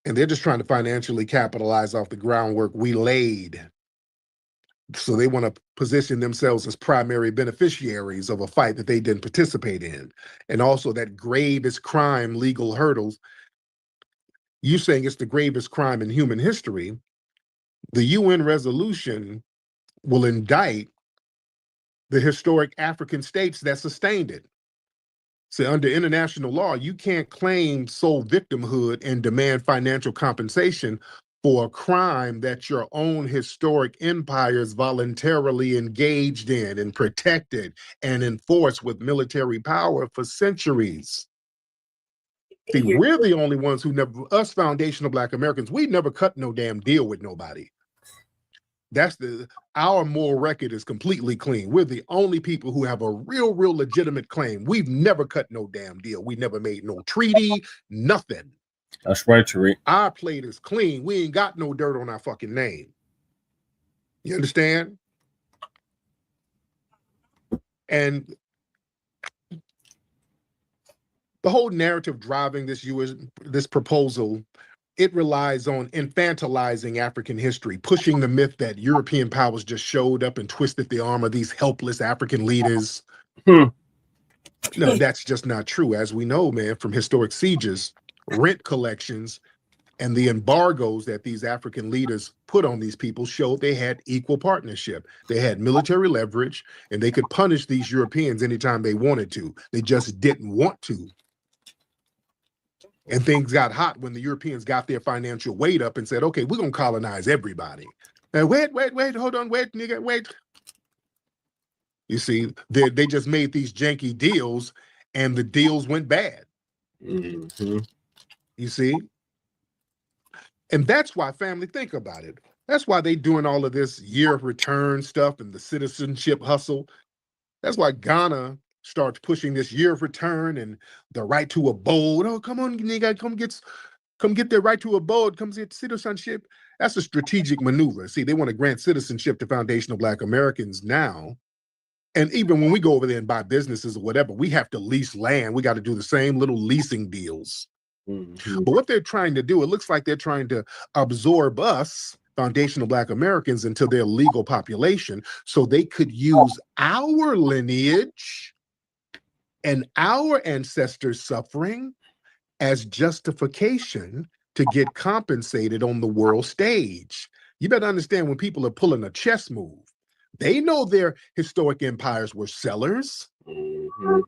and they're just trying to financially capitalize off the groundwork we laid. So they want to position themselves as primary beneficiaries of a fight that they didn't participate in. And also that gravest crime legal hurdles. You saying it's the gravest crime in human history. The UN resolution will indict the historic African states that sustained it. So under international law, you can't claim sole victimhood and demand financial compensation for a crime that your own historic empires voluntarily engaged in and protected and enforced with military power for centuries. See, we're the only ones who never, us foundational Black Americans, we never cut no damn deal with nobody. Our moral record is completely clean. We're the only people who have a real legitimate claim. We've never cut no damn deal. We never made no treaty, nothing. That's right, Tariq. Our plate is clean. We ain't got no dirt on our fucking name. You understand? And the whole narrative driving this proposal, it relies on infantilizing African history, pushing the myth that European powers just showed up and twisted the arm of these helpless African leaders. No, that's just not true. As we know, man, from historic sieges, rent collections, and the embargoes that these African leaders put on these people showed they had equal partnership. They had military leverage, and they could punish these Europeans anytime they wanted to. They just didn't want to. And things got hot when the Europeans got their financial weight up and said, okay, we're going to colonize everybody. And wait, hold on, wait, nigga, wait. You see, they just made these janky deals, and the deals went bad. Mm-hmm. You see? And that's why, family, think about it. That's why they doing all of this year of return stuff and the citizenship hustle. That's why Ghana starts pushing this year of return and the right to abode. Oh, come on, nigga, come get their right to abode, come get citizenship. That's a strategic maneuver. See, they want to grant citizenship to foundational Black Americans now. And even when we go over there and buy businesses or whatever, we have to lease land. We got to do the same little leasing deals. Mm-hmm. But what they're trying to do, it looks like they're trying to absorb us, foundational Black Americans, into their legal population so they could use our lineage and our ancestors' suffering as justification to get compensated on the world stage. You better understand, when people are pulling a chess move, they know their historic empires were sellers. Mm-hmm.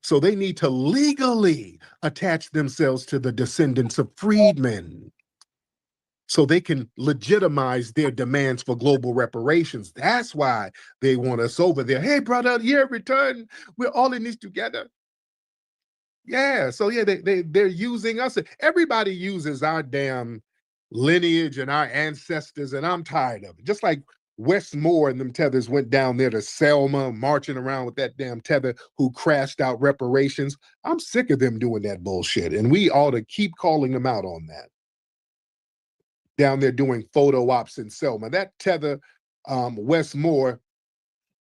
So they need to legally attach themselves to the descendants of freedmen so they can legitimize their demands for global reparations. That's why they want us over there. Hey, brother, year of return, we're all in this together. Yeah, so yeah, they're using us. Everybody uses our damn lineage and our ancestors, and I'm tired of it. Just like Westmore and them tethers went down there to Selma, marching around with that damn tether who crashed out reparations. I'm sick of them doing that bullshit, and we ought to keep calling them out on that. Down there doing photo ops in Selma. That tether, Westmore,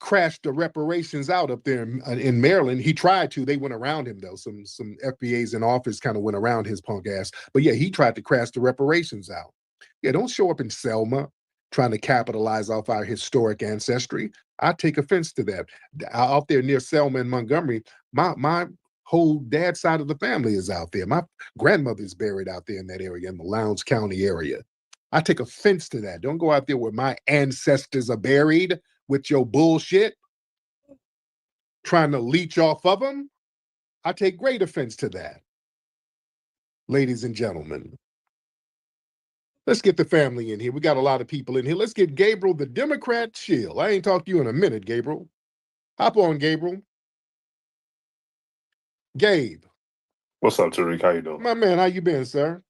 crashed the reparations out up there in Maryland. He tried to. They went around him, though. Some FBAs in office kind of went around his punk ass. But yeah, he tried to crash the reparations out. Yeah, don't show up in Selma trying to capitalize off our historic ancestry. I take offense to that. Out there near Selma and Montgomery, my whole dad's side of the family is out there. My grandmother's buried out there in that area, in the Lowndes County area. I take offense to that. Don't go out there where my ancestors are buried with your bullshit, trying to leech off of them. I take great offense to that. Ladies and gentlemen, let's get the family in here. We got a lot of people in here. Let's get Gabriel, the Democrat chill. I ain't talked to you in a minute, Gabriel. Hop on, Gabriel. Gabe. What's up, Tariq? How you doing? My man, how you been, sir?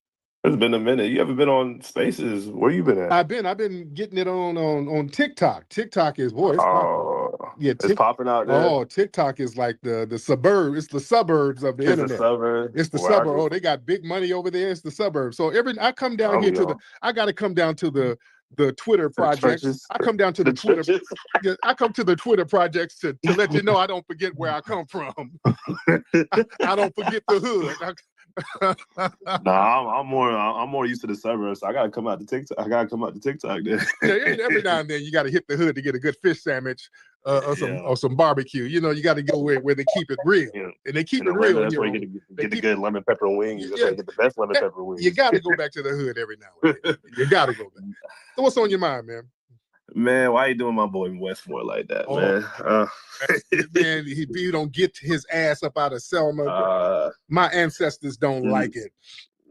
It's been a minute. You haven't been on Spaces. Where you been at? I've been getting it on TikTok. TikTok is it's popping out there. Oh, TikTok is like the suburb. It's the suburbs of the internet. The suburb. It's the suburb. Oh, they got big money over there. It's the suburbs. So I come down here I got to come down to the Twitter projects. I come down to the Twitter. I come to the Twitter projects to let you know I don't forget where I come from. I don't forget the hood. Nah, I'm more used to the suburbs. So I gotta come out to TikTok. There. Yeah, every now and then you gotta hit the hood to get a good fish sandwich or some barbecue. You know, you gotta go where they keep it real. Yeah. And they keep it real. That's where you get the good lemon pepper wings. That's where you get the best lemon pepper wings. You gotta go back to the hood every now and then. You gotta go back. So what's on your mind, man? Man, why you doing my boy Westmore like that, man? Man, he don't get his ass up out of Selma. My ancestors don't like it.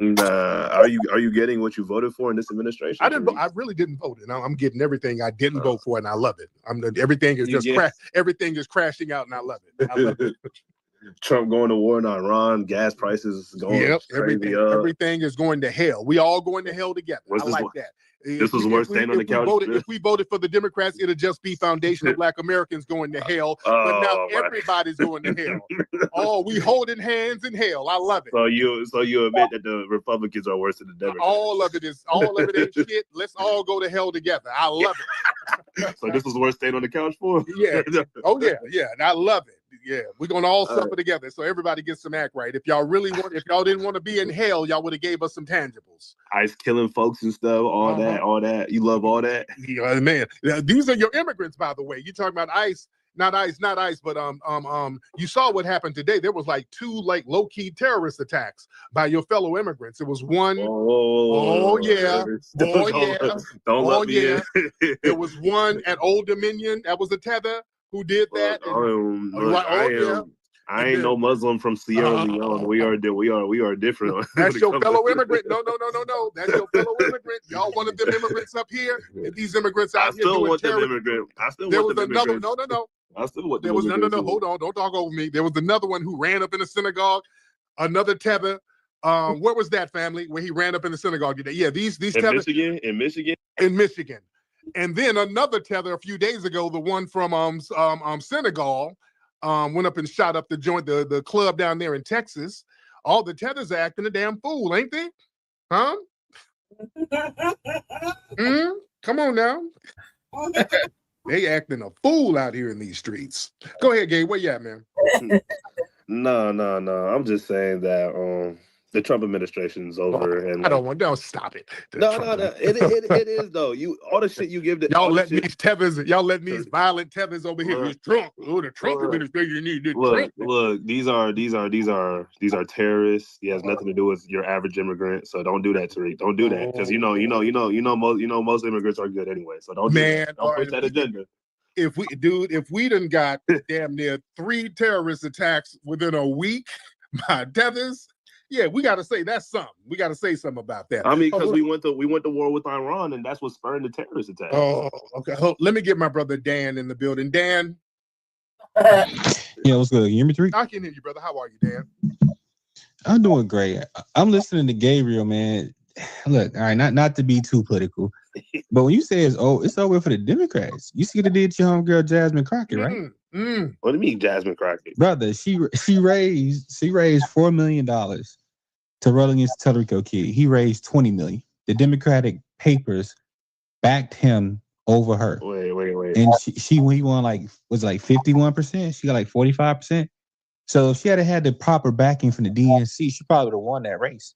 Are you getting what you voted for in this administration? I really didn't vote, and I'm getting everything I didn't vote for, and I love it. Everything is crashing out, and I love it. I love it. Trump going to war in Iran, gas prices going crazy up. Everything is going to hell. We all going to hell together. I like that. This was worth staying on the couch. If we voted for the Democrats, it'll just be foundational Black Americans going to hell. But now everybody's going to hell. Oh, we holding hands in hell. I love it. So you admit that the Republicans are worse than the Democrats? All of it ain't shit. Let's all go to hell together. I love it. So this was worth staying on the couch for? Yeah. Oh yeah. And I love it. Yeah, we're gonna all suffer together, so everybody gets some act right. If y'all didn't want to be in hell, y'all would have gave us some tangibles. ICE killing folks and stuff, all that. You love all that? Yeah, man. These are your immigrants, by the way. You talking about ICE, not ICE, but you saw what happened today. There was like 2 low-key terrorist attacks by your fellow immigrants. It was one. There was one at Old Dominion. That was a tether. Who did that? I ain't no Muslim from Sierra Leone. We are different. That's your fellow immigrant. No. That's your fellow immigrant. Y'all one of them immigrants up here. And these immigrants out here doing terror. There was another. No. I still want there was no. Hold on. Don't talk over me. There was another one who ran up in a synagogue. Another tether. Where was that, family? Where he ran up in the synagogue? Yeah, these tethers in Michigan. And then another tether a few days ago, the one from Senegal, went up and shot up the joint, the club down there in Texas. All the tethers are acting a damn fool, ain't they? Huh? Come on now. They acting a fool out here in these streets. Go ahead, Gabe. Where you at, man? No. I'm just saying that the Trump administration is over, and don't stop it. No. It is though. All the shit you give y'all let these violent tethers over here. It's Trump. Oh, the Trump administration needs to look. These are terrorists. He has nothing to do with your average immigrant. So don't do that, Tariq. Don't do that because most immigrants are good anyway. So don't push that agenda. If we done got damn near 3 terrorist attacks within a week by tethers. Yeah, we got to say that's something. We got to say something about that. I mean, because we went to war with Iran, and that's what spurred the terrorist attack. Oh, okay. Let me get my brother Dan in the building. Dan. Yeah, what's good? You hear me, Tariq? I can hear you, brother. How are you, Dan? I'm doing great. I'm listening to Gabriel, man. Look, all right, not to be too political, but when you say it's over for the Democrats, you see what they did to your homegirl Jasmine Crockett, right? What do you mean, Jasmine Crockett? Brother, she raised $4 million to run against Tariq. He raised $20 million. The Democratic papers backed him over her. Wait. And she when he won was 51%. She got like 45%. So if she had the proper backing from the DNC, she probably would have won that race.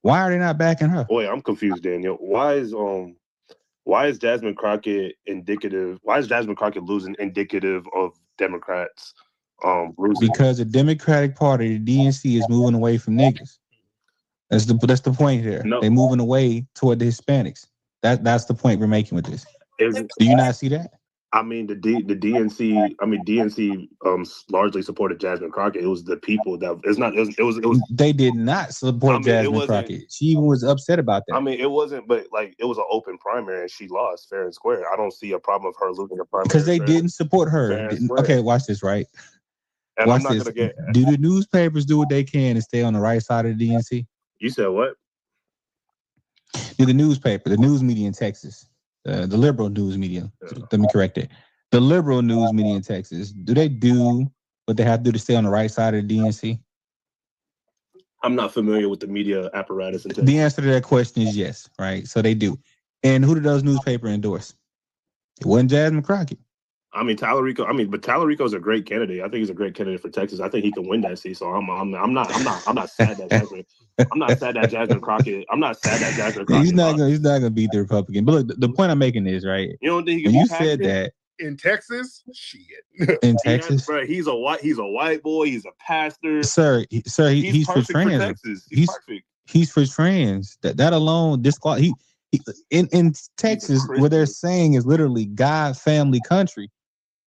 Why are they not backing her? Wait, I'm confused, Daniel. Why is Jasmine Crockett indicative? Why is Jasmine Crockett losing indicative of Democrats losing? Because the Democratic Party, the DNC, is moving away from niggas. That's the point here. No. They're moving away toward the Hispanics. That's the point we're making with this. Do you not see that? I mean, the DNC. I mean, DNC largely supported Jasmine Crockett. It was the people that it was. They did not support Jasmine Crockett. She even was upset about that. I mean, it wasn't, but like it was an open primary and she lost fair and square. I don't see a problem of her losing a primary because they didn't support her. Okay, watch this. Right. And watch I'm not this. gonna get. Do the newspapers do what they can and stay on the right side of the DNC? You said what? Do the newspaper, the news media in Texas, the liberal news media, let me correct it. The liberal news media in Texas, do they do what they have to do to stay on the right side of the DNC? I'm not familiar with the media apparatus in Texas. The answer to that question is yes, right? So they do. And who did those newspapers endorse? It wasn't Jasmine Crockett. I mean, but Tariq is a great candidate. I think he's a great candidate for Texas. I think he can win that seat. So I'm not sad that Jasmine. I'm not sad that Jasmine Crockett. I'm not sad that Jasmine Crockett. He's not gonna beat the Republican. But look, the point I'm making is right. You don't think he can when you pass said it? that in Texas, shit. In Texas, bro, he's a white boy. He's a pastor. Sir, he's for trans. Texas. He's perfect. He's for trans. That alone disqualify. In Texas, what they're saying is literally God, family, country.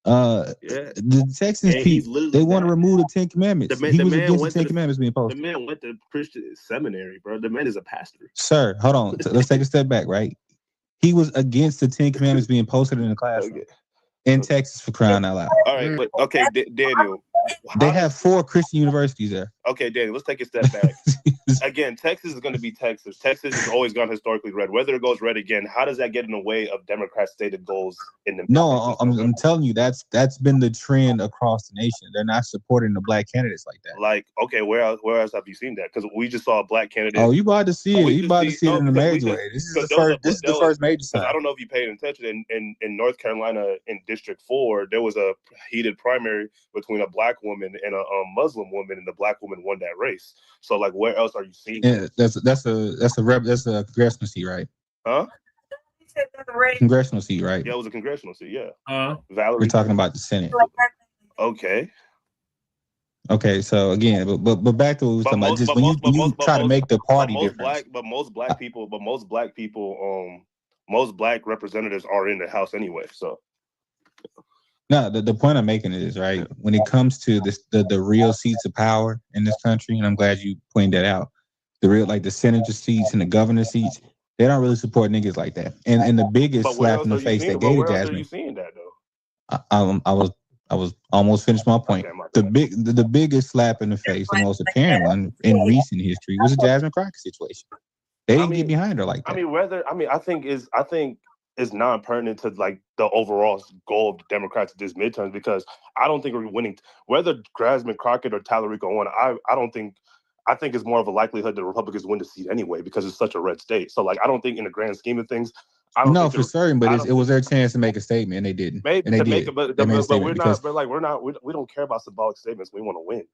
The Texas people, they want to remove the 10 Commandments. He was against the 10 Commandments being posted. The man went to Christian seminary, bro. The man is a pastor. Sir, hold on. Let's take a step back, right? He was against the 10 Commandments being posted in the classroom in Texas, for crying out loud. All right, but okay, Daniel. They have 4 Christian universities there. Okay, Daniel, let's take a step back. Again, Texas is going to be Texas. Texas has always gone historically red. Whether it goes red again, how does that get in the way of Democrats' stated goals in the? No, I'm telling you, that's been the trend across the nation. They're not supporting the black candidates like that. Like, okay, where else have you seen that? Because we just saw a black candidate. Oh, you about to see it. You about to see it in a major way. This is the first major sign. I don't know if you paid attention. In North Carolina, in District 4, there was a heated primary between a black woman and a Muslim woman, and the black woman won that race. So, like, where else are you seeing? Yeah, that's a congressional seat, right? Huh? Congressional seat, right? Yeah, it was a congressional seat. Yeah. Valerie. We're talking about the Senate. Okay. Okay, so again, but back to what we were talking about. Just when you try to make the party difference. Most black representatives are in the House anyway. So. No, the point I'm making is right when it comes to this, the real seats of power in this country, and I'm glad you pointed that out. The real, like the senator seats and the governor seats, they don't really support niggas like that. And the biggest slap in the face they gave to Jasmine. Are you seeing that though? I was almost finished my point. The biggest slap in the face, the most apparent one in recent history, was the Jasmine Crockett situation. They didn't get behind her like that. I think is non-pertinent to like the overall goal of the Democrats at this midterms, because I don't think we're winning. Whether Jasmine Crockett or Tariq won, I think it's more of a likelihood that Republicans win the seat anyway, because it's such a red state. So like I don't think in the grand scheme of things. No, for certain, but it was their chance to make a statement, and they didn't. Maybe and they to did. make it, but we're not. But like we don't care about symbolic statements. We want to win.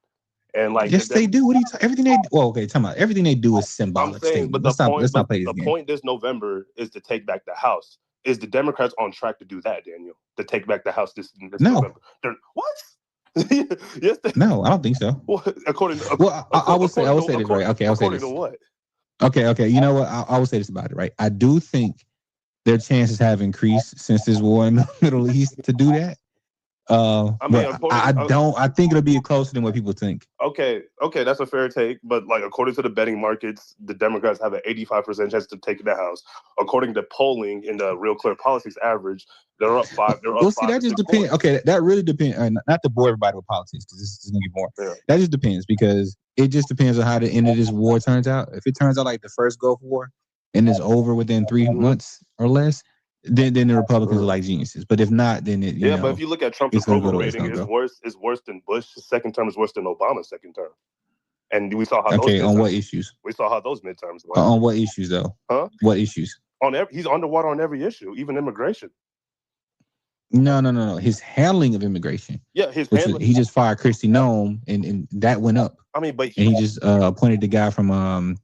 And like yes, they do. What do you? Everything they talking about. Everything they do is symbolic. I'm saying, but let's not play this game. The point this November is to take back the House. Is the Democrats on track to do that, Daniel? To take back the House this November? What? Yes. No, I don't think so. Well, I will say this right. Okay, I'll say this. To what? Okay. You know what? I will say this about it, right? I do think their chances have increased since this war in the Middle East to do that. I think it'll be closer than what people think. Okay, that's a fair take. But like according to the betting markets, the Democrats have an 85% chance to take the House. According to polling in the Real Clear Politics average, they're up 5. That just depends. Okay, that really depends. Not to bore everybody with politics, because this is gonna get more. Yeah. That just depends, because it just depends on how the end of this war turns out. If it turns out like the first Gulf War and it's over within 3 months or less, then the Republicans are like geniuses. But if not, then it but if you look at Trump's approval rating, it's worse than Bush's second term, is worse than Obama's second term. And we saw how on what issues? We saw how those midterms went. On what issues though? Huh? What issues? He's underwater on every issue, even immigration. No. His handling of immigration. Yeah, he just fired Christy Nome, and that went up. I mean, but he just appointed the guy from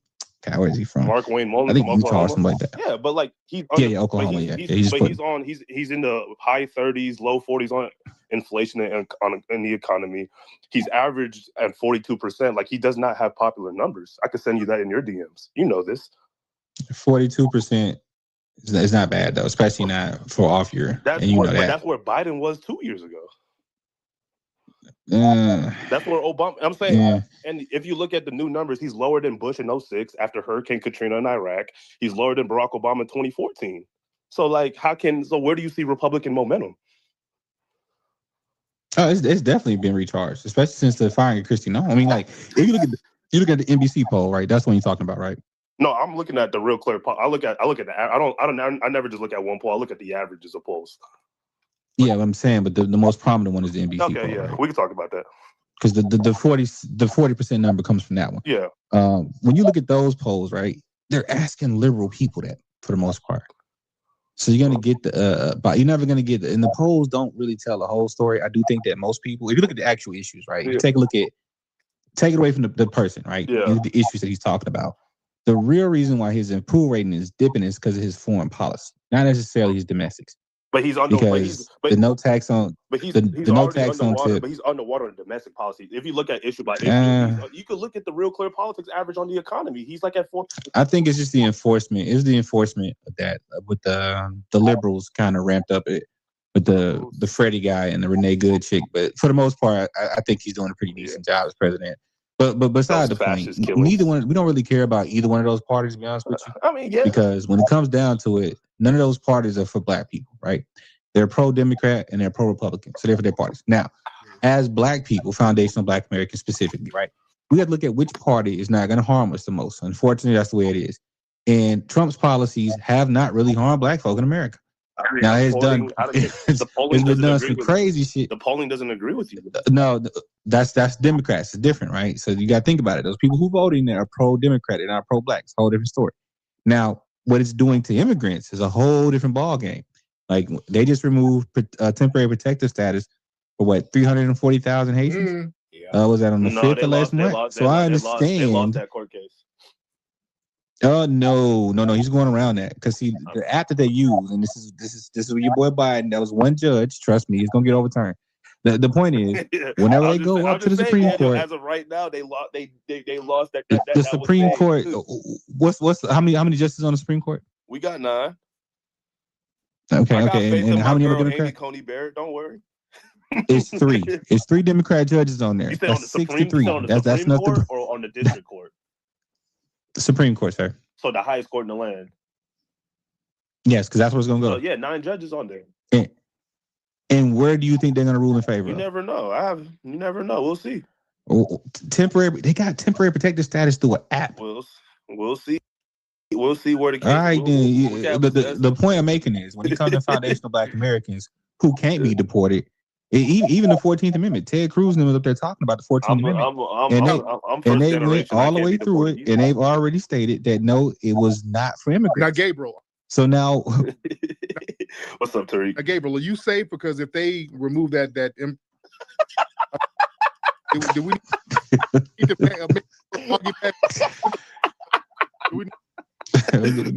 God, where is he from? Mark Wayne Mullin I think from Utah Oklahoma. or something like that. Yeah, but like he's Oklahoma. He's in the high 30s, low 40s on inflation and in the economy. He's averaged at 42%. Like he does not have popular numbers. I could send you that in your DMs. You know this. 42%. It's not bad though, especially not for off year. That's and you know that. That's where Biden was 2 years ago. That's where Obama. I'm saying, and if you look at the new numbers, he's lower than Bush in 06 after Hurricane Katrina in Iraq. He's lower than Barack Obama in 2014. So, like, where do you see Republican momentum? Oh, it's definitely been recharged, especially since the firing of Christy Nome. I mean, like, if you look at the NBC poll, right? That's what you're talking about, right? No, I'm looking at the real clear poll. I look at the. I never just look at one poll. I look at the averages of polls. Yeah, I'm saying, but the most prominent one is the NBC Okay, poll. yeah, right? we can talk about that. Because the 40% number comes from that one. Yeah. When you look at those polls, right, they're asking liberal people that for the most part. So you're gonna get but you're never gonna get and the polls don't really tell the whole story. I do think that most people, if you look at the actual issues, right, you take it away from the person, right? Yeah. The issues that he's talking about. The real reason why his approval rating is dipping is because of his foreign policy, not necessarily his domestics. But he's under the no tax on. But he's no tax on underwater. tip. But he's underwater in domestic policy. If you look at issue by issue, you could look at the real clear politics average on the economy. He's like at 4. I think it's just the enforcement. It's the enforcement of that with the liberals kind of ramped up it with the Freddie guy and the Renee Good chick. But for the most part, I think he's doing a pretty decent job as president. But beside the point, neither one. We don't really care about either one of those parties. To be honest with you, I mean, yeah. Because when it comes down to it, none of those parties are for Black people, right? They're pro-Democrat and they're pro-Republican, so they're for their parties. Now, as Black people, foundational Black Americans specifically, right? We have to look at which party is not going to harm us the most. Unfortunately, that's the way it is. And Trump's policies have not really harmed Black folk in America. I mean, now it's been done some crazy shit. The polling doesn't agree with you. No, that's Democrats. It's different, right? So you got to think about it. Those people who vote in there are pro-Democrat and not pro-Black. It's a whole different story. Now, what it's doing to immigrants is a whole different ballgame. Like they just removed temporary protective status for 340,000 Haitians. Was that on the 5th of last month? So I understand. They lost that court case. Oh no, he's going around that because see the app that they use, and this is your boy Biden. That was one judge. Trust me, it's gonna get overturned. The point is, whenever they go up to the Supreme Court, as of right now, they lost. They lost that. The Supreme Court. What's how many justices on the Supreme Court? We got 9. Okay, and how many are Democrat? Coney Barrett, don't worry. It's 3. It's 3 Democrat judges on there. That's 63. That's nothing. Or on the district court. The Supreme Court, sir. So the highest court in the land. Yes, because that's where it's going to go. So yeah, 9 judges on there. And where do you think they're going to rule in favor? You never know. You never know. We'll see. They got temporary protective status through an app. We'll see. We'll see where the case. All right, then. The point I'm making is when it comes to foundational Black Americans who can't be deported, even the 14th Amendment, Ted Cruz was up there talking about the 14th Amendment. And they went all the way through it, and they've already stated that no, it was not for immigrants. Now, Gabriel. So now, what's up, Tariq? Now, Gabriel, are you safe? Because if they remove that, do we need to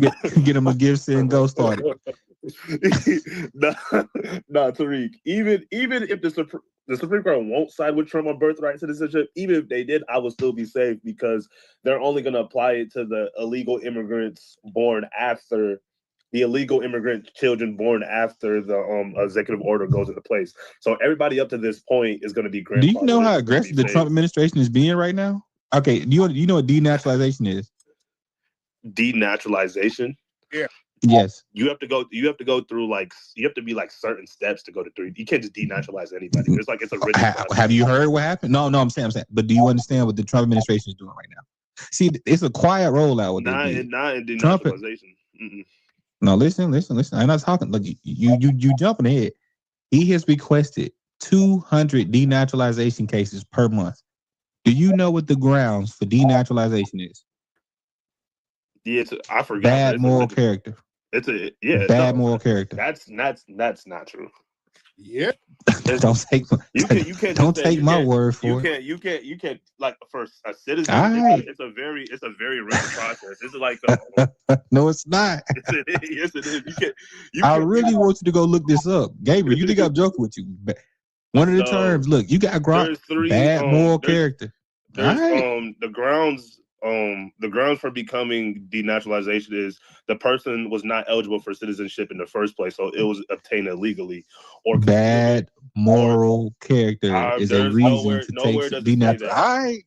get him a gift and go start it. Nah, Tariq. Even if the Supreme Court won't side with Trump on birthright citizenship, even if they did, I would still be safe because they're only going to apply it to the illegal immigrants born after the illegal immigrant children born after the executive order goes into place. So everybody up to this point is going to be grandfathered. Do you know how aggressive the Trump administration is being right now? Okay, you know what denaturalization is? Denaturalization? Yeah. Yes. You have to go through you have to be like certain steps to go to 3. You can't just denaturalize anybody. It's a rigid have you heard what happened? No, I'm saying. But do you understand what the Trump administration is doing right now? See, it's a quiet rollout. Not in denaturalization. No, listen. I'm not talking. Look, you jumping ahead. He has requested 200 denaturalization cases per month. Do you know what the grounds for denaturalization is? Yeah, I forgot. Bad moral character. It's bad moral character. That's not true. Yeah. Don't take You can't don't just say, take my word for it. You can't like for a citizen. All right. It's a very rigid process. It's like No, it's not. yes, it is. I really want you to go look this up, Gabriel. You think I'm joking with you? One of the terms. Look, you got Grok. There's three Bad moral character. There's All right. the grounds for becoming denaturalization is the person was not eligible for citizenship in the first place, so it was obtained illegally, or bad moral character is a reason to take denaturalization.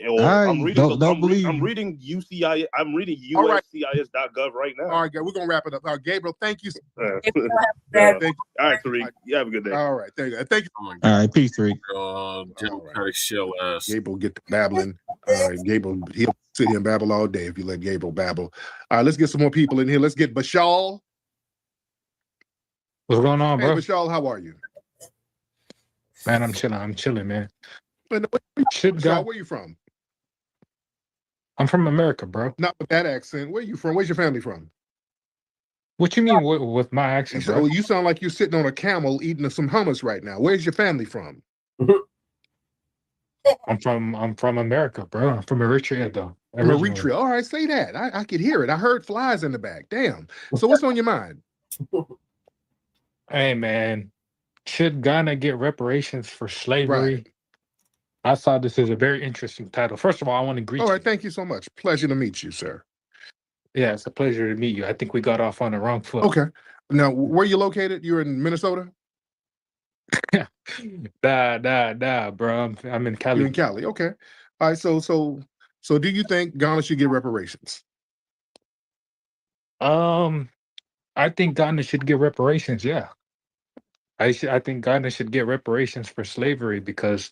All right. I'm reading believe. I'm reading UCI. I'm reading All right. USCIS.gov right now. All right, we're gonna wrap it up. Gabriel, thank you. Thank you. All right, Tariq. You have a good day. All right, thank you. Thank you. All right, peace, Tariq. Show us. Gabriel, get to babbling. Gabriel, he'll sit here and babble all day if you let Gabriel babble. All right, let's get some more people in here. Let's get Bashal. What's going on, bro? Hey, Bashal, how are you? Man, I'm chilling, man. Bashal, where you from? I'm from America, bro. Not with that accent. Where you from? Where's your family from? What you mean with my accent, bro? You sound like you're sitting on a camel eating some hummus right now. Where's your family from? I'm from America, bro. I'm from Eritrea, though. Eritrea. All right, say that. I could hear it. I heard flies in the back. Damn. So what's on your mind? Hey, man. Should Ghana get reparations for slavery? Right. I saw this as a very interesting title. First of all, I want to greet you. All right, thank you so much. Pleasure to meet you, sir. Yeah, it's a pleasure to meet you. I think we got off on the wrong foot. Okay. Now, where are you located? You're in Minnesota? Nah, bro. I'm in Cali. You're in Cali. Okay. All right. So do you think Ghana should get reparations? I think Ghana should get reparations. Yeah. I think Ghana should get reparations for slavery because,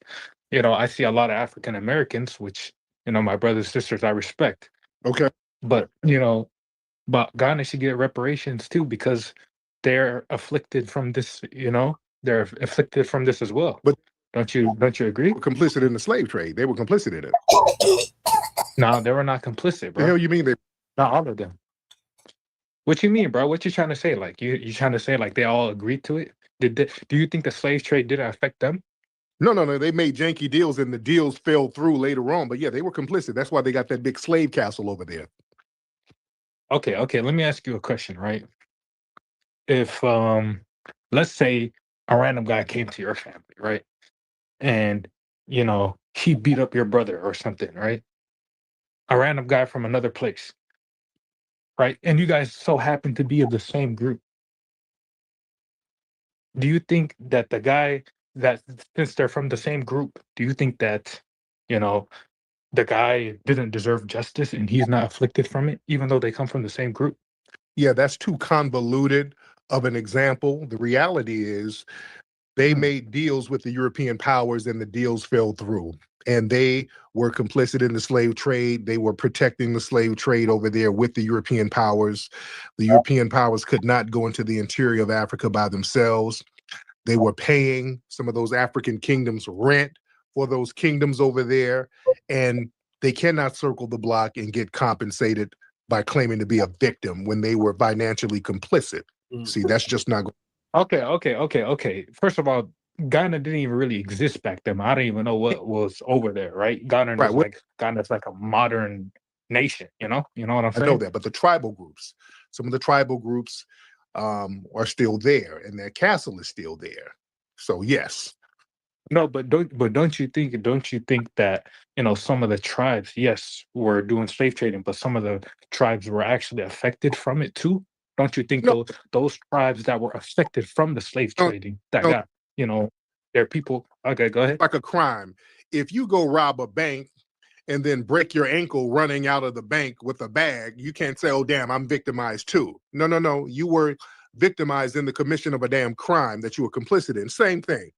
I see a lot of African Americans, which, my brothers and sisters I respect. Okay. But, but Ghana should get reparations too because they're afflicted from this, they're afflicted from this as well. But don't you agree? They were complicit in the slave trade. They were complicit in it. No, they were not complicit, bro. The hell you mean they? Not all of them. What you mean, bro? What you trying to say? Like you trying to say like they all agreed to it? Do you think the slave trade didn't affect them? No. They made janky deals and the deals fell through later on. But yeah, they were complicit. That's why they got that big slave castle over there. Okay. Let me ask you a question, right? If let's say a random guy came to your family, right? And he beat up your brother or something, right? A random guy from another place, right? And you guys so happen to be of the same group. Do you think that the guy that, since they're from the same group, do you think that, the guy didn't deserve justice and he's not afflicted from it, even though they come from the same group? Yeah, that's too convoluted of an example. The reality is they made deals with the European powers and the deals fell through. And they were complicit in the slave trade. They were protecting the slave trade over there with the European powers. The European powers could not go into the interior of Africa by themselves. They were paying some of those African kingdoms rent for those kingdoms over there. And they cannot circle the block and get compensated by claiming to be a victim when they were financially complicit. See, that's just not good. Okay. First of all, Ghana didn't even really exist back then. I don't even know what was over there, right? Ghana's like a modern nation, you know what I'm saying? I know that, but the tribal groups, some of the tribal groups are still there and their castle is still there. So yes. No, but don't you think that, some of the tribes, yes, were doing slave trading, but some of the tribes were actually affected from it too? Don't you think those tribes that were affected from the slave trading got, their people? Okay, go ahead. Like a crime. If you go rob a bank and then break your ankle running out of the bank with a bag, you can't say, oh, damn, I'm victimized too. No. You were victimized in the commission of a damn crime that you were complicit in. Same thing.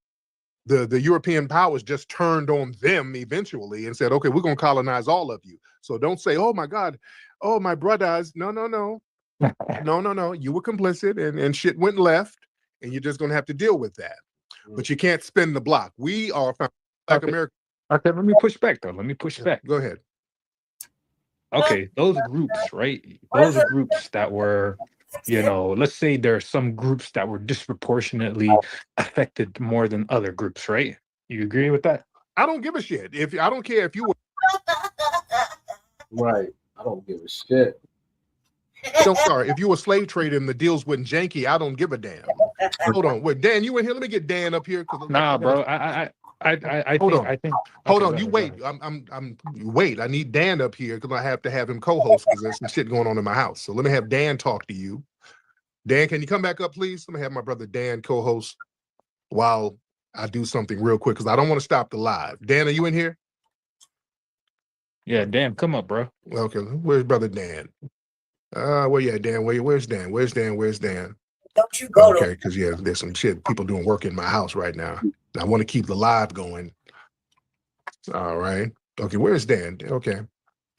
The European powers just turned on them eventually and said, okay, we're going to colonize all of you. So don't say, oh, my God, oh, my brothers. No. No. You were complicit and shit went left and you're just going to have to deal with that. But you can't spin the block. We are Black America. Okay, let me push back though. Go ahead. Okay, those groups, right? Those groups that were You know, let's say there are some groups that were disproportionately affected more than other groups, right? You agree with that? I don't give a shit. If I don't care if you were Right. I don't give a shit. sorry, if you were a slave trader and the deals went janky, I don't give a damn. Hold on, wait, Dan, you in here? Let me get Dan up here. Nah, bro. I think. Hold okay, on, go you ahead, wait. I'm wait. I need Dan up here because I have to have him co-host because there's some shit going on in my house. So let me have Dan talk to you. Dan, can you come back up, please? Let me have my brother Dan co-host while I do something real quick because I don't want to stop the live. Dan, are you in here? Yeah, Dan, come up, bro. Okay, where's brother Dan? Where you at, Dan? Where's Dan? Where's Dan? Where's Dan? Don't you go Okay, because yeah, there's some shit, people doing work in my house right now. I want to keep the live going. All right. Okay, where's Dan? Okay.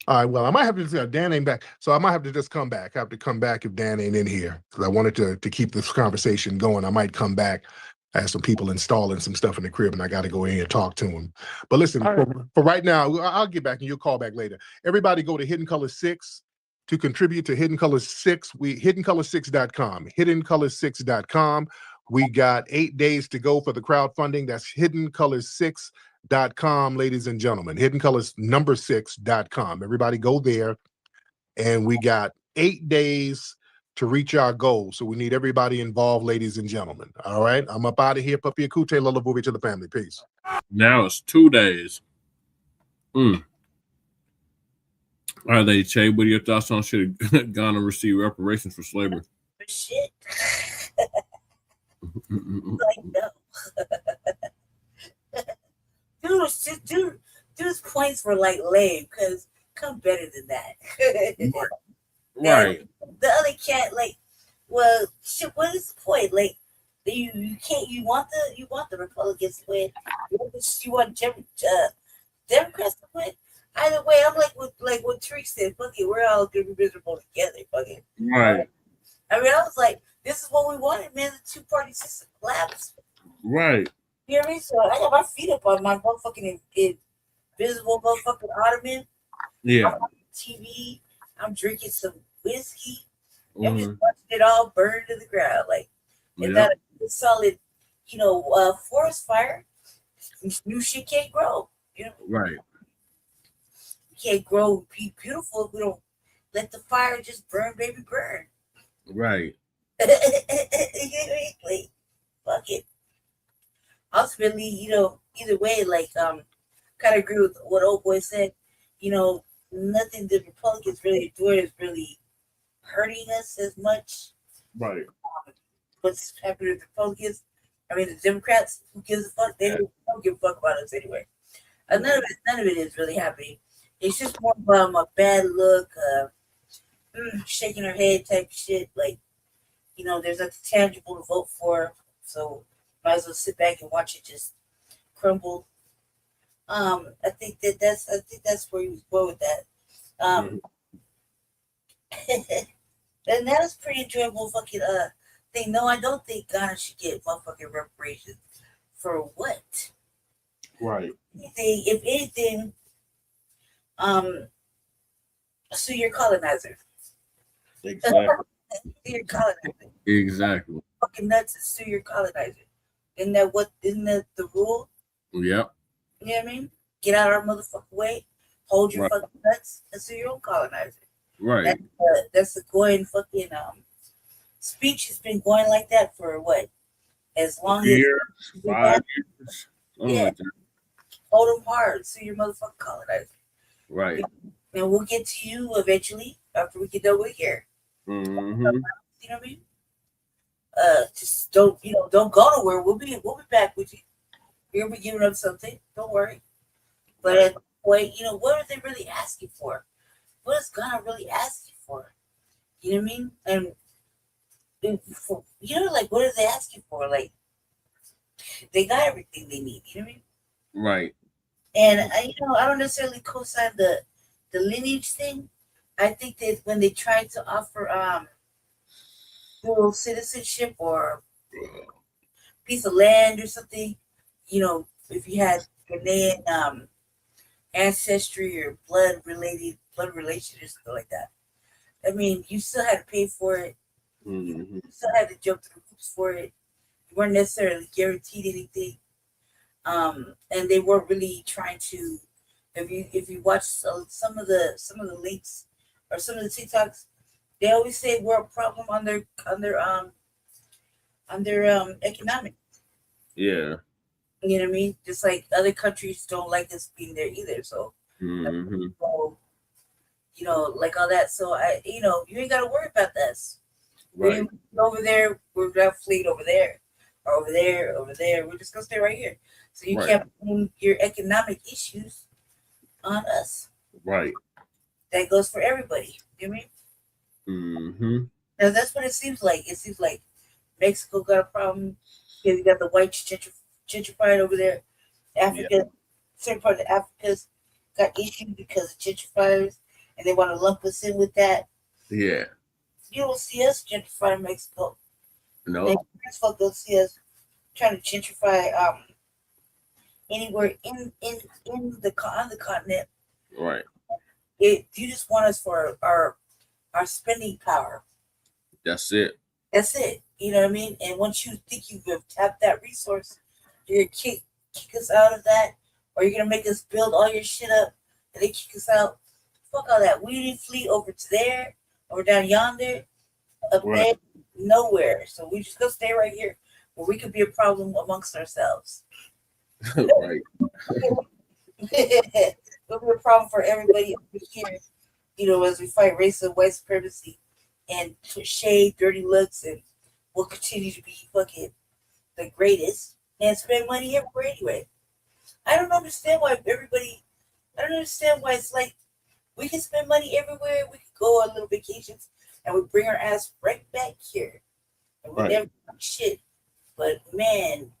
All right, well, I might have to, Dan ain't back, so I might have to just come back. I have to come back if Dan ain't in here, because I wanted to keep this conversation going. I might come back. I have some people installing some stuff in the crib, and I got to go in and talk to them. But listen, for right now, I'll get back, and you'll call back later. Everybody go to Hidden Color 6 to contribute to Hidden Color 6. HiddenColor6.com. HiddenColor6.com. We got 8 days to go for the crowdfunding. That's HiddenColor6.com, ladies and gentlemen. HiddenColors6.com. Everybody go there. And we got 8 days to reach our goal. So we need everybody involved, ladies and gentlemen. All right. I'm up out of here. Papi Akute, Lullaby to the family. Peace. Now it's 2 days. All right, Che, what are your thoughts on should Ghana receive reparations for slavery? Shit. Like, no. Dude's points were like lame because come better than that. Right. The other cat, like, well, shit, what is the point? Like, you can't. You want the Republicans to win. You want Democrats to win. Either way, I'm like what Tariq said. Fuck it, we're all gonna be miserable together. Fuck it. Right. I mean, I was like, this is what we wanted, man. The two-party system collapsed. Right. You know what I mean? So I got my feet up on my motherfucking invisible motherfucking ottoman. Yeah. I'm on TV. I'm drinking some whiskey. I'm just watching it all burn to the ground. Like, and not a solid, forest fire. New shit can't grow. You know? Right. Can't grow, be beautiful if we don't let the fire just burn, baby, burn. Right. Like, fuck it. Ultimately, either way, like, kind of agree with what old boy said. Nothing the Republicans really doing is really hurting us as much. Right. What's happening with the Republicans? I mean, the Democrats, who gives a fuck? They don't give a fuck about us anyway. None of it is really happening. It's just more of a bad look, shaking her head type shit. Like, there's nothing tangible to vote for, so might as well sit back and watch it just crumble. I think that's where he was going with that. And that was pretty enjoyable fucking thing. No, I don't think Ghana should get motherfucking reparations for what? Right. If anything, sue your colonizer. Exactly. Sue your colonizer. Exactly. Fucking nuts and sue your colonizer. Isn't that the rule? Yep. You know what I mean? Get out of our motherfucking way, hold your fucking nuts, and sue your own colonizer. Right. That's the going fucking speech has been going like that for what? As long as 5 years. Yeah. Like that. Hold them hard, sue your motherfucking colonizer. Right. And we'll get to you eventually after we get done with here. Mm-hmm. You know what I mean? Just don't go nowhere. We'll be back with you. We'll be giving up something. Don't worry. But wait, what are they really asking for? What is Ghana really asking for? You know what I mean? And like, what are they asking for? Like, they got everything they need. You know what I mean? Right. And I don't necessarily co-sign the lineage thing. I think that when they try to offer dual citizenship or piece of land or something, if you had Ghanaian ancestry or blood relation or something like that. I mean, you still had to pay for it. You still had to jump through hoops for it. You weren't necessarily guaranteed anything. And they weren't really trying to. If you watch some of the links or some of the TikToks, they always say we're a problem on their economic. Yeah. You know what I mean? Just like other countries don't like us being there either. So, so you know, like all that. So you ain't got to worry about this. Right. Over there, we're gonna have fleet over there, or over there. We're just gonna stay right here. So you can't blame your economic issues on us. Right. That goes for everybody. You know what I mean? Now that's what it seems like. It seems like Mexico got a problem because you got the white gentrified over there. Africa, certain part of Africa's got issues because of gentrifiers, and they want to lump us in with that. Yeah. You don't see us gentrify Mexico. No. Mexico don't see us trying to gentrify anywhere on the continent. Right. You just want us for our spending power. That's it. That's it. You know what I mean? And once you think you have tapped that resource, you're gonna kick us out of that, or you're gonna make us build all your shit up and they kick us out. Fuck all that. We didn't flee over to there, over down yonder, up there, nowhere. So we just gonna stay right here where we could be a problem amongst ourselves. Right. It'll be a problem for everybody over here, you know, as we fight racism, white supremacy, and shade, dirty looks, and we'll continue to be fucking the greatest and spend money everywhere anyway. I don't understand why it's like we can spend money everywhere, we can go on little vacations, and we bring our ass right back here. And we never do shit. But man,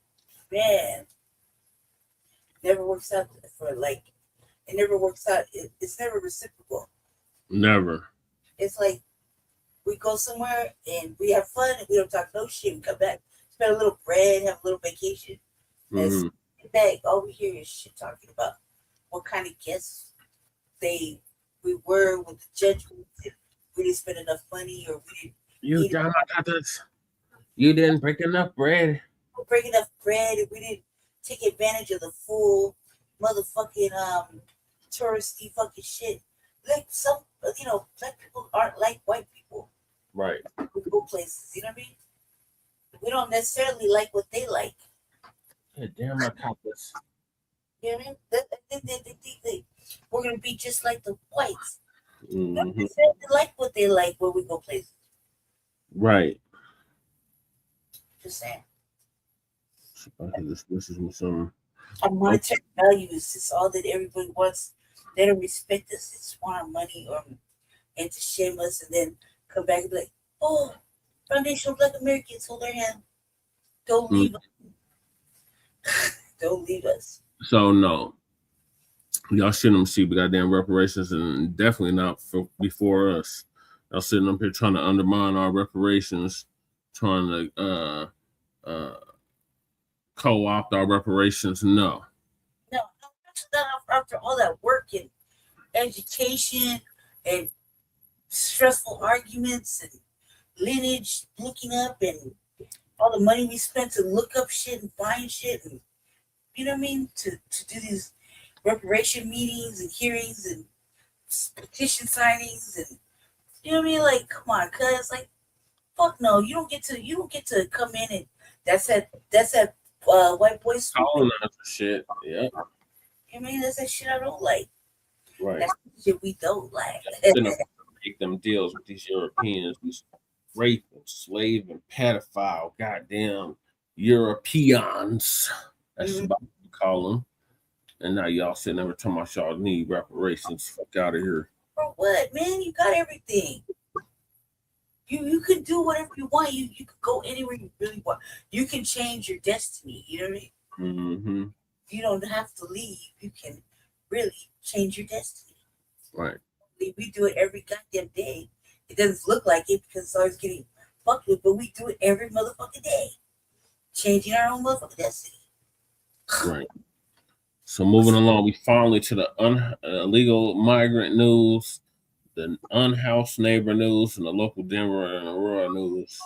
never works out for like, it never works out. It's never reciprocal. Never. It's like we go somewhere and we have fun and we don't talk no shit. We come back, spend a little bread, have a little vacation. And sit back, all we hear is shit talking about what kind of guests we were with the judgment. We didn't spend enough money, or we didn't. You didn't break enough bread. Break enough bread, and we didn't take advantage of the full motherfucking touristy fucking shit. Like some, black people aren't like white people. Right. We go places, you know what I mean? We don't necessarily like what they like. Yeah, damn, I caught this. You know what I mean? They think we're gonna be just like the whites. We don't necessarily like what they like when we go places. Right. Just saying. This is some. Our monetary value is just all that everybody wants. They don't respect us. They just want our money and to shame us, and then come back and be like, "Oh, foundational Black Americans, hold our hand. Don't leave us. Don't leave us." So no, y'all shouldn't see goddamn reparations, and definitely not before us. Y'all sitting up here trying to undermine our reparations, trying to co-opt our reparations. No. After all that work and education and stressful arguments and lineage looking up and all the money we spent to look up shit and find shit, and you know what I mean, to do these reparation meetings and hearings and petition signings, and you know what I mean, like, come on, cuz, like, fuck no, you don't get to come in and that's that white boy calling us for shit. Yeah. I mean, that's that shit I don't like. Right. That's the shit we don't like. Make them deals with these Europeans, these rape and slave and pedophile goddamn Europeans. That's about what we call them. And now y'all sitting there talking about y'all need reparations. Fuck out of here. For what, man? You got everything. You can do whatever you want. You can go anywhere you really want. You can change your destiny. You know what I mean? You don't have to leave. You can really change your destiny. Right. We do it every goddamn day. It doesn't look like it because it's always getting fucked with, but we do it every motherfucking day. Changing our own motherfucking destiny. Right. So moving along, we finally to the illegal migrant news. the Unhoused neighbor news and the local Denver and Aurora news.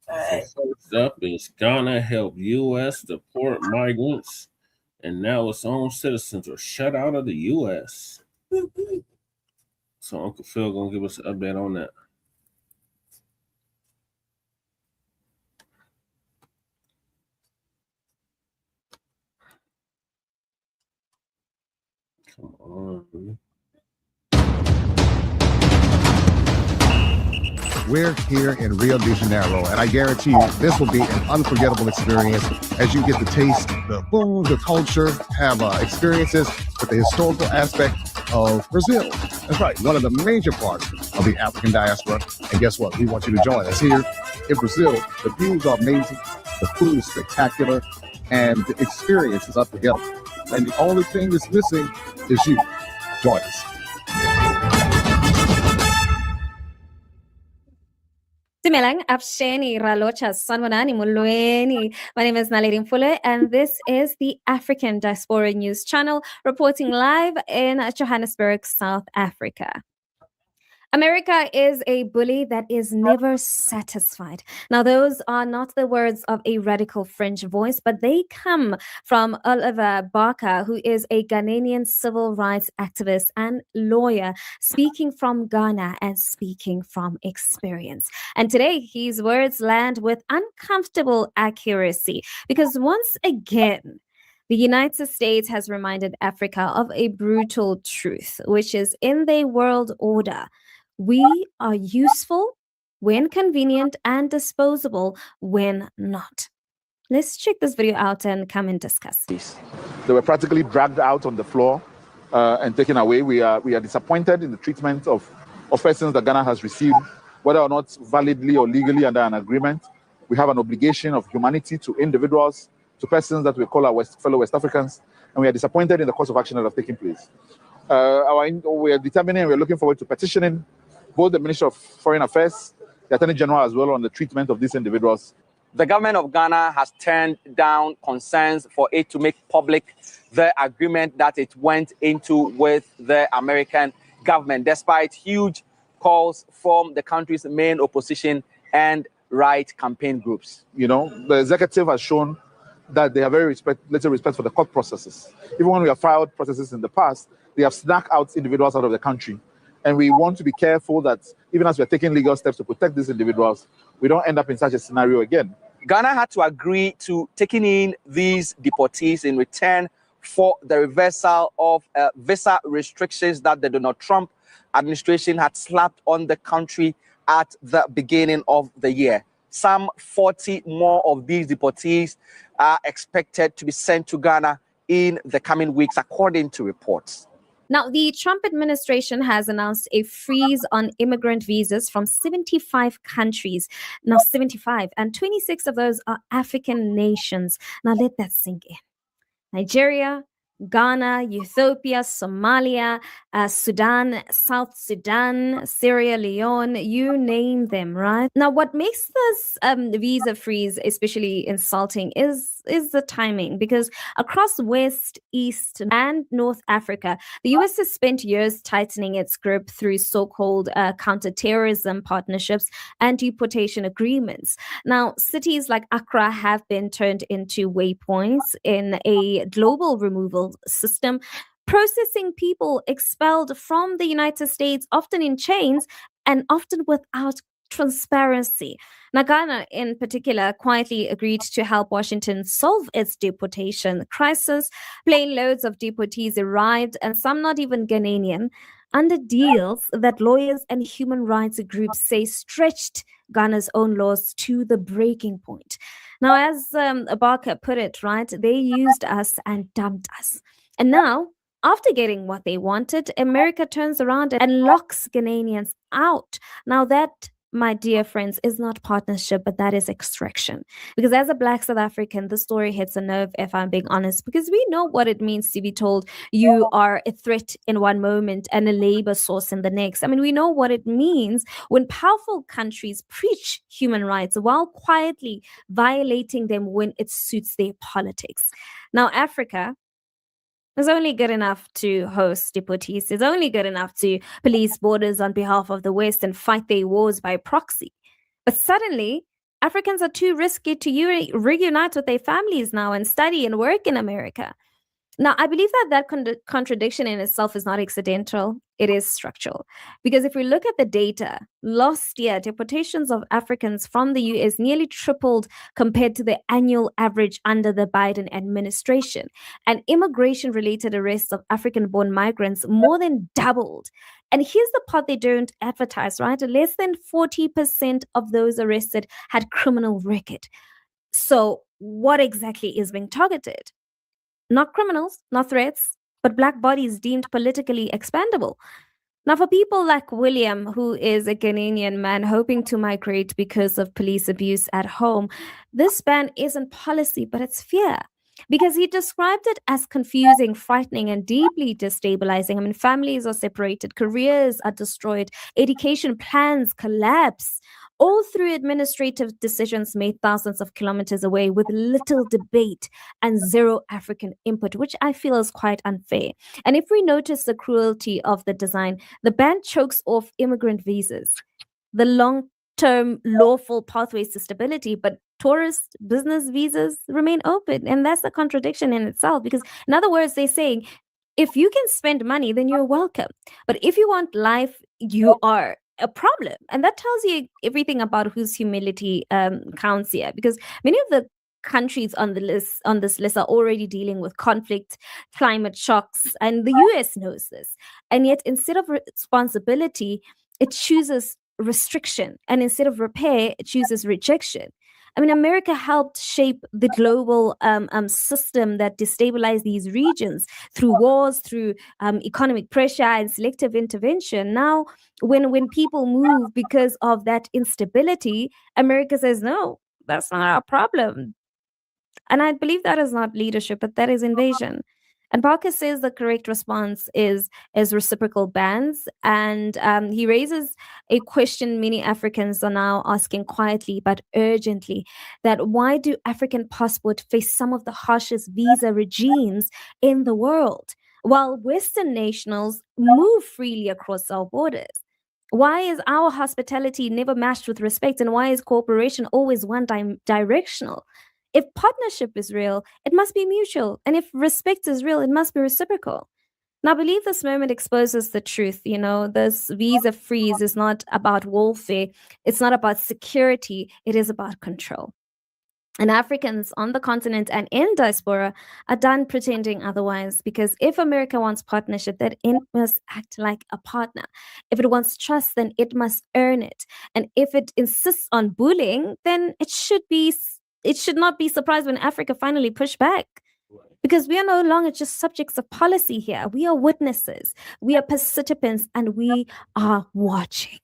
So first up is Ghana helped U.S. deport migrants, and now its own citizens are shut out of the U.S. So Uncle Phil gonna give us an update on that. Come on. We're here in Rio de Janeiro, and I guarantee you this will be an unforgettable experience as you get to taste the food, the culture, have experiences with the historical aspect of Brazil. That's right, one of the major parts of the African diaspora. And guess what? We want you to join us here in Brazil. The views are amazing, the food is spectacular, and the experience is up to hill. And the only thing that's missing is you. Join us. Simelang Apsheni Ralocha Sanwanani Mulueni. My name is Naledi Mfule, and this is the African Diaspora News Channel reporting live in Johannesburg, South Africa. America is a bully that is never satisfied. Now, those are not the words of a radical fringe voice, but they come from Oliver Barker, who is a Ghanaian civil rights activist and lawyer, speaking from Ghana and speaking from experience. And today, his words land with uncomfortable accuracy, because once again, the United States has reminded Africa of a brutal truth, which is in their world order. We are useful when convenient and disposable when not. Let's check this video out and come and discuss. They were practically dragged out on the floor and taken away. We are disappointed in the treatment of persons that Ghana has received, whether or not validly or legally under an agreement. We have an obligation of humanity to individuals, to persons that we call our fellow West Africans, and we are disappointed in the course of action that have taken place. We are determining and we are looking forward to petitioning both the Minister of Foreign Affairs, the Attorney General as well, on the treatment of these individuals. The government of Ghana has turned down concerns for it to make public the agreement that it went into with the American government, despite huge calls from the country's main opposition and right campaign groups. You know, the executive has shown that they have very little respect for the court processes. Even when we have filed processes in the past, they have snuck out individuals out of the country. And we want to be careful that even as we're taking legal steps to protect these individuals, we don't end up in such a scenario again. Ghana had to agree to taking in these deportees in return for the reversal of visa restrictions that the Donald Trump administration had slapped on the country at the beginning of the year. Some 40 more of these deportees are expected to be sent to Ghana in the coming weeks, according to reports. Now, the Trump administration has announced a freeze on immigrant visas from 75 countries. Now, 75, and 26 of those are African nations. Now, let that sink in. Nigeria, Ghana, Ethiopia, Somalia, Sudan, South Sudan, Sierra Leone, you name them, right? Now, what makes this visa freeze especially insulting is the timing, because across West, East, and North Africa, the US has spent years tightening its grip through so-called counterterrorism partnerships and deportation agreements. Now, cities like Accra have been turned into waypoints in a global removal system, processing people expelled from the United States, often in chains and often without transparency. Now, Ghana in particular quietly agreed to help Washington solve its deportation crisis. Plane loads of deportees arrived, and some not even Ghanaian, under deals that lawyers and human rights groups say stretched Ghana's own laws to the breaking point. Now, as Barker put it, right, they used us and dumped us. And now, after getting what they wanted, America turns around and locks Ghanaians out. Now, that, my dear friends, is not partnership, but that is extraction. Because as a Black South African, the story hits a nerve, if I'm being honest, because we know what it means to be told you are a threat in one moment and a labor source in the next. I mean, we know what it means when powerful countries preach human rights while quietly violating them when it suits their politics. Now, Africa It's only good enough to host deportees. It's only good enough to police borders on behalf of the West and fight their wars by proxy. But suddenly, Africans are too risky to reunite with their families now and study and work in America. Now, I believe that contradiction in itself is not accidental. It is structural. Because if we look at the data, last year, deportations of Africans from the US nearly tripled compared to the annual average under the Biden administration. And immigration-related arrests of African-born migrants more than doubled. And here's the part they don't advertise, right? Less than 40% of those arrested had criminal record. So what exactly is being targeted? Not criminals, not threats, but Black bodies deemed politically expendable. Now, for people like William, who is a Ghanaian man hoping to migrate because of police abuse at home, this ban isn't policy, but it's fear. Because he described it as confusing, frightening, and deeply destabilizing. I mean, families are separated, careers are destroyed, education plans collapse, all through administrative decisions made thousands of kilometers away with little debate and zero African input, which I feel is quite unfair. And if we notice the cruelty of the design, the ban chokes off immigrant visas, the long-term lawful pathways to stability, but tourist business visas remain open. And that's a contradiction in itself, because in other words, they're saying, if you can spend money, then you're welcome. But if you want life, you are a problem. And that tells you everything about whose humility counts here, because many of the countries on this list are already dealing with conflict, climate shocks, and the US knows this. And yet, instead of responsibility, it chooses restriction, and instead of repair, it chooses rejection. I mean, America helped shape the global system that destabilized these regions through wars, through economic pressure and selective intervention. Now, when people move because of that instability, America says, no, that's not our problem. And I believe that is not leadership, but that is invasion. And Barker says the correct response is reciprocal bans. And he raises a question many Africans are now asking quietly but urgently, that why do African passports face some of the harshest visa regimes in the world, while Western nationals move freely across our borders? Why is our hospitality never matched with respect? And why is cooperation always one-directional? If partnership is real, it must be mutual. And if respect is real, it must be reciprocal. Now, I believe this moment exposes the truth. You know, this visa freeze is not about warfare. It's not about security. It is about control. And Africans on the continent and in diaspora are done pretending otherwise, because if America wants partnership, then it must act like a partner. If it wants trust, then it must earn it. And if it insists on bullying, then it should not be surprised when Africa finally pushed back. Because we are no longer just subjects of policy here. We are witnesses, we are participants, and we are watching.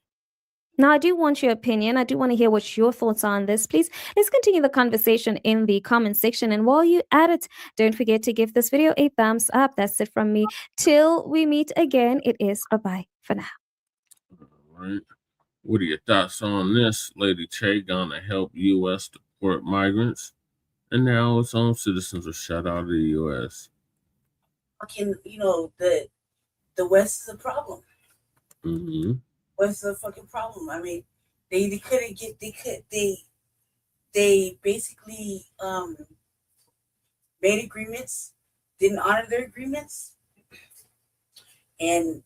Now, I do want your opinion. I do want to hear what your thoughts are on this. Please, let's continue the conversation in the comment section. And while you're at it, don't forget to give this video a thumbs up. That's it from me. Till we meet again, it is bye-bye for now. All right. What are your thoughts on this? Lady Che gonna help U.S. deport migrants, and now its own citizens are shut out of the U.S. Fucking, the West is a problem. Mm-hmm. West is a fucking problem. I mean, they basically made agreements, didn't honor their agreements, and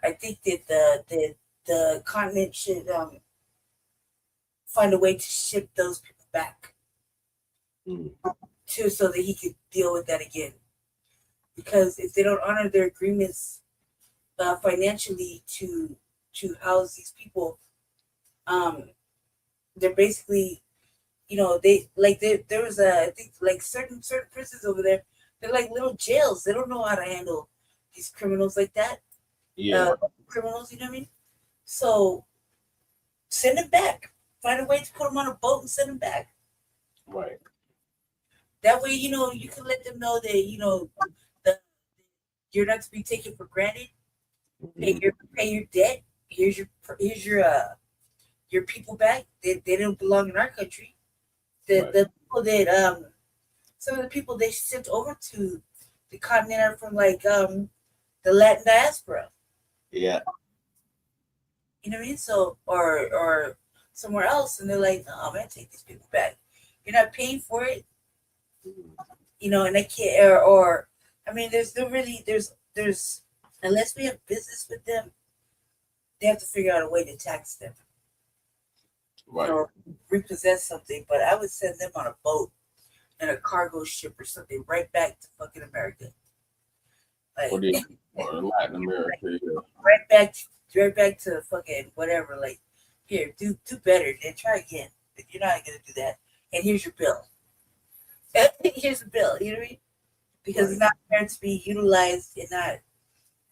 I think that the continent should find a way to ship those people back so that he could deal with that again. Because if they don't honor their agreements financially to house these people, they're basically, there was I think like certain prisons over there, they're like little jails. They don't know how to handle these criminals like that. Yeah. Criminals, you know what I mean? So send them back. Find a way to put them on a boat and send them back. Right. That way, you can let them know that, you're not to be taken for granted. Pay your debt. Here's your people back. They don't belong in our country. The people that some of the people they shipped over to the continent are from like the Latin diaspora. Yeah. You know what I mean? So or somewhere else, and they're like, no, I'm gonna take these people back. You're not paying for it, you know, and they can't. Or I mean, there's unless we have business with them, they have to figure out a way to tax them, right, or repossess something. But I would send them on a boat and a cargo ship or something right back to fucking America. Like, or Latin America, yeah. right back to fucking whatever. Like, here, do better, then try again. If you're not gonna do that, and here's your bill. Here's the bill. You know what I mean? Because it's not there to be utilized and not.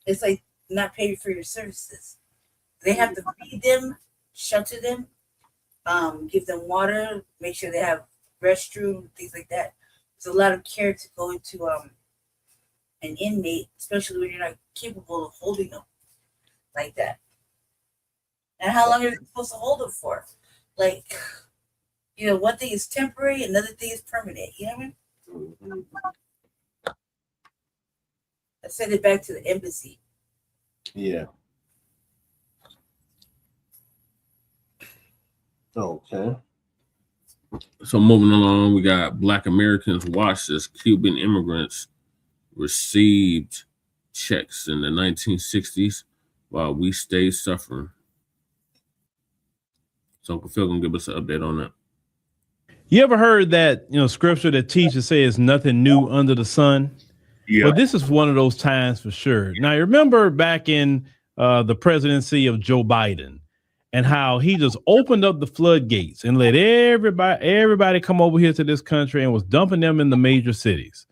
It's like not paid for your services. They have to feed them, shelter them, give them water, make sure they have restroom, things like that. There's a lot of care to go into an inmate, especially when you're not capable of holding them like that. And how long are they supposed to hold them for? Like, you know, one thing is temporary, another thing is permanent. You know what I mean? I send it back to the embassy. Yeah. Okay. So moving along, we got Black Americans watched as Cuban immigrants received checks in the 1960s while we stayed suffering. So Uncle Phil gonna give us an update on that. You ever heard that, scripture that teachers say is nothing new under the sun? Yeah. Well, this is one of those times for sure. Now, you remember back in the presidency of Joe Biden and how he just opened up the floodgates and let everybody come over here to this country and was dumping them in the major cities.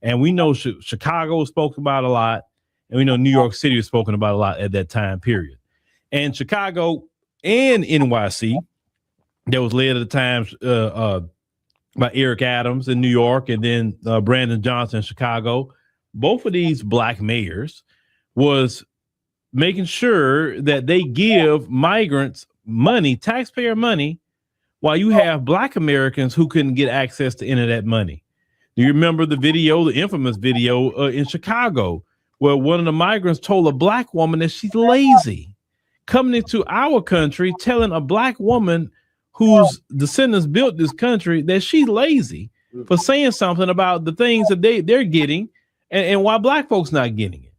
And we know Chicago was spoken about a lot, and we know New York City was spoken about a lot at that time period. And Chicago and NYC, that was led at the times by Eric Adams in New York, and then Brandon Johnson in Chicago. Both of these Black mayors was making sure that they give migrants money, taxpayer money, while you have Black Americans who couldn't get access to any of that money. Do you remember the video, the infamous video in Chicago, where one of the migrants told a Black woman that she's lazy, coming into our country, telling a Black woman whose descendants built this country that she's lazy for saying something about the things that they're getting and why Black folks not getting it.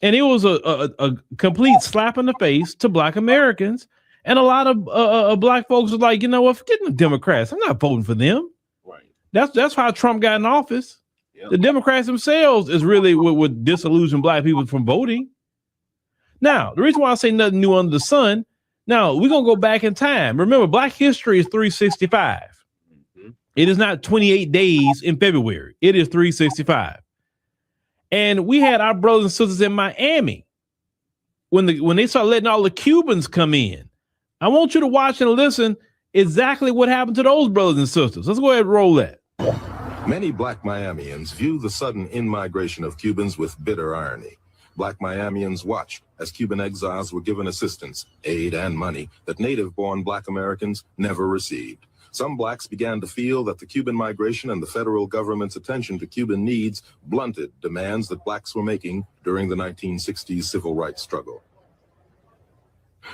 And it was a complete slap in the face to Black Americans. And a lot of Black folks was like, you know what, forget the Democrats. I'm not voting for them. Right. That's how Trump got in office. Yep. The Democrats themselves is really what disillusion Black people from voting. Now, the reason why I say nothing new under the sun, now we're going to go back in time. Remember, Black history is 365. Mm-hmm. It is not 28 days in February. It is 365. And we had our brothers and sisters in Miami when they started letting all the Cubans come in. I want you to watch and listen exactly what happened to those brothers and sisters. Let's go ahead and roll that. Many Black Miamians view the sudden in-migration of Cubans with bitter irony. Black Miamians watched as Cuban exiles were given assistance, aid, and money that native-born Black Americans never received. Some Blacks began to feel that the Cuban migration and the federal government's attention to Cuban needs blunted demands that Blacks were making during the 1960s civil rights struggle.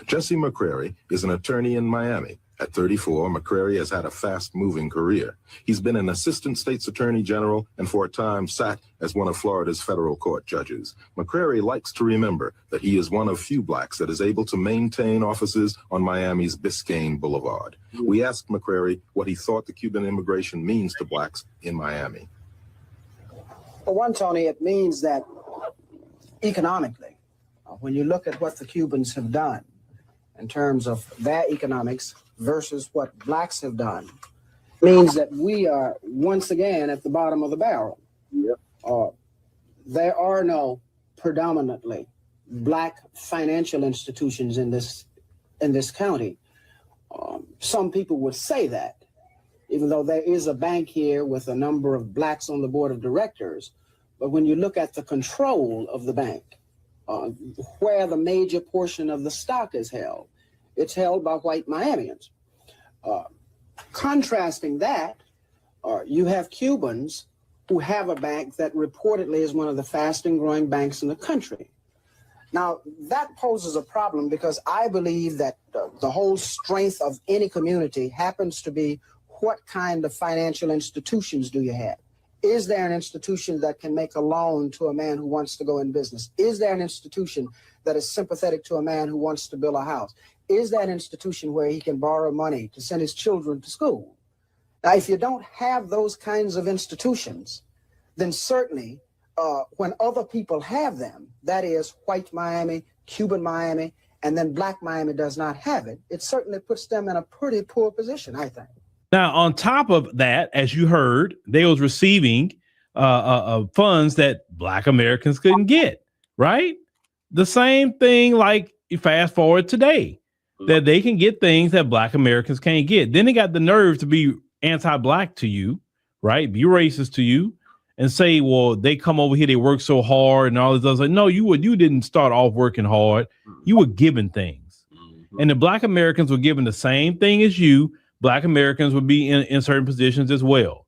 Jesse McCrary is an attorney in Miami. At 34, McCrary has had a fast-moving career. He's been an assistant state's attorney general and for a time sat as one of Florida's federal court judges. McCrary likes to remember that he is one of few Blacks that is able to maintain offices on Miami's Biscayne Boulevard. We asked McCrary what he thought the Cuban immigration means to Blacks in Miami. For one, Tony, it means that economically, when you look at what the Cubans have done in terms of their economics versus what Blacks have done, means that we are once again at the bottom of the barrel. Yep. There are no predominantly Black financial institutions in this county. Some people would say that, even though there is a bank here with a number of Blacks on the board of directors. But when you look at the control of the bank, where the major portion of the stock is held, it's held by white Miamians. Contrasting that You have Cubans who have a bank that reportedly is one of the fastest growing banks in the country. Now, that poses a problem because I believe that the whole strength of any community happens to be what kind of financial institutions do you have? Is there an institution that can make a loan to a man who wants to go in business? Is there an institution that is sympathetic to a man who wants to build a house? Is there an institution where he can borrow money to send his children to school? Now, if you don't have those kinds of institutions, then certainly when other people have them, that is white Miami, Cuban Miami, and then black Miami does not have it, it certainly puts them in a pretty poor position, I think. Now, on top of that, as you heard, they was receiving funds that black Americans couldn't get, right? The same thing like you fast forward today, that they can get things that black Americans can't get. Then they got the nerve to be anti-black to you, right? Be racist to you and say, well, they come over here, they work so hard and all this other. Like, no, you didn't start off working hard. You were given things. And the black Americans were given the same thing as you. Black Americans would be in certain positions as well.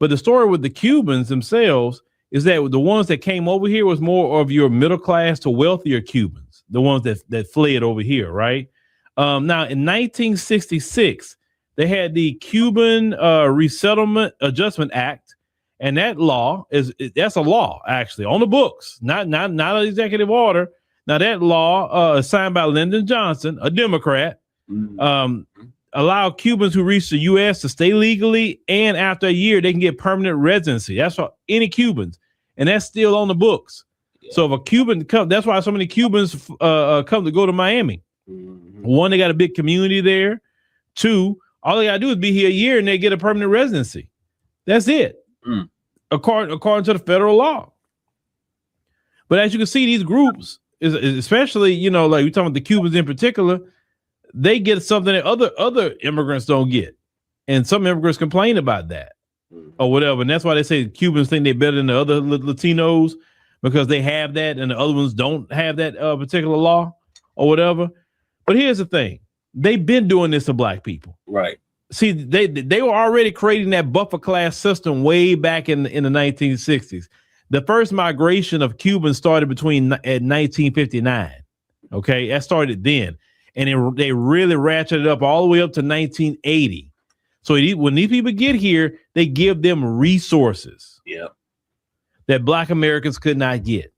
But the story with the Cubans themselves is that the ones that came over here was more of your middle class to wealthier Cubans, the ones that fled over here, right? Now, in 1966, they had the Cuban Resettlement Adjustment Act, and that law that's a law actually on the books, not an executive order. Now that law signed by Lyndon Johnson, a Democrat, allow Cubans who reach the U.S. to stay legally, and after a year, they can get permanent residency. That's for any Cubans, and that's still on the books. Yeah. So if a Cuban comes, that's why so many Cubans come to go to Miami. One, they got a big community there. Two, all they got to do is be here a year, and they get a permanent residency. That's it, according to the federal law. But as you can see, these groups, especially, like we're talking about the Cubans in particular, they get something that other immigrants don't get. And some immigrants complain about that or whatever. And that's why they say Cubans think they're better than the other Latinos because they have that and the other ones don't have that particular law or whatever. But here's the thing. They've been doing this to black people. Right. See, they were already creating that buffer class system way back in the 1960s. The first migration of Cubans started at 1959. Okay, that started then. And they really ratcheted up all the way up to 1980. So when these people get here, they give them resources that black Americans could not get.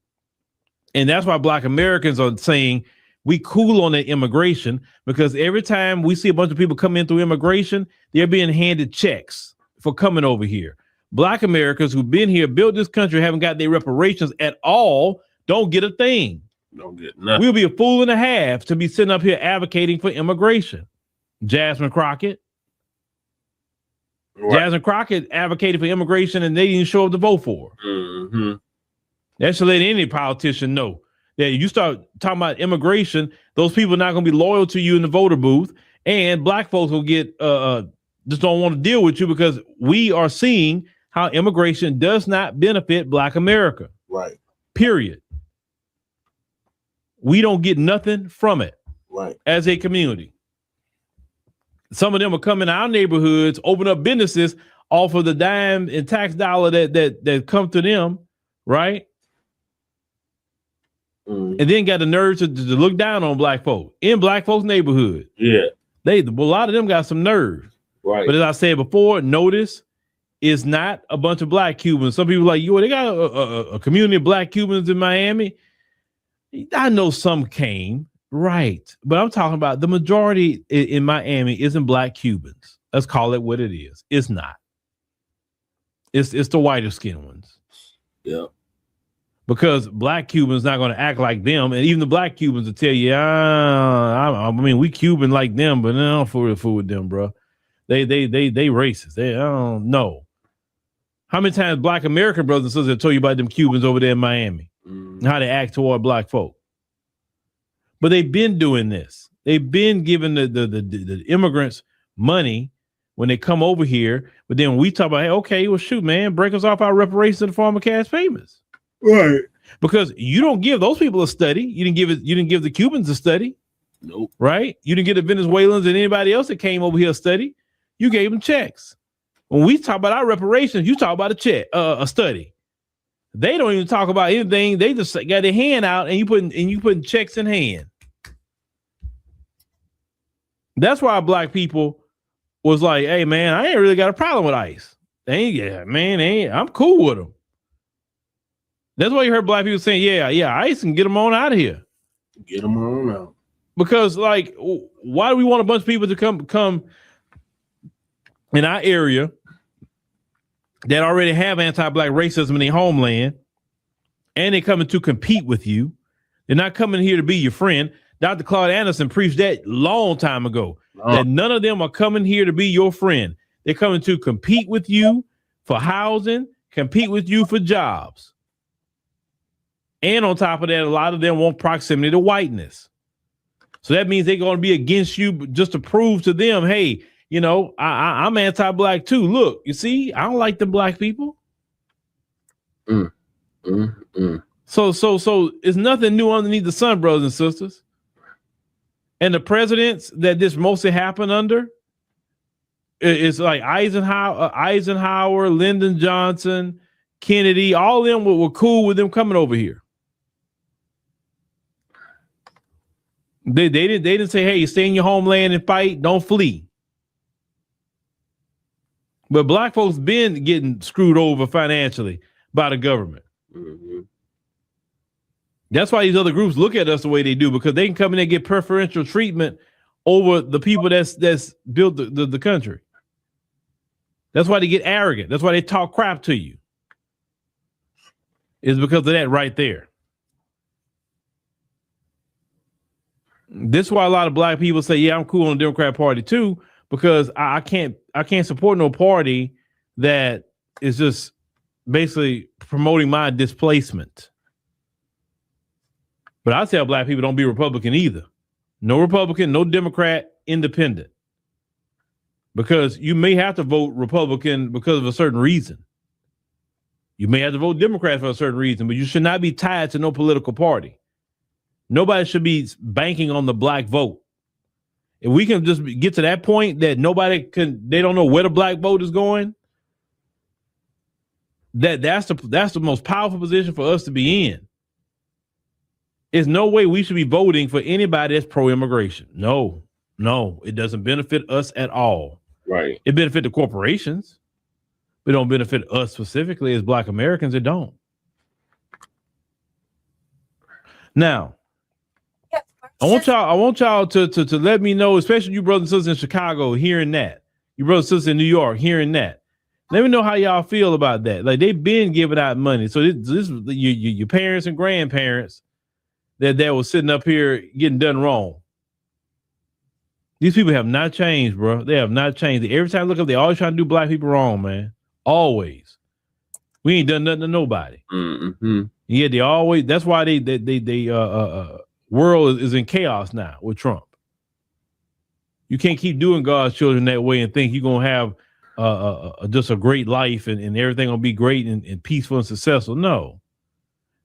And that's why black Americans are saying we cool on that immigration, because every time we see a bunch of people come in through immigration, they're being handed checks for coming over here. Black Americans who've been here, built this country, haven't got their reparations at all, don't get a thing. Don't get nothing. We'll be a fool and a half to be sitting up here advocating for immigration. Jasmine Crockett. Right. Jasmine Crockett advocated for immigration and they didn't show up to vote for her. That should let any politician know that you start talking about immigration, those people are not going to be loyal to you in the voter booth, and black folks will get just don't want to deal with you because we are seeing how immigration does not benefit black America. Right. Period. We don't get nothing from it. Right. As a community. Some of them are coming to our neighborhoods, open up businesses off of the dime and tax dollar that come to them, right? And then got the nerve to look down on black folks in black folks' neighborhood. Yeah. A lot of them got some nerve. Right. But as I said before, notice it's not a bunch of black Cubans. Some people are like, they got a community of black Cubans in Miami. I know some came, right? But I'm talking about the majority in Miami isn't black Cubans. Let's call it what it is. It's not. It's the whiter skinned ones. Yeah. Because black Cubans not going to act like them, and even the black Cubans will tell you, I mean, we Cuban like them, but I don't fool with them, bro. They racist. I don't know. How many times black American brothers and sisters have told you about them Cubans over there in Miami? How they act toward black folk. But they've been doing this. They've been giving the immigrants money when they come over here. But then we talk about, hey, okay, well, shoot, man, break us off our reparations in the form of cash payments. Right. Because you don't give those people a study. You didn't give the Cubans a study. Nope. Right? You didn't give the Venezuelans and anybody else that came over here a study. You gave them checks. When we talk about our reparations, you talk about a study. They don't even talk about anything. They just got their hand out and you putting checks in hand. That's why black people was like, hey man, I ain't really got a problem with ICE. I'm cool with them. That's why you heard black people saying, yeah, ICE can get them on out of here. Get them on out. Because like, why do we want a bunch of people to come in our area that already have anti-black racism in their homeland, and they're coming to compete with you? They're not coming here to be your friend. Dr. Claude Anderson preached that long time ago, that none of them are coming here to be your friend. They're coming to compete with you for housing, compete with you for jobs. And on top of that, a lot of them want proximity to whiteness. So that means they're going to be against you just to prove to them, hey, you know, I'm anti-black too. Look, you see, I don't like the black people. So it's nothing new underneath the sun, brothers and sisters. And the presidents that this mostly happened under is like Eisenhower, Lyndon Johnson, Kennedy. All of them were cool with them coming over here. They didn't say, hey, stay in your homeland and fight, don't flee. But black folks been getting screwed over financially by the government. Mm-hmm. That's why these other groups look at us the way they do, because they can come in and get preferential treatment over the people that's built the country. That's why they get arrogant. That's why they talk crap to you. It's because of that right there. This is why a lot of black people say, yeah, I'm cool on the Democrat Party too, because I can't support no party that is just basically promoting my displacement. But I tell black people, don't be Republican either. No Republican, no Democrat, independent. Because you may have to vote Republican because of a certain reason. You may have to vote Democrat for a certain reason, but you should not be tied to no political party. Nobody should be banking on the black vote. If we can just get to that point that they don't know where the black vote is going, that's the most powerful position for us to be in. There's no way we should be voting for anybody that's pro-immigration. No, it doesn't benefit us at all. Right. It benefits the corporations, but it don't benefit us specifically as black Americans. It don't. Now, I want y'all to let me know, especially you brothers and sisters in Chicago hearing that. You brothers and sisters in New York hearing that. Let me know how y'all feel about that. Like, they've been giving out money. So this your parents and grandparents that was sitting up here getting done wrong. These people have not changed, bro. They have not changed. Every time I look up, they always trying to do black people wrong, man. Always. We ain't done nothing to nobody. Mm-hmm. Yeah, they always. That's why they world is in chaos now with Trump. You can't keep doing God's children that way and think you're gonna have just a great life and everything gonna be great and peaceful and successful. No.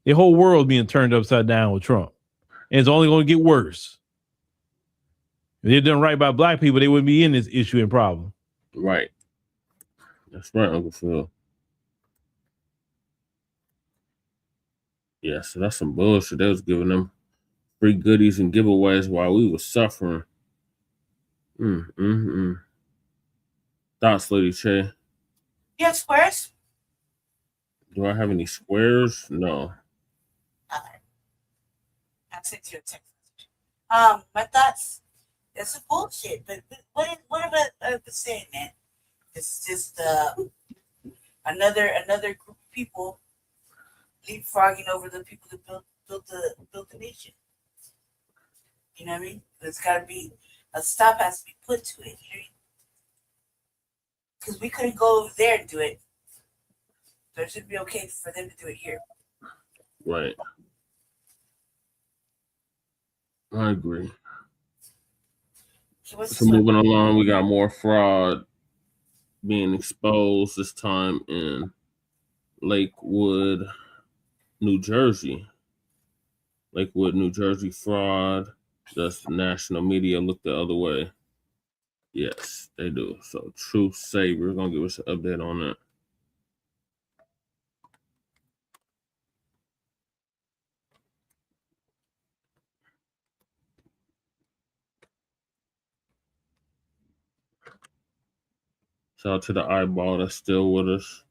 The whole world being turned upside down with Trump. And it's only going to get worse. If they'd done right by black people, they wouldn't be in this issue and problem. Right. That's right, Uncle Phil. Yeah, so that's some bullshit. They was giving them free goodies and giveaways while we were suffering. Thoughts, Lady Che? You have squares? Do I have any squares? No. I sent you a text message. My thoughts. It's a bullshit, but what am I saying, man? It's just another group of people leapfrogging over the people that built the nation. You know what I mean? There's got to be a stop has to be put to it. You know what I mean? Because we couldn't go over there and do it. So it should be okay for them to do it here. Right. I agree. So moving along, we got more fraud being exposed, this time in Lakewood, New Jersey. Lakewood, New Jersey fraud. Just national media looked the other way. Yes, they do. So Truth Saver is gonna give us an update on that. Shout out to the eyeball that's still with us.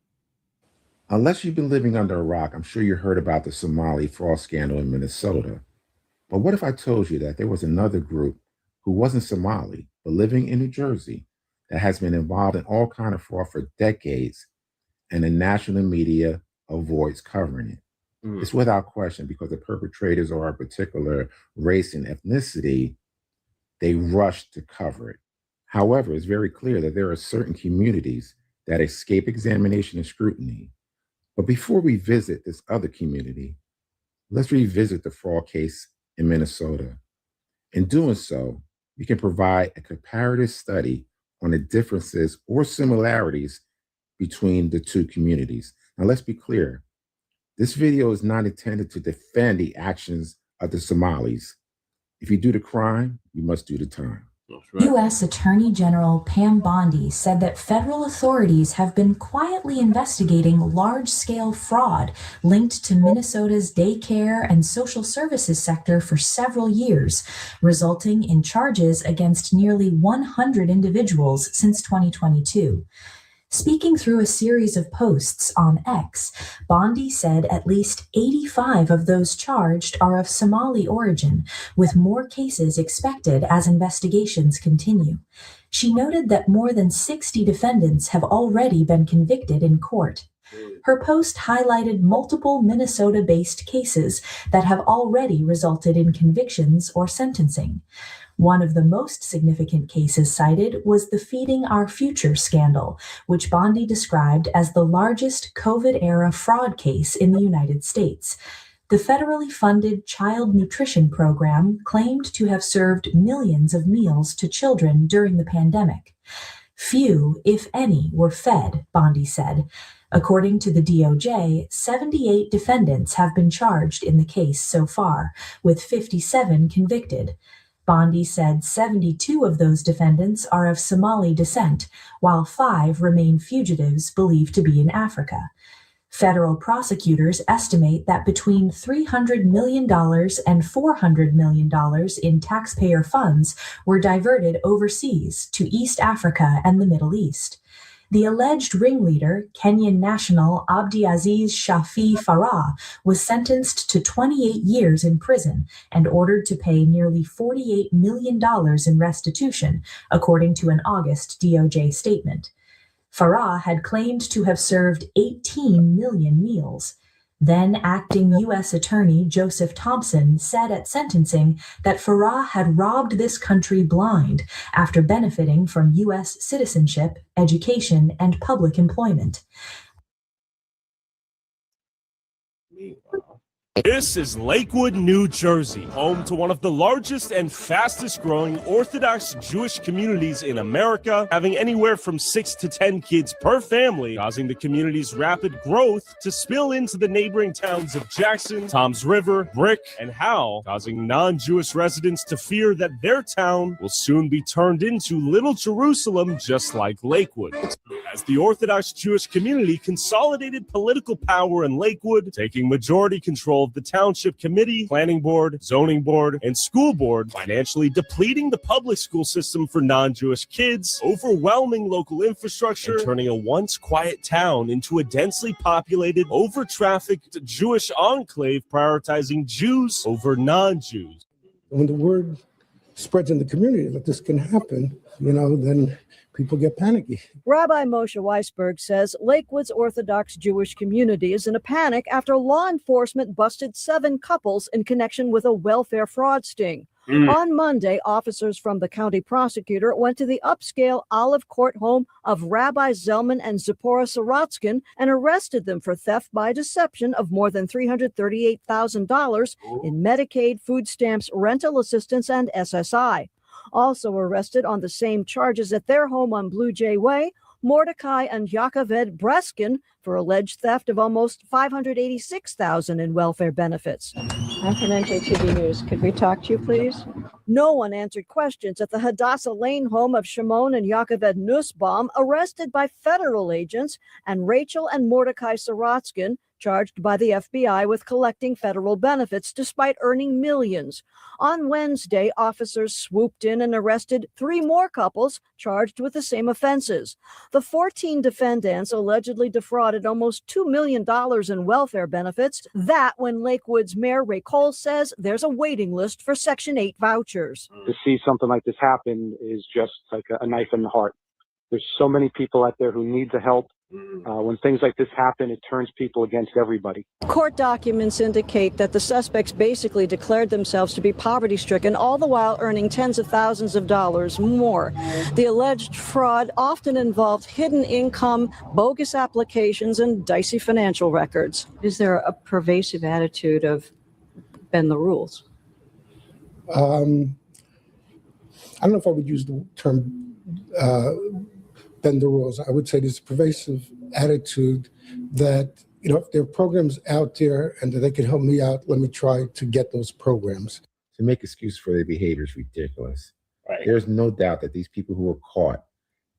Unless you've been living under a rock, I'm sure you heard about the Somali fraud scandal in Minnesota. But what if I told you that there was another group who wasn't Somali, but living in New Jersey, that has been involved in all kinds of fraud for decades, and the national media avoids covering it? It's without question, because the perpetrators are a particular race and ethnicity, they rush to cover it. However, it's very clear that there are certain communities that escape examination and scrutiny. But before we visit this other community, let's revisit the fraud case in Minnesota. In doing so, we can provide a comparative study on the differences or similarities between the two communities. Now, let's be clear. This video is not intended to defend the actions of the Somalis. If you do the crime, you must do the time. U.S. Attorney General Pam Bondi said that federal authorities have been quietly investigating large-scale fraud linked to Minnesota's daycare and social services sector for several years, resulting in charges against nearly 100 individuals since 2022. Speaking through a series of posts on X, Bondi said at least 85 of those charged are of Somali origin, with more cases expected as investigations continue. She noted that more than 60 defendants have already been convicted in court. Her post highlighted multiple Minnesota-based cases that have already resulted in convictions or sentencing. One of the most significant cases cited was the Feeding Our Future scandal, which Bondi described as the largest COVID-era fraud case in the United States. The federally funded child nutrition program claimed to have served millions of meals to children during the pandemic. Few, if any, were fed, Bondi said. According to the DOJ, 78 defendants have been charged in the case so far, with 57 convicted. Bondi said 72 of those defendants are of Somali descent, while 5 remain fugitives believed to be in Africa. Federal prosecutors estimate that between $300 million and $400 million in taxpayer funds were diverted overseas to East Africa and the Middle East. The alleged ringleader, Kenyan national Abdiaziz Shafi Farah, was sentenced to 28 years in prison and ordered to pay nearly $48 million in restitution, according to an August DOJ statement. Farah had claimed to have served 18 million meals. Then acting U.S. Attorney Joseph Thompson said at sentencing that Farah had robbed this country blind after benefiting from U.S. citizenship, education, and public employment. This is Lakewood, New Jersey, home to one of the largest and fastest growing Orthodox Jewish communities in America, having anywhere from 6 to 10 kids per family, causing the community's rapid growth to spill into the neighboring towns of Jackson, Toms River, Brick, and Howell, causing non-Jewish residents to fear that their town will soon be turned into Little Jerusalem, just like Lakewood. As the Orthodox Jewish community consolidated political power in Lakewood, taking majority control of the Township Committee, Planning Board, Zoning Board, and School Board, financially depleting the public school system for non-Jewish kids, overwhelming local infrastructure, and turning a once quiet town into a densely populated, over-trafficked Jewish enclave prioritizing Jews over non-Jews. When the word spreads in the community that this can happen, then people get panicky. Rabbi Moshe Weisberg says Lakewood's Orthodox Jewish community is in a panic after law enforcement busted 7 couples in connection with a welfare fraud sting. On Monday, officers from the county prosecutor went to the upscale Olive Court home of Rabbi Zellman and Zipporah Sorotskin and arrested them for theft by deception of more than $338,000 in Medicaid, food stamps, rental assistance, and SSI. Also arrested on the same charges at their home on Blue Jay Way, Mordecai and Yaakov Breskin for alleged theft of almost $586,000 in welfare benefits. I'm from NJTV News. Could we talk to you, please? No one answered questions at the Hadassah Lane home of Shimon and Yaakov Nussbaum, arrested by federal agents, and Rachel and Mordecai Sorotskin, charged by the FBI with collecting federal benefits despite earning millions. On Wednesday, officers swooped in and arrested 3 more couples charged with the same offenses. The 14 defendants allegedly defrauded almost $2 million in welfare benefits. That when Lakewood's Mayor Ray Cole says there's a waiting list for Section 8 vouchers. To see something like this happen is just like a knife in the heart. There's so many people out there who need the help. When things like this happen, it turns people against everybody. Court documents indicate that the suspects basically declared themselves to be poverty-stricken, all the while earning tens of thousands of dollars more. The alleged fraud often involved hidden income, bogus applications, and dicey financial records. Is there a pervasive attitude of bend the rules? I don't know if I would use the term bend the rules. I would say there's a pervasive attitude that, if there are programs out there and that they can help me out, let me try to get those programs. To make excuses for their behavior is ridiculous. Right. There's no doubt that these people who were caught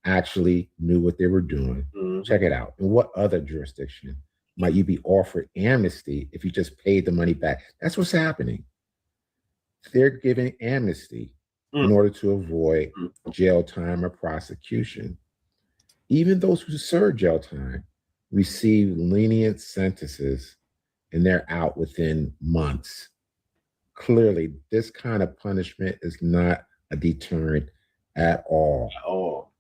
actually knew what they were doing. Mm-hmm. Check it out. In what other jurisdiction might you be offered amnesty if you just paid the money back? That's what's happening. They're giving amnesty in order to avoid jail time or prosecution. Even those who serve jail time receive lenient sentences and they're out within months. Clearly, this kind of punishment is not a deterrent at all.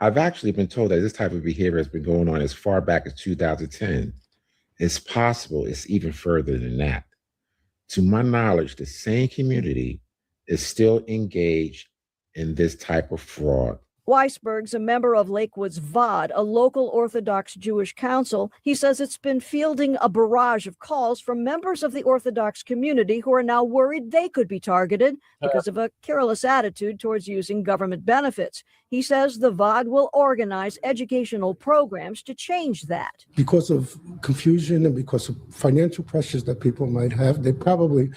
I've actually been told that this type of behavior has been going on as far back as 2010. It's possible it's even further than that. To my knowledge, the same community is still engaged in this type of fraud. Weisberg's a member of Lakewood's VOD, a local Orthodox Jewish council. He says it's been fielding a barrage of calls from members of the Orthodox community who are now worried they could be targeted because of a careless attitude towards using government benefits. He says the VOD will organize educational programs to change that. Because of confusion and because of financial pressures that people might have, they probably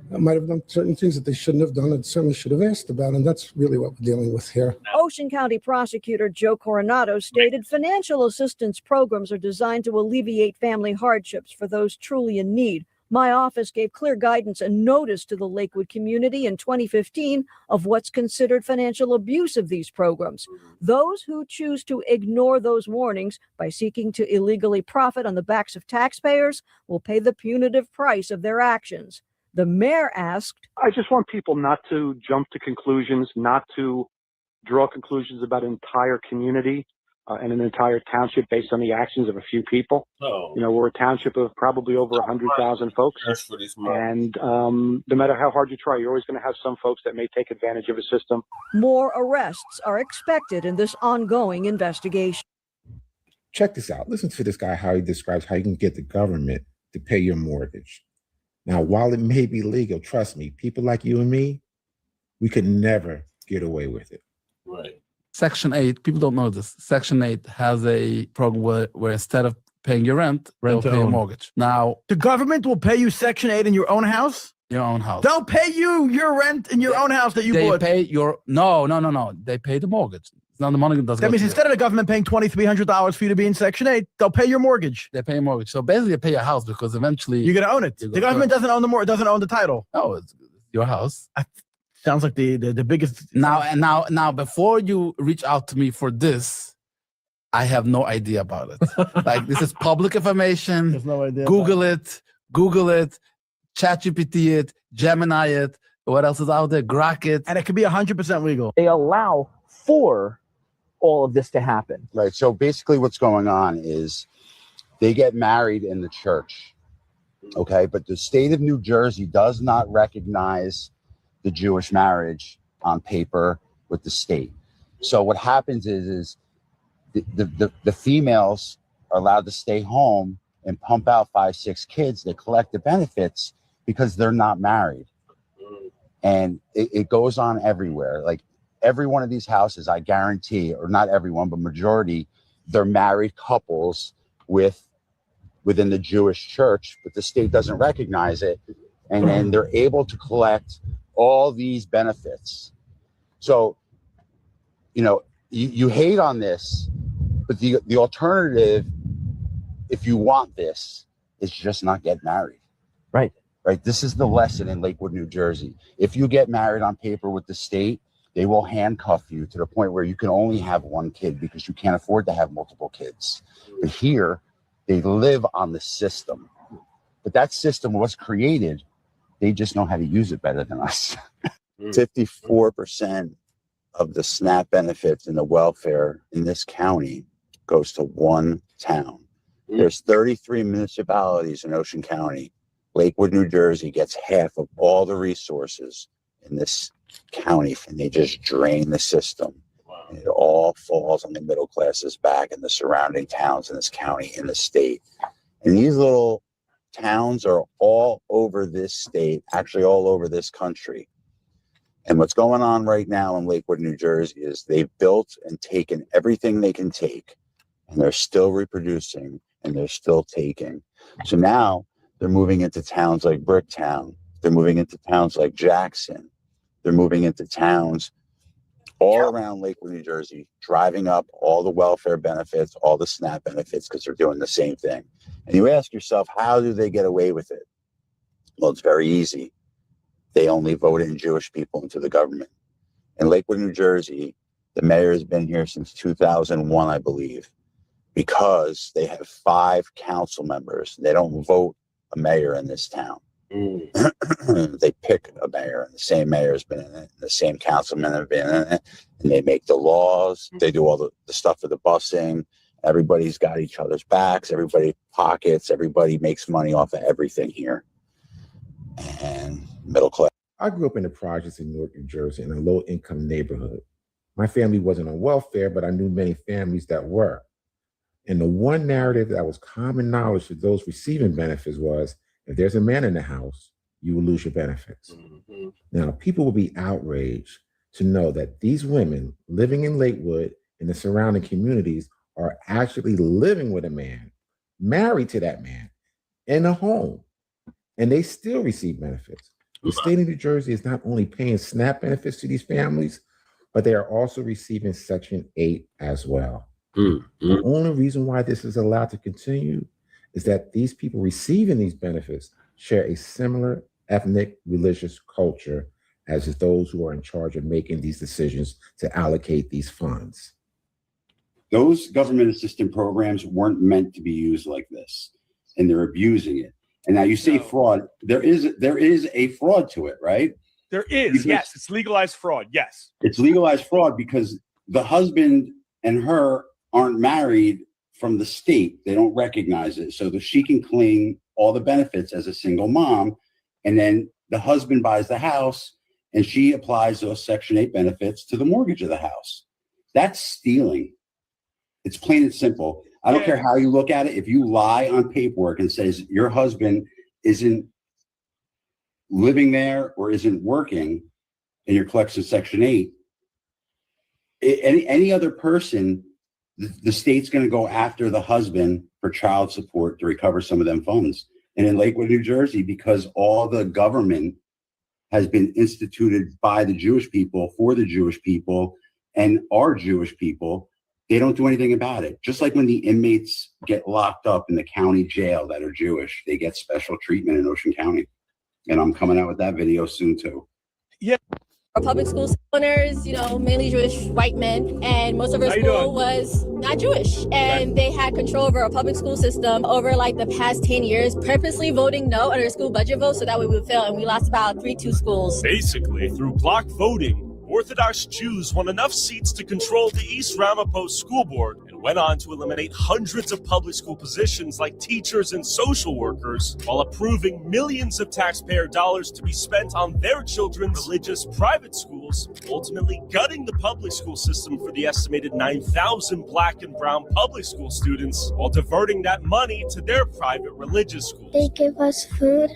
might have done certain things that they shouldn't have done and certainly should have asked about, and that's really what we're dealing with here. Ocean County Prosecutor Joe Coronado stated financial assistance programs are designed to alleviate family hardships for those truly in need. My office gave clear guidance and notice to the Lakewood community in 2015 of what's considered financial abuse of these programs. Those who choose to ignore those warnings by seeking to illegally profit on the backs of taxpayers will pay the punitive price of their actions. The mayor asked, I just want people not to jump to conclusions, not to draw conclusions about an entire community and an entire township based on the actions of a few people. We're a township of probably over 100,000 folks. And no matter how hard you try, you're always going to have some folks that may take advantage of a system. More arrests are expected in this ongoing investigation. Check this out. Listen to this guy, how he describes how you can get the government to pay your mortgage. Now, while it may be legal, trust me, people like you and me, we could never get away with it. Right. Section 8, people don't know this. Section 8 has a program where instead of paying your rent they'll pay a mortgage. Now, the government will pay you Section 8 in your own house? Your own house. They'll pay you your rent in your own house that you bought. They pay your, no. They pay the mortgage. It's not the money that does. That means instead of the government paying $2,300 for you to be in Section 8, they'll pay your mortgage. They pay your mortgage. So basically they pay your house because eventually you're going to own it. The government doesn't own doesn't own the title. No, it's your house. Sounds like the biggest. Now, before you reach out to me for this, I have no idea about it. Like, this is public information. There's no idea. Google it, ChatGPT it, Gemini it. What else is out there? Grok it. And it could be 100% legal. They allow for all of this to happen. Right. So basically what's going on is they get married in the church. Okay. But the state of New Jersey does not recognize the Jewish marriage on paper with the state. So what happens is the females are allowed to stay home and pump out 5-6 kids. They collect the benefits because they're not married. And it goes on everywhere. Like every one of these houses, I guarantee, or not everyone, but majority, they're married couples within the Jewish church, but the state doesn't recognize it. And then they're able to collect all these benefits. So, you know, you hate on this, but the alternative, if you want this, is just not get married. Right. Right. This is the lesson in Lakewood, New Jersey. If you get married on paper with the state, they will handcuff you to the point where you can only have one kid because you can't afford to have multiple kids. But here, they live on the system. But that system was created. They just know how to use it better than us. 54% of the SNAP benefits and the welfare in this county goes to one town. There's 33 municipalities in Ocean County. Lakewood, New Jersey gets half of all the resources in this county, and they just drain the system. And it all falls on the middle class's back and the surrounding towns in this county, in the state. And these little towns are all over this state, actually all over this country. And what's going on right now in Lakewood, New Jersey is they've built and taken everything they can take, and they're still reproducing and they're still taking. So now they're moving into towns like Bricktown. They're moving into towns like Jackson. They're moving into towns all around Lakewood, New Jersey, driving up all the welfare benefits, all the SNAP benefits, because they're doing the same thing. And you ask yourself, how do they get away with it? Well, it's very easy. They only vote in Jewish people into the government. In Lakewood, New Jersey, the mayor has been here since 2001, I believe, because they have 5 council members. They don't vote a mayor in this town. They pick a mayor, and the same mayor has been in it, the same councilmen have been in it, and they make the laws. They do all the stuff for the busing. Everybody's got each other's backs. Everybody pockets. Everybody makes money off of everything here. And middle class. I grew up in the projects in Newark, New Jersey, in a low-income neighborhood. My family wasn't on welfare, but I knew many families that were. And the one narrative that was common knowledge to those receiving benefits was, if there's a man in the house, you will lose your benefits. Now, people will be outraged to know that these women living in Lakewood and the surrounding communities are actually living with a man, married to that man, in a home, and they still receive benefits. The state of New Jersey is not only paying SNAP benefits to these families, but they are also receiving Section 8 as well. The only reason why this is allowed to continue is that these people receiving these benefits share a similar ethnic, religious culture as those who are in charge of making these decisions to allocate these funds. Those government assistance programs weren't meant to be used like this, and they're abusing it. And now you say fraud. There is a fraud to it, right? There is, because yes. It's legalized fraud, yes. It's legalized fraud because the husband and her aren't married from the state. They don't recognize it. So that she can claim all the benefits as a single mom. And then the husband buys the house and she applies those Section 8 benefits to the mortgage of the house. That's stealing. It's plain and simple. I don't care how you look at it. If you lie on paperwork and says your husband isn't living there or isn't working and you're collecting Section 8, any other person, the state's going to go after the husband for child support to recover some of them funds. And in Lakewood, New Jersey, because all the government has been instituted by the Jewish people, for the Jewish people, and are Jewish people, they don't do anything about it. Just like when the inmates get locked up in the county jail that are Jewish, they get special treatment in Ocean County. And I'm coming out with that video soon too. Yeah. Our public school owners, mainly Jewish white men, and most of our school was not Jewish. And they had control over our public school system over like the past 10 years, purposely voting no on our school budget vote so that way we would fail. And we lost about 3-2 schools. Basically, through block voting, Orthodox Jews won enough seats to control the East Ramapo School Board and went on to eliminate hundreds of public school positions like teachers and social workers, while approving millions of taxpayer dollars to be spent on their children's religious private schools, ultimately gutting the public school system for the estimated 9,000 Black and brown public school students, while diverting that money to their private religious schools. They give us food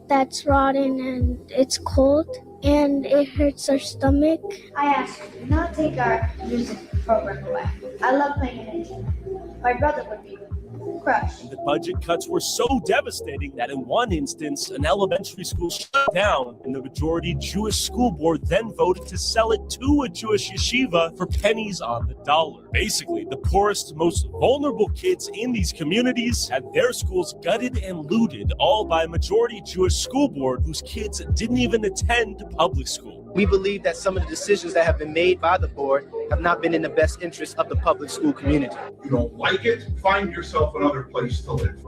that's rotten and it's cold, and it hurts our stomach. I asked her, do not take our music program away. I love playing an instrument. My brother would be good. crush. And the budget cuts were so devastating that in one instance, an elementary school shut down, and the majority Jewish school board then voted to sell it to a Jewish yeshiva for pennies on the dollar. Basically, the poorest, most vulnerable kids in these communities had their schools gutted and looted, all by a majority Jewish school board whose kids didn't even attend public school. We believe that some of the decisions that have been made by the board have not been in the best interest of the public school community. You don't like it, find yourself another place to live.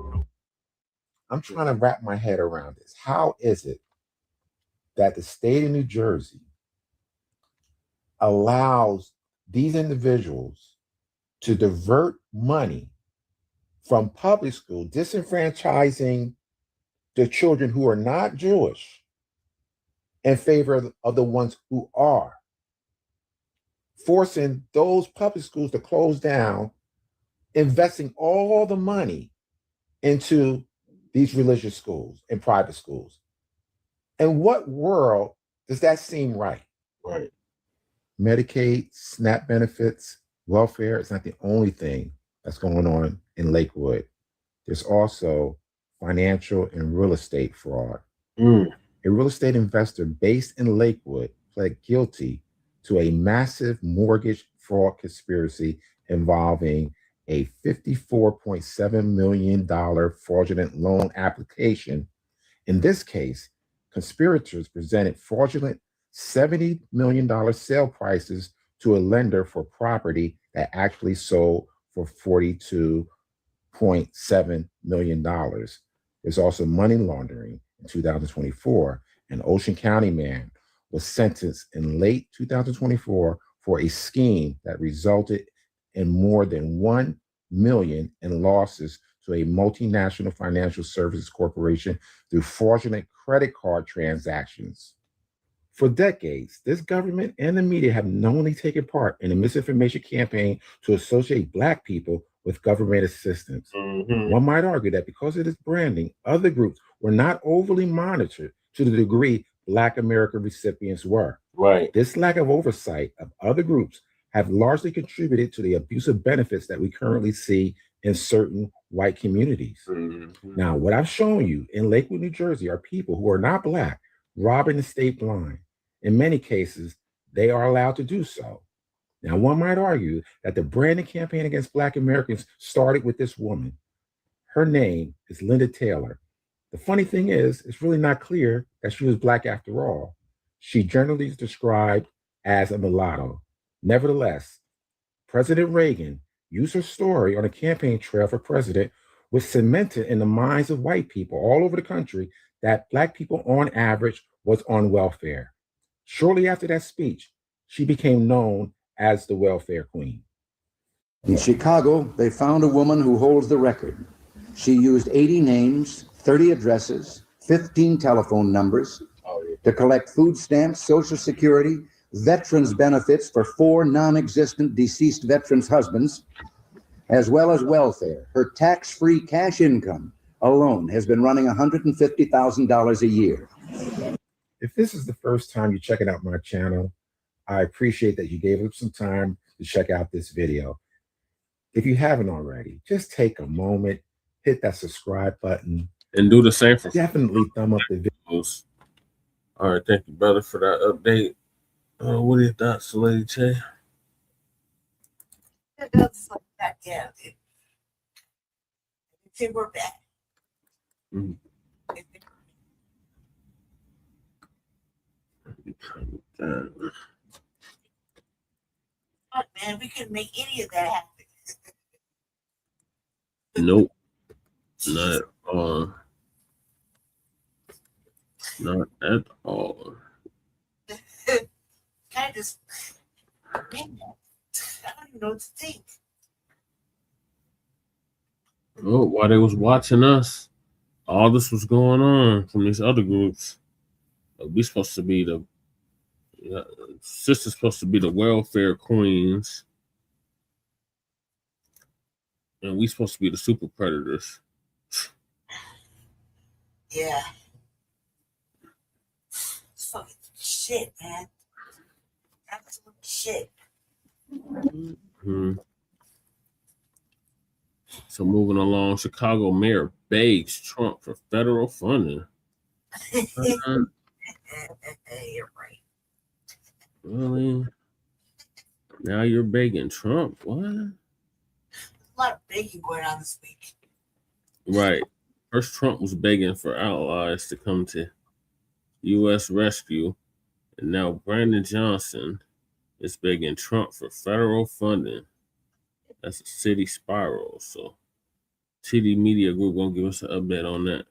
I'm trying to wrap my head around this. How is it that the state of New Jersey allows these individuals to divert money from public school, disenfranchising the children who are not Jewish in favor of the ones who are, forcing those public schools to close down, investing all the money into these religious schools and private schools? In what world does that seem right? Right. Medicaid, SNAP benefits, welfare is not the only thing that's going on in Lakewood. There's also financial and real estate fraud. A real estate investor based in Lakewood pled guilty to a massive mortgage fraud conspiracy involving a $54.7 million fraudulent loan application. In this case, conspirators presented fraudulent $70 million sale prices to a lender for property that actually sold for $42.7 million. There's also money laundering. In 2024, an Ocean County man was sentenced in late 2024 for a scheme that resulted in more than $1 million in losses to a multinational financial services corporation through fraudulent credit card transactions. For decades, this government and the media have knowingly taken part in a misinformation campaign to associate Black people with government assistance. One might argue that because of this branding, other groups were not overly monitored to the degree Black American recipients were. Right. This lack of oversight of other groups have largely contributed to the abusive benefits that we currently see in certain white communities. Now, what I've shown you in Lakewood, New Jersey, are people who are not Black robbing the state blind. In many cases, they are allowed to do so. Now, one might argue that the branding campaign against Black Americans started with this woman. Her name is Linda Taylor. The funny thing is, it's really not clear that she was Black after all. She generally is described as a mulatto. Nevertheless, President Reagan used her story on a campaign trail for president, which cemented in the minds of white people all over the country that Black people on average was on welfare. Shortly after that speech, she became known as the welfare queen. In Chicago, they found a woman who holds the record. She used 80 names, 30 addresses, 15 telephone numbers to collect food stamps, Social Security, veterans benefits for 4 non-existent deceased veterans' husbands, as well as welfare. Her tax-free cash income alone has been running $150,000 a year. If this is the first time you're checking out my channel, I appreciate that you gave up some time to check out this video. If you haven't already, just take a moment, hit that subscribe button, and do the same for definitely thumb up the videos. All right, thank you, brother, for that update. What are your thoughts, Lady Che? That's like that, yeah. We're back. But man, we couldn't make any of that happen. Nope. Not at all. Not at all. Kind of just, man, I don't even know what to think. Oh, while they was watching us, all this was going on from these other groups. We supposed to be the sister's supposed to be the welfare queens, and we supposed to be the super predators. Yeah. It's fucking shit, man. Absolute shit. So moving along, Chicago mayor begs Trump for federal funding. You're right. Really? Now you're begging Trump? What? A lot of begging going on this week. Right. First, Trump was begging for allies to come to U.S. rescue, and now Brandon Johnson is begging Trump for federal funding. That's a city spiral. So, TD Media Group gonna give us an update on that.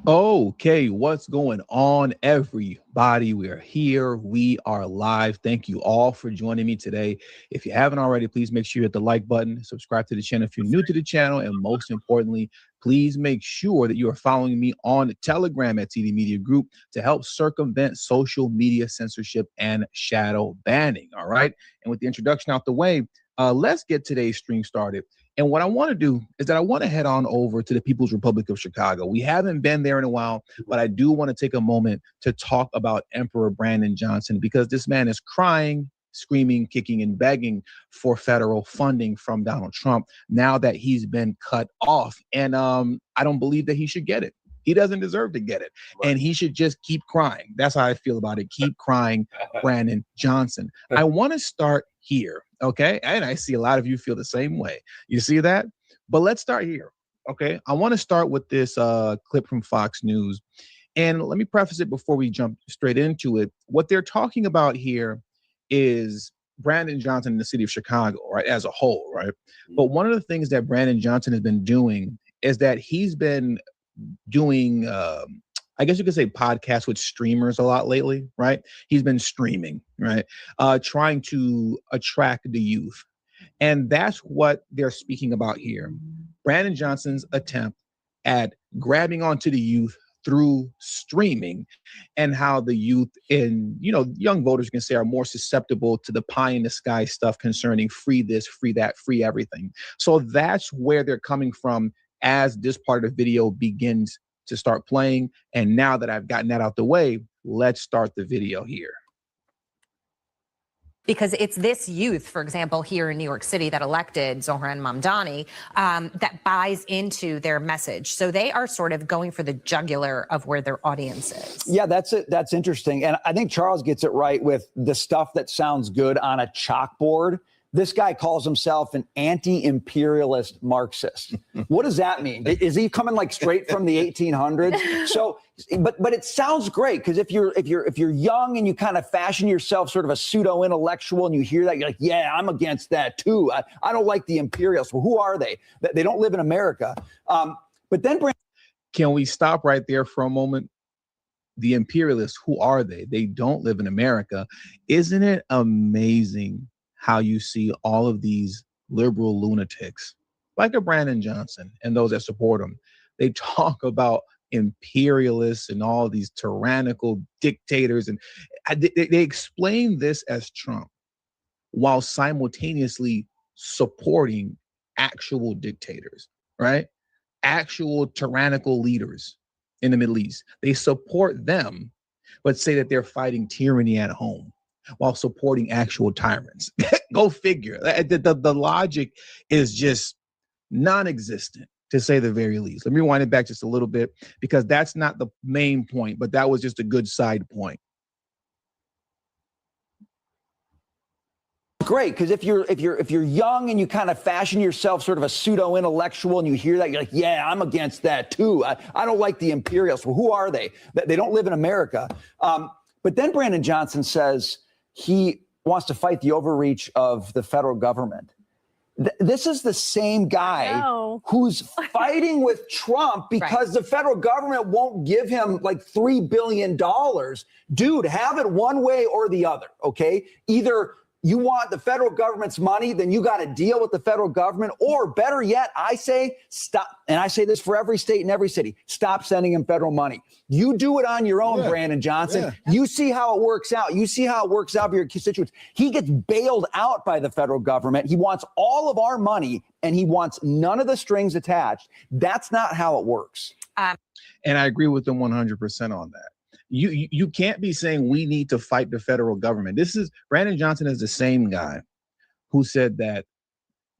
Okay, what's going on, everybody? We are here. We are live. Thank you all for joining me today. If you haven't already, please make sure you hit the like button, subscribe to the channel if you're new to the channel, and most importantly, please make sure that you are following me on Telegram at TD Media Group to help circumvent social media censorship and shadow banning. All right. And with the introduction out the way, let's get today's stream started. And what I want to do is that I want to head on over to the People's Republic of Chicago. We haven't been there in a while, but I do want to take a moment to talk about Emperor Brandon Johnson, because this man is crying, screaming, kicking, and begging for federal funding from Donald Trump now that he's been cut off. And I don't believe that he should get it. He doesn't deserve to get it. Right. And he should just keep crying. That's how I feel about it. Keep crying, Brandon Johnson. I want to start here, okay? And I see a lot of you feel the same way. You see that? But let's start here, okay? I want to start with this clip from Fox News. And let me preface it before we jump straight into it. What they're talking about here is Brandon Johnson in the city of Chicago, right, as a whole, right? But one of the things that Brandon Johnson has been doing is that he's been doing I guess you could say podcasts with streamers a lot lately, right? He's been streaming, right? Trying to attract the youth. And that's what they're speaking about here. Brandon Johnson's attempt at grabbing onto the youth through streaming, and how the youth and, you know, young voters can say are more susceptible to the pie in the sky stuff concerning free this, free that, free everything. So that's where they're coming from as this part of the video begins to start playing. And now that I've gotten that out the way, let's start the video here. Because it's this youth, for example, here in New York City that elected Zohran Mamdani that buys into their message. So they are sort of going for the jugular of where their audience is. Yeah, that's interesting. And I think Charles gets it right with the stuff that sounds good on a chalkboard. This guy calls himself an anti-imperialist Marxist. What does that mean? Is he coming like straight from the 1800s? So, but it sounds great, because if you're young and you kind of fashion yourself sort of a pseudo-intellectual and you hear that, you're like, yeah, I'm against that too. I don't like the imperialists. Well, who are they? They don't live in America. But then, can we stop right there for a moment? The imperialists, who are they? They don't live in America. Isn't it amazing how you see all of these liberal lunatics like a Brandon Johnson and those that support him? They talk about imperialists and all these tyrannical dictators, and they explain this as Trump while simultaneously supporting actual dictators, right? Actual tyrannical leaders in the Middle East. They support them, but say that they're fighting tyranny at home while supporting actual tyrants. Go figure. The logic is just non-existent, to say the very least. Let me rewind it back just a little bit, because that's not the main point, but that was just a good side point. Great, because if you're young and you kind of fashion yourself sort of a pseudo-intellectual and you hear that, you're like, yeah, I'm against that too. I don't like the imperialists. Well, who are they? They don't live in America. But then Brandon Johnson says he wants to fight the overreach of the federal government. This is the same guy who's fighting with Trump because the federal government won't give him like $3 billion. Dude, have it one way or the other, okay? Either you want the federal government's money, then you got to deal with the federal government, or better yet, I say stop. And I say this for every state and every city, stop sending him federal money. You do it on your own, Brandon Johnson. You see how it works out. You see how it works out for your constituents. He gets bailed out by the federal government. He wants all of our money and he wants none of the strings attached. That's not how it works. And I agree with them 100% on that. You can't be saying we need to fight the federal government. Brandon Johnson is the same guy who said that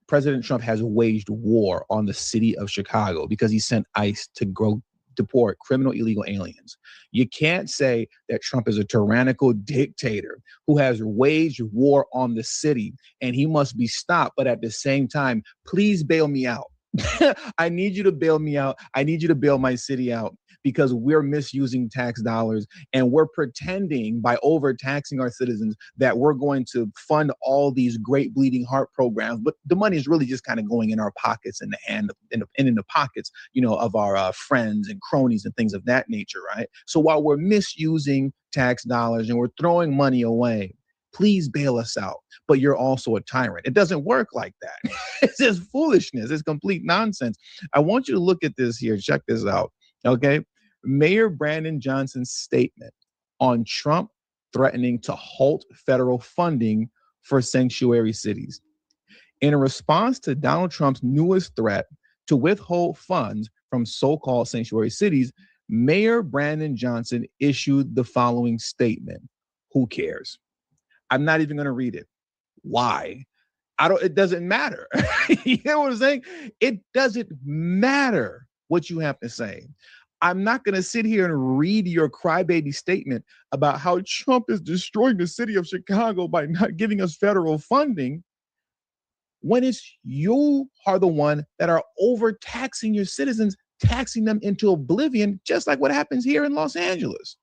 President Trump has waged war on the city of Chicago because he sent ICE to deport criminal illegal aliens. You can't say that Trump is a tyrannical dictator who has waged war on the city and he must be stopped. But at the same time, please bail me out. I need you to bail me out. I need you to bail my city out because we're misusing tax dollars and we're pretending by overtaxing our citizens that we're going to fund all these great bleeding heart programs. But the money is really just kind of going in our pockets and in the pockets, of our friends and cronies and things of that nature, right? So while we're misusing tax dollars and we're throwing money away, please bail us out. But you're also a tyrant. It doesn't work like that. It's just foolishness. It's complete nonsense. I want you to look at this here. Check this out. Okay. Mayor Brandon Johnson's statement on Trump threatening to halt federal funding for sanctuary cities. In response to Donald Trump's newest threat to withhold funds from so-called sanctuary cities, Mayor Brandon Johnson issued the following statement. Who cares? I'm not even going to read it. Why? It doesn't matter. You know what I'm saying? It doesn't matter what you have to say. I'm not going to sit here and read your crybaby statement about how Trump is destroying the city of Chicago by not giving us federal funding when it's you are the one that are overtaxing your citizens, taxing them into oblivion, just like what happens here in Los Angeles.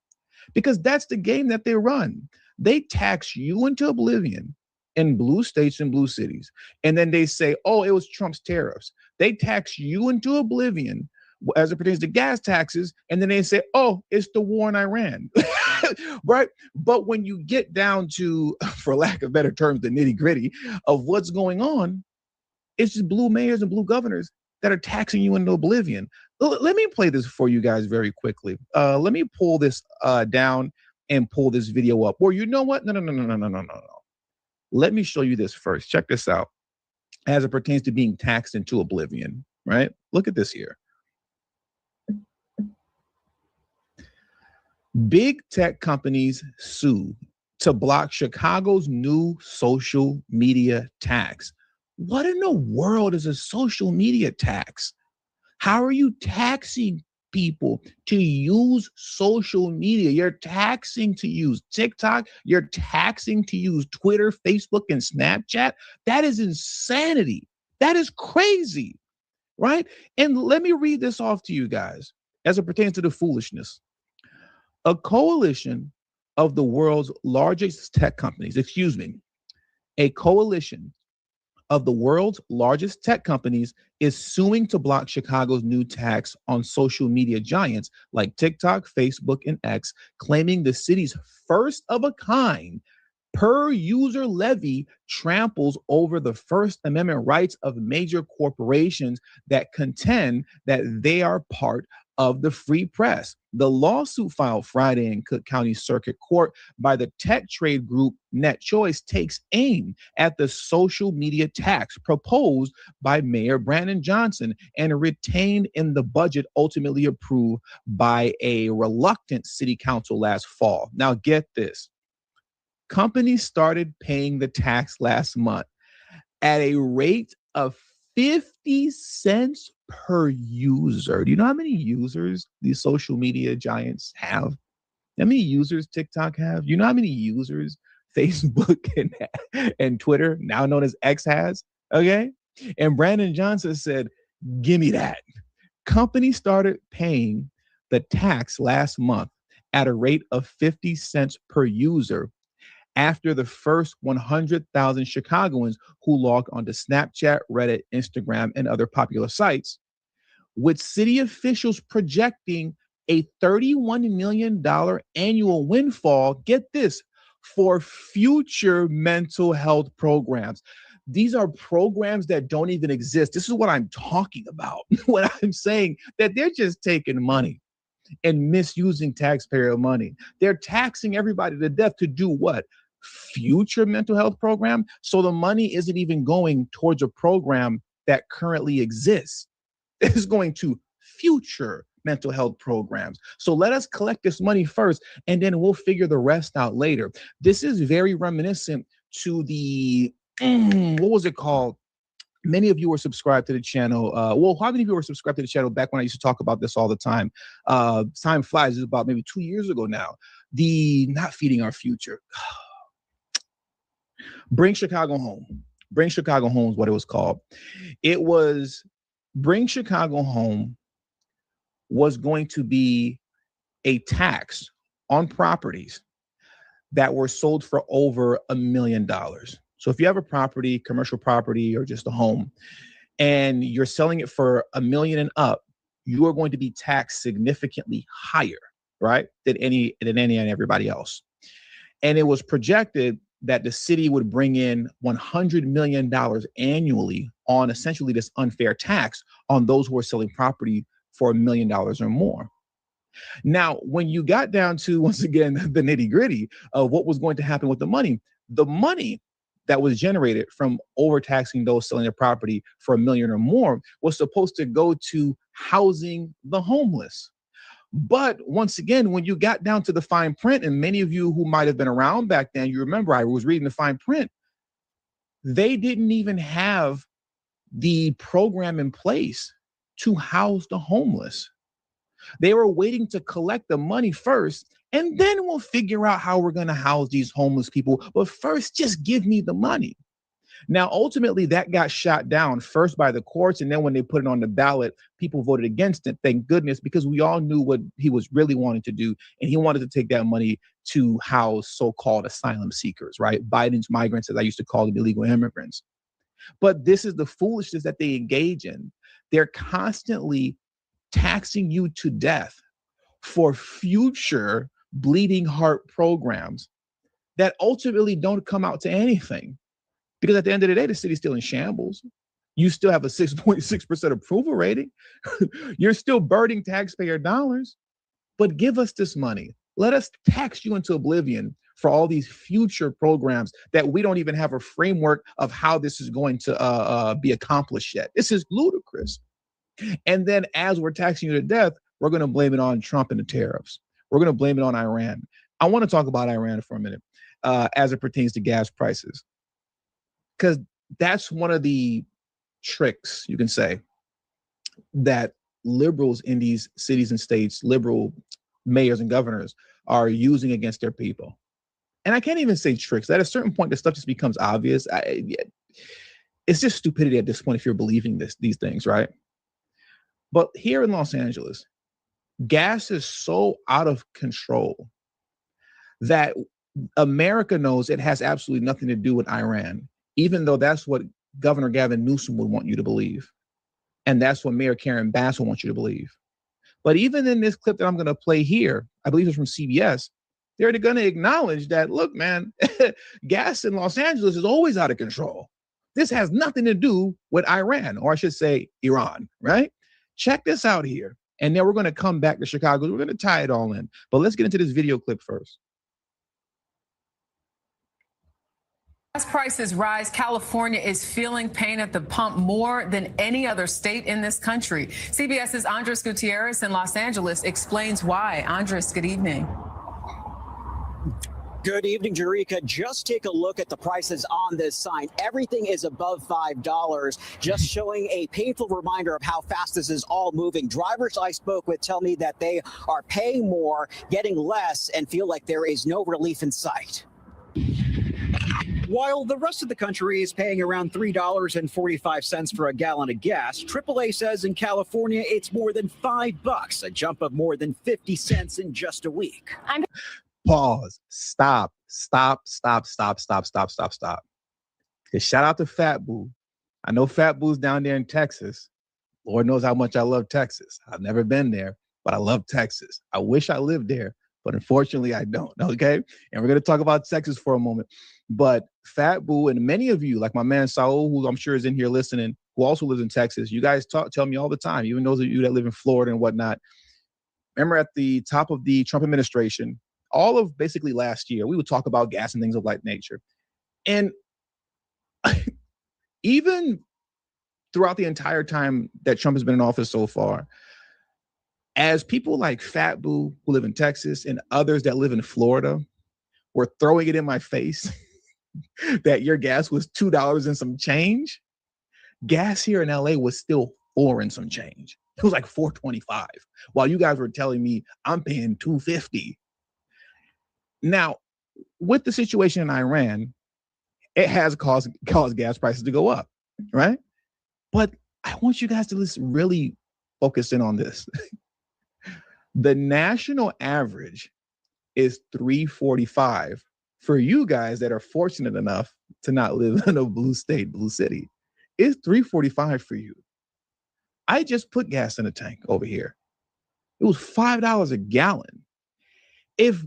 Because that's the game that they run. They tax you into oblivion in blue states and blue cities. And then they say, oh, it was Trump's tariffs. They tax you into oblivion as it pertains to gas taxes. And then they say, oh, it's the war in Iran. Right? But when you get down to, for lack of better terms, the nitty gritty of what's going on, it's just blue mayors and blue governors that are taxing you into oblivion. Let me play this for you guys very quickly. Let me pull this down and pull this video up. Or you know what? No. Let me show you this first. Check this out. As it pertains to being taxed into oblivion, right? Look at this here. Big tech companies sue to block Chicago's new social media tax. What in the world is a social media tax? How are you taxing people to use social media? You're taxing to use TikTok. You're taxing to use Twitter, Facebook, and Snapchat. That is insanity. That is crazy, right? And let me read this off to you guys as it pertains to the foolishness. A coalition of the world's largest tech companies, a coalition of the world's largest tech companies is suing to block Chicago's new tax on social media giants like TikTok, Facebook, and X, claiming the city's first of a kind per user levy tramples over the First Amendment rights of major corporations that contend that they are part of the free press. The lawsuit filed Friday in Cook County Circuit Court by the tech trade group NetChoice takes aim at the social media tax proposed by Mayor Brandon Johnson and retained in the budget ultimately approved by a reluctant city council last fall. Now get this. Companies started paying the tax last month at a rate of 50 cents per user. Do you know how many users these social media giants have? How many users TikTok have? Do you know how many users Facebook and Twitter, now known as X, has? Okay. And Brandon Johnson said, give me that. Companies started paying the tax last month at a rate of 50 cents per user after the first 100,000 Chicagoans who logged onto Snapchat, Reddit, Instagram, and other popular sites, with city officials projecting a $31 million annual windfall, get this, for future mental health programs. These are programs that don't even exist. This is what I'm talking about when I'm saying that they're just taking money and misusing taxpayer money. They're taxing everybody to death to do what? Future mental health program. So the money isn't even going towards a program that currently exists. It's going to future mental health programs. So let us collect this money first, and then we'll figure the rest out later. This is very reminiscent to the, what was it called? Many of you were subscribed to the channel. Well, how many of you were subscribed to the channel back when I used to talk about this all the time? Time flies. It's about maybe 2 years ago now. The not feeding our future. Bring Chicago Home. Bring Chicago Home is what it was called. It was Bring Chicago Home was going to be a tax on properties that were sold for over $1 million. So if you have a property, commercial property, or just a home, and you're selling it for $1 million and up, you are going to be taxed significantly higher, right, than any and everybody else. And it was projected that the city would bring in $100 million annually on essentially this unfair tax on those who are selling property for $1 million or more. Now, when you got down to, once again, the nitty gritty of what was going to happen with the money that was generated from overtaxing those selling their property for $1 million or more was supposed to go to housing the homeless. But once again, when you got down to the fine print, and many of you who might have been around back then, you remember I was reading the fine print, they didn't even have the program in place to house the homeless. They were waiting to collect the money first, and then we'll figure out how we're going to house these homeless people. But first, just give me the money. Now, ultimately, that got shot down first by the courts, and then when they put it on the ballot, people voted against it, thank goodness, because we all knew what he was really wanting to do, and he wanted to take that money to house so-called asylum seekers, right? Biden's migrants, as I used to call them, illegal immigrants. But this is the foolishness that they engage in. They're constantly taxing you to death for future bleeding heart programs that ultimately don't come out to anything. Because at the end of the day, the city's still in shambles. You still have a 6.6% approval rating. You're still burning taxpayer dollars. But give us this money. Let us tax you into oblivion for all these future programs that we don't even have a framework of how this is going to be accomplished yet. This is ludicrous. And then as we're taxing you to death, we're going to blame it on Trump and the tariffs. We're going to blame it on Iran. I want to talk about Iran for a minute as it pertains to gas prices. Because that's one of the tricks, you can say, that liberals in these cities and states, liberal mayors and governors, are using against their people. And I can't even say tricks. At a certain point, the stuff just becomes obvious. It's just stupidity at this point if you're believing these things, right? But here in Los Angeles, gas is so out of control that America knows it has absolutely nothing to do with Iran, even though that's what Governor Gavin Newsom would want you to believe. And that's what Mayor Karen Bass would want you to believe. But even in this clip that I'm going to play here, I believe it's from CBS, they're going to acknowledge that, look, man, gas in Los Angeles is always out of control. This has nothing to do with Iran, or I should say Iran, right? Check this out here. And then we're going to come back to Chicago. We're going to tie it all in. But let's get into this video clip first. As prices rise, California is feeling pain at the pump more than any other state in this country. CBS's Andres Gutierrez in Los Angeles explains why. Andres, good evening. Good evening, Tariq. Just take a look at the prices on this sign. Everything is above $5, just showing a painful reminder of how fast this is all moving. Drivers I spoke with tell me that they are paying more, getting less, and feel like there is no relief in sight. While the rest of the country is paying around $3.45 for a gallon of gas, AAA says in California it's more than $5, a jump of more than 50 cents in just a week. Pause. Stop. Shout out to Fat Boo. I know Fat Boo's down there in Texas. Lord knows how much I love Texas. I've never been there, but I love Texas. I wish I lived there, but unfortunately I don't, okay? And we're going to talk about Texas for a moment. But Fat Boo and many of you, like my man Saul, who I'm sure is in here listening, who also lives in Texas, you guys tell me all the time, even those of you that live in Florida and whatnot. Remember at the top of the Trump administration, all of basically last year, we would talk about gas and things of like nature. And even throughout the entire time that Trump has been in office so far, As people like Fat Boo, who live in Texas, and others that live in Florida were throwing it in my face that your gas was $2 and some change, gas here in LA was still $4 and some change. It was like $4.25, while you guys were telling me I'm paying $2.50. Now, with the situation in Iran, it has caused gas prices to go up, right? But I want you guys to really focus in on this. The national average is $3.45 for you guys that are fortunate enough to not live in a blue state, blue city. It's $3.45 for you. I just put gas in a tank over here. It was $5 a gallon. If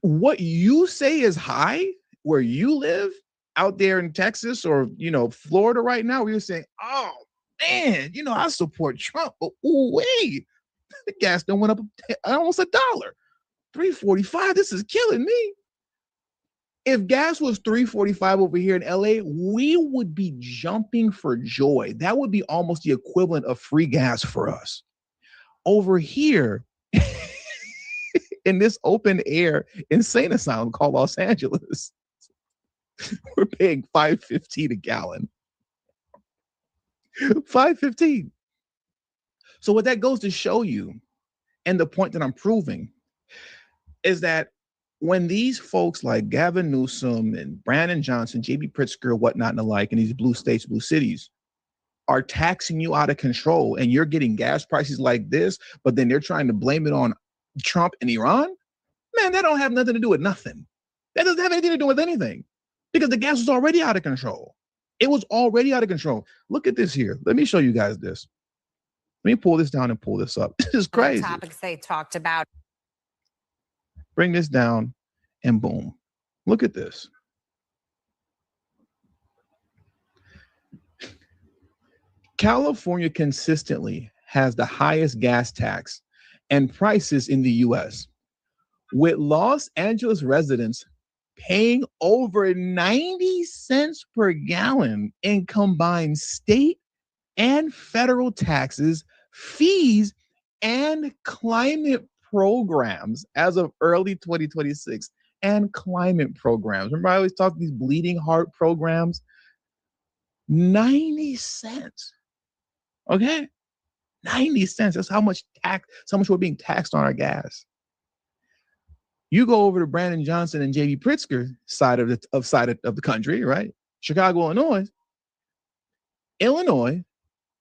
what you say is high where you live out there in Texas or, Florida right now, we were saying, oh man, I support Trump, but wait, the gas done went up almost $1. $3.45, this is killing me. If gas was $3.45 over here in LA, we would be jumping for joy. That would be almost the equivalent of free gas for us. Over here, in this open air insane asylum called Los Angeles, we're paying $5.15 a gallon. $5.15. So what that goes to show you, and the point that I'm proving, is that when these folks like Gavin Newsom and Brandon Johnson, J.B. Pritzker, whatnot and the like, in these blue states, blue cities, are taxing you out of control, and you're getting gas prices like this, but then they're trying to blame it on Trump and Iran, man, that don't have nothing to do with nothing. That doesn't have anything to do with anything, because the gas was already out of control. It was already out of control. Look at this here. Let me show you guys this. Let me pull this down and pull this up. This is crazy. Topics they talked about. Bring this down and boom. Look at this. California consistently has the highest gas tax and prices in the US, with Los Angeles residents paying over 90 cents per gallon in combined state and federal taxes, fees, and climate programs as of early 2026. And climate programs. Remember, I always talk these bleeding heart programs. 90 cents. Okay? 90 cents. That's how much we're being taxed on our gas. You go over to Brandon Johnson and J.B. Pritzker side of the country, right? Chicago, Illinois,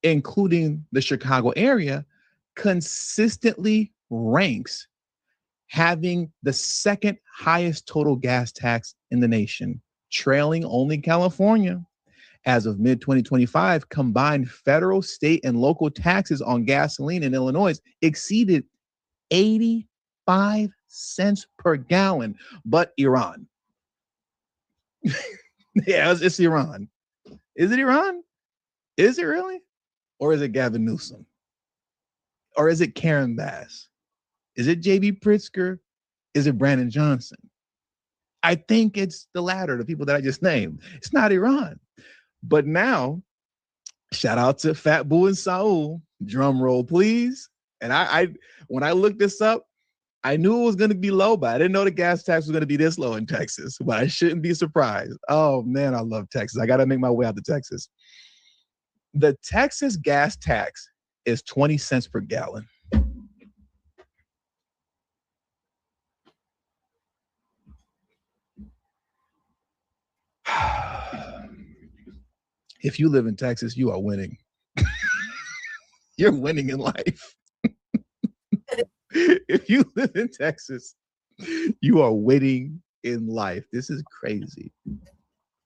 including the Chicago area, consistently ranks having the second highest total gas tax in the nation, trailing only California. As of mid-2025, combined federal, state, and local taxes on gasoline in Illinois exceeded 85 cents per gallon. But Iran. Yeah, it's Iran. Is it Iran? Is it really? Or is it Gavin Newsom? Or is it Karen Bass? Is it J.B. Pritzker? Is it Brandon Johnson? I think it's the latter, the people that I just named. It's not Iran. But now, shout out to Fat Boo and Saul. Drum roll, please. And I when I looked this up, I knew it was going to be low, but I didn't know the gas tax was going to be this low in Texas. But I shouldn't be surprised. Oh, man, I love Texas. I got to make my way out to Texas. The Texas gas tax is 20 cents per gallon. If you live in Texas, you are winning. You're winning in life. If you live in Texas, you are winning in life. This is crazy.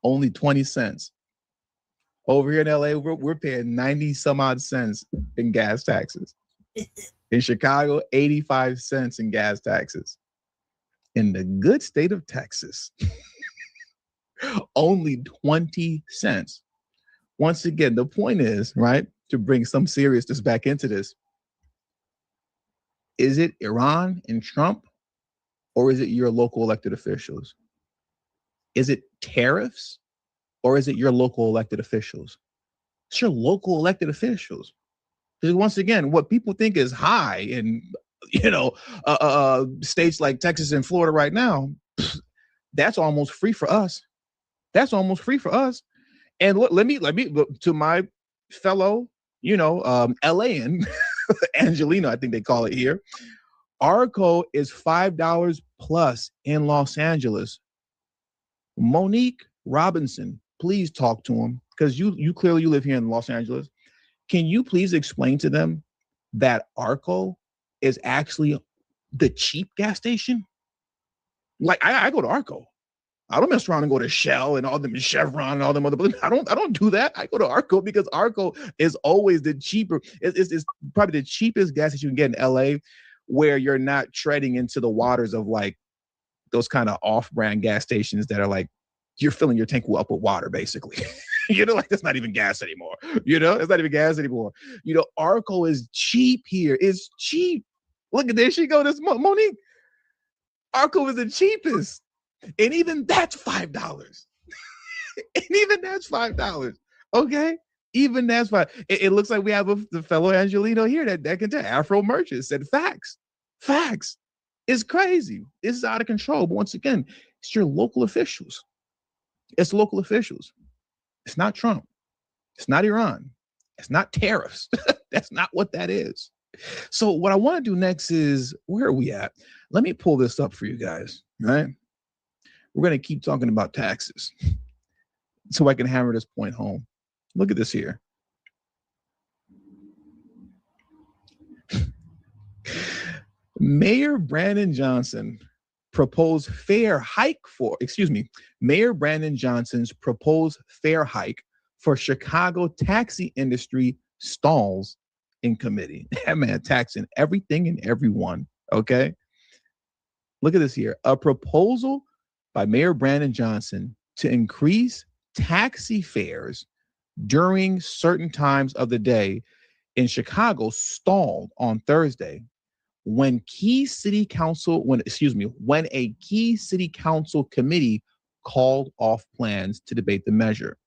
Only 20 cents. Over here in LA, we're paying 90 some odd cents in gas taxes. In Chicago, 85 cents in gas taxes. In the good state of Texas, only 20 cents. Once again, the point is, right, to bring some seriousness back into this, is it Iran and Trump, or is it your local elected officials? Is it tariffs, or is it your local elected officials? It's your local elected officials. Because once again, what people think is high in states like Texas and Florida right now, that's almost free for us. That's almost free for us. And let me to my fellow, LAN, Angelino, I think they call it here. ARCO is $5 plus in Los Angeles. Monique Robinson, please talk to him, because you clearly live here in Los Angeles. Can you please explain to them that ARCO is actually the cheap gas station? Like I go to ARCO. I don't mess around and go to Shell and all them Chevron and all them other. I don't do that. I go to ARCO because ARCO is always the cheaper. It's probably the cheapest gas that you can get in LA, where you're not treading into the waters of like those kind of off-brand gas stations that are like you're filling your tank up with water, basically. Like that's not even gas anymore. It's not even gas anymore. ARCO is cheap here. It's cheap. Look at there she go. This Monique. ARCO is the cheapest. And even that's $5. And even that's $5. Okay? Even that's $5. It looks like we have the fellow Angelino here that can tell. Afro Merchant said facts. Facts. It's crazy. It's out of control. But once again, it's your local officials. It's local officials. It's not Trump. It's not Iran. It's not tariffs. That's not what that is. So what I want to do next is, where are we at? Let me pull this up for you guys, right? We're going to keep talking about taxes so I can hammer this point home. Look at this here. Mayor Brandon Johnson's proposed fare hike for Chicago taxi industry stalls in committee. That man taxing everything and everyone. Okay. Look at this here. A proposal by Mayor Brandon Johnson to increase taxi fares during certain times of the day in Chicago stalled on Thursday when a key city council committee called off plans to debate the measure.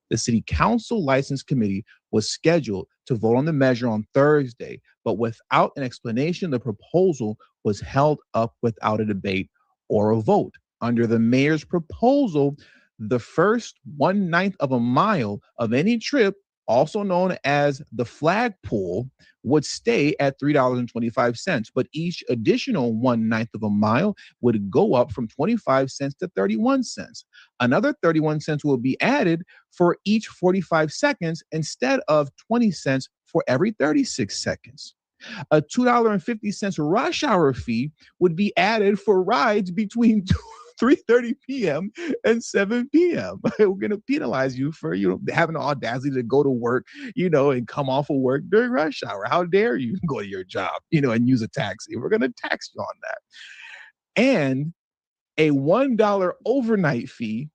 The city council license committee was scheduled to vote on the measure on Thursday, but without an explanation, the proposal was held up without a debate or a vote. Under the mayor's proposal, the first 1/9 of a mile of any trip, also known as the flagpole, would stay at $3.25, but each additional 1/9 of a mile would go up from 25 cents to 31 cents. Another 31 cents will be added for each 45 seconds instead of 20 cents for every 36 seconds. A $2.50 rush hour fee would be added for rides between 3:30 p.m. and 7 p.m. We're going to penalize you for, having the audacity to go to work, and come off of work during rush hour. How dare you go to your job, and use a taxi? We're going to tax you on that. And a $1 overnight fee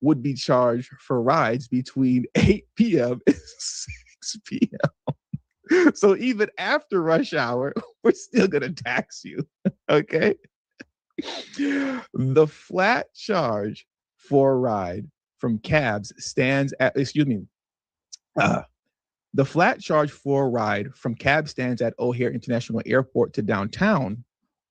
would be charged for rides between 8 p.m. and 6 p.m. So even after rush hour, we're still going to tax you. Okay. The flat charge for a ride from cabs stands at, the flat charge for a ride from cab stands at O'Hare International Airport to downtown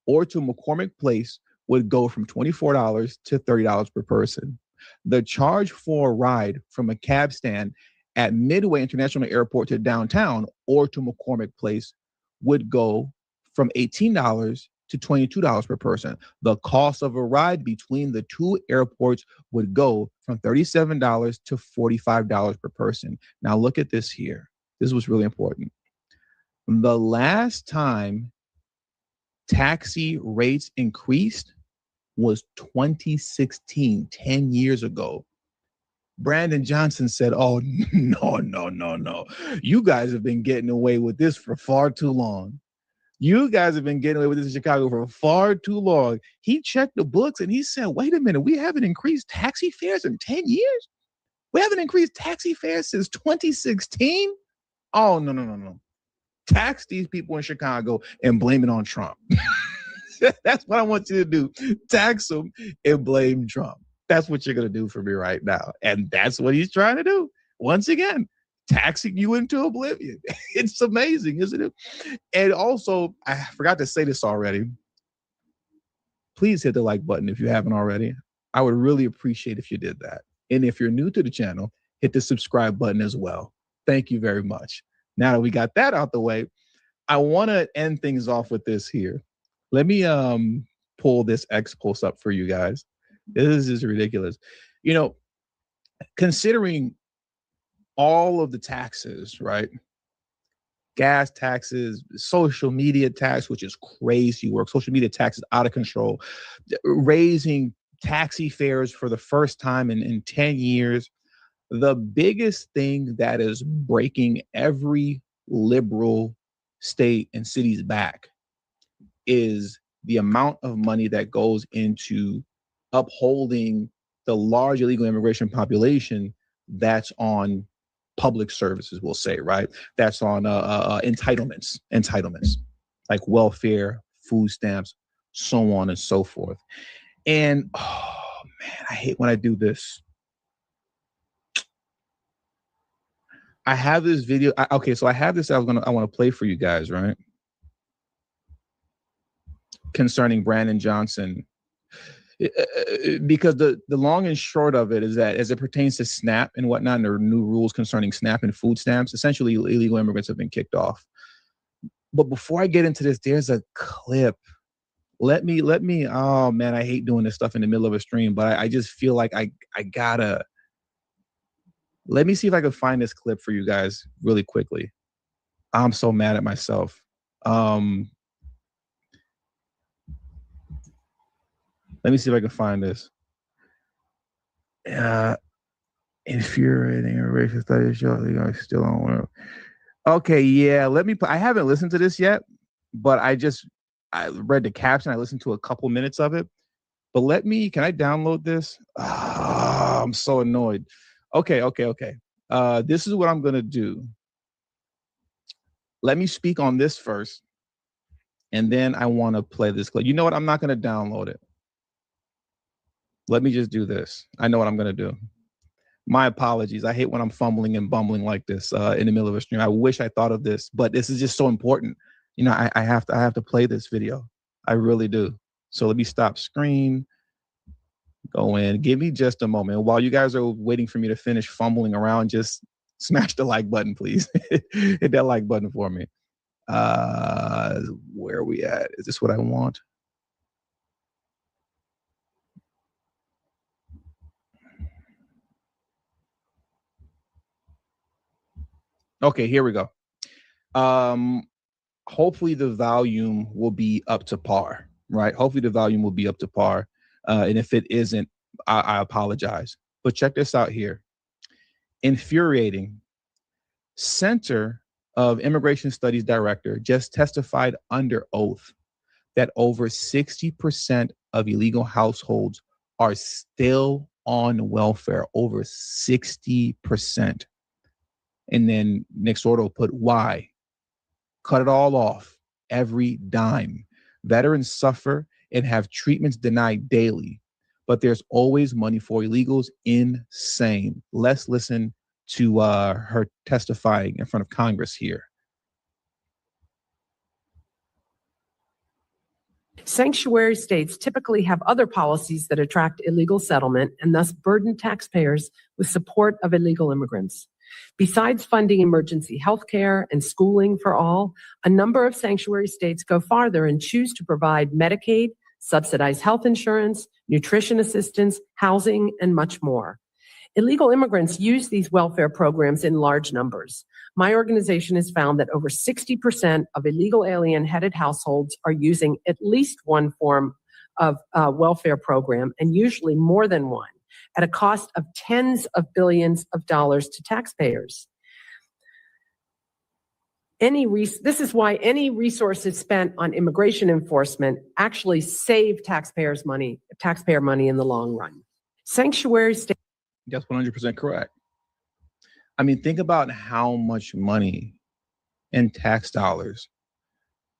or to McCormick Place would go from $24 to $30 per person. The charge for a ride from a cab stand at Midway International Airport to downtown or to McCormick Place would go from $18 to $22 per person. The cost of a ride between the two airports would go from $37 to $45 per person. Now look at this here. This was really important. The last time taxi rates increased was 2016, 10 years ago. Brandon Johnson said, oh, no. You guys have been getting away with this for far too long. You guys have been getting away with this in Chicago for far too long. He checked the books and he said, wait a minute, we haven't increased taxi fares in 10 years? We haven't increased taxi fares since 2016? Oh, no. Tax these people in Chicago and blame it on Trump. That's what I want you to do. Tax them and blame Trump. That's what you're going to do for me right now. And that's what he's trying to do. Once again, taxing you into oblivion. It's amazing, isn't it? And also, I forgot to say this already. Please hit the like button if you haven't already. I would really appreciate if you did that. And if you're new to the channel, hit the subscribe button as well. Thank you very much. Now that we got that out the way, I want to end things off with this here. Let me pull this X post up for you guys. This is ridiculous. You know, considering all of the taxes, right? Gas taxes, social media tax, which is crazy work. Social media tax is out of control. Raising taxi fares for the first time in 10 years. The biggest thing that is breaking every liberal state and city's back is the amount of money that goes into upholding the large illegal immigration population that's on public services, we'll say, right? That's on entitlements, like welfare, food stamps, so on and so forth. And oh man, I hate when I do this. I have this video. Okay, so I have this. I want to play for you guys, right? Concerning Brandon Johnson, because the long and short of it is that as it pertains to SNAP and whatnot, and there are new rules concerning SNAP and food stamps, essentially illegal immigrants have been kicked off. But before I get into this, there's a clip. Let me, oh man, I hate doing this stuff in the middle of a stream, but I just feel like I gotta, let me see if I can find this clip for you guys really quickly. I'm so mad at myself. Let me see if I can find this. Infuriating racial studies show you guys still don't want. Okay, yeah. I haven't listened to this yet, but I read the caption. I listened to a couple minutes of it. But can I download this? Oh, I'm so annoyed. Okay. This is what I'm gonna do. Let me speak on this first, and then I want to play this clip. You know what? I'm not gonna download it. Let me just do this. I know what I'm going to do. My apologies. I hate when I'm fumbling and bumbling like this in the middle of a stream. I wish I thought of this, but this is just so important. You know, I have to play this video. I really do. So let me stop screen. Go in. Give me just a moment. While you guys are waiting for me to finish fumbling around, just smash the like button, please. Hit that like button for me. Where are we at? Is this what I want? Okay, here we go. Hopefully the volume will be up to par, right? Hopefully the volume will be up to par. And if it isn't, I apologize. But check this out here. Infuriating. Center of Immigration Studies Director just testified under oath that over 60% of illegal households are still on welfare, over 60%. And then next order will put why. Cut it all off, every dime. Veterans suffer and have treatments denied daily, but there's always money for illegals. Insane. Let's listen to her testifying in front of Congress here. Sanctuary states typically have other policies that attract illegal settlement and thus burden taxpayers with support of illegal immigrants. Besides funding emergency health care and schooling for all, a number of sanctuary states go farther and choose to provide Medicaid, subsidized health insurance, nutrition assistance, housing, and much more. Illegal immigrants use these welfare programs in large numbers. My organization has found that over 60% of illegal alien-headed households are using at least one form of welfare program, and usually more than one, at a cost of tens of billions of dollars to taxpayers. This is why any resources spent on immigration enforcement actually save taxpayer money in the long run. Sanctuary state. That's 100% correct. I mean, think about how much money and tax dollars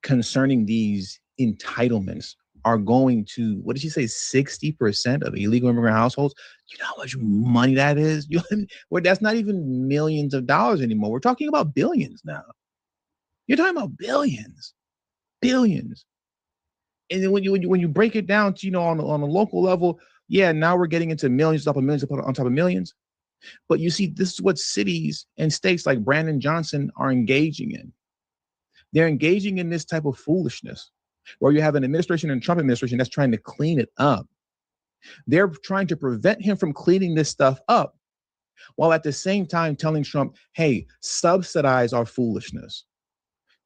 concerning these entitlements, are going to, what did she say, 60% of illegal immigrant households? You know how much money that is? Well, that's not even millions of dollars anymore. We're talking about billions now. You're talking about billions. And then when you break it down to, on a local level, yeah, now we're getting into millions on top of millions. But you see, this is what cities and states like Brandon Johnson are engaging in. They're engaging in this type of foolishness where you have an administration and Trump administration that's trying to clean it up. They're trying to prevent him from cleaning this stuff up while at the same time telling Trump, hey, subsidize our foolishness.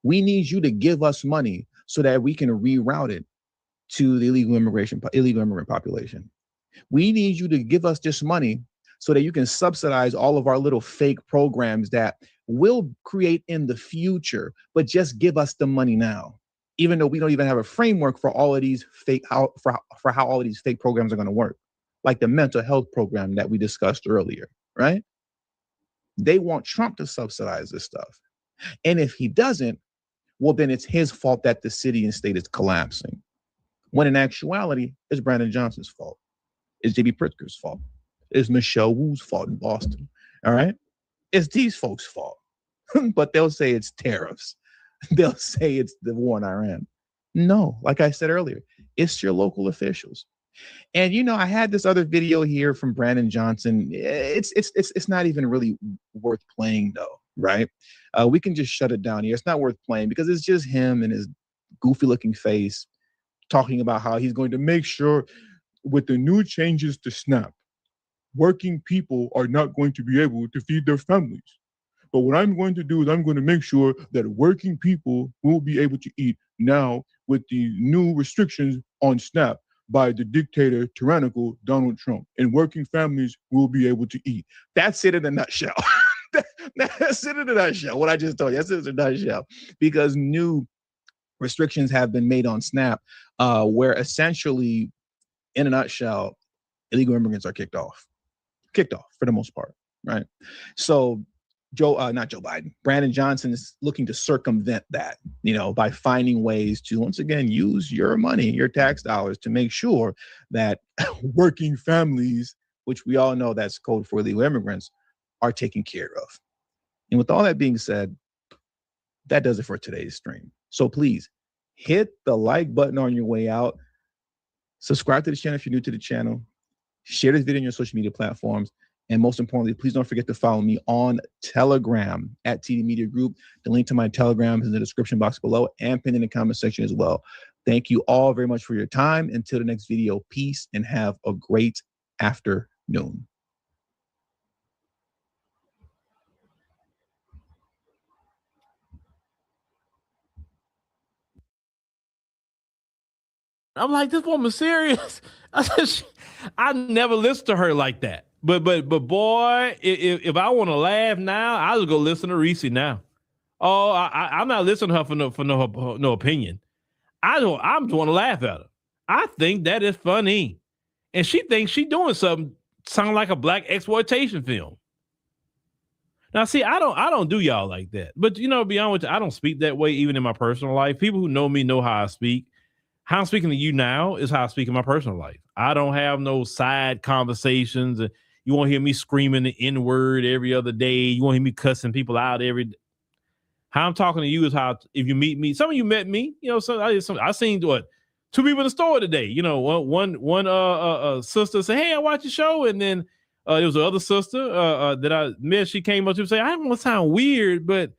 We need you to give us money so that we can reroute it to the illegal immigrant population. We need you to give us this money so that you can subsidize all of our little fake programs that will create in the future, but just give us the money now, even though we don't even have a framework for all of these fake, how all of these fake programs are going to work, like the mental health program that we discussed earlier, right? They want Trump to subsidize this stuff. And if he doesn't, well, then it's his fault that the city and state is collapsing. When in actuality, it's Brandon Johnson's fault. It's J.B. Pritzker's fault. It's Michelle Wu's fault in Boston. All right? It's these folks' fault. But they'll say it's tariffs. They'll say it's the war in Iran. No, like I said earlier, it's your local officials. And I had this other video here from Brandon Johnson. It's not even really worth playing though, right? We can just shut it down here. It's not worth playing because it's just him and his goofy looking face talking about how he's going to make sure with the new changes to SNAP, working people are not going to be able to feed their families. But what I'm going to do is I'm going to make sure that working people will be able to eat now with the new restrictions on SNAP by the dictator, tyrannical Donald Trump, and working families will be able to eat. That's it in a nutshell. That's it in a nutshell. What I just told you, that's it in a nutshell. Because new restrictions have been made on SNAP, where essentially, in a nutshell, illegal immigrants are kicked off for the most part, right? So Brandon Johnson is looking to circumvent that, by finding ways to, once again, use your money, your tax dollars to make sure that working families, which we all know that's code for illegal immigrants, are taken care of. And with all that being said, that does it for today's stream. So please hit the like button on your way out. Subscribe to the channel if you're new to the channel. Share this video on your social media platforms. And most importantly, please don't forget to follow me on Telegram at TD Media Group. The link to my Telegram is in the description box below and pinned in the comment section as well. Thank you all very much for your time. Until the next video, peace and have a great afternoon. I'm like, this woman's serious. I never listened to her like that. But boy, if I want to laugh now, I'll just go listen to Reese now. Oh, I'm not listening to her for no opinion. I'm want to laugh at her. I think that is funny, and she thinks she doing something sound like a black exploitation film. Now, see, I don't do y'all like that. But be honest with you, I don't speak that way even in my personal life. People who know me know how I speak. How I'm speaking to you now is how I speak in my personal life. I don't have no side conversations. You won't hear me screaming the N-word every other day. You won't hear me cussing people out every day. How I'm talking to you is how, if you meet me, some of you met me, I seen two people in the store today. One sister said, hey, I watch your show. And then there was another sister that I met. She came up to me and said, I don't want to sound weird, but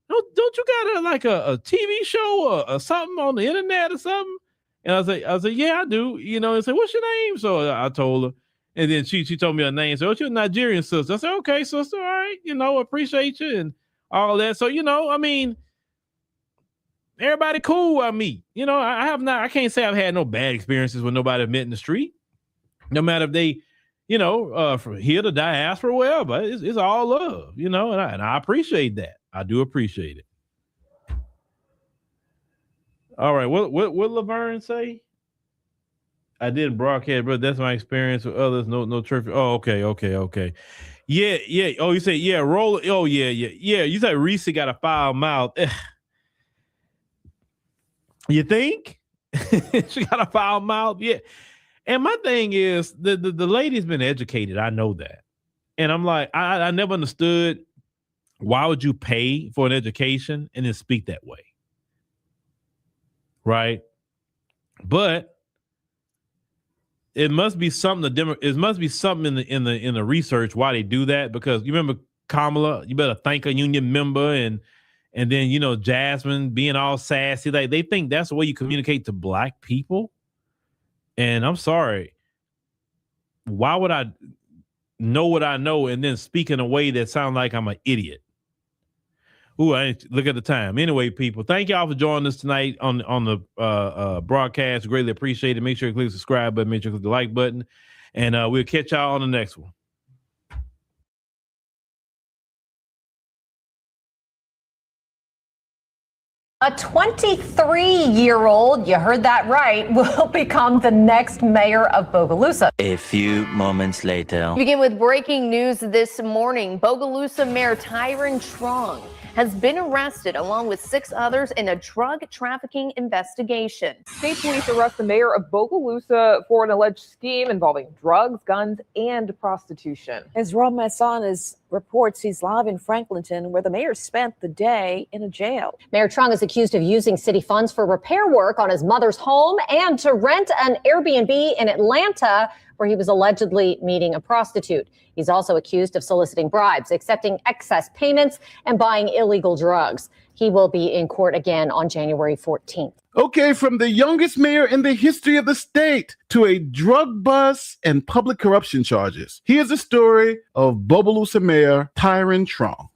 don't you got a TV show or something on the internet or something? And I said, yeah, I do. And say, what's your name? So I told her. And then she told me her name. So, you're a Nigerian sister. I said, okay, sister, all right, appreciate you and all that. So, everybody cool I meet. I can't say I've had no bad experiences with nobody I've met in the street. No matter if they, from here to diaspora, wherever, it's all love, and I appreciate that. I do appreciate it. All right, what Laverne say? I did broadcast, but that's my experience with others. No church. Oh, okay. Yeah. Oh, you say yeah. Roll. Oh, yeah. You said Reese got a foul mouth. You think? She got a foul mouth. Yeah. And my thing is the lady's been educated. I know that. And I'm like, I never understood why would you pay for an education and then speak that way? Right. But it must be something it must be something in the research why they do that, because you remember Kamala, you better thank a union member, and then, you know, Jasmine being all sassy. Like, they think that's the way you communicate to Black people. And I'm sorry. Why would I know what I know and then speak in a way that sounds like I'm an idiot? Ooh, I look at the time. Anyway, people, thank y'all for joining us tonight on the broadcast. Greatly appreciate it. Make sure you click the subscribe button. Make sure you click the like button. And we'll catch y'all on the next one. A 23-year-old, you heard that right, will become the next mayor of Bogalusa. A few moments later. We begin with breaking news this morning. Bogalusa Mayor Tariq Trong has been arrested along with 6 others in a drug trafficking investigation. State police arrest the mayor of Bogalusa for an alleged scheme involving drugs, guns, and prostitution. As Rob Masson reports, he's live in Franklinton, where the mayor spent the day in a jail. Mayor Trong is accused of using city funds for repair work on his mother's home and to rent an Airbnb in Atlanta, where he was allegedly meeting a prostitute. He's also accused of soliciting bribes, accepting excess payments, and buying illegal drugs. He will be in court again on January 14th. Okay, from the youngest mayor in the history of the state to a drug bust and public corruption charges, here's the story of Bogalusa Mayor Tariq Trong.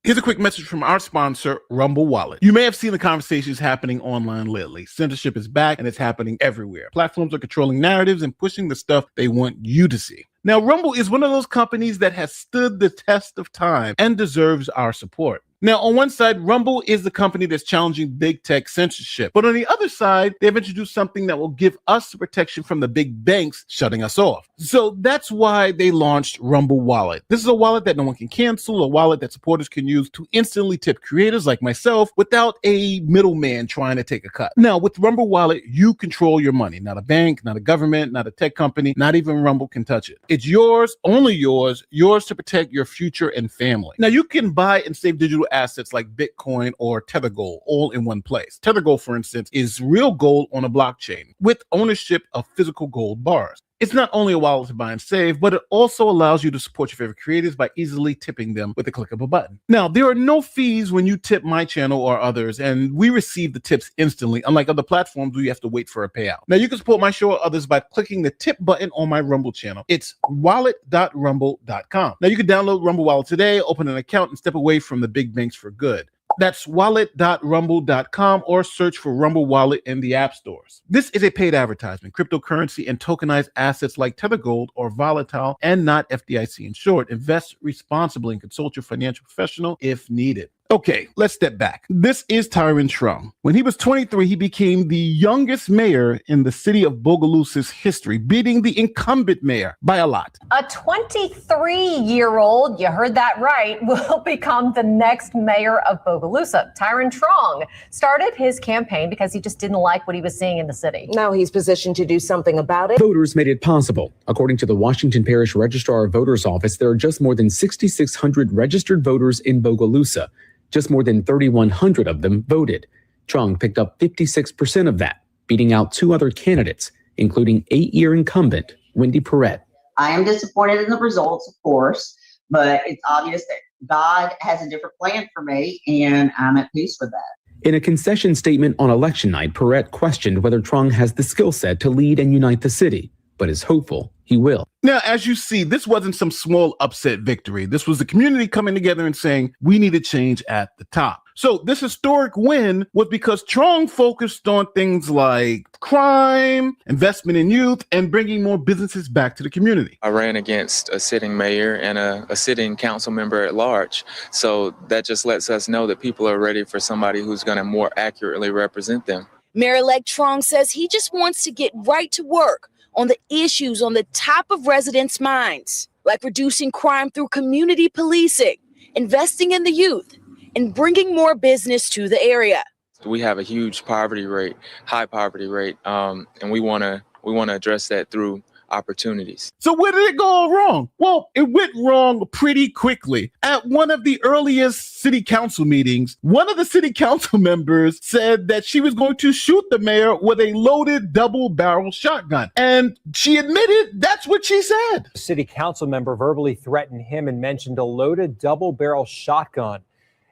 Here's a quick message from our sponsor, Rumble Wallet. You may have seen the conversations happening online lately. Censorship is back and it's happening everywhere. Platforms are controlling narratives and pushing the stuff they want you to see. Now, Rumble is one of those companies that has stood the test of time and deserves our support. Now, on one side, Rumble is the company that's challenging big tech censorship. But on the other side, they've introduced something that will give us protection from the big banks shutting us off. So that's why they launched Rumble Wallet. This is a wallet that no one can cancel, a wallet that supporters can use to instantly tip creators like myself without a middleman trying to take a cut. Now, with Rumble Wallet, you control your money. Not a bank, not a government, not a tech company, not even Rumble can touch it. It's yours, only yours to protect your future and family. Now, you can buy and save digital assets like Bitcoin or Tether Gold all in one place. Tether Gold, for instance, is real gold on a blockchain with ownership of physical gold bars. It's not only a wallet to buy and save, but it also allows you to support your favorite creators by easily tipping them with the click of a button. Now, there are no fees when you tip my channel or others, and we receive the tips instantly, unlike other platforms where you have to wait for a payout. Now, you can support my show or others by clicking the tip button on my Rumble channel. It's wallet.rumble.com. Now, you can download Rumble Wallet today, open an account, and step away from the big banks for good. That's wallet.rumble.com or search for Rumble Wallet in the app stores. This is a paid advertisement. Cryptocurrency and tokenized assets like Tether Gold are volatile and not FDIC insured. Invest responsibly and consult your financial professional if needed. Okay, let's step back. This is Tariq Trong. When he was 23, he became the youngest mayor in the city of Bogalusa's history, beating the incumbent mayor by a lot. A 23-year-old, you heard that right, will become the next mayor of Bogalusa. Tariq Trong started his campaign because he just didn't like what he was seeing in the city. Now he's positioned to do something about it. Voters made it possible. According to the Washington Parish Registrar of Voters Office, there are just more than 6,600 registered voters in Bogalusa. Just more than 3,100 of them voted. Trong picked up 56% of that, beating out 2 other candidates, including 8-year incumbent Wendy Perrette. I am disappointed in the results, of course, but it's obvious that God has a different plan for me, and I'm at peace with that. In a concession statement on election night, Perrette questioned whether Trong has the skill set to lead and unite the city, but is hopeful he will. Now, as you see, this wasn't some small upset victory. This was the community coming together and saying, we need a change at the top. So this historic win was because Trong focused on things like crime, investment in youth, and bringing more businesses back to the community. I ran against a sitting mayor and a sitting council member at large. So that just lets us know that people are ready for somebody who's going to more accurately represent them. Mayor-elect Trong says he just wants to get right to work on the issues on the top of residents' minds, like reducing crime through community policing investing in the youth, and bringing more business to the area. We have a huge poverty rate, high poverty rate, and we want to address that through opportunities. So where did it go wrong? Well, it went wrong pretty quickly. At one of the earliest city council meetings, one of the city council members said that she was going to shoot the mayor with a loaded double-barrel shotgun. And she admitted that's what she said. A city council member verbally threatened him and mentioned a loaded double-barrel shotgun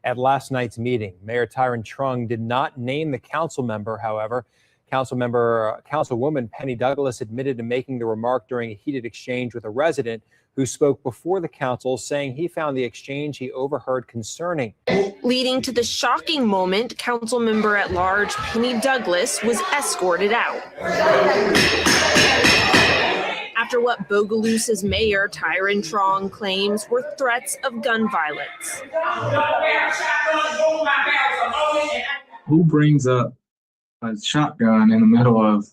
at last night's meeting. Mayor Tyrone Trung did not name the council member, however. Councilwoman Penny Douglas admitted to making the remark during a heated exchange with a resident who spoke before the council, saying he found the exchange he overheard concerning. Leading to the shocking moment, council member at large Penny Douglas was escorted out. After what Bogalusa's mayor Tyrone Trung claims were threats of gun violence. Who brings up a shotgun in the middle of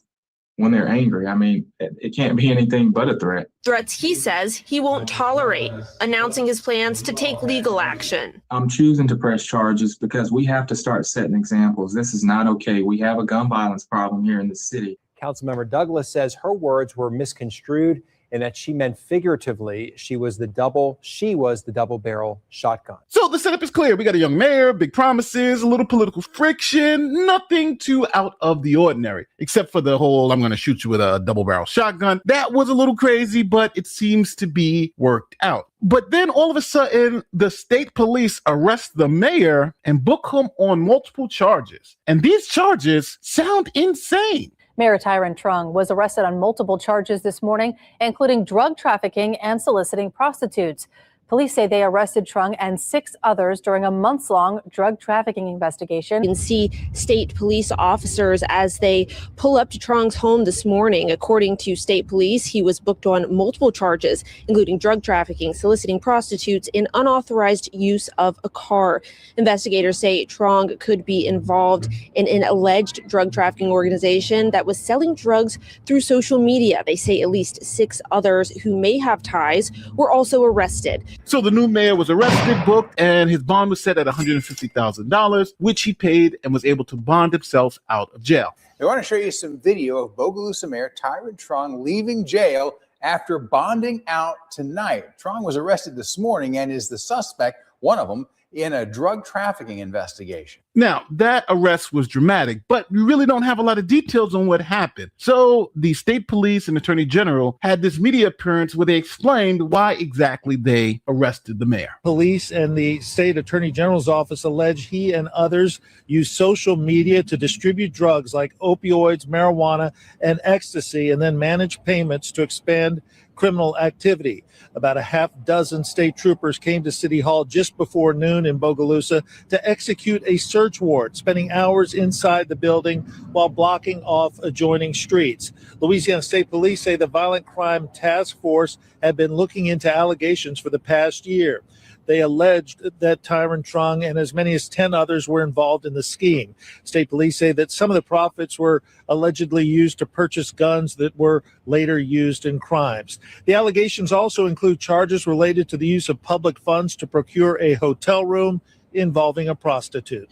when they're angry? I mean, it can't be anything but a threat. Threats he says he won't tolerate, announcing his plans to take legal action. I'm choosing to press charges because we have to start setting examples. This is not okay. We have a gun violence problem here in the city. Councilmember Douglas says her words were misconstrued and that she meant figuratively she was the double-barrel shotgun. So the setup is clear. We got a young mayor, big promises, a little political friction, nothing too out of the ordinary, except for the whole I'm going to shoot you with a double-barrel shotgun. That was a little crazy, but it seems to be worked out. But then all of a sudden, the state police arrest the mayor and book him on multiple charges. And these charges sound insane. Mayor Tyrone Trung was arrested on multiple charges this morning, including drug trafficking and soliciting prostitutes. Police say they arrested Trung and 6 others during a months-long drug trafficking investigation. You can see state police officers as they pull up to Trung's home this morning. According to state police, he was booked on multiple charges, including drug trafficking, soliciting prostitutes, and unauthorized use of a car. Investigators say Trung could be involved in an alleged drug trafficking organization that was selling drugs through social media. They say at least 6 others who may have ties were also arrested. So the new mayor was arrested, booked, and his bond was set at $150,000, which he paid and was able to bond himself out of jail. I want to show you some video of Bogalusa Mayor Tyrone Trung leaving jail after bonding out tonight. Trung was arrested this morning and is the suspect, one of them, in a drug trafficking investigation. Now, that arrest was dramatic, but we really don't have a lot of details on what happened. So the state police and attorney general had this media appearance where they explained why exactly they arrested the mayor. Police and the state attorney general's office allege he and others used social media to distribute drugs like opioids, marijuana, and ecstasy, and then manage payments to expand criminal activity. About a half dozen state troopers came to City Hall just before noon in Bogalusa to execute a search warrant, spending hours inside the building while blocking off adjoining streets. Louisiana State Police say the Violent Crime Task Force had been looking into allegations for the past year. They alleged that Tyrone Trung and as many as 10 others were involved in the scheme. State police say that some of the profits were allegedly used to purchase guns that were later used in crimes. The allegations also include charges related to the use of public funds to procure a hotel room involving a prostitute.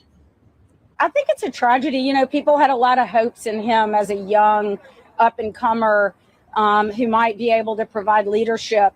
I think it's a tragedy. You know, people had a lot of hopes in him as a young up-and-comer who might be able to provide leadership.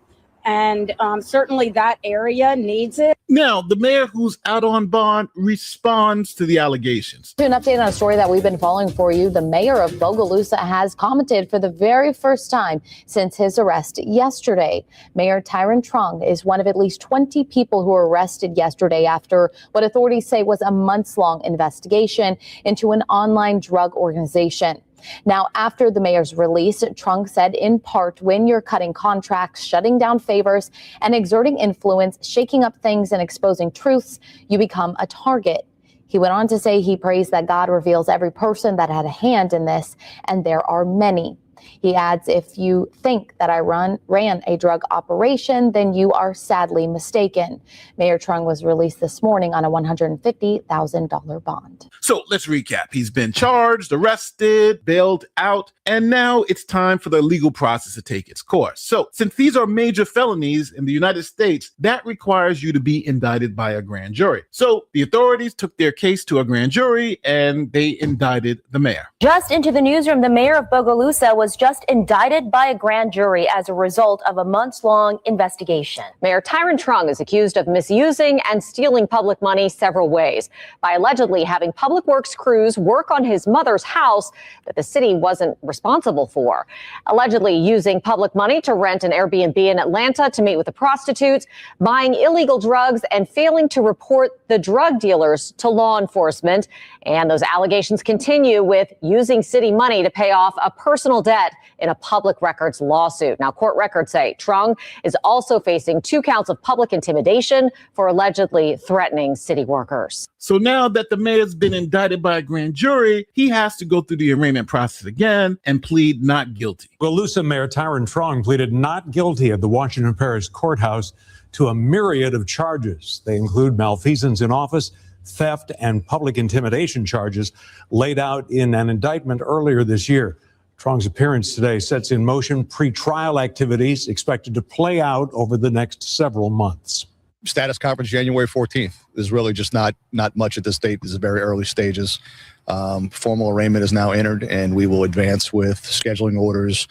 And certainly that area needs it. Now, the mayor who's out on bond responds to the allegations. To an update on a story that we've been following for you, the mayor of Bogalusa has commented for the very first time since his arrest yesterday. Mayor Tyrone Trung is one of at least 20 people who were arrested yesterday after what authorities say was a months-long investigation into an online drug organization. Now, after the mayor's release, Trung said, in part, when you're cutting contracts, shutting down favors, and exerting influence, shaking up things and exposing truths, you become a target. He went on to say he prays that God reveals every person that had a hand in this, and there are many. He adds, if you think that I ran a drug operation, then you are sadly mistaken. Mayor Trung was released this morning on a $150,000 bond. So let's recap. He's been charged, arrested, bailed out, and now it's time for the legal process to take its course. So since these are major felonies in the United States, that requires you to be indicted by a grand jury. So the authorities took their case to a grand jury and they indicted the mayor. Just into the newsroom, the mayor of Bogalusa was just indicted by a grand jury as a result of a months-long investigation. Mayor Tariq Trung is accused of misusing and stealing public money several ways by allegedly having public works crews work on his mother's house that the city wasn't responsible for, allegedly using public money to rent an Airbnb in Atlanta to meet with the prostitutes, buying illegal drugs, and failing to report the drug dealers to law enforcement. And those allegations continue with using city money to pay off a personal debt in a public records lawsuit. Now, court records say Trung is also facing 2 counts of public intimidation for allegedly threatening city workers. So now that the mayor's been indicted by a grand jury, he has to go through the arraignment process again and plead not guilty. Bogalusa Mayor Tariq Trung pleaded not guilty at the Washington Parish Courthouse to a myriad of charges. They include malfeasance in office, theft, and public intimidation charges laid out in an indictment earlier this year. Trung's appearance today sets in motion pre-trial activities expected to play out over the next several months. Status conference January 14th is really just not much at this state. This is very early stages. Formal arraignment is now entered, and we will advance with scheduling orders,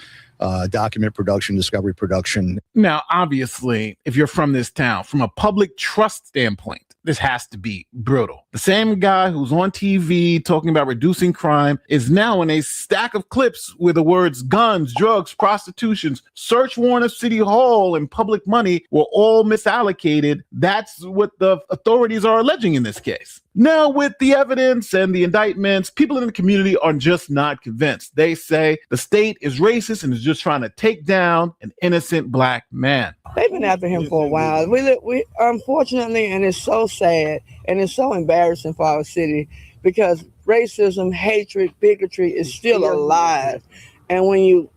document production, discovery production. Now, obviously, if you're from this town, from a public trust standpoint, this has to be brutal. The same guy who's on TV talking about reducing crime is now in a stack of clips where the words guns, drugs, prostitutions, search warrant of City Hall, and public money were all misallocated. That's what the authorities are alleging in this case. Now, with the evidence and the indictments, people in the community are just not convinced. They say the state is racist and is just trying to take down an innocent black man. They've been after him for a while. We unfortunately, and it's so sad and it's so embarrassing for our city because racism, hatred, bigotry is still alive. And when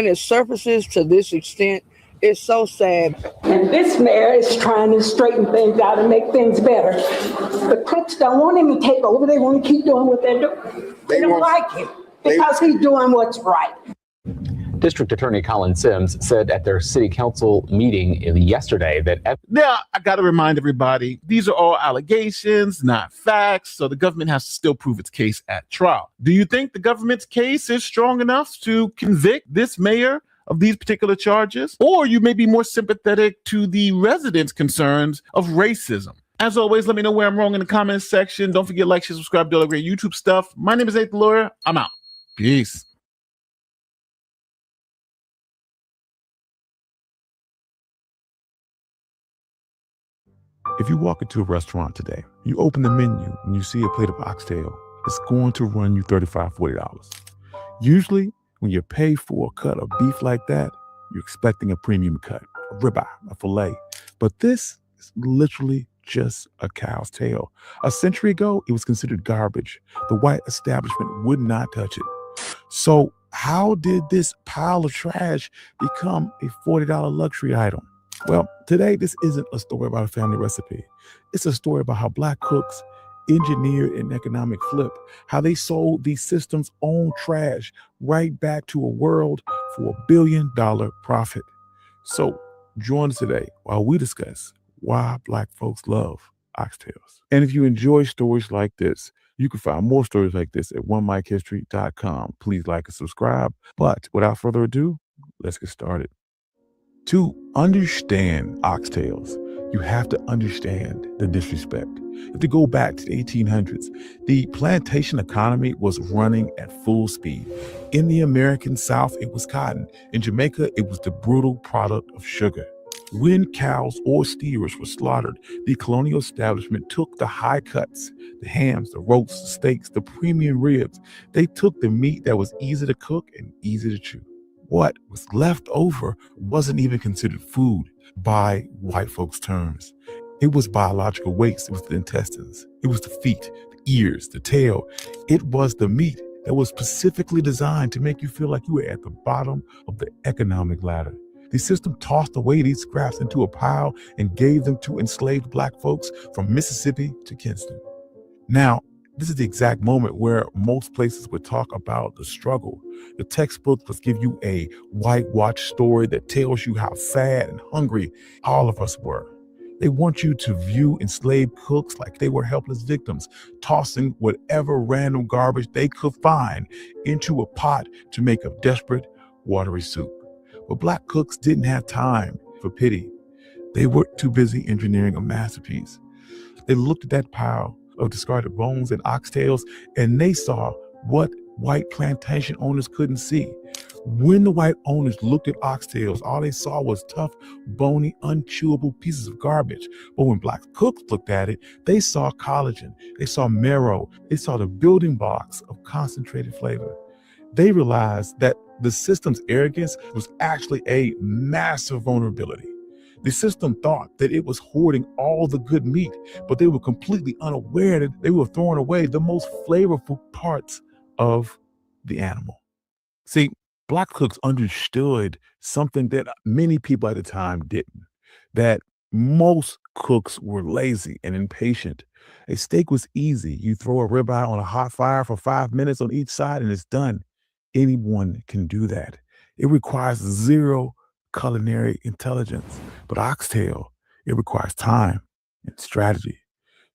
it surfaces to this extent, it's so sad. And this mayor is trying to straighten things out and make things better. The crooks don't want him to take over. They want to keep doing what they're doing. They don't like him because he's doing what's right. District Attorney Colin Sims said at their city council meeting yesterday that... Now, I got to remind everybody, these are all allegations, not facts, so the government has to still prove its case at trial. Do you think the government's case is strong enough to convict this mayor of these particular charges? Or you may be more sympathetic to the residents' concerns of racism? As always, let me know where I'm wrong in the comments section. Don't forget to like, share, subscribe, do all the great YouTube stuff. My name is Nathan Lawyer. I'm out. Peace. If you walk into a restaurant today, you open the menu and you see a plate of oxtail, it's going to run you $35, $40. Usually, when you pay for a cut of beef like that, you're expecting a premium cut, a ribeye, a filet. But this is literally just a cow's tail. A century ago, it was considered garbage. The white establishment would not touch it. So how did this pile of trash become a $40 luxury item? Well, today, this isn't a story about a family recipe. It's a story about how Black cooks engineered an economic flip, how they sold these systems' own trash right back to a world for $1 billion profit. So join us today while we discuss why Black folks love oxtails. And if you enjoy stories like this, you can find more stories like this at onemichistory.com. Please like and subscribe. But without further ado, let's get started. To understand oxtails, you have to understand the disrespect. You have to go back to the 1800s. The plantation economy was running at full speed. In the American South, it was cotton. In Jamaica, it was the brutal product of sugar. When cows or steers were slaughtered, the colonial establishment took the high cuts, the hams, the roasts, the steaks, the premium ribs. They took the meat that was easy to cook and easy to chew. What was left over wasn't even considered food by white folks' terms. It was biological waste. It was the intestines. It was the feet, the ears, the tail. It was the meat that was specifically designed to make you feel like you were at the bottom of the economic ladder. The system tossed away these scraps into a pile and gave them to enslaved Black folks from Mississippi to Kinston. Now, this is the exact moment where most places would talk about the struggle. The textbooks would give you a whitewash story that tells you how sad and hungry all of us were. They want you to view enslaved cooks like they were helpless victims, tossing whatever random garbage they could find into a pot to make a desperate, watery soup. But Black cooks didn't have time for pity. They were too busy engineering a masterpiece. They looked at that pile of discarded bones and oxtails, and they saw what white plantation owners couldn't see. When the white owners looked at oxtails, all they saw was tough, bony, unchewable pieces of garbage. But when Black cooks looked at it, they saw collagen, they saw marrow, they saw the building blocks of concentrated flavor. They realized that the system's arrogance was actually a massive vulnerability. The system thought that it was hoarding all the good meat, but they were completely unaware that they were throwing away the most flavorful parts of the animal. See, Black cooks understood something that many people at the time didn't, that most cooks were lazy and impatient. A steak was easy. You throw a ribeye on a hot fire for 5 minutes on each side and it's done. Anyone can do that. It requires zero culinary intelligence. But oxtail, it requires time and strategy.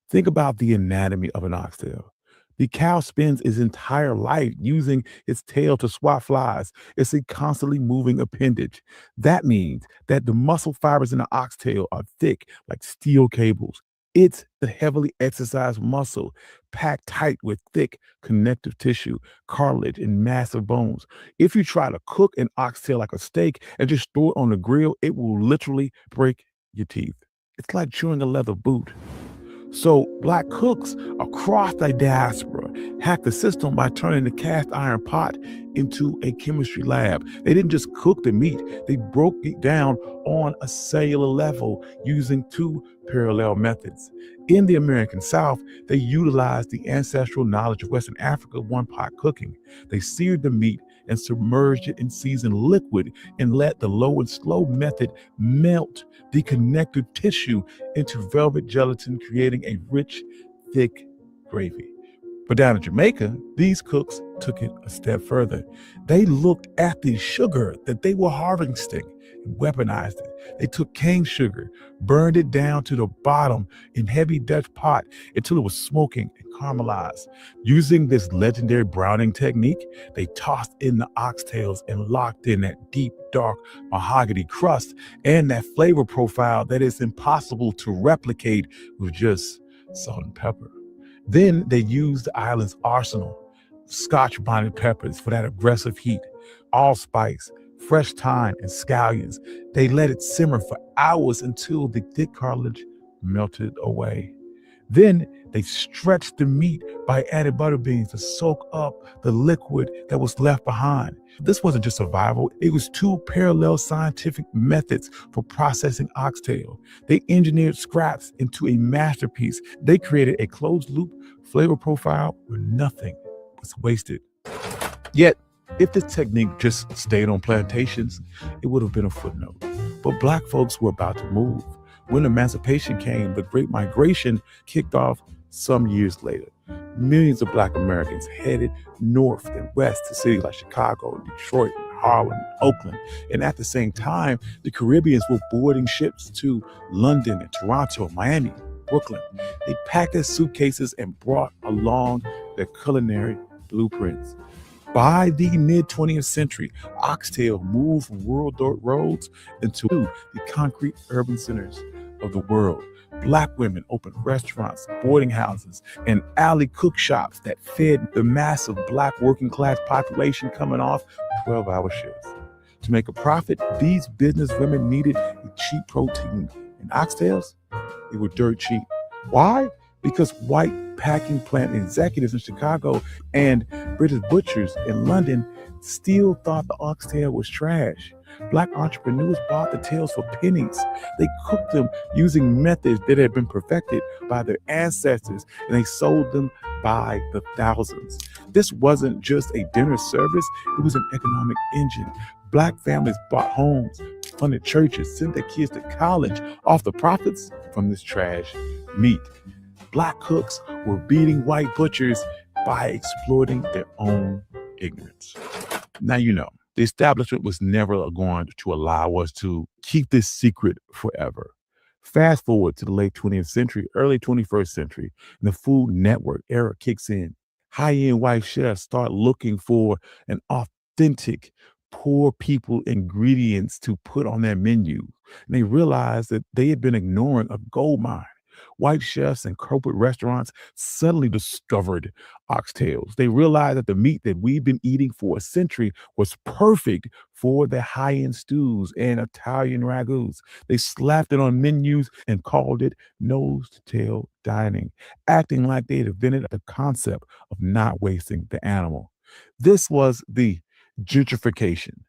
Think about the anatomy of an oxtail. The cow spends its entire life using its tail to swat flies. It's a constantly moving appendage. That means that the muscle fibers in the oxtail are thick like steel cables. It's the heavily exercised muscle packed tight with thick connective tissue, cartilage, and massive bones. If you try to cook an oxtail like a steak and just throw it on the grill, it will literally break your teeth. It's like chewing a leather boot. So Black cooks across the diaspora hacked the system by turning the cast iron pot into a chemistry lab. They didn't just cook the meat, they broke it down on a cellular level using two parallel methods. In the American South, they utilized the ancestral knowledge of Western Africa one-pot cooking. They seared the meat and submerged it in seasoned liquid and let the low and slow method melt the connective tissue into velvet gelatin, creating a rich, thick gravy. But down in Jamaica, these cooks took it a step further. They looked at the sugar that they were harvesting and weaponized it. They took cane sugar, burned it down to the bottom in heavy Dutch pot until it was smoking and caramelized. Using this legendary browning technique, they tossed in the oxtails and locked in that deep, dark mahogany crust and that flavor profile that is impossible to replicate with just salt and pepper. Then they used the island's arsenal, Scotch bonnet peppers for that aggressive heat, allspice, fresh thyme, and scallions. They let it simmer for hours until the thick cartilage melted away. Then they stretched the meat by adding butter beans to soak up the liquid that was left behind. This wasn't just survival, it was two parallel scientific methods for processing oxtail. They engineered scraps into a masterpiece. They created a closed loop flavor profile where nothing was wasted. Yet, if this technique just stayed on plantations, it would have been a footnote. But Black folks were about to move. When emancipation came, the Great Migration kicked off some years later. Millions of Black Americans headed north and west to cities like Chicago, Detroit, Harlem, and Oakland. And at the same time, the Caribbeans were boarding ships to London and Toronto, Miami, Brooklyn. They packed their suitcases and brought along their culinary blueprints. By the mid-20th century, oxtail moved from rural dirt roads into the concrete urban centers of the world. Black women opened restaurants, boarding houses, and alley cook shops that fed the massive Black working class population coming off 12-hour shifts. To make a profit, these business women needed a cheap protein, and oxtails, they were dirt cheap. Why? Because white packing plant executives in Chicago and British butchers in London still thought the oxtail was trash. Black entrepreneurs bought the tails for pennies. They cooked them using methods that had been perfected by their ancestors, and they sold them by the thousands. This wasn't just a dinner service, it was an economic engine. Black families bought homes, funded churches, sent their kids to college off the profits from this trash meat. Black cooks were beating white butchers by exploiting their own ignorance. Now you know, the establishment was never going to allow us to keep this secret forever. Fast forward to the late 20th century, early 21st century, and the Food Network era kicks in. High-end white chefs start looking for an authentic, poor people ingredients to put on their menu. And they realized that they had been ignoring a gold mine. White chefs and corporate restaurants suddenly discovered oxtails. They realized that the meat that we've been eating for a century was perfect for their high-end stews and Italian ragouts. They slapped it on menus and called it nose-to-tail dining, acting like they had invented the concept of not wasting the animal. This was the gentrification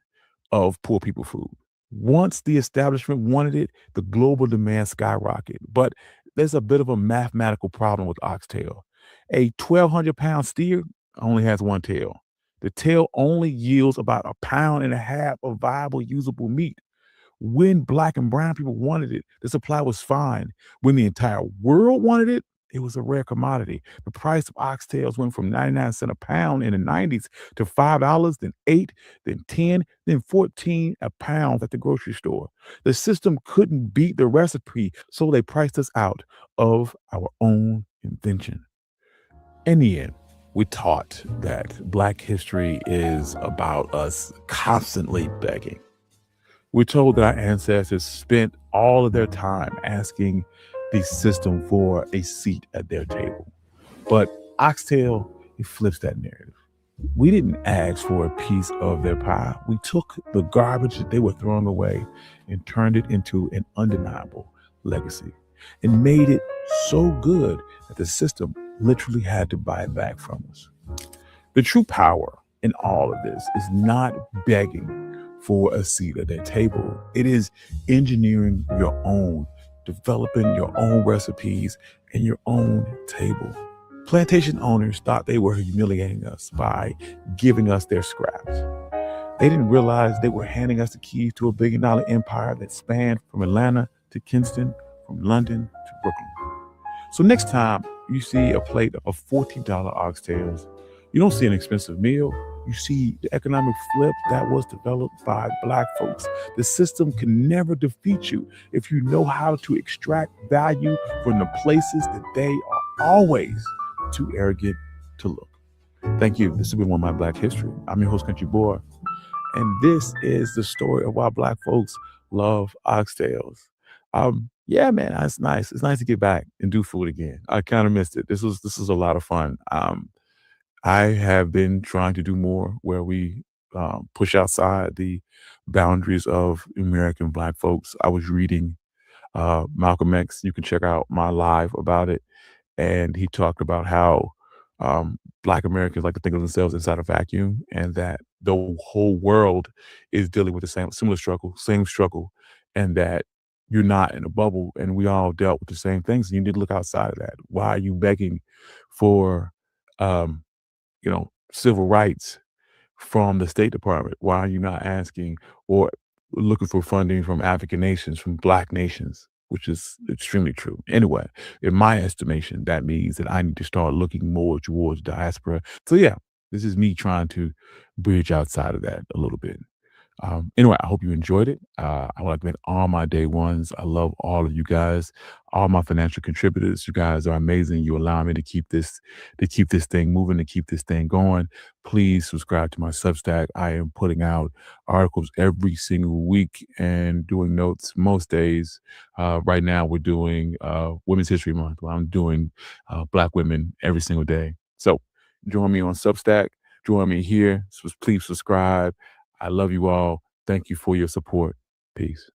of poor people food. Once the establishment wanted it, the global demand skyrocketed. But there's a bit of a mathematical problem with oxtail. A 1,200-pound steer only has one tail. The tail only yields about 1.5 pounds of viable, usable meat. When Black and brown people wanted it, the supply was fine. When the entire world wanted it, it was a rare commodity. The price of oxtails went from 99 cents a pound in the 90s to $5, then $8, then 10, then 14 a pound at the grocery store. The system couldn't beat the recipe, so they priced us out of our own invention. In the end, we're taught that Black history is about us constantly begging. We're told that our ancestors spent all of their time asking the system for a seat at their table. But oxtail, it flips that narrative. We didn't ask for a piece of their pie. We took the garbage that they were throwing away and turned it into an undeniable legacy and made it so good that the system literally had to buy it back from us. The true power in all of this is not begging for a seat at their table. It is engineering your own, developing your own recipes and your own table. Plantation owners thought they were humiliating us by giving us their scraps. They didn't realize they were handing us the keys to a $1 billion empire that spanned from Atlanta to Kingston, from London to Brooklyn. So next time you see a plate of $14 oxtails, you don't see an expensive meal. You see the economic flip that was developed by Black folks. The system can never defeat you if you know how to extract value from the places that they are always too arrogant to look. Thank you. This has been One My Black History. I'm your host, Country Boy. And this is the story of why Black folks love oxtails. Yeah, man, it's nice. It's nice to get back and do food again. I kind of missed it. This was a lot of fun. I have been trying to do more where we push outside the boundaries of American Black folks. I was reading Malcolm X. You can check out my live about it. And he talked about how Black Americans like to think of themselves inside a vacuum and that the whole world is dealing with the same struggle, and that you're not in a bubble and we all dealt with the same things. And you need to look outside of that. Why are you begging for civil rights from the State Department? Why are you not asking or looking for funding from African nations, from Black nations, which is extremely true. Anyway, in my estimation, that means that I need to start looking more towards diaspora. So yeah, this is me trying to bridge outside of that a little bit. Anyway, I hope you enjoyed it. I would like to thank all my day ones. I love all of you guys, all my financial contributors. You guys are amazing. You allow me to keep this thing moving, to keep this thing going. Please subscribe to my Substack. I am putting out articles every single week and doing notes most days. Right now, we're doing Women's History Month. I'm doing Black women every single day. So join me on Substack. Join me here. So please subscribe. I love you all. Thank you for your support. Peace.